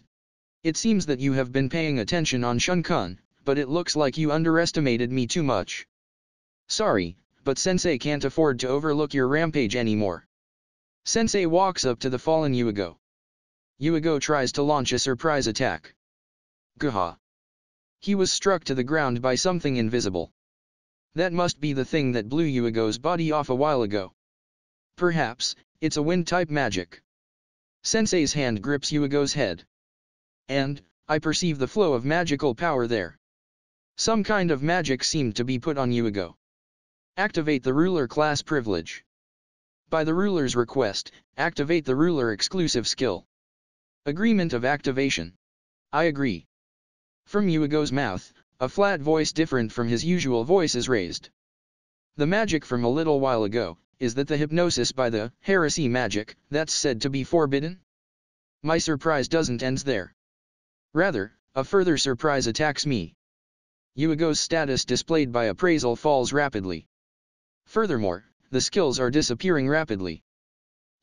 It seems that you have been paying attention on Shun-kun, but it looks like you underestimated me too much. Sorry, but Sensei can't afford to overlook your rampage anymore. Sensei walks up to the fallen Yuigo. Yuigo tries to launch a surprise attack. Gaha. He was struck to the ground by something invisible. That must be the thing that blew Yuigo's body off a while ago. Perhaps, it's a wind-type magic. Sensei's hand grips Yuigo's head. And, I perceive the flow of magical power there. Some kind of magic seemed to be put on Yuigo. Activate the ruler class privilege. By the ruler's request, activate the ruler exclusive skill. Agreement of activation. I agree. From Yuigo's mouth, a flat voice different from his usual voice is raised. The magic from a little while ago, is that the hypnosis by the heresy magic, that's said to be forbidden? My surprise doesn't end there. Rather, a further surprise attacks me. Yuigo's status displayed by appraisal falls rapidly. Furthermore, the skills are disappearing rapidly.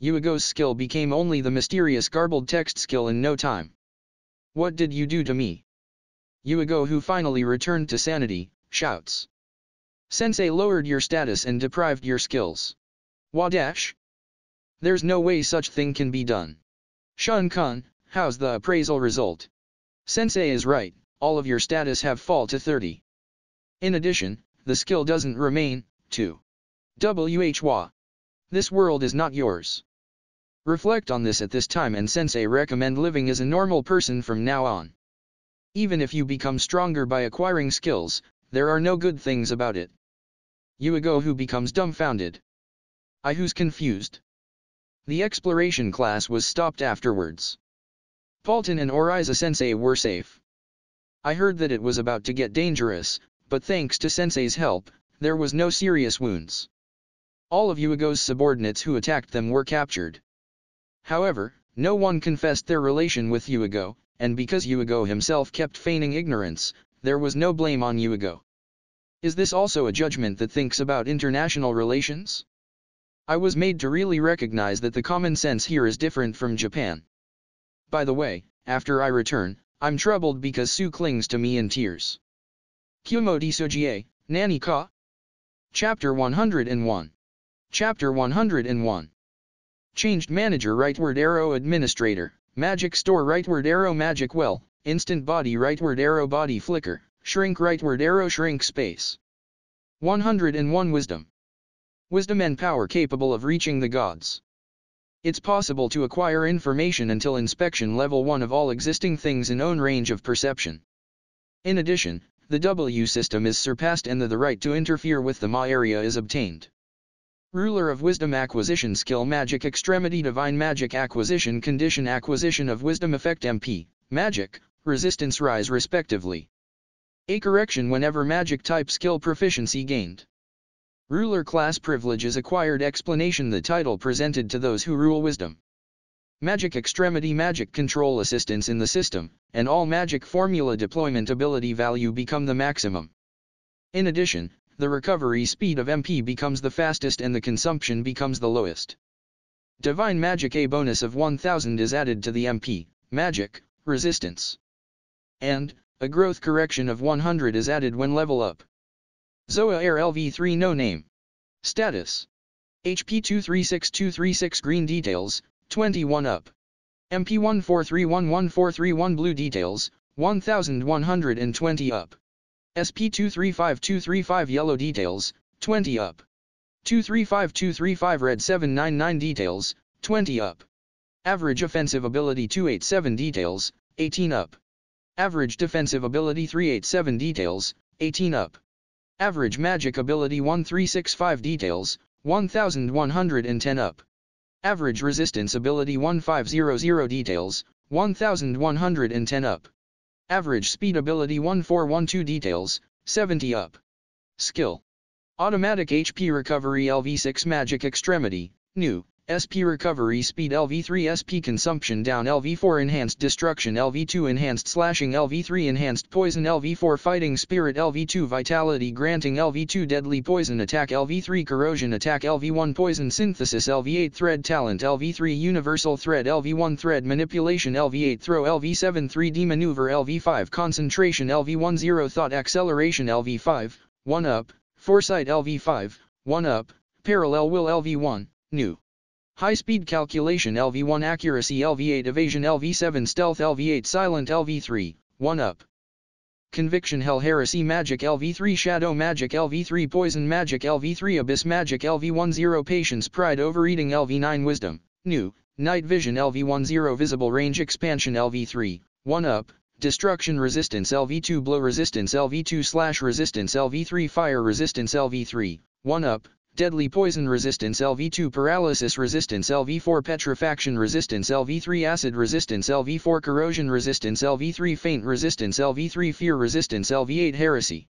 Yuigo's skill became only the mysterious garbled text skill in no time. What did you do to me? Yuigo, who finally returned to sanity, shouts. Sensei lowered your status and deprived your skills. Wadash? There's no way such thing can be done. Shun-kun, how's the appraisal result? Sensei is right, all of your status have fall to 30. In addition, the skill doesn't remain, to Whwa. This world is not yours. Reflect on this at this time and Sensei recommend living as a normal person from now on. Even if you become stronger by acquiring skills, there are no good things about it. Yuigo, who becomes dumbfounded. I who's confused. The exploration class was stopped afterwards. Paulton and Oriza Sensei were safe. I heard that it was about to get dangerous, but thanks to Sensei's help, there was no serious wounds. All of Yuigo's subordinates who attacked them were captured. However, no one confessed their relation with Yuigo, and because Yuigo himself kept feigning ignorance, there was no blame on Yuigo. Is this also a judgment that thinks about international relations? I was made to really recognize that the common sense here is different from Japan. By the way, after I return, I'm troubled because Sue clings to me in tears. Kumo Desu, Nani ka? Chapter 101. Chapter 101. Changed manager rightward arrow administrator, magic store rightward arrow magic well, instant body rightward arrow body flicker, shrink rightward arrow shrink space. 101 Wisdom. Wisdom and power capable of reaching the gods. It's possible to acquire information until inspection level 1 of all existing things in own range of perception. In addition, the W system is surpassed and the right to interfere with the Ma area is obtained. Ruler of Wisdom Acquisition Skill Magic Extremity Divine Magic Acquisition Condition Acquisition of Wisdom Effect MP, Magic, Resistance Rise respectively. A correction whenever Magic Type Skill Proficiency gained. Ruler Class Privileges Acquired Explanation The title presented to those who rule Wisdom. Magic Extremity Magic Control Assistance in the system, and all Magic Formula Deployment Ability Value become the maximum. In addition, the recovery speed of MP becomes the fastest and the consumption becomes the lowest. Divine Magic A bonus of 1000 is added to the MP, Magic, Resistance. And, a growth correction of 100 is added when level up. Zoa Air LV3 No Name. Status. HP 236236 Green Details, 21 up. MP 1431141 Blue Details, 1120 up. SP 235235 Yellow Details, 20 up. 235235 Red 799 Details, 20 up. Average Offensive Ability 287 Details, 18 up. Average Defensive Ability 387 Details, 18 up. Average Magic Ability 1365 Details, 1110 up. Average Resistance Ability 1500 Details, 1110 up. Average Speed Ability 1412 Details, 70 up. Skill. Automatic HP Recovery LV6 Magic Extremity, New, SP Recovery Speed LV3 SP Consumption Down LV4 Enhanced Destruction LV2 Enhanced Slashing LV3 Enhanced Poison LV4 Fighting Spirit LV2 Vitality Granting LV2 Deadly Poison Attack LV3 Corrosion Attack LV1 Poison Synthesis LV8 Thread Talent LV3 Universal Thread LV1 Thread Manipulation LV8 Throw LV7 3D Maneuver LV5 Concentration LV1 0 Thought Acceleration LV5, 1 up, Foresight LV5, 1 up, Parallel Will LV1, New. High-Speed Calculation LV1 Accuracy LV8 Evasion LV7 Stealth LV8 Silent LV3, 1 up. Conviction Hell Heresy Magic LV3 Shadow Magic LV3 Poison Magic LV3 Abyss Magic LV1 0 Patience Pride Overeating LV9 Wisdom, New, Night Vision LV1 0 Visible Range Expansion LV3, 1 up. Destruction Resistance LV2 Blow Resistance LV2 Slash Resistance LV3 Fire Resistance LV3, 1 up. Deadly Poison Resistance LV2 Paralysis Resistance LV4 Petrifaction Resistance LV3 Acid Resistance LV4 Corrosion Resistance LV3 Faint Resistance LV3 Fear Resistance LV8 Heresy.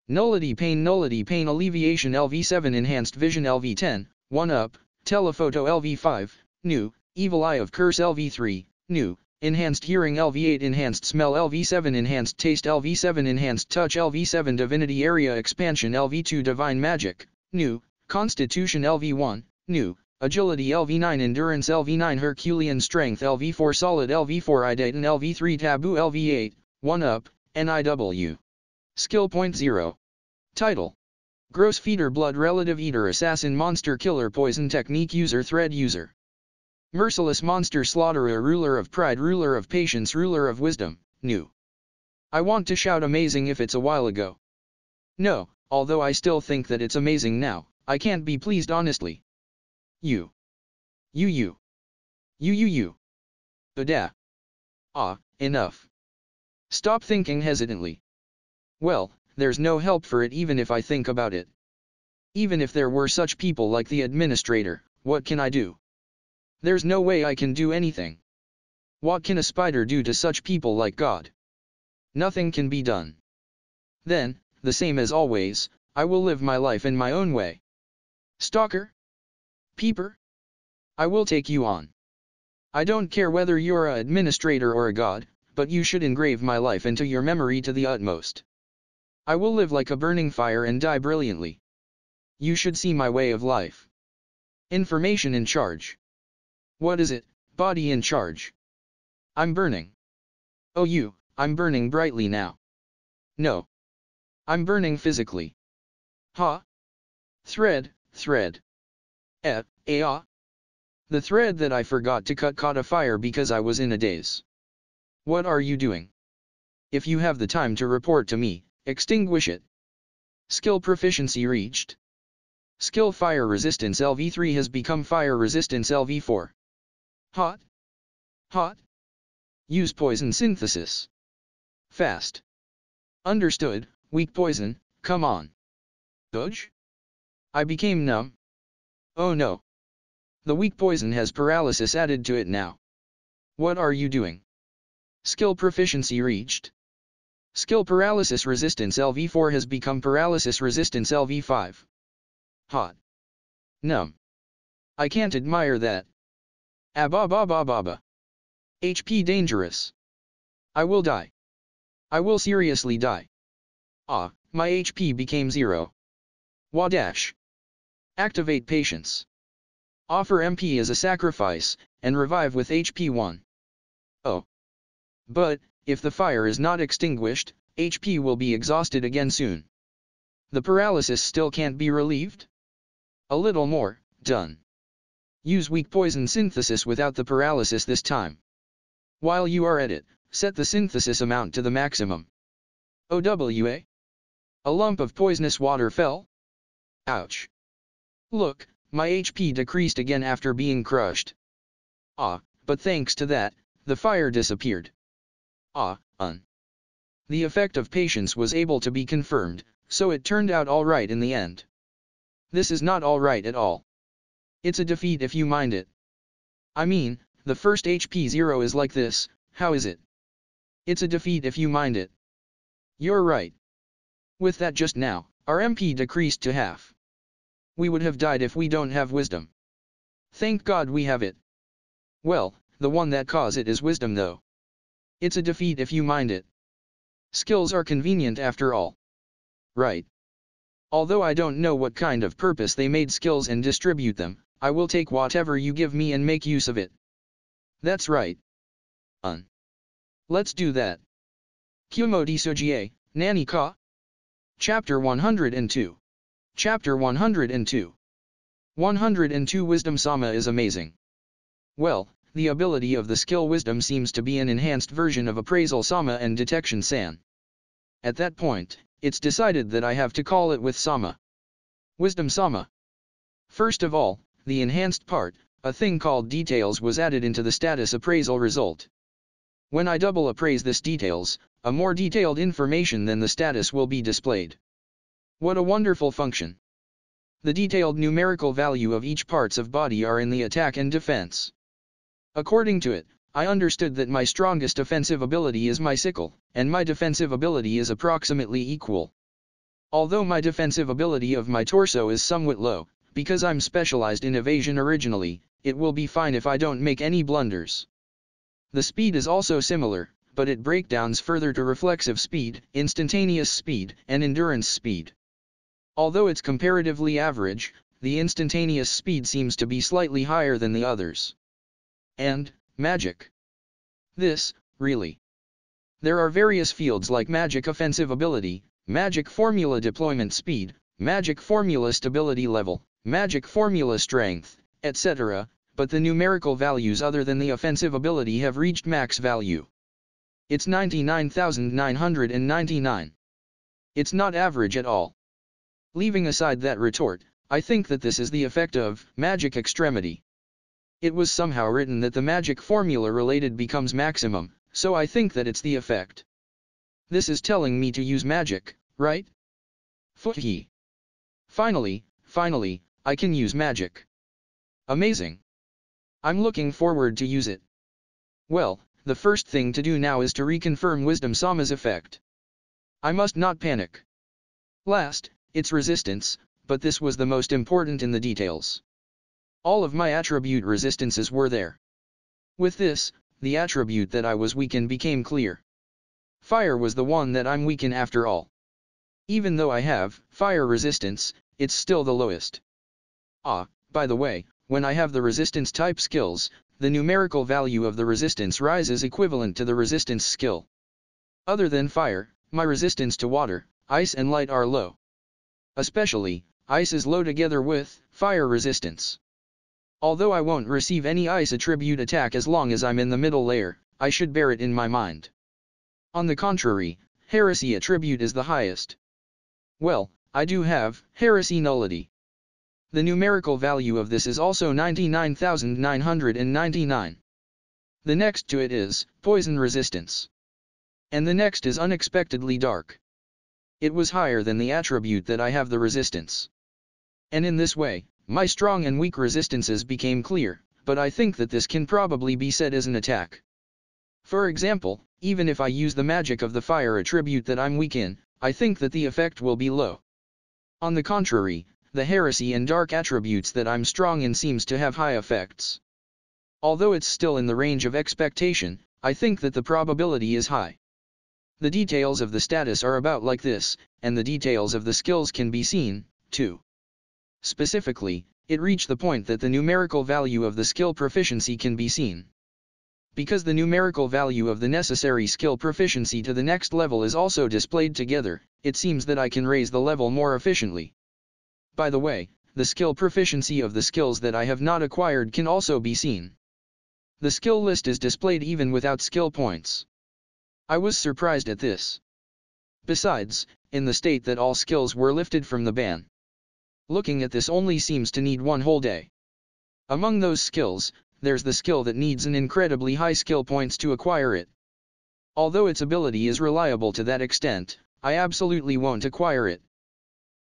Nullity Pain Alleviation LV7 Enhanced Vision LV10, 1 up. Telephoto LV5, New, Evil Eye of Curse LV3, New. Enhanced Hearing LV8 Enhanced Smell LV7 Enhanced Taste LV7 Enhanced Touch LV7 Divinity Area Expansion LV2 Divine Magic, New. Constitution LV1, New. Agility LV9 Endurance LV9 Herculean Strength LV4 Solid LV4 Idatan LV3 Taboo LV8, 1 up, NIW. Skill Point 0. Title. Gross Feeder Blood Relative Eater Assassin Monster Killer Poison Technique User Thread User. Merciless Monster Slaughterer Ruler of Pride Ruler of Patience Ruler of Wisdom, New. I want to shout amazing if it's a while ago. No, although I still think that it's amazing now, I can't be pleased honestly. You. Bada. Ah, enough. Stop thinking hesitantly. Well, there's no help for it even if I think about it. Even if there were such people like the administrator, what can I do? There's no way I can do anything. What can a spider do to such people like God? Nothing can be done. Then, the same as always, I will live my life in my own way. Stalker? Peeper? I will take you on. I don't care whether you're a administrator or a god, but you should engrave my life into your memory to the utmost. I will live like a burning fire and die brilliantly. You should see my way of life. Information in charge. What is it, body in charge? I'm burning. Oh I'm burning brightly now. No. I'm burning physically. Ha? Thread. The thread that I forgot to cut caught a fire because I was in a daze. What are you doing? If you have the time to report to me, extinguish it. Skill Proficiency reached. Skill Fire Resistance LV3 has become Fire Resistance LV4. Hot. Hot. Use poison synthesis. Fast. Understood, weak poison, come on. Dodge? I became numb. Oh no. The weak poison has paralysis added to it now. What are you doing? Skill proficiency reached. Skill paralysis resistance LV4 has become paralysis resistance LV5. Hot. Numb. I can't admire that. Ababa. HP dangerous. I will die. I will seriously die. Ah, my HP became 0. Wadash. Activate patience. Offer MP as a sacrifice, and revive with HP 1. Oh. But, if the fire is not extinguished, HP will be exhausted again soon. The paralysis still can't be relieved? A little more, done. Use weak poison synthesis without the paralysis this time. While you are at it, set the synthesis amount to the maximum. OWA? A lump of poisonous water fell? Ouch. Look, my HP decreased again after being crushed. Ah, but thanks to that, the fire disappeared. The effect of patience was able to be confirmed, so it turned out alright in the end. This is not alright at all. It's a defeat if you mind it. I mean, the first HP 0 is like this, how is it? It's a defeat if you mind it. You're right. With that just now, our MP decreased to half. We would have died if we don't have wisdom. Thank God we have it. Well, the one that cause it is wisdom though. It's a defeat if you mind it. Skills are convenient after all. Right. Although I don't know what kind of purpose they made skills and distribute them, I will take whatever you give me and make use of it. That's right. Let's do that. Kumo Desu, Nani ka? Chapter 102. Chapter 102. 102 Wisdom Sama is amazing. Well, the ability of the skill Wisdom seems to be an enhanced version of Appraisal Sama and Detection San. At that point, it's decided that I have to call it with Sama. Wisdom Sama. First of all, the enhanced part, a thing called Details, was added into the status appraisal result. When I double appraise this Details, a more detailed information than the status will be displayed. What a wonderful function. The detailed numerical value of each parts of body are in the attack and defense. According to it, I understood that my strongest offensive ability is my sickle, and my defensive ability is approximately equal. Although my defensive ability of my torso is somewhat low, because I'm specialized in evasion originally, it will be fine if I don't make any blunders. The speed is also similar, but it breakdowns further to reflexive speed, instantaneous speed, and endurance speed. Although it's comparatively average, the instantaneous speed seems to be slightly higher than the others. And, magic. This, really. There are various fields like magic offensive ability, magic formula deployment speed, magic formula stability level, magic formula strength, etc., but the numerical values other than the offensive ability have reached max value. It's 99,999. It's not average at all. Leaving aside that retort, I think that this is the effect of magic extremity. It was somehow written that the magic formula related becomes maximum, so I think that it's the effect. This is telling me to use magic, right? Footy. Finally, I can use magic. Amazing. I'm looking forward to use it. Well, the first thing to do now is to reconfirm Wisdom Sama's effect. I must not panic. Last, its resistance, but this was the most important in the details. All of my attribute resistances were there. With this, the attribute that I was weak in became clear. Fire was the one that I'm weak in after all. Even though I have fire resistance, it's still the lowest. By the way, when I have the resistance type skills, the numerical value of the resistance rises equivalent to the resistance skill. Other than fire, my resistance to water, ice and light are low. Especially, ice is low together with fire resistance. Although I won't receive any ice attribute attack as long as I'm in the middle layer, I should bear it in my mind. On the contrary, heresy attribute is the highest. Well, I do have heresy nullity. The numerical value of this is also 99,999. The next to it is poison resistance. And the next is unexpectedly dark. It was higher than the attribute that I have the resistance. And in this way, my strong and weak resistances became clear, but I think that this can probably be said as an attack. For example, even if I use the magic of the fire attribute that I'm weak in, I think that the effect will be low. On the contrary, the heresy and dark attributes that I'm strong in seems to have high effects. Although it's still in the range of expectation, I think that the probability is high. The details of the status are about like this, and the details of the skills can be seen, too. Specifically, it reached the point that the numerical value of the skill proficiency can be seen. Because the numerical value of the necessary skill proficiency to the next level is also displayed together, it seems that I can raise the level more efficiently. By the way, the skill proficiency of the skills that I have not acquired can also be seen. The skill list is displayed even without skill points. I was surprised at this. Besides, in the state that all skills were lifted from the ban. Looking at this only seems to need one whole day. Among those skills, there's the skill that needs an incredibly high skill points to acquire it. Although its ability is reliable to that extent, I absolutely won't acquire it.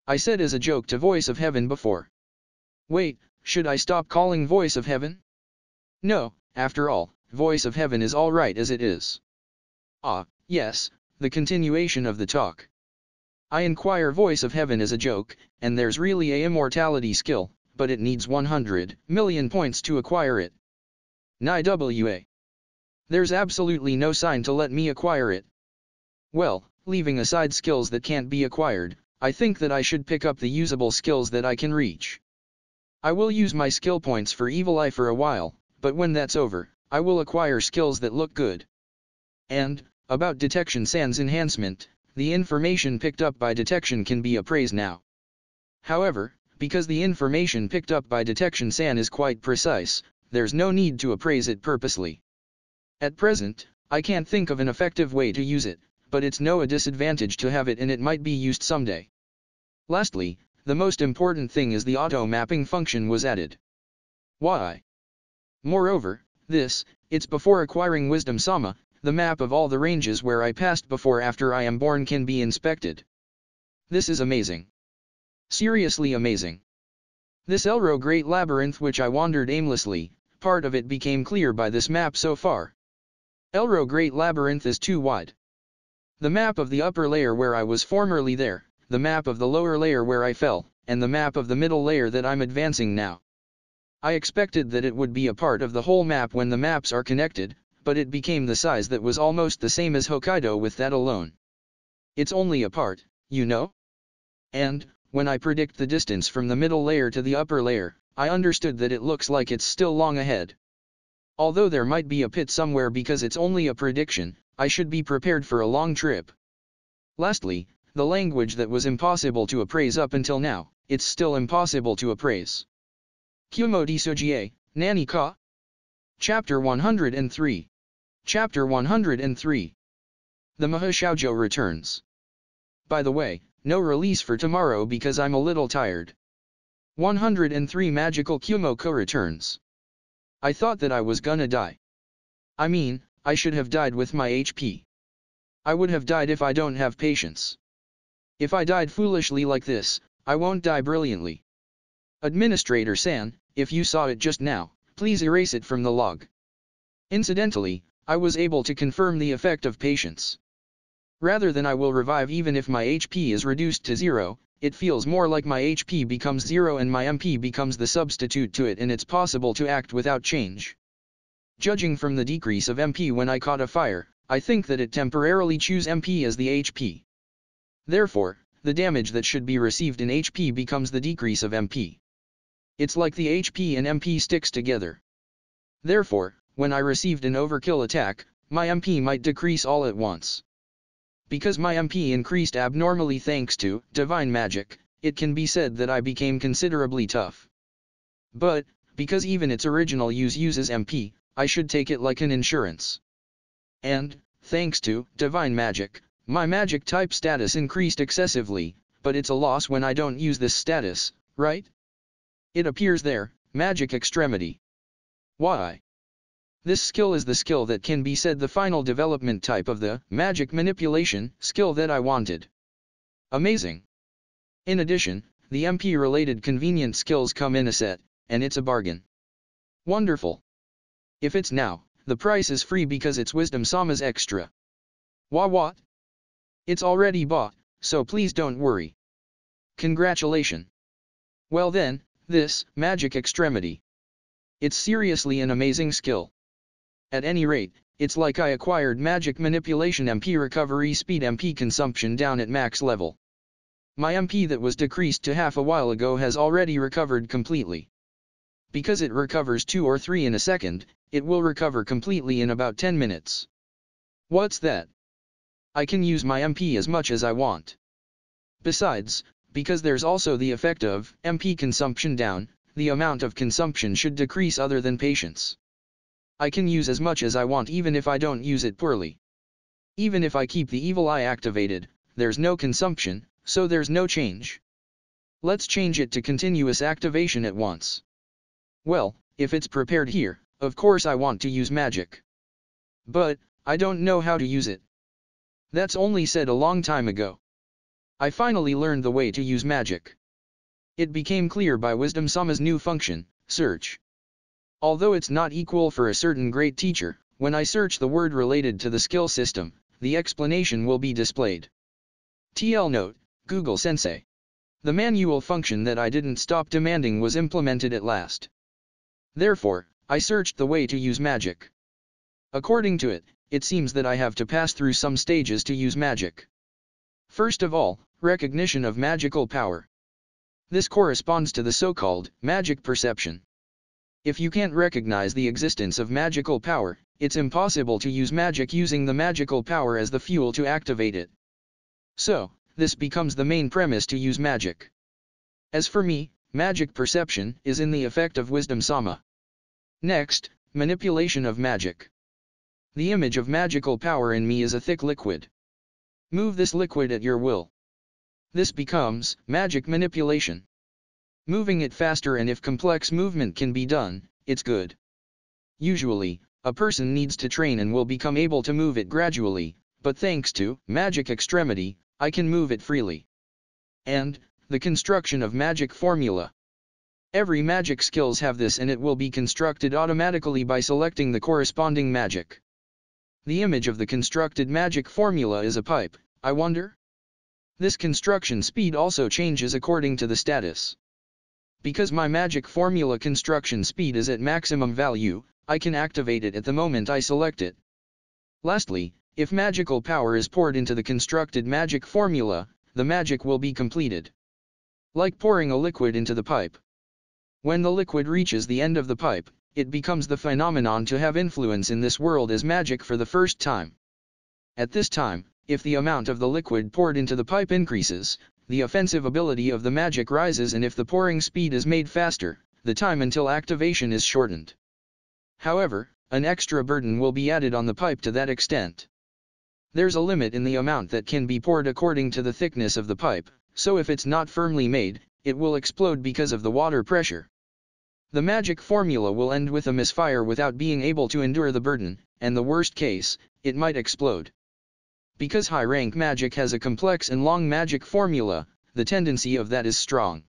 I said as a joke to Voice of Heaven before. Wait, should I stop calling Voice of Heaven? No, after all, Voice of Heaven is alright as it is. Ah, yes, the continuation of the talk. I inquire Voice of Heaven as a joke, and there's really a immortality skill, but it needs 100 million points to acquire it. Nai. There's absolutely no sign to let me acquire it. Well, leaving aside skills that can't be acquired, I think that I should pick up the usable skills that I can reach. I will use my skill points for Evil Eye for a while, but when that's over, I will acquire skills that look good. And, about Detection Sans enhancement, the information picked up by detection can be appraised now. However, because the information picked up by Detection San is quite precise, there's no need to appraise it purposely. At present, I can't think of an effective way to use it, but it's no disadvantage to have it and it might be used someday. Lastly, the most important thing is the auto-mapping function was added. Why? Moreover, it's before acquiring Wisdom Sama, the map of all the ranges where I passed before after I am born can be inspected. This is amazing. Seriously amazing. This Elro Great Labyrinth which I wandered aimlessly, part of it became clear by this map so far. Elro Great Labyrinth is too wide. The map of the upper layer where I was formerly there, the map of the lower layer where I fell, and the map of the middle layer that I'm advancing now. I expected that it would be a part of the whole map when the maps are connected, but it became the size that was almost the same as Hokkaido with that alone. It's only a part, you know? And, when I predict the distance from the middle layer to the upper layer, I understood that it looks like it's still long ahead. Although there might be a pit somewhere because it's only a prediction, I should be prepared for a long trip. Lastly, the language that was impossible to appraise up until now, it's still impossible to appraise. Kumo Desu, Nani ka? Chapter 103. Chapter 103. The Mahashoujo returns. By the way, no release for tomorrow because I'm a little tired. 103 Magical Kumoko returns. I thought that I was gonna die. I mean, I should have died with my HP. I would have died if I don't have patience. If I died foolishly like this, I won't die brilliantly. Administrator San, if you saw it just now, please erase it from the log. Incidentally, I was able to confirm the effect of patience. Rather than I will revive even if my HP is reduced to 0, it feels more like my HP becomes 0 and my MP becomes the substitute to it and it's possible to act without change. Judging from the decrease of MP when I caught a fire, I think that it temporarily choose MP as the HP. Therefore, the damage that should be received in HP becomes the decrease of MP. It's like the HP and MP sticks together. Therefore, when I received an overkill attack, my MP might decrease all at once. Because my MP increased abnormally thanks to divine magic, it can be said that I became considerably tough. But, because even its original use uses MP, I should take it like an insurance. And, thanks to divine magic, my magic type status increased excessively, but it's a loss when I don't use this status, right? It appears there, magic extremity. Why? This skill is the skill that can be said the final development type of the magic manipulation skill that I wanted. Amazing. In addition, the MP-related convenient skills come in a set, and it's a bargain. Wonderful. If it's now, the price is free because it's Wisdom Sama's extra. What? It's already bought, so please don't worry. Congratulations. Well then, this magic extremity. It's seriously an amazing skill. At any rate, it's like I acquired magic manipulation MP recovery speed MP consumption down at max level. My MP that was decreased to half a while ago has already recovered completely. Because it recovers 2 or 3 in a second, it will recover completely in about 10 minutes. What's that? I can use my MP as much as I want. Besides, because there's also the effect of MP consumption down, the amount of consumption should decrease other than patience. I can use as much as I want even if I don't use it poorly. Even if I keep the evil eye activated, there's no consumption, so there's no change. Let's change it to continuous activation at once. Well, if it's prepared here, of course I want to use magic. But, I don't know how to use it. That's only said a long time ago. I finally learned the way to use magic. It became clear by Wisdom Sama's new function, search. Although it's not equal for a certain great teacher, when I search the word related to the skill system, the explanation will be displayed. TL note, Google Sensei. The manual function that I didn't stop demanding was implemented at last. Therefore, I searched the way to use magic. According to it, it seems that I have to pass through some stages to use magic. First of all, recognition of magical power. This corresponds to the so-called magic perception. If you can't recognize the existence of magical power, it's impossible to use magic using the magical power as the fuel to activate it. So, this becomes the main premise to use magic. As for me, magic perception is in the effect of Wisdom Sama. Next, manipulation of magic. The image of magical power in me is a thick liquid. Move this liquid at your will. This becomes magic manipulation. Moving it faster, and if complex movement can be done, it's good. Usually, a person needs to train and will become able to move it gradually, but thanks to magic extremity, I can move it freely. And, the construction of magic formula. Every magic skills have this, and it will be constructed automatically by selecting the corresponding magic. The image of the constructed magic formula is a pipe, I wonder? This construction speed also changes according to the status. Because my magic formula construction speed is at maximum value, I can activate it at the moment I select it. Lastly, if magical power is poured into the constructed magic formula, the magic will be completed. Like pouring a liquid into the pipe. When the liquid reaches the end of the pipe, it becomes the phenomenon to have influence in this world as magic for the first time. At this time, if the amount of the liquid poured into the pipe increases, the offensive ability of the magic rises, and if the pouring speed is made faster, the time until activation is shortened. However, an extra burden will be added on the pipe to that extent. There's a limit in the amount that can be poured according to the thickness of the pipe, so if it's not firmly made, it will explode because of the water pressure. The magic formula will end with a misfire without being able to endure the burden, and the worst case, it might explode. Because high-rank magic has a complex and long magic formula, the tendency of that is strong.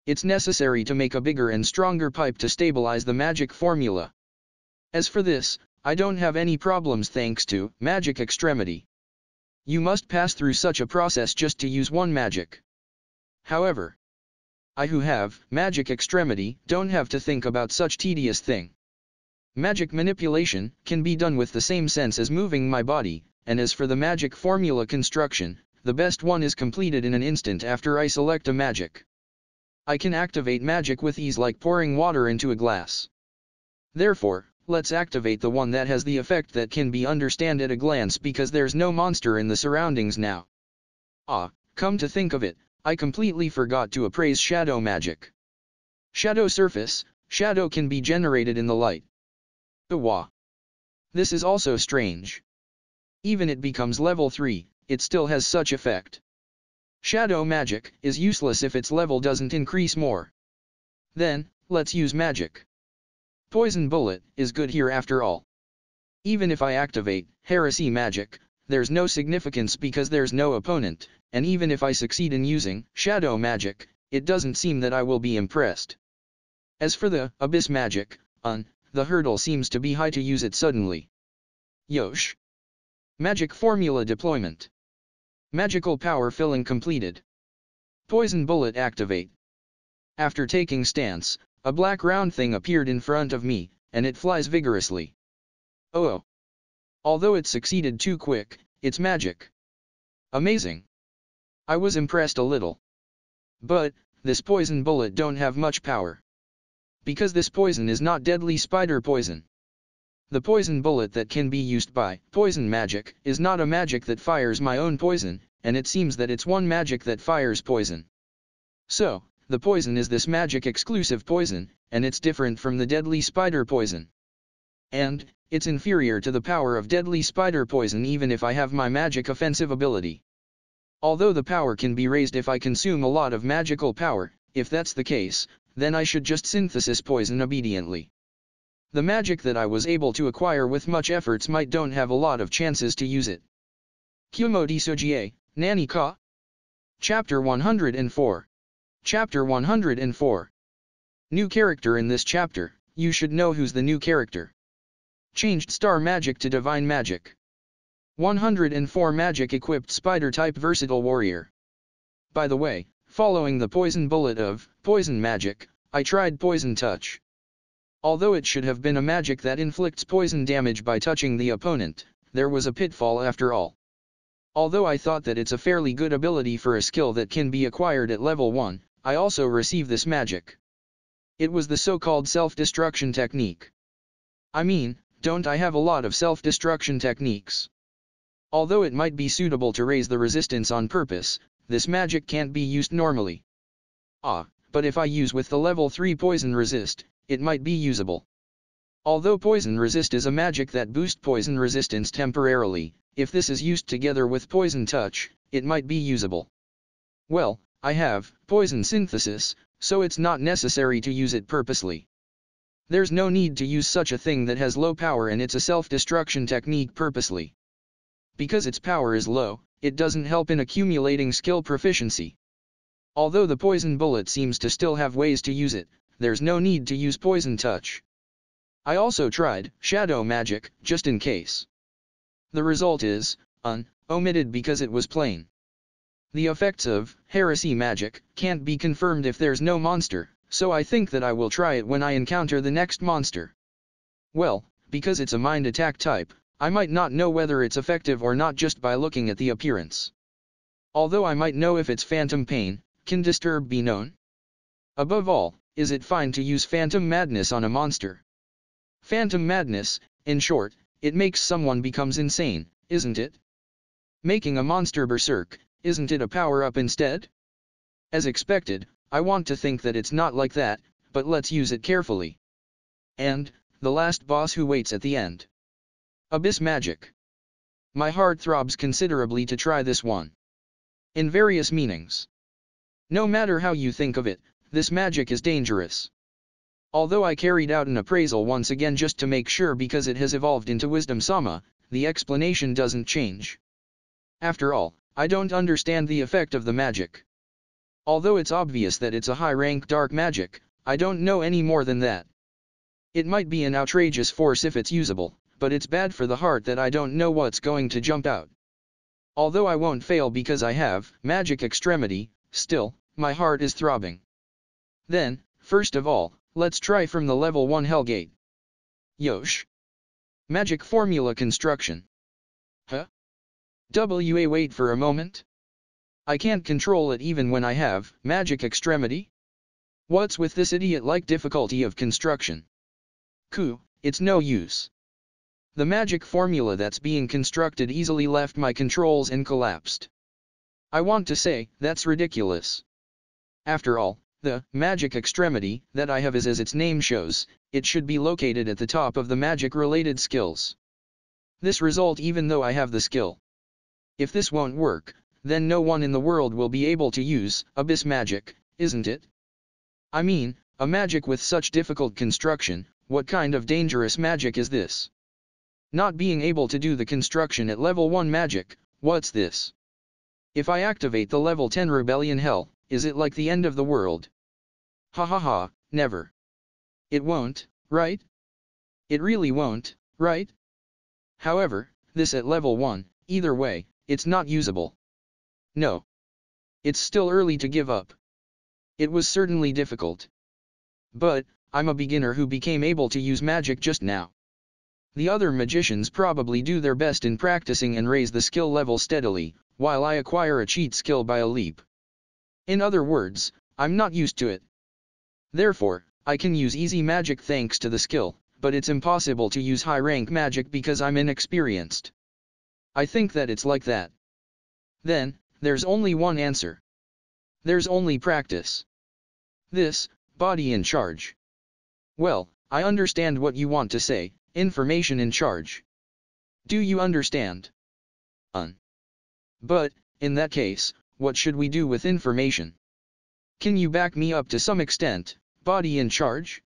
It's necessary to make a bigger and stronger pipe to stabilize the magic formula. As for this, I don't have any problems thanks to magic extremity. You must pass through such a process just to use one magic. However, I who have magic extremity don't have to think about such tedious thing. Magic manipulation can be done with the same sense as moving my body, and as for the magic formula construction, the best one is completed in an instant after I select a magic. I can activate magic with ease like pouring water into a glass. Therefore, let's activate the one that has the effect that can be understood at a glance because there's no monster in the surroundings now. Come to think of it, I completely forgot to appraise shadow magic. Shadow surface, shadow can be generated in the light. This is also strange. Even it becomes level 3, it still has such effect. Shadow magic is useless if its level doesn't increase more. Then, let's use magic. Poison Bullet is good here after all. Even if I activate Heresy Magic, there's no significance because there's no opponent, and even if I succeed in using Shadow Magic, it doesn't seem that I will be impressed. As for the Abyss Magic, the hurdle seems to be high to use it suddenly. Yosh. Magic Formula Deployment. Magical Power Filling completed. Poison Bullet activate. After taking stance, a black round thing appeared in front of me, and it flies vigorously. Oh! Although it succeeded too quick, it's magic. Amazing. I was impressed a little. But, this poison bullet don't have much power. Because this poison is not deadly spider poison. The poison bullet that can be used by poison magic is not a magic that fires my own poison, and it seems that it's one magic that fires poison. So, the poison is this magic exclusive poison, and it's different from the deadly spider poison. And, it's inferior to the power of deadly spider poison even if I have my magic offensive ability. Although the power can be raised if I consume a lot of magical power, if that's the case, then I should just synthesis poison obediently. The magic that I was able to acquire with much efforts might don't have a lot of chances to use it. Kumo Desu, Nani ka? Chapter 104. Chapter 104. New character in this chapter, you should know who's the new character. Changed star magic to divine magic. 104 magic equipped spider type versatile warrior. By the way, following the poison bullet of poison magic, I tried poison touch. Although it should have been a magic that inflicts poison damage by touching the opponent, there was a pitfall after all. Although I thought that it's a fairly good ability for a skill that can be acquired at level 1, I also received this magic. It was the so-called self-destruction technique. I mean, don't I have a lot of self-destruction techniques? Although it might be suitable to raise the resistance on purpose, this magic can't be used normally. But if I use with the level 3 poison resist, it might be usable. Although poison resist is a magic that boosts poison resistance temporarily, if this is used together with poison touch, it might be usable. Well, I have poison synthesis, so it's not necessary to use it purposely. There's no need to use such a thing that has low power and it's a self-destruction technique purposely. Because its power is low, it doesn't help in accumulating skill proficiency. Although the poison bullet seems to still have ways to use it, there's no need to use poison touch. I also tried shadow magic, just in case. The result is, omitted because it was plain. The effects of heresy magic can't be confirmed if there's no monster, so I think that I will try it when I encounter the next monster. Well, because it's a mind attack type, I might not know whether it's effective or not just by looking at the appearance. Although I might know if its phantom pain can disturb be known. Above all, is it fine to use phantom madness on a monster? Phantom madness, in short, it makes someone becomes insane, isn't it? Making a monster berserk, isn't it a power-up instead? As expected, I want to think that it's not like that, but let's use it carefully. And, the last boss who waits at the end. Abyss Magic. My heart throbs considerably to try this one. In various meanings. No matter how you think of it, this magic is dangerous. Although I carried out an appraisal once again just to make sure because it has evolved into Wisdom Sama, the explanation doesn't change. After all, I don't understand the effect of the magic. Although it's obvious that it's a high-rank dark magic, I don't know any more than that. It might be an outrageous force if it's usable, but it's bad for the heart that I don't know what's going to jump out. Although I won't fail because I have magic extremity, still, my heart is throbbing. Then, first of all, let's try from the level 1 Hellgate. Yosh. Magic Formula Construction. Wait for a moment. I can't control it even when I have magic extremity? What's with this idiot-like difficulty of construction? It's no use. The magic formula that's being constructed easily left my controls and collapsed. I want to say, that's ridiculous. After all, the magic extremity that I have is as its name shows, it should be located at the top of the magic-related skills. This result even though I have the skill. If this won't work, then no one in the world will be able to use abyss magic, isn't it? I mean, a magic with such difficult construction, what kind of dangerous magic is this? Not being able to do the construction at level 1 magic, what's this? If I activate the level 10 rebellion hell, is it like the end of the world? Ha ha ha, never. It won't, right? It really won't, right? However, this at level 1, either way, it's not usable. No. It's still early to give up. It was certainly difficult. But, I'm a beginner who became able to use magic just now. The other magicians probably do their best in practicing and raise the skill level steadily, while I acquire a cheat skill by a leap. In other words, I'm not used to it. Therefore, I can use easy magic thanks to the skill, but it's impossible to use high-rank magic because I'm inexperienced. I think that it's like that. Then, there's only one answer. There's only practice. This, body in charge. Well, I understand what you want to say, information in charge. Do you understand? But, in that case, what should we do with information? Can you back me up to some extent, body in charge?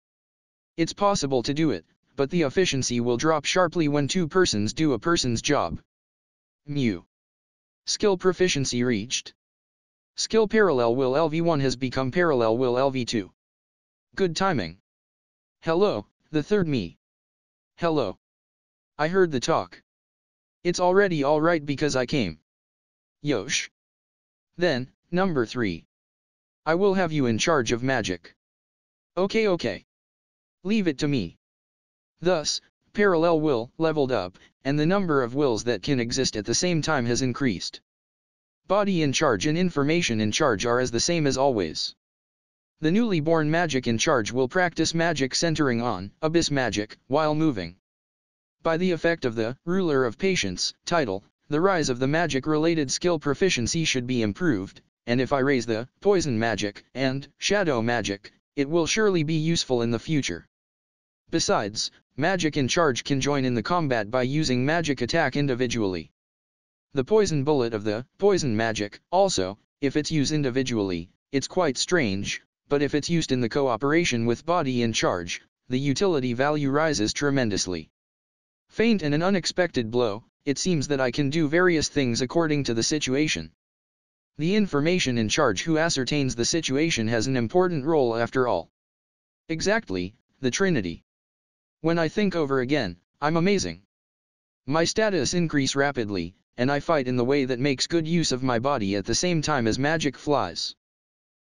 It's possible to do it, but the efficiency will drop sharply when two persons do a person's job. Skill proficiency reached. Skill parallel will LV1 has become parallel will LV2. Good timing. Hello, the third me. Hello. I heard the talk. It's already alright because I came. Yosh. Then, number 3. I will have you in charge of magic. Okay. Leave it to me. Thus, parallel will leveled up, and the number of wills that can exist at the same time has increased. Body in charge and information in charge are as the same as always. The newly born magic in charge will practice magic centering on abyss magic while moving. By the effect of the ruler of patience title, the rise of the magic-related skill proficiency should be improved, and if I raise the poison magic and shadow magic, it will surely be useful in the future. Besides, magic in charge can join in the combat by using magic attack individually. The poison bullet of the poison magic, also, if it's used individually, it's quite strange, but if it's used in the cooperation with body in charge, the utility value rises tremendously. Feint and an unexpected blow, it seems that I can do various things according to the situation. The information in charge who ascertains the situation has an important role after all. Exactly, the Trinity. When I think over again, I'm amazing. My status increase rapidly, and I fight in the way that makes good use of my body at the same time as magic flies.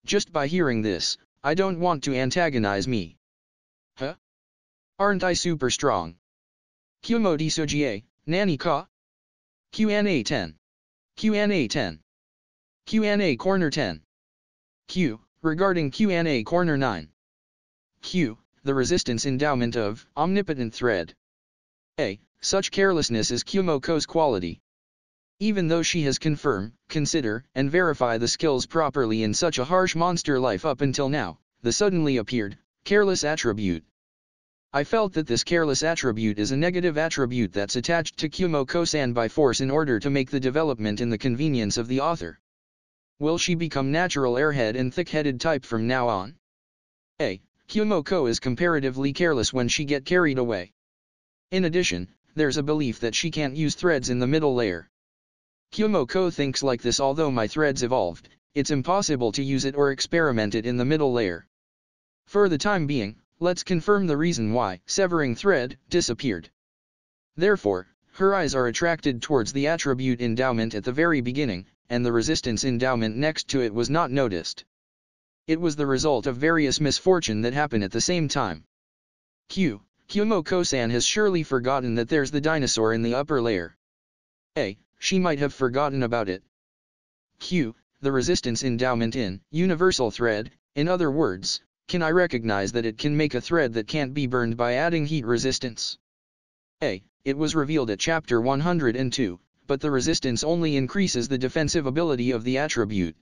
Just by hearing this, I don't want to antagonize me. Huh? Aren't I super strong? Kumo Desu, Nani ka? Q&A 10. Q&A 10. Q&A Corner 10. Q. Regarding Q&A Corner 9. Q. The resistance endowment of omnipotent thread. A. Such carelessness is Kumo-ko's quality. Even though she has confirm, consider, and verify the skills properly in such a harsh monster life up until now, the suddenly appeared, careless attribute. I felt that this careless attribute is a negative attribute that's attached to Kumo-ko-san by force in order to make the development in the convenience of the author. Will she become natural airhead and thick-headed type from now on? A. Kumo-ko is comparatively careless when she get carried away. In addition, there's a belief that she can't use threads in the middle layer. Kumo-ko thinks like this. Although my threads evolved, it's impossible to use it or experiment it in the middle layer. For the time being, let's confirm the reason why severing thread disappeared. Therefore, her eyes are attracted towards the attribute endowment at the very beginning, and the resistance endowment next to it was not noticed. It was the result of various misfortune that happen at the same time. Kumo-ko-san has surely forgotten that there's the dinosaur in the upper layer. A. She might have forgotten about it. Q. The resistance endowment in universal thread, in other words, can I recognize that it can make a thread that can't be burned by adding heat resistance? A. It was revealed at chapter 102, but the resistance only increases the defensive ability of the attribute.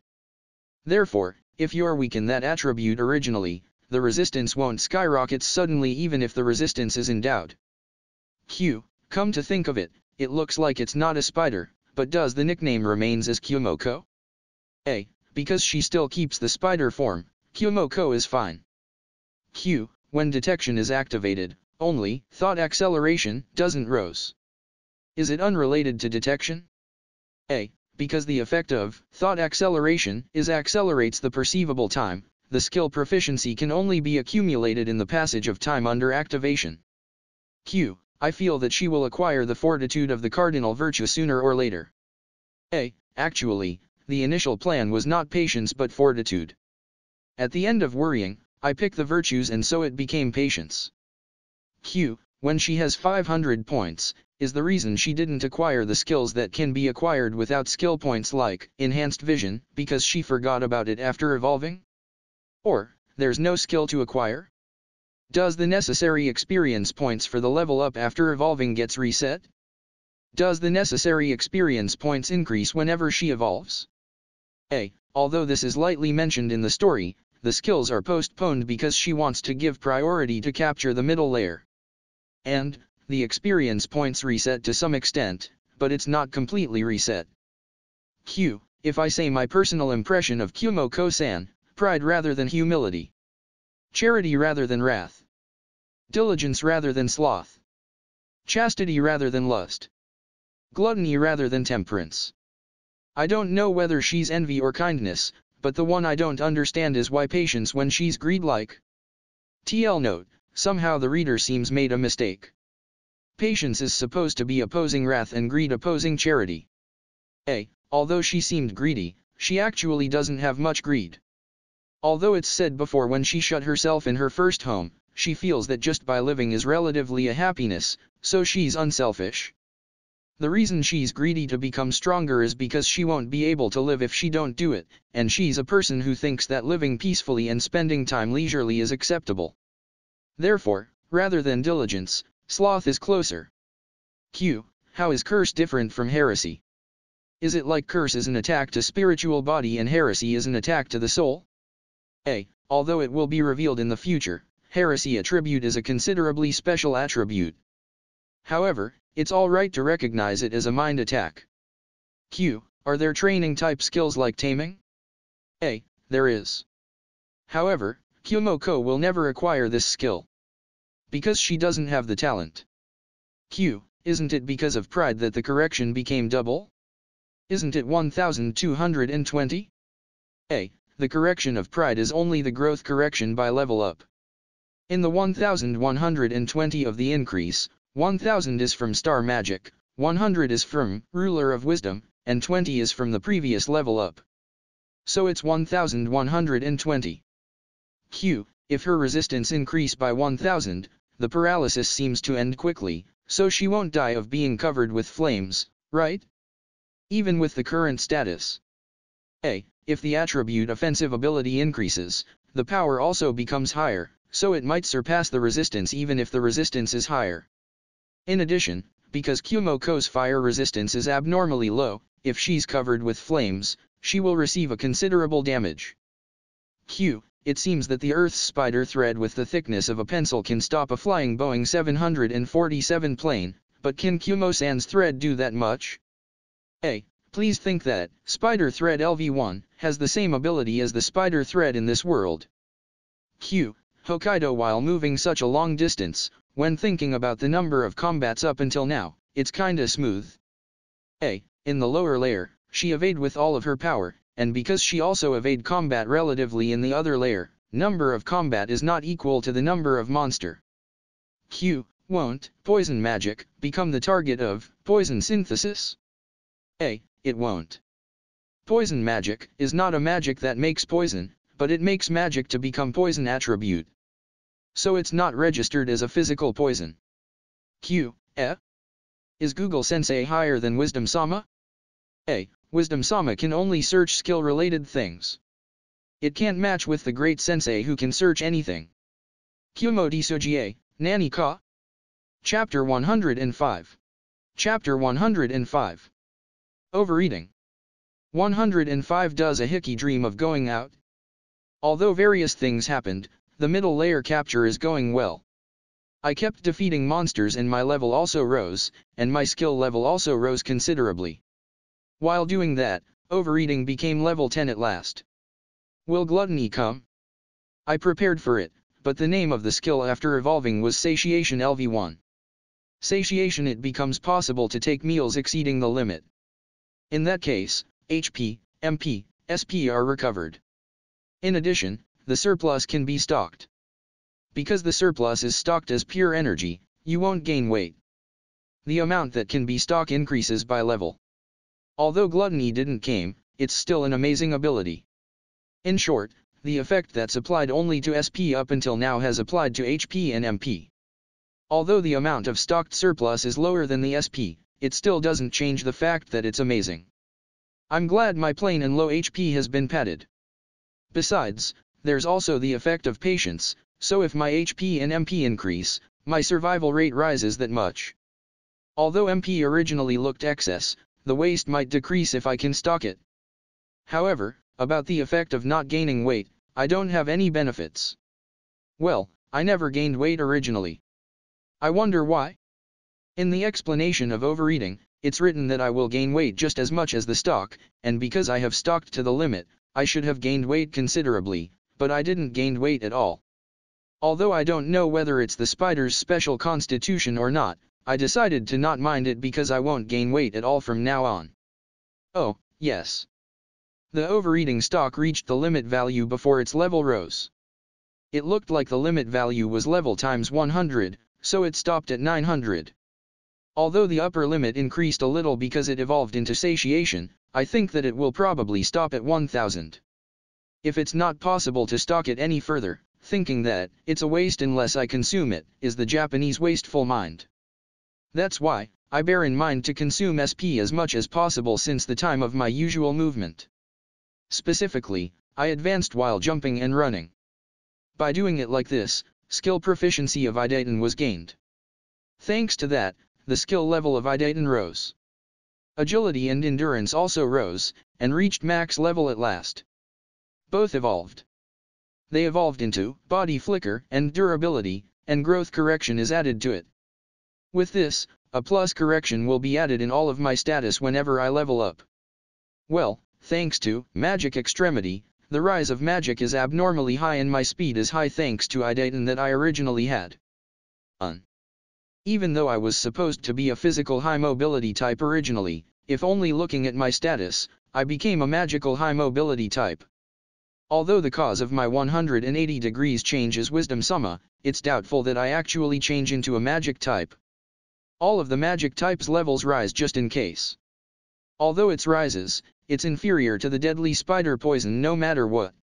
Therefore, if you're weak in that attribute originally, the resistance won't skyrocket suddenly even if the resistance is endowed. Q. Come to think of it, it looks like it's not a spider, but does the nickname remains as Kumo-ko? A. Because she still keeps the spider form, Kumo-ko is fine. Q. when detection is activated, only thought acceleration doesn't rose. Is it unrelated to detection? A. Because the effect of thought acceleration is accelerates the perceivable time, the skill proficiency can only be accumulated in the passage of time under activation. Q. I feel that she will acquire the fortitude of the cardinal virtue sooner or later. A. Actually, the initial plan was not patience but fortitude. At the end of worrying, I picked the virtues and so it became patience. Q. When she has 500 points, is the reason she didn't acquire the skills that can be acquired without skill points like enhanced vision, because she forgot about it after evolving? Or, there's no skill to acquire? Does the necessary experience points for the level up after evolving gets reset? Does the necessary experience points increase whenever she evolves? A. Although this is lightly mentioned in the story, the skills are postponed because she wants to give priority to capture the middle layer. And, the experience points reset to some extent, but it's not completely reset. Q. If I say my personal impression of Kumo-ko-san, pride rather than humility. Charity rather than wrath. Diligence rather than sloth. Chastity rather than lust. Gluttony rather than temperance. I don't know whether she's envy or kindness, but the one I don't understand is why patience when she's greed-like. TL note, somehow the reader seems made a mistake. Patience is supposed to be opposing wrath and greed opposing charity. A. Although she seemed greedy, she actually doesn't have much greed. Although it's said before when she shut herself in her first home, she feels that just by living is relatively a happiness, so she's unselfish. The reason she's greedy to become stronger is because she won't be able to live if she don't do it, and she's a person who thinks that living peacefully and spending time leisurely is acceptable. Therefore, rather than diligence, sloth is closer. Q. How is curse different from heresy? Is it like curse is an attack to spiritual body and heresy is an attack to the soul? A. Although it will be revealed in the future, heresy attribute is a considerably special attribute. However, it's alright to recognize it as a mind attack. Q. Are there training type skills like taming? A. There is. However, Kumo-ko will never acquire this skill. Because she doesn't have the talent. Q. Isn't it because of pride that the correction became double? Isn't it 1220? A. The correction of pride is only the growth correction by level up. In the 1120 of the increase, 1000 is from star magic, 100 is from ruler of wisdom, and 20 is from the previous level up. So it's 1120. Q. If her resistance increase by 1000, the paralysis seems to end quickly, so she won't die of being covered with flames, right? Even with the current status. A. If the attribute offensive ability increases, the power also becomes higher, so it might surpass the resistance even if the resistance is higher. In addition, because Kumo-ko's fire resistance is abnormally low, if she's covered with flames, she will receive a considerable damage. Q. It seems that the Earth's spider thread with the thickness of a pencil can stop a flying Boeing 747 plane, but can Kumo-san's thread do that much? A. Please think that spider thread LV1 has the same ability as the spider thread in this world. Q. Hokkaido. While moving such a long distance, when thinking about the number of combats up until now, it's kinda smooth. A. In the lower layer, she evade with all of her power, and because she also evade combat relatively in the other layer, number of combat is not equal to the number of monster. Q. Won't poison magic become the target of poison synthesis? A. It won't. Poison magic is not a magic that makes poison, but it makes magic to become poison attribute. So it's not registered as a physical poison. Q. Is Google Sensei higher than Wisdom Sama? A. Wisdom Sama can only search skill-related things. It can't match with the great sensei who can search anything. Kumo Desu, Nani ka? Chapter 105. Chapter 105. Overeating. 105. Does a hickey dream of going out? Although various things happened, the middle layer capture is going well. I kept defeating monsters and my level also rose, and my skill level also rose considerably. While doing that, overeating became level 10 at last. Will gluttony come? I prepared for it, but the name of the skill after evolving was Satiation LV1. Satiation, it becomes possible to take meals exceeding the limit. In that case, HP, MP, SP are recovered. In addition, the surplus can be stocked. Because the surplus is stocked as pure energy, you won't gain weight. The amount that can be stocked increases by level. Although gluttony didn't came, it's still an amazing ability. In short, the effect that's applied only to SP up until now has applied to HP and MP. Although the amount of stocked surplus is lower than the SP, it still doesn't change the fact that it's amazing. I'm glad my plain and low HP has been padded. Besides, there's also the effect of patience, so if my HP and MP increase, my survival rate rises that much. Although MP originally looked excess, the waste might decrease if I can stock it. However, about the effect of not gaining weight, I don't have any benefits. Well, I never gained weight originally. I wonder why? In the explanation of overeating, it's written that I will gain weight just as much as the stock, and because I have stocked to the limit, I should have gained weight considerably, but I didn't gain weight at all. Although I don't know whether it's the spider's special constitution or not, I decided to not mind it because I won't gain weight at all from now on. Oh, yes. The overeating stock reached the limit value before its level rose. It looked like the limit value was level times 100, so it stopped at 900. Although the upper limit increased a little because it evolved into satiation, I think that it will probably stop at 1000. If it's not possible to stock it any further, thinking that it's a waste unless I consume it, is the Japanese wasteful mind. That's why I bear in mind to consume SP as much as possible since the time of my usual movement. Specifically, I advanced while jumping and running. By doing it like this, skill proficiency of Idaten was gained. Thanks to that, the skill level of Idaten rose. Agility and endurance also rose, and reached max level at last. Both evolved. They evolved into body flicker and durability, and growth correction is added to it. With this, a plus correction will be added in all of my status whenever I level up. Well, thanks to magic extremity, the rise of magic is abnormally high and my speed is high thanks to Idaten that I originally had. Even though I was supposed to be a physical high mobility type originally, if only looking at my status, I became a magical high mobility type. Although the cause of my 180 degrees change is wisdom summa, it's doubtful that I actually change into a magic type. All of the magic types levels rise just in case. Although its rises, it's inferior to the deadly spider poison no matter what.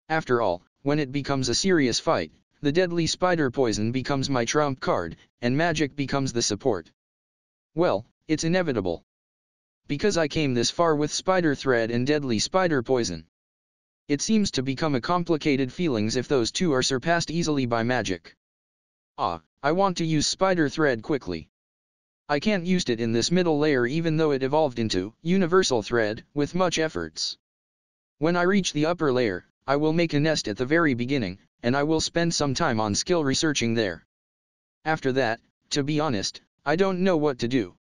After all, when it becomes a serious fight, the deadly spider poison becomes my trump card, and magic becomes the support. Well, it's inevitable. Because I came this far with spider thread and deadly spider poison. It seems to become a complicated feelings if those two are surpassed easily by magic. I want to use spider thread quickly. I can't use it in this middle layer even though it evolved into universal thread with much efforts. When I reach the upper layer, I will make a nest at the very beginning, and I will spend some time on skill researching there. After that, to be honest, I don't know what to do.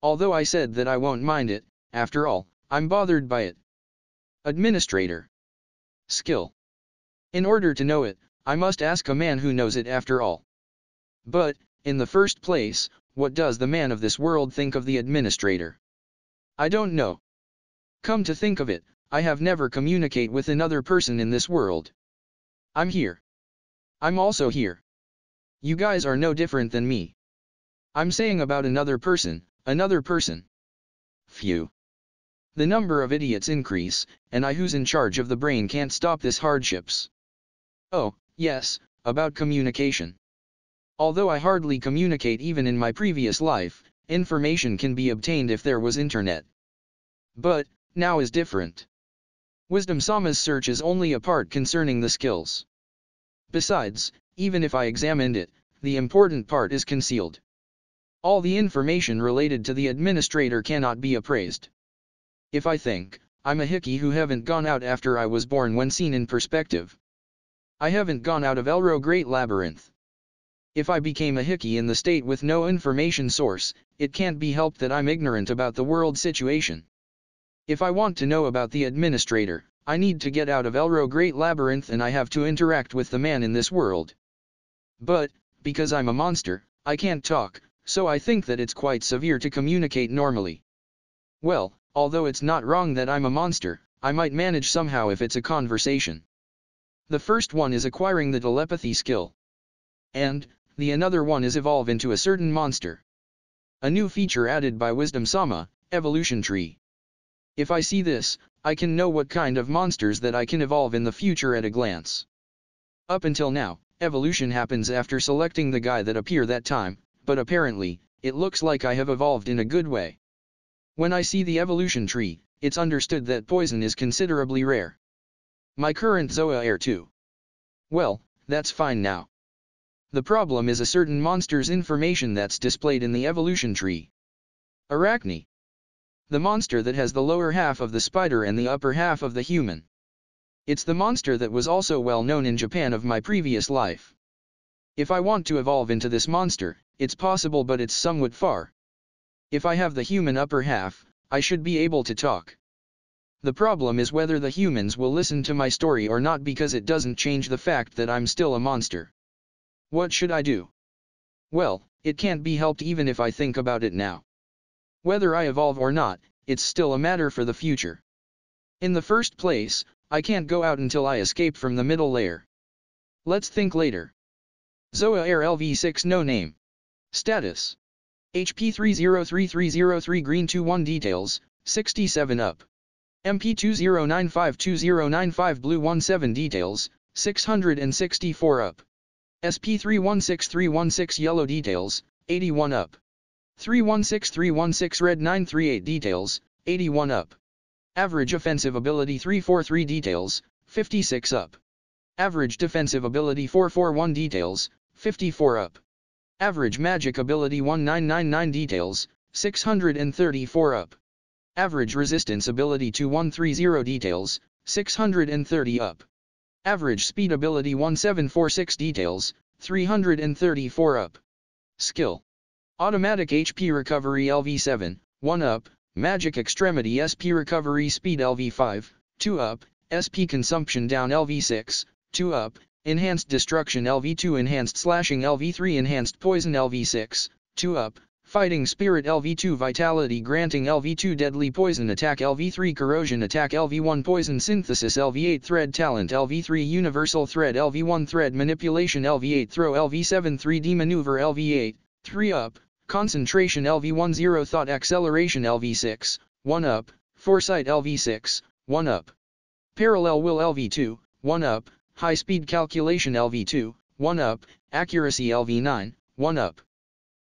Although I said that I won't mind it, after all, I'm bothered by it. Administrator. Skill. In order to know it, I must ask a man who knows it after all. But, in the first place, what does the man of this world think of the administrator? I don't know. Come to think of it, I have never communicate with another person in this world. I'm here. I'm also here. You guys are no different than me. I'm saying about another person, Phew. The number of idiots increase, and I who's in charge of the brain can't stop this hardships. Oh, yes, about communication. Although I hardly communicate even in my previous life, information can be obtained if there was internet. But, now is different. Wisdom Sama's search is only a part concerning the skills. Besides, even if I examined it, the important part is concealed. All the information related to the administrator cannot be appraised. If I think, I'm a hickey who haven't gone out after I was born when seen in perspective. I haven't gone out of Elro Great Labyrinth. If I became a hickey in the state with no information source, it can't be helped that I'm ignorant about the world situation. If I want to know about the administrator, I need to get out of Elro Great Labyrinth and I have to interact with the man in this world. But, because I'm a monster, I can't talk, so I think that it's quite severe to communicate normally. Well, although it's not wrong that I'm a monster, I might manage somehow if it's a conversation. The first one is acquiring the telepathy skill. And, the another one is evolve into a certain monster. A new feature added by Wisdom Sama, Evolution Tree. If I see this, I can know what kind of monsters that I can evolve in the future at a glance. Up until now, evolution happens after selecting the guy that appear that time, but apparently, it looks like I have evolved in a good way. When I see the evolution tree, it's understood that poison is considerably rare. My current Zoa Air 2. Well, that's fine now. The problem is a certain monster's information that's displayed in the evolution tree. Arachne. The monster that has the lower half of the spider and the upper half of the human. It's the monster that was also well known in Japan of my previous life. If I want to evolve into this monster, it's possible but it's somewhat far. If I have the human upper half, I should be able to talk. The problem is whether the humans will listen to my story or not because it doesn't change the fact that I'm still a monster. What should I do? Well, it can't be helped even if I think about it now. Whether I evolve or not, it's still a matter for the future. In the first place, I can't go out until I escape from the middle layer. Let's think later. Zoa Air LV6 no name. Status. HP 303303 green 21 details, 67 up. MP 20952095 blue 17 details, 664 up. SP 316316 yellow details, 81 up. 316316 red 938 details, 81 up. Average offensive ability 343 details, 56 up. Average defensive ability 441 details, 54 up. Average magic ability 1999 details, 634 up. Average resistance ability 2130 details, 630 up. Average speed ability 1746 details, 334 up. Skill. Automatic HP recovery LV7, 1 up. Magic extremity SP recovery speed LV5, 2 up. SP consumption down LV6, 2 up. Enhanced destruction LV2 enhanced slashing LV3 enhanced poison LV6, 2 up. Fighting spirit LV2 vitality granting LV2 deadly poison attack LV3 corrosion attack LV1 poison synthesis LV8 thread talent LV3 universal thread LV1 thread manipulation LV8 throw LV7 3D maneuver LV8, 3 up. Concentration LV1 0 thought acceleration LV6, 1 up. Foresight LV6, 1 up. Parallel will LV2, 1 up. High speed calculation LV2, 1 up. Accuracy LV9, 1 up.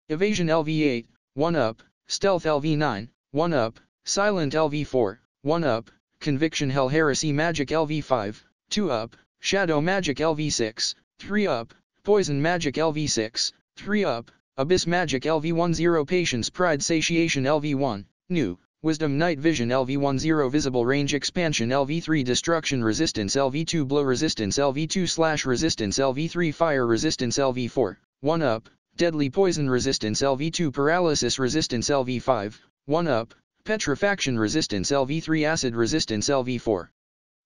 Evasion LV8, 1 up. Stealth LV9, 1 up. Silent LV4, 1 up. Conviction Hell Heresy Magic LV5, 2 up. Shadow Magic LV6, 3 up. Poison Magic LV6, 3 up. Abyss Magic LV1 0 Patience Pride Satiation LV1, new. Wisdom Night Vision LV1 0 Visible Range Expansion LV3 Destruction Resistance LV2 Blow Resistance LV2 Slash Resistance LV3 Fire Resistance LV4, 1 up. Deadly Poison Resistance LV2 Paralysis Resistance LV5, 1 up. Petrifaction Resistance LV3 Acid Resistance LV4.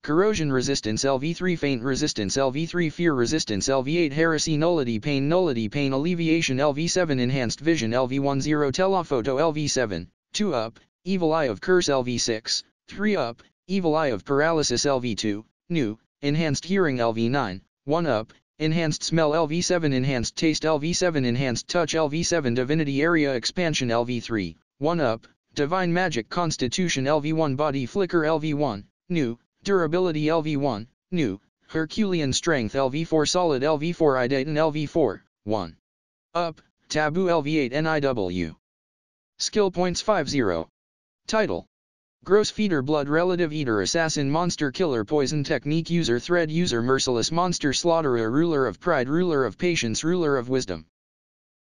Corrosion Resistance LV3 Faint Resistance LV3 Fear Resistance LV8 Heresy Nullity Pain Alleviation LV7 Enhanced Vision LV1 0 Telephoto LV7, 2 up. Evil Eye of Curse LV6, 3 up. Evil Eye of Paralysis LV2, new. Enhanced Hearing LV9, 1 up. Enhanced Smell LV7 Enhanced Taste LV7 Enhanced Touch LV7 Divinity Area Expansion LV3, 1 up. Divine Magic Constitution LV1 Body Flicker LV1, new. Durability LV1, new. Herculean Strength LV4 Solid LV4 Idaten LV4, 1 up. Taboo LV8 NIW. Skill points 50. Title. Gross Feeder Blood Relative Eater Assassin Monster Killer Poison Technique User Thread User Merciless Monster Slaughterer Ruler of Pride Ruler of Patience Ruler of Wisdom.